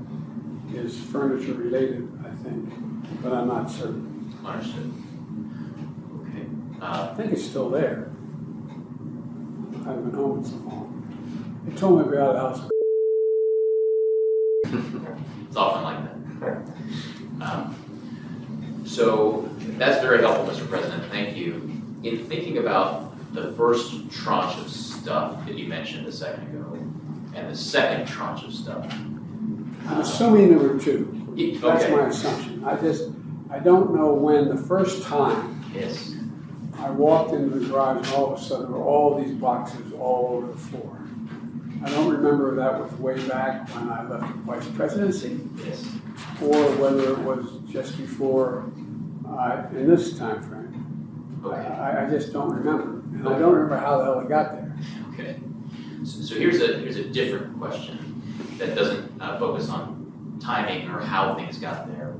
is furniture related, I think, but I'm not certain. Understood. Okay. I think it's still there. I haven't been home in so long. They told me to be out of the house. It's often like that. So that's very helpful, Mr. President. Thank you. In thinking about the first tranche of stuff that you mentioned a second ago, and the second tranche of stuff. I'm assuming there were 2. That's Okay. my assumption. I don't know when the first time Yes. I walked into the garage and all of a sudden there were all these boxes all over the floor. I don't remember if that was way back when I left the vice presidency Yes. or whether it was just before in this time frame. Okay. I just don't remember. And I don't remember how the hell it got there. Okay. So here's a different question that doesn't focus on timing or how things got there.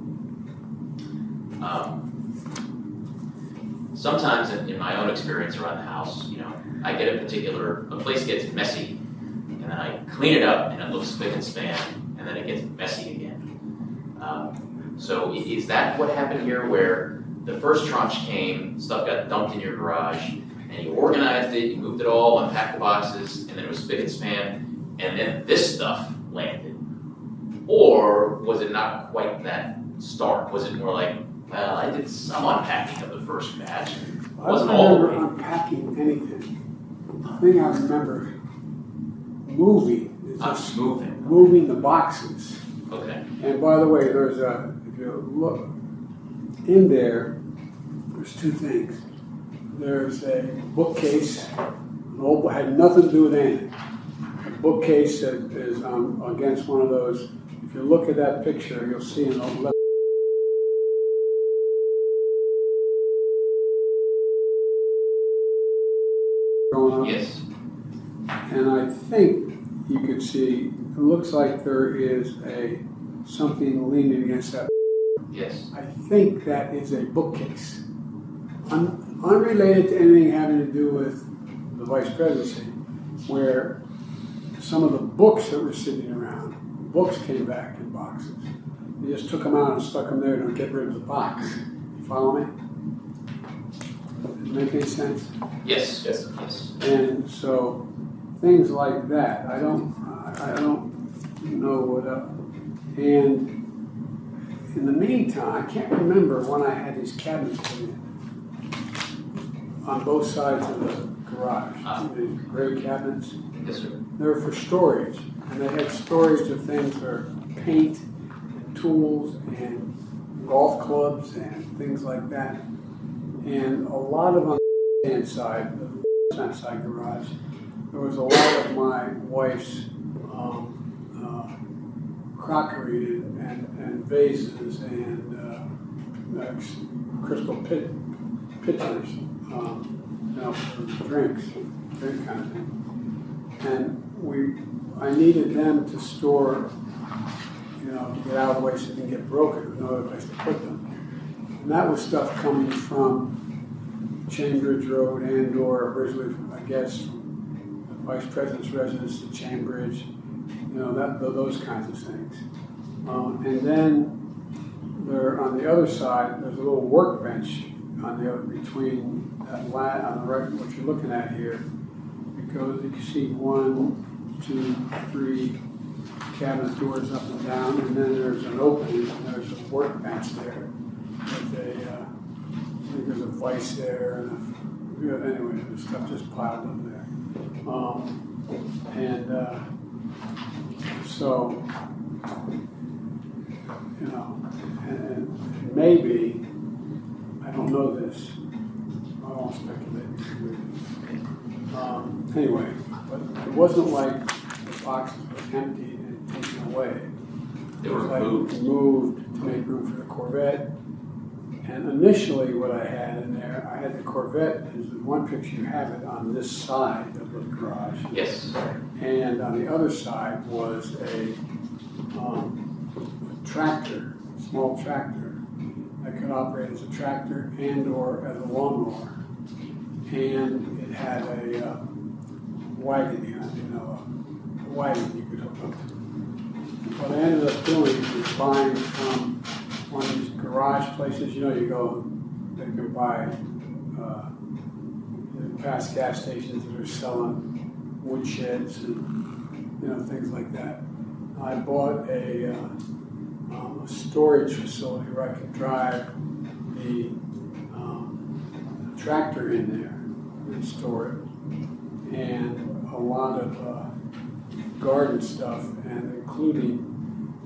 Sometimes in my own experience around the house, I get a place gets messy, and then I clean it up, and it looks spick and span, and then it gets messy again. So is that what happened here, where the first tranche came, stuff got dumped in your garage, and you organized it, you moved it all, unpacked the boxes, and then it was spick and span, and then this stuff landed? Or was it not quite that stark? Was it more like, well, I did some unpacking of the first batch, and it wasn't I all don't the remember way. unpacking anything. The thing I remember moving is just Moving. moving the boxes. Okay. And by the way, if you look in there, there's 2 things. There's a bookcase, had nothing to do with anything. bookcase that is against one of those. If you look at that picture, you'll see in the left. Going up. Yes. And I think you could see, it looks like there is something leaning against that. Yes. I think that is a bookcase. Unrelated to anything having to do with the vice presidency, where some of the books that were sitting around, books came back in boxes. They just took them out and stuck them there to get rid of the box. You follow me? Does it make any sense? Yes. Yes. Yes. And so things like that, I don't know what up. And in the meantime, I can't remember when I had these cabinets put in on both sides of the garage. These gray cabinets. Yes, sir. They were for storage, and they had storage of things for paint and tools and golf clubs and things like that. And a lot of on the left-hand side, the left-hand side garage, there was a lot of my wife's crockery and vases and crystal pitchers, for drinks, drink kind of thing. And I needed them to store, to get out of the way so they didn't get broken. There was no other place to put them. And that was stuff coming from Chambridge Road and/or originally, I guess, from the Vice President's residence to Chambridge, those kinds of things. And then on the other side, there's a little workbench between that on the right, what you're looking at here. Because you can see 1, 2, 3 cabinet doors up and down, and then there's an opening, and there's a workbench there. With I think there's a vise there, and anyway, the stuff just piled up there. So, and maybe, I don't know this, I won't speculate. Anyway, but it wasn't like the boxes were emptied and taken away. They were Like moved. moved to make room for the Corvette. And initially what I had in there, I had the Corvette, is the one picture you have it on this side of the garage. Yes. And on the other side was a tractor, small tractor, that could operate as a tractor and/or as a lawnmower. And it had a wagon, a wagon you could hook up to. What I ended up doing was buying from one of these garage places. You go, they can buy past gas stations that are selling wood sheds and things like that. I bought a storage facility where I could drive the tractor in there and store it, and a lot of garden stuff, and including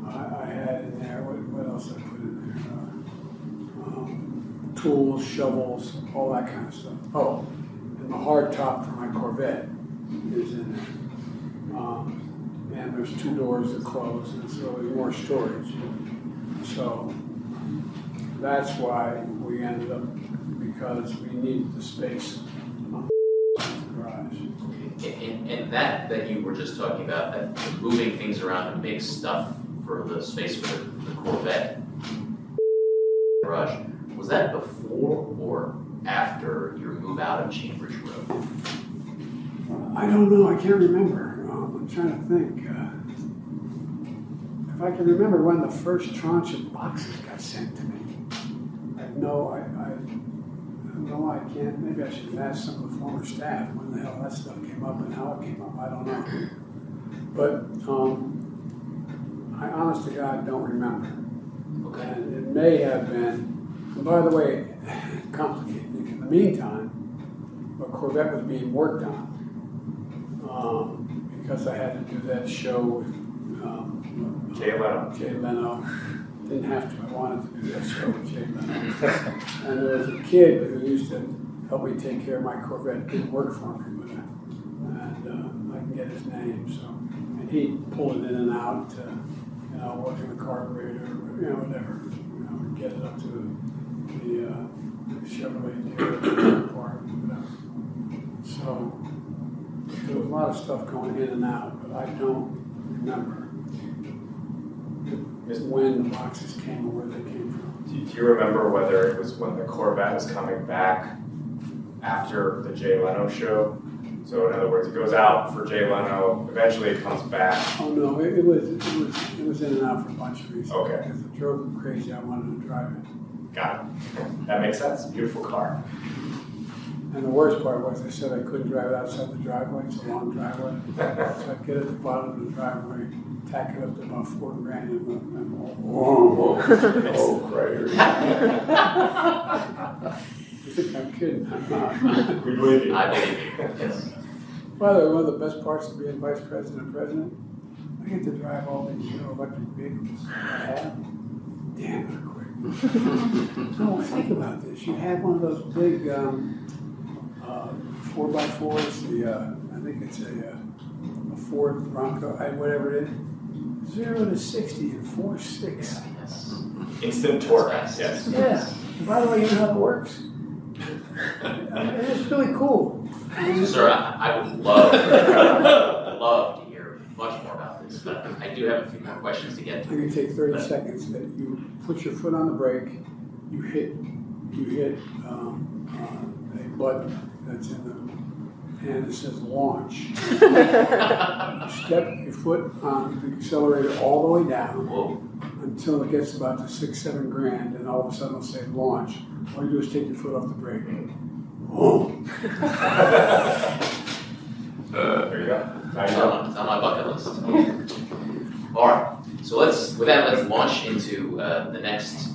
I had in there, what else I put in there? Tools, shovels, all that kind of stuff. Oh, and the hard top for my Corvette is in there. And there's 2 doors that close, and so there's more storage. So that's why we ended up, because we needed the space on the garage. And that you were just talking about, that moving things around to make stuff for the space for the Corvette garage, was that before or after your move out of Chambridge Road? I don't know. I can't remember. I'm trying to think. If I can remember when the first tranche of boxes got sent to me. I can't. Maybe I should ask some of the former staff when the hell that stuff came up and how it came up. I don't know. But I honest to God don't remember. Okay. And it may have been, and by the way, complicated. In the meantime, a Corvette was being worked on because I had to do that show with Jay Leno. Didn't have to. I wanted to do that show with Jay Leno. And there was a kid who used to help me take care of my Corvette. Didn't work for me, but I couldn't get his name, so, and he'd pull it in and out to, you know, work in the carburetor, you know, whatever, you know, get it up to the Chevrolet dealer part, whatever. So, there was a lot of stuff going in and out, but I don't remember when the boxes came or where they came from. Do you remember whether it was when the Corvette was coming back after the Jay Leno show? So in other words, it goes out for Jay Leno, eventually it comes back. Oh no, it was in and out for a bunch of reasons. Okay. Because it drove me crazy, I wanted to drive it. Got it. That makes sense. Beautiful car. And the worst part was they said I couldn't drive it outside the driveway, it's a long driveway. So I'd get at the bottom of the driveway, tack it up to about $4,000 and whoa, crater. You think I'm kidding? I'm not. We believe you. I believe you, yes. By the way, one of the best parts of being vice president, I get to drive all these electric vehicles I have. Damn, they're quick. So think about this. You had one of those big 4x4s, I think it's a Ford Bronco, whatever it is. 0 to 60 in 4.6. Yes. Instant torque. That's Yes. Yeah. And by the way, you know how it works? And it's really cool. Sir, I would love to hear much more about this, but I do have a few more questions to get It to. can take 30 seconds. That you put your foot on the brake, you hit a button that's in the, and it says launch. You step your foot on the accelerator all the way down Whoa. until it gets about to $6-7 grand, and all of a sudden it'll say launch. All you do is take your foot off the brake. Whoa. There you go. Now you know. It's on my bucket list. All right, so let's launch into the next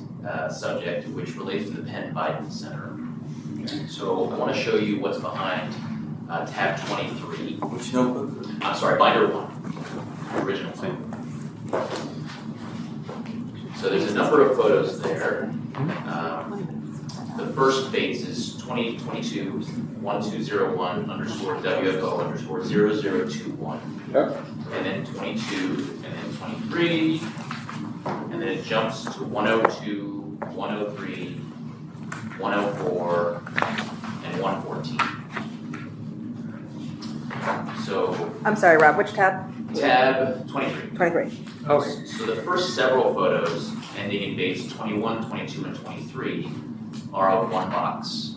subject, which relates to the Penn Biden Center. So I want to show you what's behind tab 23. Which notebook? I'm sorry, binder 1, original thing. So there's a number of photos there. The first phase is 2022-1201_WFO_0021. Yep. And then 22, and then 23, and then it jumps to 102, 103, 104, and 114. So I'm sorry, Rob, which tab? tab 23. 23. Okay. So the first several photos ending in base 21, 22, and 23 are of one box.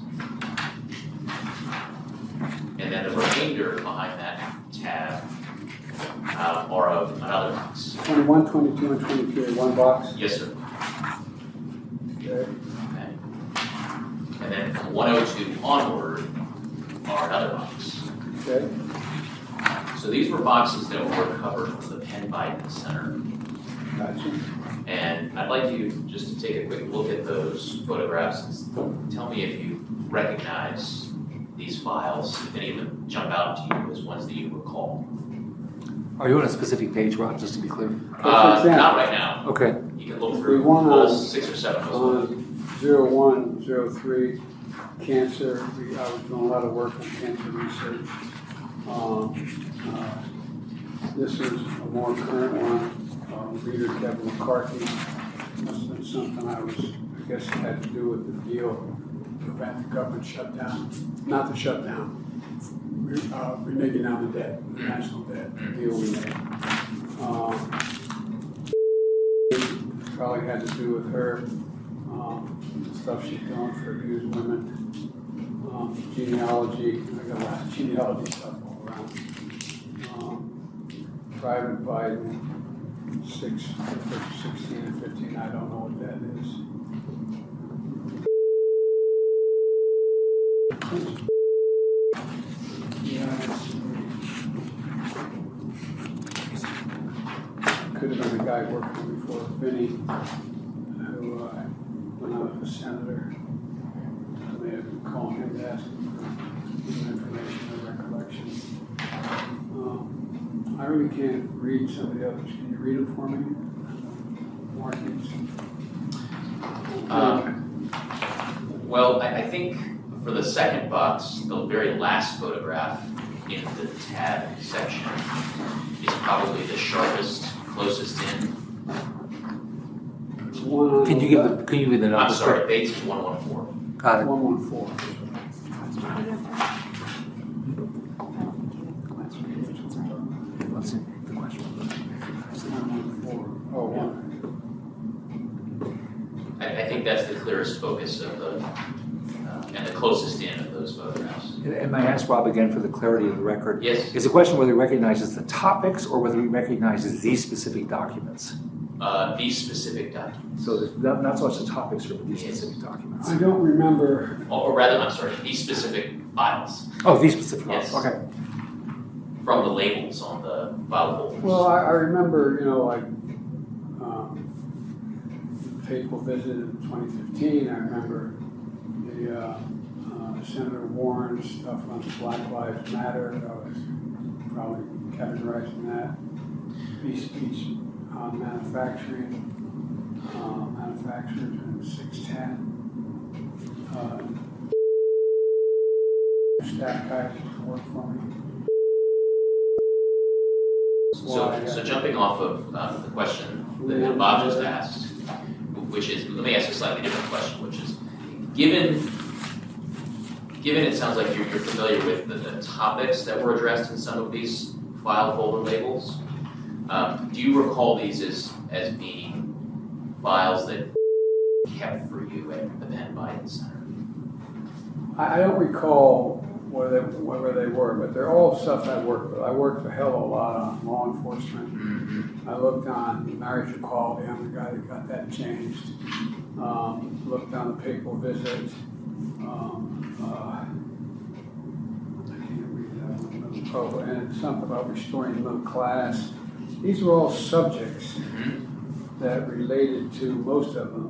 And then the remainder behind that tab are of another box. 21, 22, and 23, one box. Yes, sir. Okay. Okay. And then from 102 onward are another box. Okay. So these were boxes that were recovered from the Penn Biden Center. Gotcha. And I'd like you just to take a quick look at those photographs and tell me if you recognize these files, if any of them jump out to you as ones that you recall. Are you on a specific page, Rob, just to be clear? Not right now. Okay. You can look through We want all on- 6 or 7 of those. 01, 03, cancer. I was doing a lot of work on cancer research. This is a more current one. Reader Kevin McCarthy. Must have been something I guess it had to do with the deal to prevent the government shutdown. Not the shutdown. Reneging on the debt, the national debt, the deal we made. Probably had to do with her, the stuff she's doing for abused women. Genealogy, I got a lot of genealogy stuff all around. Private Biden, 16 and 15, I don't know what that is. Could have been a guy working before Vinny, who when I was a senator, I may have been calling him to ask him for information or recollection. I really can't read some of the others. Can you read them for me? Markings. Well, I think for the second box, the very last photograph in the tab section is probably the sharpest, closest in. Can you give the number? I'm sorry, Bates is 114. Got it. 114. Let's see the question. 114. Oh, one. I think that's the clearest focus of the, and the closest in of those photographs. And may I ask Rob again for the clarity of the record? Yes. Is the question whether he recognizes the topics or whether he recognizes these specific documents? These specific documents. So there's not so much the topics here, but these Yes. specific documents. I don't remember. Or rather, I'm sorry, these specific files Oh, these specific ones. Yes. Okay. from the labels on the file folders. Well, I remember, like, fateful visit in 2015. I remember the Senator Warren's stuff on Black Lives Matter. I was probably categorizing that. Speech on manufacturers in 610. Staff guys work for me. So jumping off of the question that Bob just asked, which is, let me ask a slightly different question, which is, given it sounds like you're familiar with the topics that were addressed in some of these file folder labels, do you recall these as being files that kept for you at the Penn Biden Center? I don't recall where they were, but they're all stuff I worked with. I worked a hell of a lot on law enforcement. Mm-hmm. I looked on marriage equality. I'm the guy that got that changed. Looked on the papal visit. I can't read that one. Oh, and something about restoring the middle class. These were all subjects that related to most of them.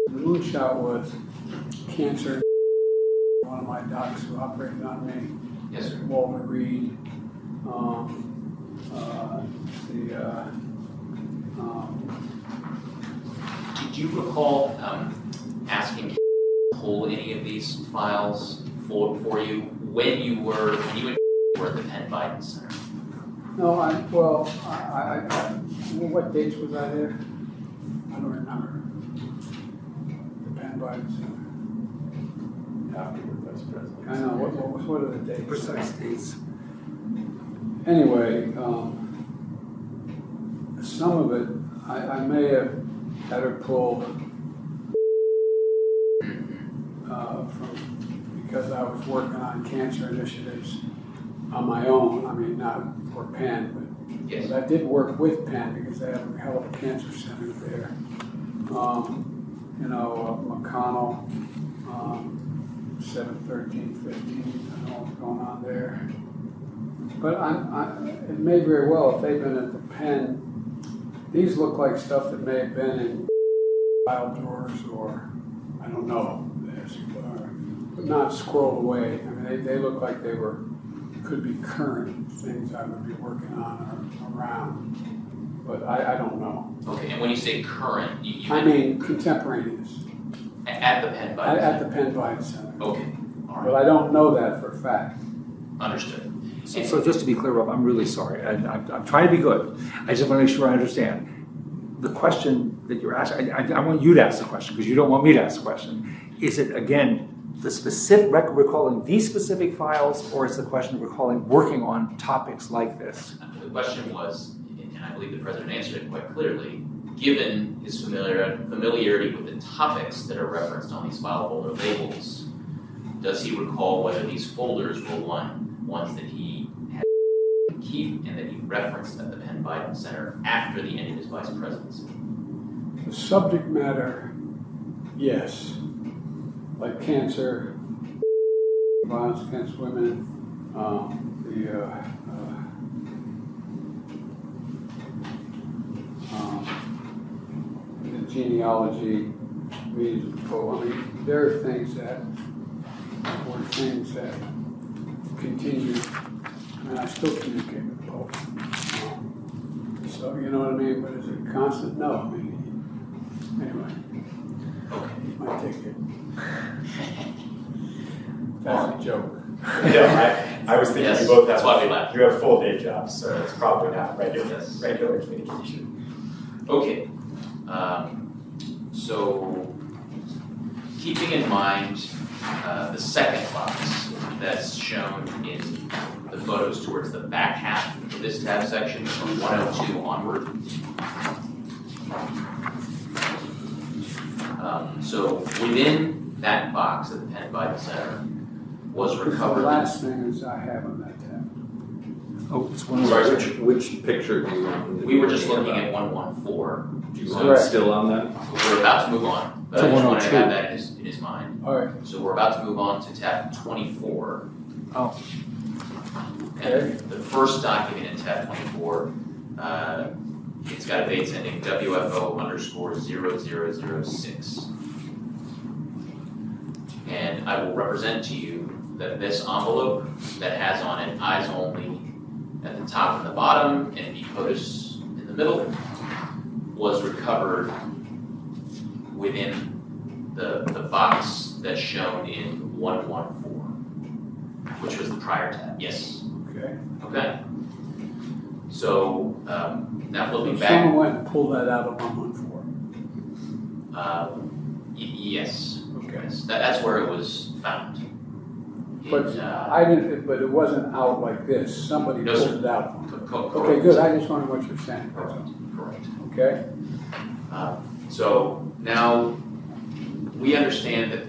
The moonshot was cancer. One of my docs who operated on me. Yes, sir. Walter Reed. Did you recall asking to pull any of these files for you when you were at the Penn Biden Center? No, what dates was I there? I don't remember. The Penn Biden Center. After the vice president. I know, what are the dates? Precise dates. Anyway, some of it, I may have had her pull because I was working on cancer initiatives on my own. I mean, not for Penn, but Yes. I did work with Penn because they have a hell of a cancer center there. McConnell, 7, 13, 15, I don't know what's going on there. But it may very well, if they've been at the Penn, these look like stuff that may have been in file drawers or, I don't know, but not squirreled away. I mean, they look like they could be current things I would be working on or around, but I don't know. Okay, and when you say current, you I mean contemporaneous. At the Penn Biden At Center? the Penn Biden Center. Okay, all But right, I don't know that for a fact. understood. So just to be clear, Rob, I'm really sorry, and I'm trying to be good. I just want to make sure I understand. The question that you're asking, I want you to ask the question because you don't want me to ask the question. Is it, again, the specific recalling these specific files, or is the question recalling working on topics like this? The question was, and I believe the president answered it quite clearly, given his familiarity with the topics that are referenced on these file folder labels, does he recall whether these folders were ones that he had to keep and that he referenced at the Penn Biden Center after the end of his vice presidency? The subject matter, yes. Like cancer, violence against women, the genealogy, means, I mean, there are things that continue. I mean, I still communicate with the Pope. So, you know what I mean? But is it constant? No, I mean, anyway. Okay. Might take it. That's a joke. I was thinking Yes, you both that's have, why we laughed. you have full day jobs, so it's probably not Yes. regular communication. Okay, so keeping in mind the second box that's shown in the photos towards the back half of this tab section from 102 onward. So within that box at the pen by the center was The recovered. last thing is I have on that tab. Oh, it's one Sorry, more. sir. Which picture do you want? We were just looking at 114. Do you So want Correct. still on that? we're about to move on, but To I just wanted to 102. have that in his mind. All right. So we're about to move on to tab 24. Oh. And the first document in tab 24, it's got a base ending WFO_0006. And I will represent to you that this envelope that has on it eyes only at the top and the bottom and the POTUS in the middle was recovered within the box that's shown in 114, which was the prior tab. Yes. Okay. Okay. So now flipping So back. someone went and pulled that out of 114. Yes. Okay. Yes. That's where it was found. But I didn't, but it wasn't out like this. Somebody No, pulled sir. it out. Correct. Okay, good. I just wondered what you're saying. Correct. Okay? So now we understand that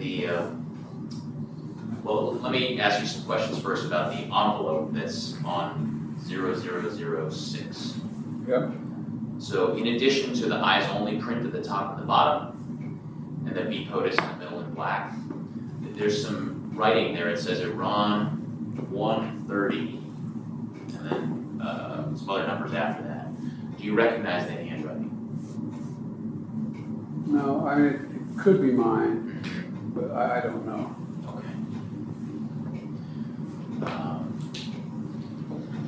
well, let me ask you some questions first about the envelope that's on 0006. Yep. So in addition to the eyes only print at the top and the bottom, and then B POTUS in the middle in black, there's some writing there. It says Iran 130, and then some other numbers after that. Do you recognize that handwriting? No, I mean, it could be mine, but I don't know. Okay.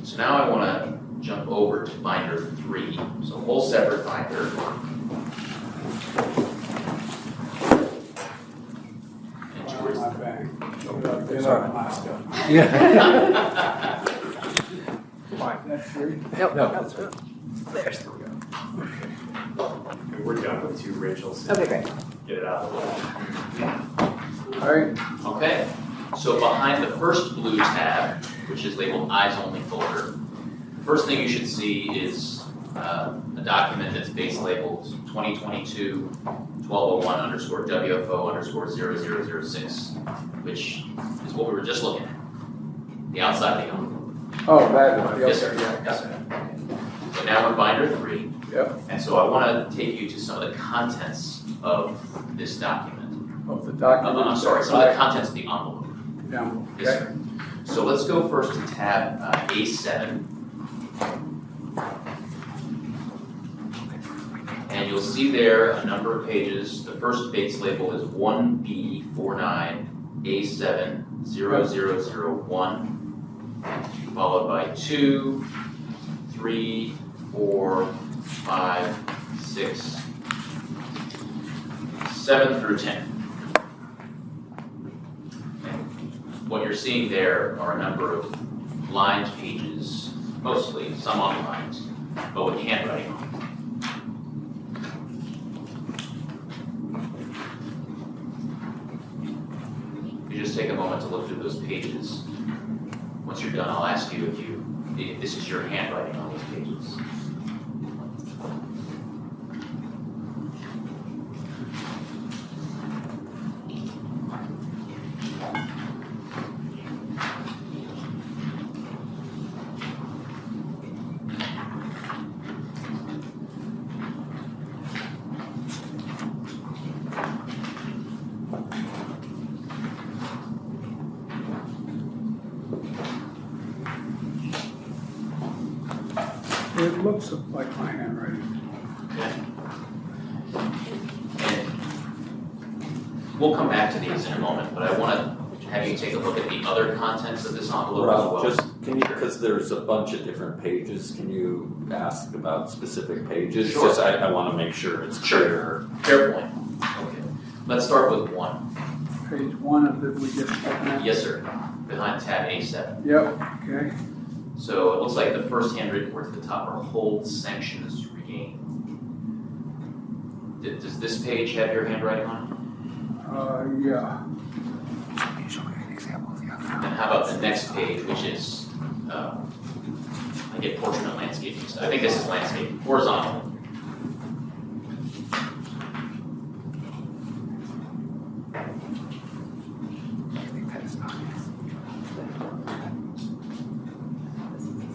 So now I want to jump over to binder 3. So a whole separate binder. And towards My bag. Get out my stuff. Yeah. That's three? Nope. No, nope. that's right. There's. We're done with 2, Rachel, so Okay, great. get it out of the way. All right. Okay, so behind the first blue tab, which is labeled Eyes Only folder, the first thing you should see is a document that's base labeled 2022-1201_WFO_0006, which is what we were just looking at, the outside of the envelope. Oh, that is, Yes, sir. okay, yeah, Yes, got sir. it. So now we're binder 3. Yep, And so I want to take you to some of the contents of this document. of the document. I'm sorry, some of the contents of the envelope. Yeah, Yes, okay. sir. So let's go first to tab A7. And you'll see there a number of pages. The first base label is 1B49A70001, followed by 2, 3, 4, 5, 6, 7 through 10. And what you're seeing there are a number of lined pages, mostly, some unlined, but with handwriting on them. You just take a moment to look through those pages. Once you're done, I'll ask you if this is your handwriting on these pages. It looks like my handwriting. Okay. And we'll come back to these in a moment, but I want to have you take a look at the other contents of this envelope as Rob, well. just, can you, because there's a bunch of different pages, can you ask about specific pages? Sure. Just, I want to make sure it's Sure. clear. Fair point. Okay. Let's start with 1. page 1 of the, we just opened it? Yes, sir. Behind tab A7. Yep, okay. So it looks like the first handwritten words at the top are hold sanctions regained. Does this page have your handwriting on it? Yeah. And how about the next page, which is, I get portrait and landscaping. I think this is landscape, horizontal.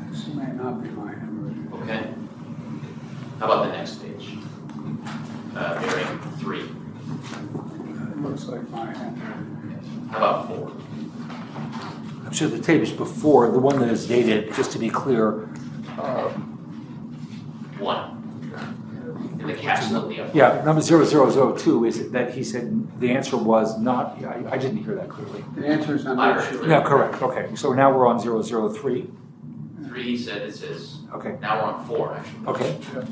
This may not be mine. Okay. How about the next page? Bearing 3. It looks like mine. How about 4? I'm sure the page before, the one that is dated, just to be clear, 1. In the caption of the upper. yeah, number 0002 is that he said the answer was not, I didn't hear that clearly. The answer is I'm I not heard sure. it. Yeah, correct, okay, so now we're on 003, 3, he said it says. okay, Now we're on 4, actually. okay. Yep.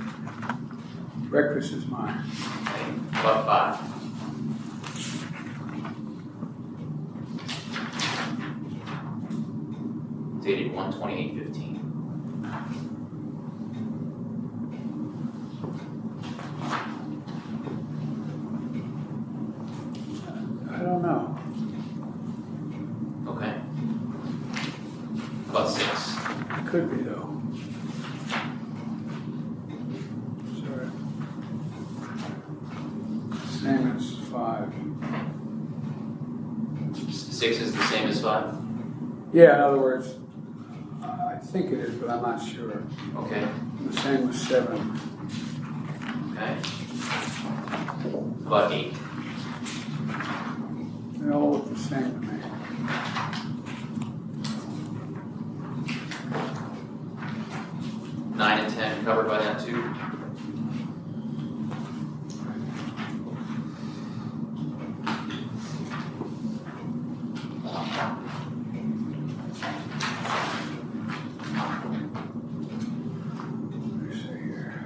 Breakfast is mine. Okay. How about 5? Dated 1/28/15. I don't know. Okay. How about 6? It could be though. Sorry. Same as 5. 6 is the same as 5? Yeah, in other words, I think it is, but I'm not sure. Okay. The same with 7. Okay. How about 8? They all look the same to me. Nine and 10 covered by that too? Let me see here.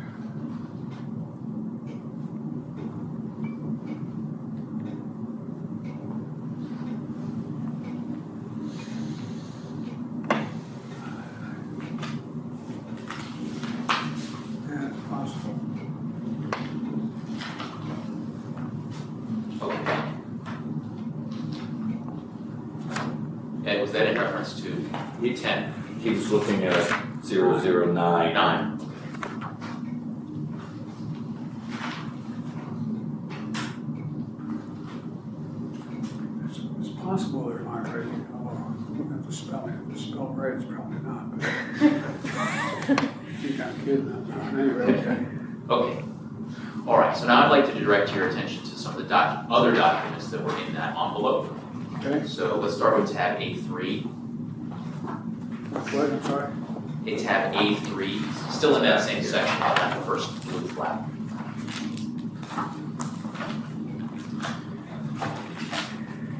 Yeah, it's possible. Okay. Ed, was that in reference to 10? He was looking at 009. 9. It's possible they're not right. Oh, looking at the spelling, if it's spelled right, it's probably not. But I think I'm kidding them. Anyway, okay. Okay. All right, so now I'd like to direct your attention to some of the other documents that were in that envelope. Okay. So let's start with tab A3. What? I'm sorry. Tab A3, still in that same section, behind the first blue flap.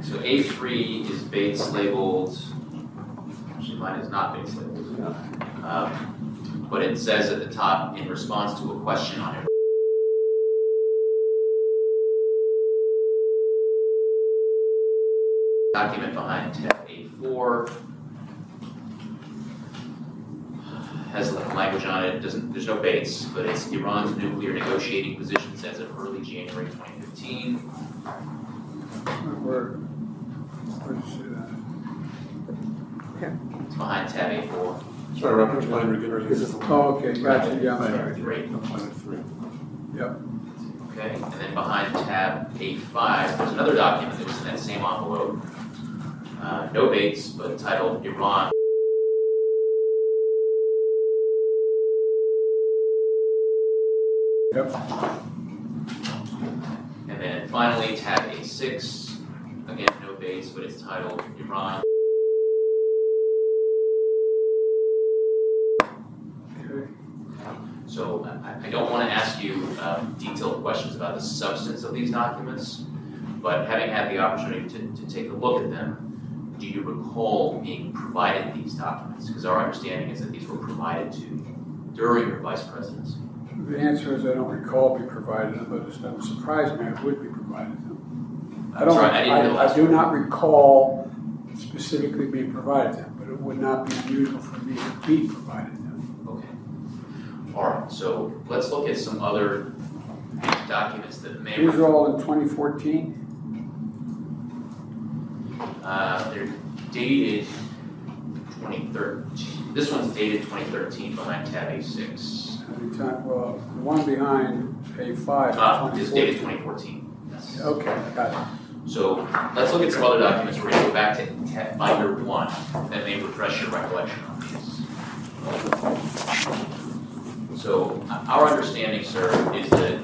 So A3 is Bates labeled, actually mine is not Bates labeled. But it says at the top, in response to a question on it. Document behind tab A4 has language on it. There's no Bates, but it's Iran's nuclear negotiating positions as of early January 2015. Where did you see that? Okay. It's behind tab A4. Sorry, reference line regeneration. Oh, okay, gotcha, yeah, I'm sorry. Great. Yep. Okay, and then behind tab A5, there's another document that was in that same envelope. No Bates, but titled Iran. Yep. And then finally, tab A6, again, no Bates, but it's titled Iran. Okay. So I don't want to ask you detailed questions about the substance of these documents, but having had the opportunity to take a look at them, do you recall being provided these documents? Because our understanding is that these were provided to you during your vice presidency. The answer is I don't recall being provided them, but it doesn't surprise me I would be provided them. I don't, Sorry, I didn't realize. I do not recall specifically being provided them, but it would not be unusual for me to be provided them. Okay. All right, so let's look at some other documents that may. These are all in 2014? They're dated 2013. This one's dated 2013 behind tab A6. Anytime, well, the one behind A5 It's dated 2014. Yes. Okay, got it. So let's look at some other documents. We're going to go back to binder 1 that may refresh your recollection on these. So our understanding, sir, is that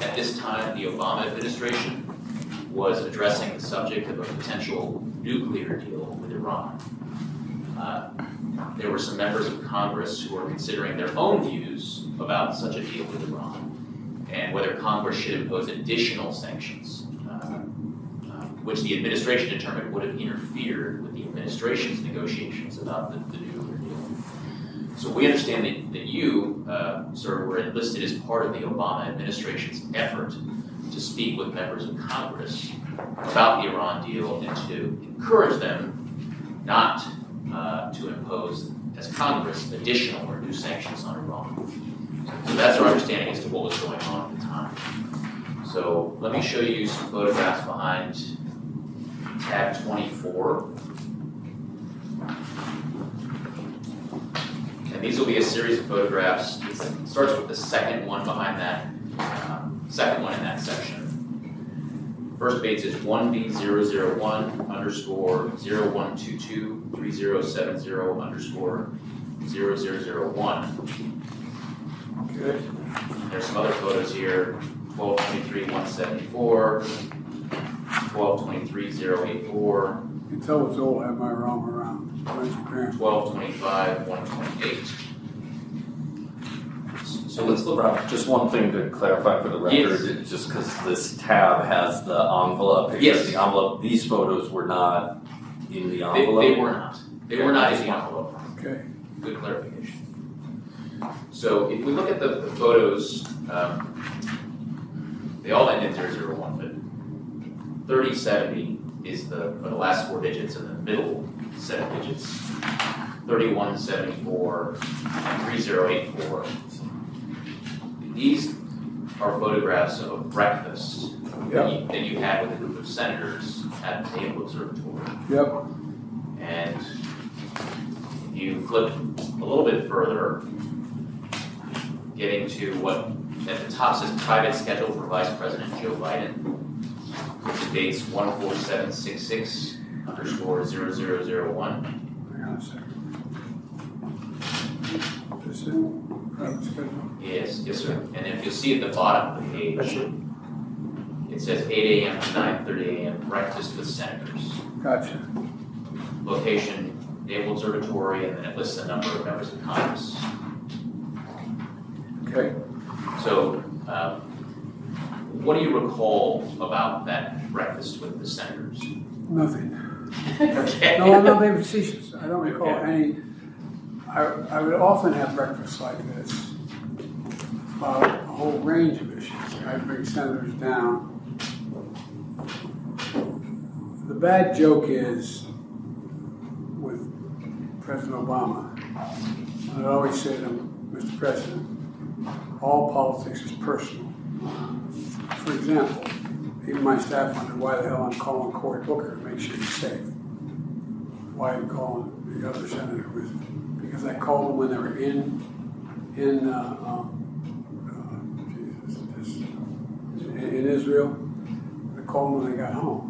at this time the Obama administration was addressing the subject of a potential nuclear deal with Iran. There were some members of Congress who were considering their own views about such a deal with Iran and whether Congress should impose additional sanctions, which the administration determined would have interfered with the administration's negotiations about the nuclear deal. So we understand that you, sir, were enlisted as part of the Obama administration's effort to speak with members of Congress about the Iran deal and to encourage them not to impose, as Congress, additional or new sanctions on Iran. So that's our understanding as to what was going on at the time. So let me show you some photographs behind tab 24. And these will be a series of photographs. It starts with the second one behind that, second one in that section. First page is 1B001 underscore 0122 3070 underscore 0001. Okay. There's some other photos here, 1223 174, 1223 084. You can tell it's old, I have my arm around. 1225 128. So let's look. Rob, just one thing to clarify for the record, Yes. just because this tab has the envelope, picture Yes. of the envelope, these photos were not in the envelope? They were not. They were not in the envelope. Okay. Good clarification. So if we look at the photos, they all end in 001, but 3070 is the last 4 digits and the middle set of digits. 3174 and 3084. These are photographs of a breakfast that you had with a group of senators at the Naval Observatory. Yep. And you flip a little bit further, getting to what at the top says private schedule for Vice President Joe Biden. The date's 14766 underscore 0001. Hang on a second. This is private schedule. Yes, sir. And if you'll see at the bottom of the page, it says 8 a.m. to 9:30 a.m. breakfast with senators. Gotcha. Location, Naval Observatory, and then it lists the number of members of Congress. Okay. So, what do you recall about that breakfast with the senators? Nothing. Okay. No, I'm not being facetious. I don't recall Okay. any. I would often have breakfasts like this about a whole range of issues. I'd bring senators down. The bad joke is with President Obama, I'd always say to him, Mr. President, all politics is personal. For example, even my staff wondered why the hell I'm calling Cory Booker to make sure he's safe. Why are you calling the other senator with me? Because I called them when they were in Israel. I called them when they got home.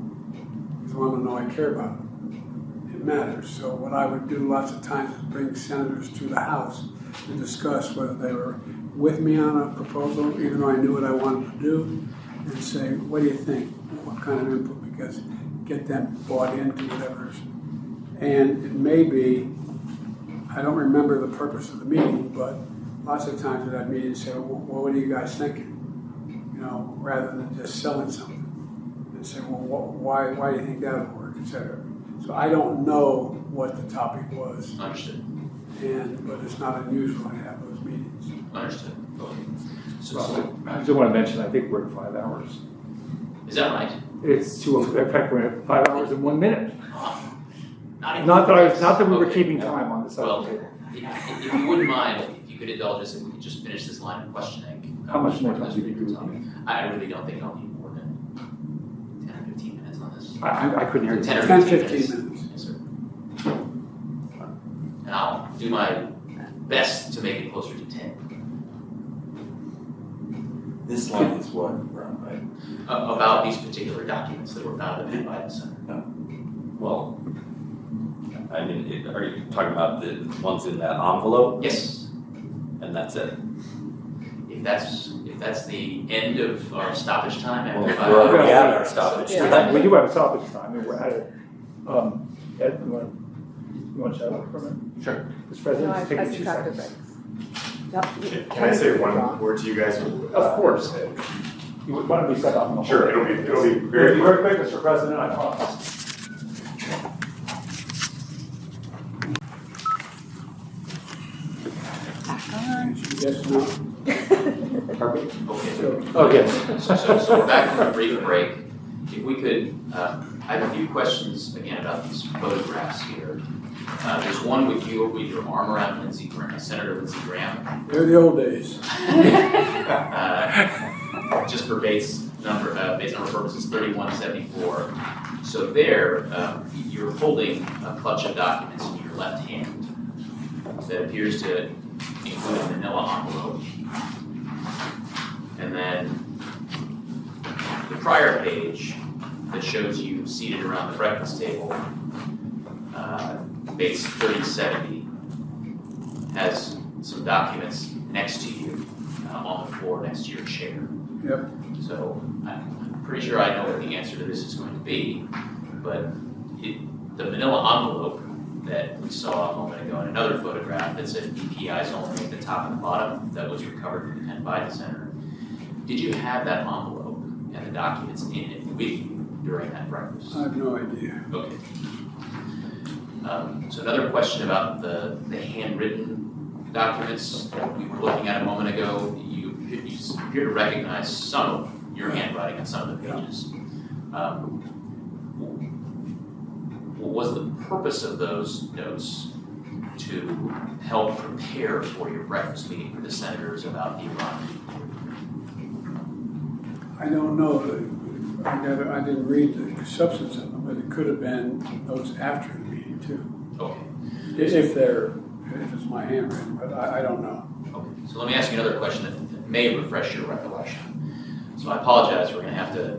Because I want them to know I care about them. It matters. So what I would do lots of times is bring senators to the House to discuss whether they were with me on a proposal, even though I knew what I wanted to do, and say, what do you think? What kind of input? Because get them bought into whatever's. And it may be, I don't remember the purpose of the meeting, but lots of times at that meeting say, well, what are you guys thinking? You know, rather than just selling something. And say, well, why do you think that would work, et cetera. So I don't know what the topic was. Understood. But it's not unusual to have those meetings. Understood. Okay. I just want to mention, I think we're at 5 hours. Is that right? It's to effect 5 hours and 1 minute. Not Not that we were Okay. keeping time on the side Well, of the table. if you wouldn't mind, if you could indulge us, if we could just finish this line of questioning. How much more time This do you think period we of would time. I really don't think I'll need more than 10 or 15 minutes on this. I couldn't hear you. 10 or 10, 15 15 minutes. minutes. Yes, sir. And I'll do my best to make it closer to 10. This line is what, Ron, right? About these particular documents that were found at the Biden Center. Well, I mean, are you talking about the ones in that envelope? Yes, And that's it? if that's the end of our stoppage time Well, after 5 we're already hours. at our stoppage Yeah. time. We do have a stoppage time, and we're at it. Ed, you want to chat up for a minute? Sure. No, Mr. President, I take it 2 subtracted seconds. breaks. Can I say one word to you guys? Of course. You would want to be set up on the whole. Sure, it'll be Very quick, Mr. President, I promise. Yes, no? Perfect. Okay. Oh, yes. So we're back from a brief break. If we could, I have a few questions again about these photographs here. There's one with you with your arm around Lindsey Graham, Senator Lindsey Graham. They're the old days. Just for base number purposes, 3174. So there, you're holding a clutch of documents in your left hand that appears to include a manila envelope. And then the prior page that shows you seated around the breakfast table, base 3070, has some documents next to you on the floor next to your chair. Yep. So I'm pretty sure I know what the answer to this is going to be, but the manila envelope that we saw a moment ago in another photograph that said BPI's only at the top and the bottom that was recovered from the Penn Biden Center, did you have that envelope and the documents in it with you during that breakfast? I have no idea. Okay. So another question about the handwritten documents we were looking at a moment ago. You appear to recognize some of your handwriting on some of the pages. What was the purpose of those notes to help prepare for your breakfast meeting with the senators about the Iran? I don't know. I didn't read the substance of them, but it could have been notes after the meeting too. Okay. If it's my handwriting, but I don't know. Okay. So let me ask you another question that may refresh your recollection. So I apologize, we're going to have to,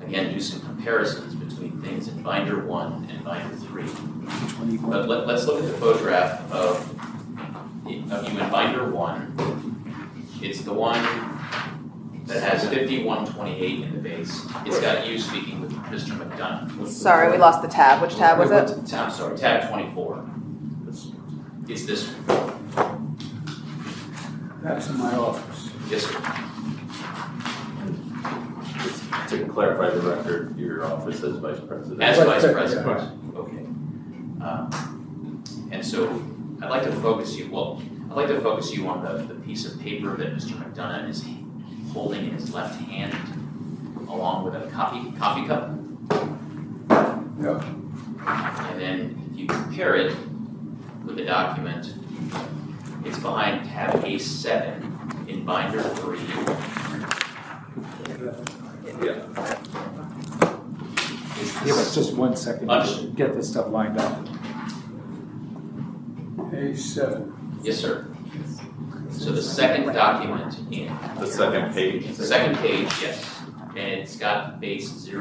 again, do some comparisons between things in binder 1 and binder 3. But let's look at the photograph of you in binder 1. It's the one that has 5128 in the base. It's got you speaking with Mr. McDonough. Sorry, we lost the tab. Which tab was it? I'm sorry, tab 24. It's this one. That's in my office. Yes, sir. Just to clarify the record, your office as vice president. As vice Vice president. president. Okay. And so I'd like to focus you on the piece of paper that Mr. McDonough is holding in his left hand, along with a coffee cup. Yep. And then if you compare it with the document, it's behind tab A7 in binder 3. Yeah. Give us just 1 second to Understood. get this stuff lined up. A7. Yes, sir. So the second document in The second page. the second page, yes, and it's got base 0002.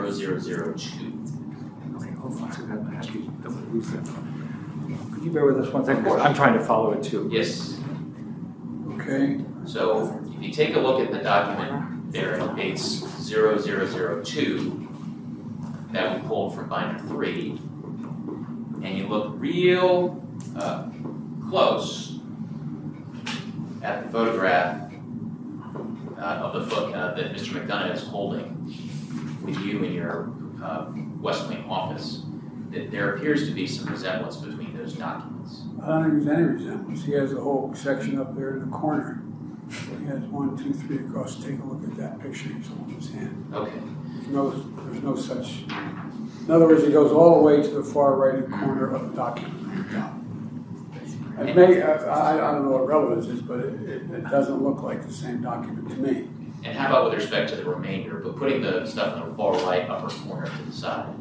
Okay, hold on. I have to double lose that. Could you bear with us 1 second? 'Cause I'm trying to follow it too. Yes. Okay. So if you take a look at the document there in base 0002 that we pulled from binder 3, and you look real close at the photograph of the foot that Mr. McDonough is holding with you in your West Wing office, that there appears to be some resemblance between those documents. I don't think there's any resemblance. He has a whole section up there in the corner. He has 1, 2, 3 across. Take a look at that picture he's holding in his hand. Okay. There's no such. In other words, he goes all the way to the far right corner of the document on the top. It may, I don't know what relevance is, but it doesn't look like the same document to me. And how about with respect to the remainder, but putting the stuff in the far right upper corner to the side,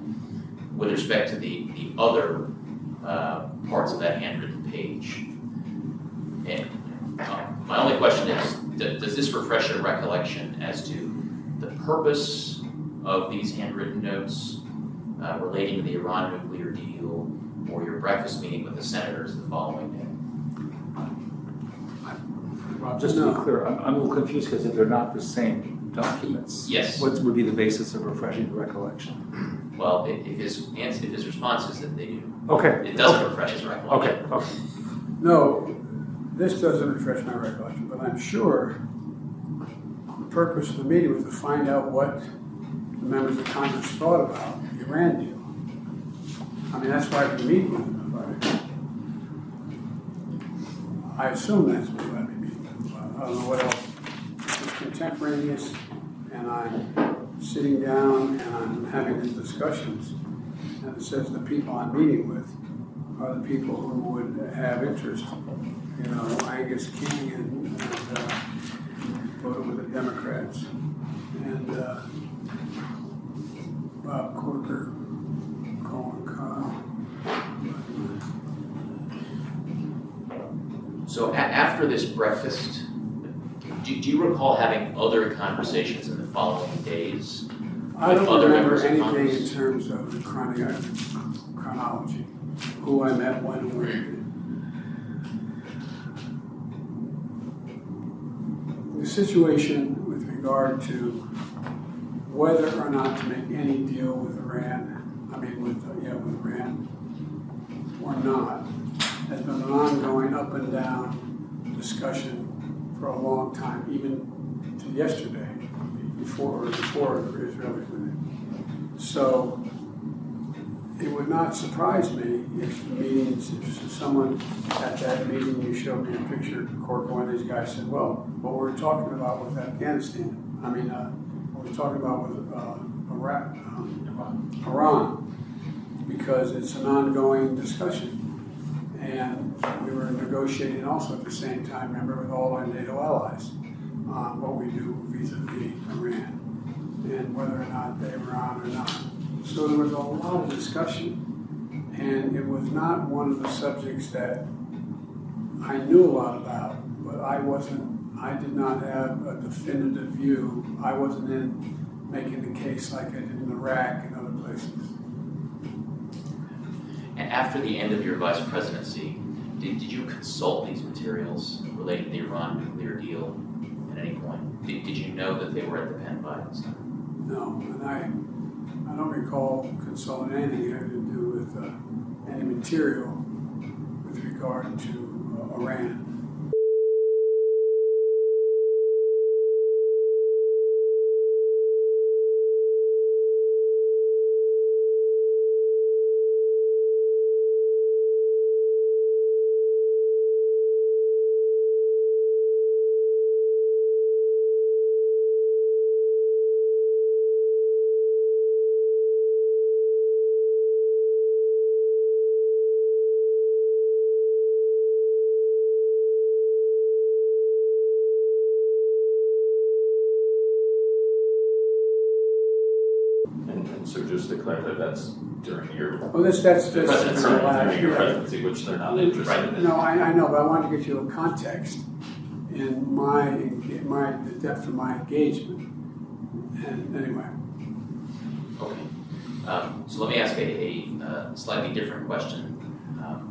with respect to the other parts of that handwritten page? And my only question is, does this refresh your recollection as to the purpose of these handwritten notes relating to the Iran nuclear deal or your breakfast meeting with the senators the following day? Rob, just to be clear, I'm a little confused because if they're not the same documents, Yes. what would be the basis of refreshing the recollection? Well, if his response is that they do, Okay. it doesn't refresh his recollection. Okay. No, this doesn't refresh my recollection, but I'm sure the purpose of the meeting was to find out what the members of Congress thought about the Iran deal. I mean, that's why I've been meeting with them about it. I assume that's what I've been meeting with them about. I don't know what else. It's contemporaneous, and I'm sitting down and I'm having these discussions, and it says the people I'm meeting with are the people who would have interest. You know, Angus King and voted with the Democrats, and Bob Corker, Colin Kyle. So after this breakfast, do you recall having other conversations in the following days? I don't other remember members of anything Congress? in terms of the chronology, who I met, when, and where. The situation with regard to whether or not to make any deal with Iran, with Iran, or not, has been an ongoing up and down discussion for a long time, even to yesterday, before the Israelis were there. So it would not surprise me if if someone at that meeting, you showed me a picture, one of these guys said, well, what we were talking about was Afghanistan. What we were talking about was Iran, because it's an ongoing discussion. And we were negotiating also at the same time, remember, with all our NATO allies on what we do vis-a-vis Iran and whether or not they were on or not. So there was a lot of discussion, and it was not one of the subjects that I knew a lot about, but I did not have a definitive view. I wasn't in making the case like I did in Iraq and other places. And after the end of your vice presidency, did you consult these materials relating to the Iran nuclear deal at any point? Did you know that they were at the pen by this time? No, and I don't recall consulting anything having to do with any material with regard to Iran. So just to clarify, that's during your Well, that's just President's during your presidency, which they're not interested in. No, I know, but I wanted to get you a context in the depth of my engagement. And anyway. Okay. So let me ask a slightly different question,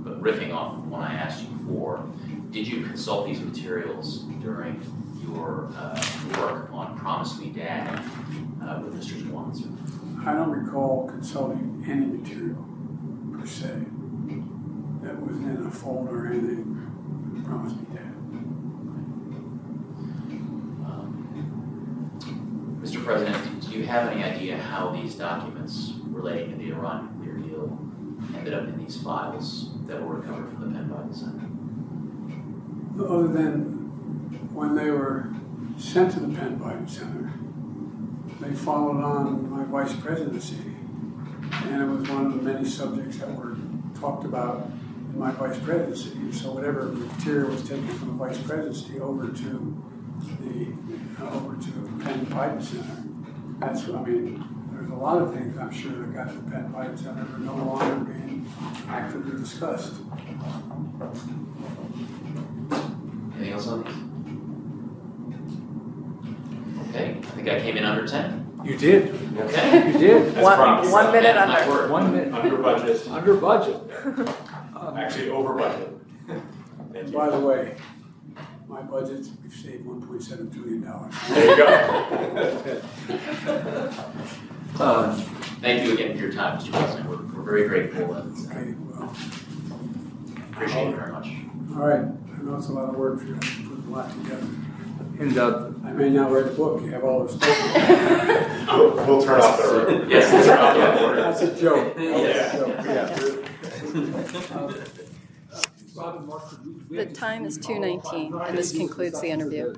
but riffing off of one I asked you before. Did you consult these materials during your work on Promise Me Dad with Mr. Schwanzer? I don't recall consulting any material per se that was in a folder or anything. Promise Me Dad. Mr. President, do you have any idea how these documents relating to the Iran nuclear deal ended up in these files that were recovered from the pen by the Senate? Other than when they were sent to the Penn Biden Center, they followed on my vice presidency. And it was one of the many subjects that were talked about in my vice presidency. So whatever material was taken from the vice presidency over to Penn Biden Center, that's what I mean. There's a lot of things I'm sure that got to the Penn Biden Center that are no longer being actively discussed. Anything else on these? Okay, I think I came in under 10. You did. Okay. You did. That's One minute My under. word. 1 minute. Under budget, Under budget. actually over budget. And by the way, my budget, we've saved $1.7 billion. There you go. Thank you again for your time, Mr. President. We're very grateful and Okay, well, appreciate it very much. all right. I know it's a lot of work for you to put a lot together. And I may not read the book. You have all this stuff. We'll turn off the room. Yes, that's right. That's a joke. The time is 2:19, and this concludes the interview.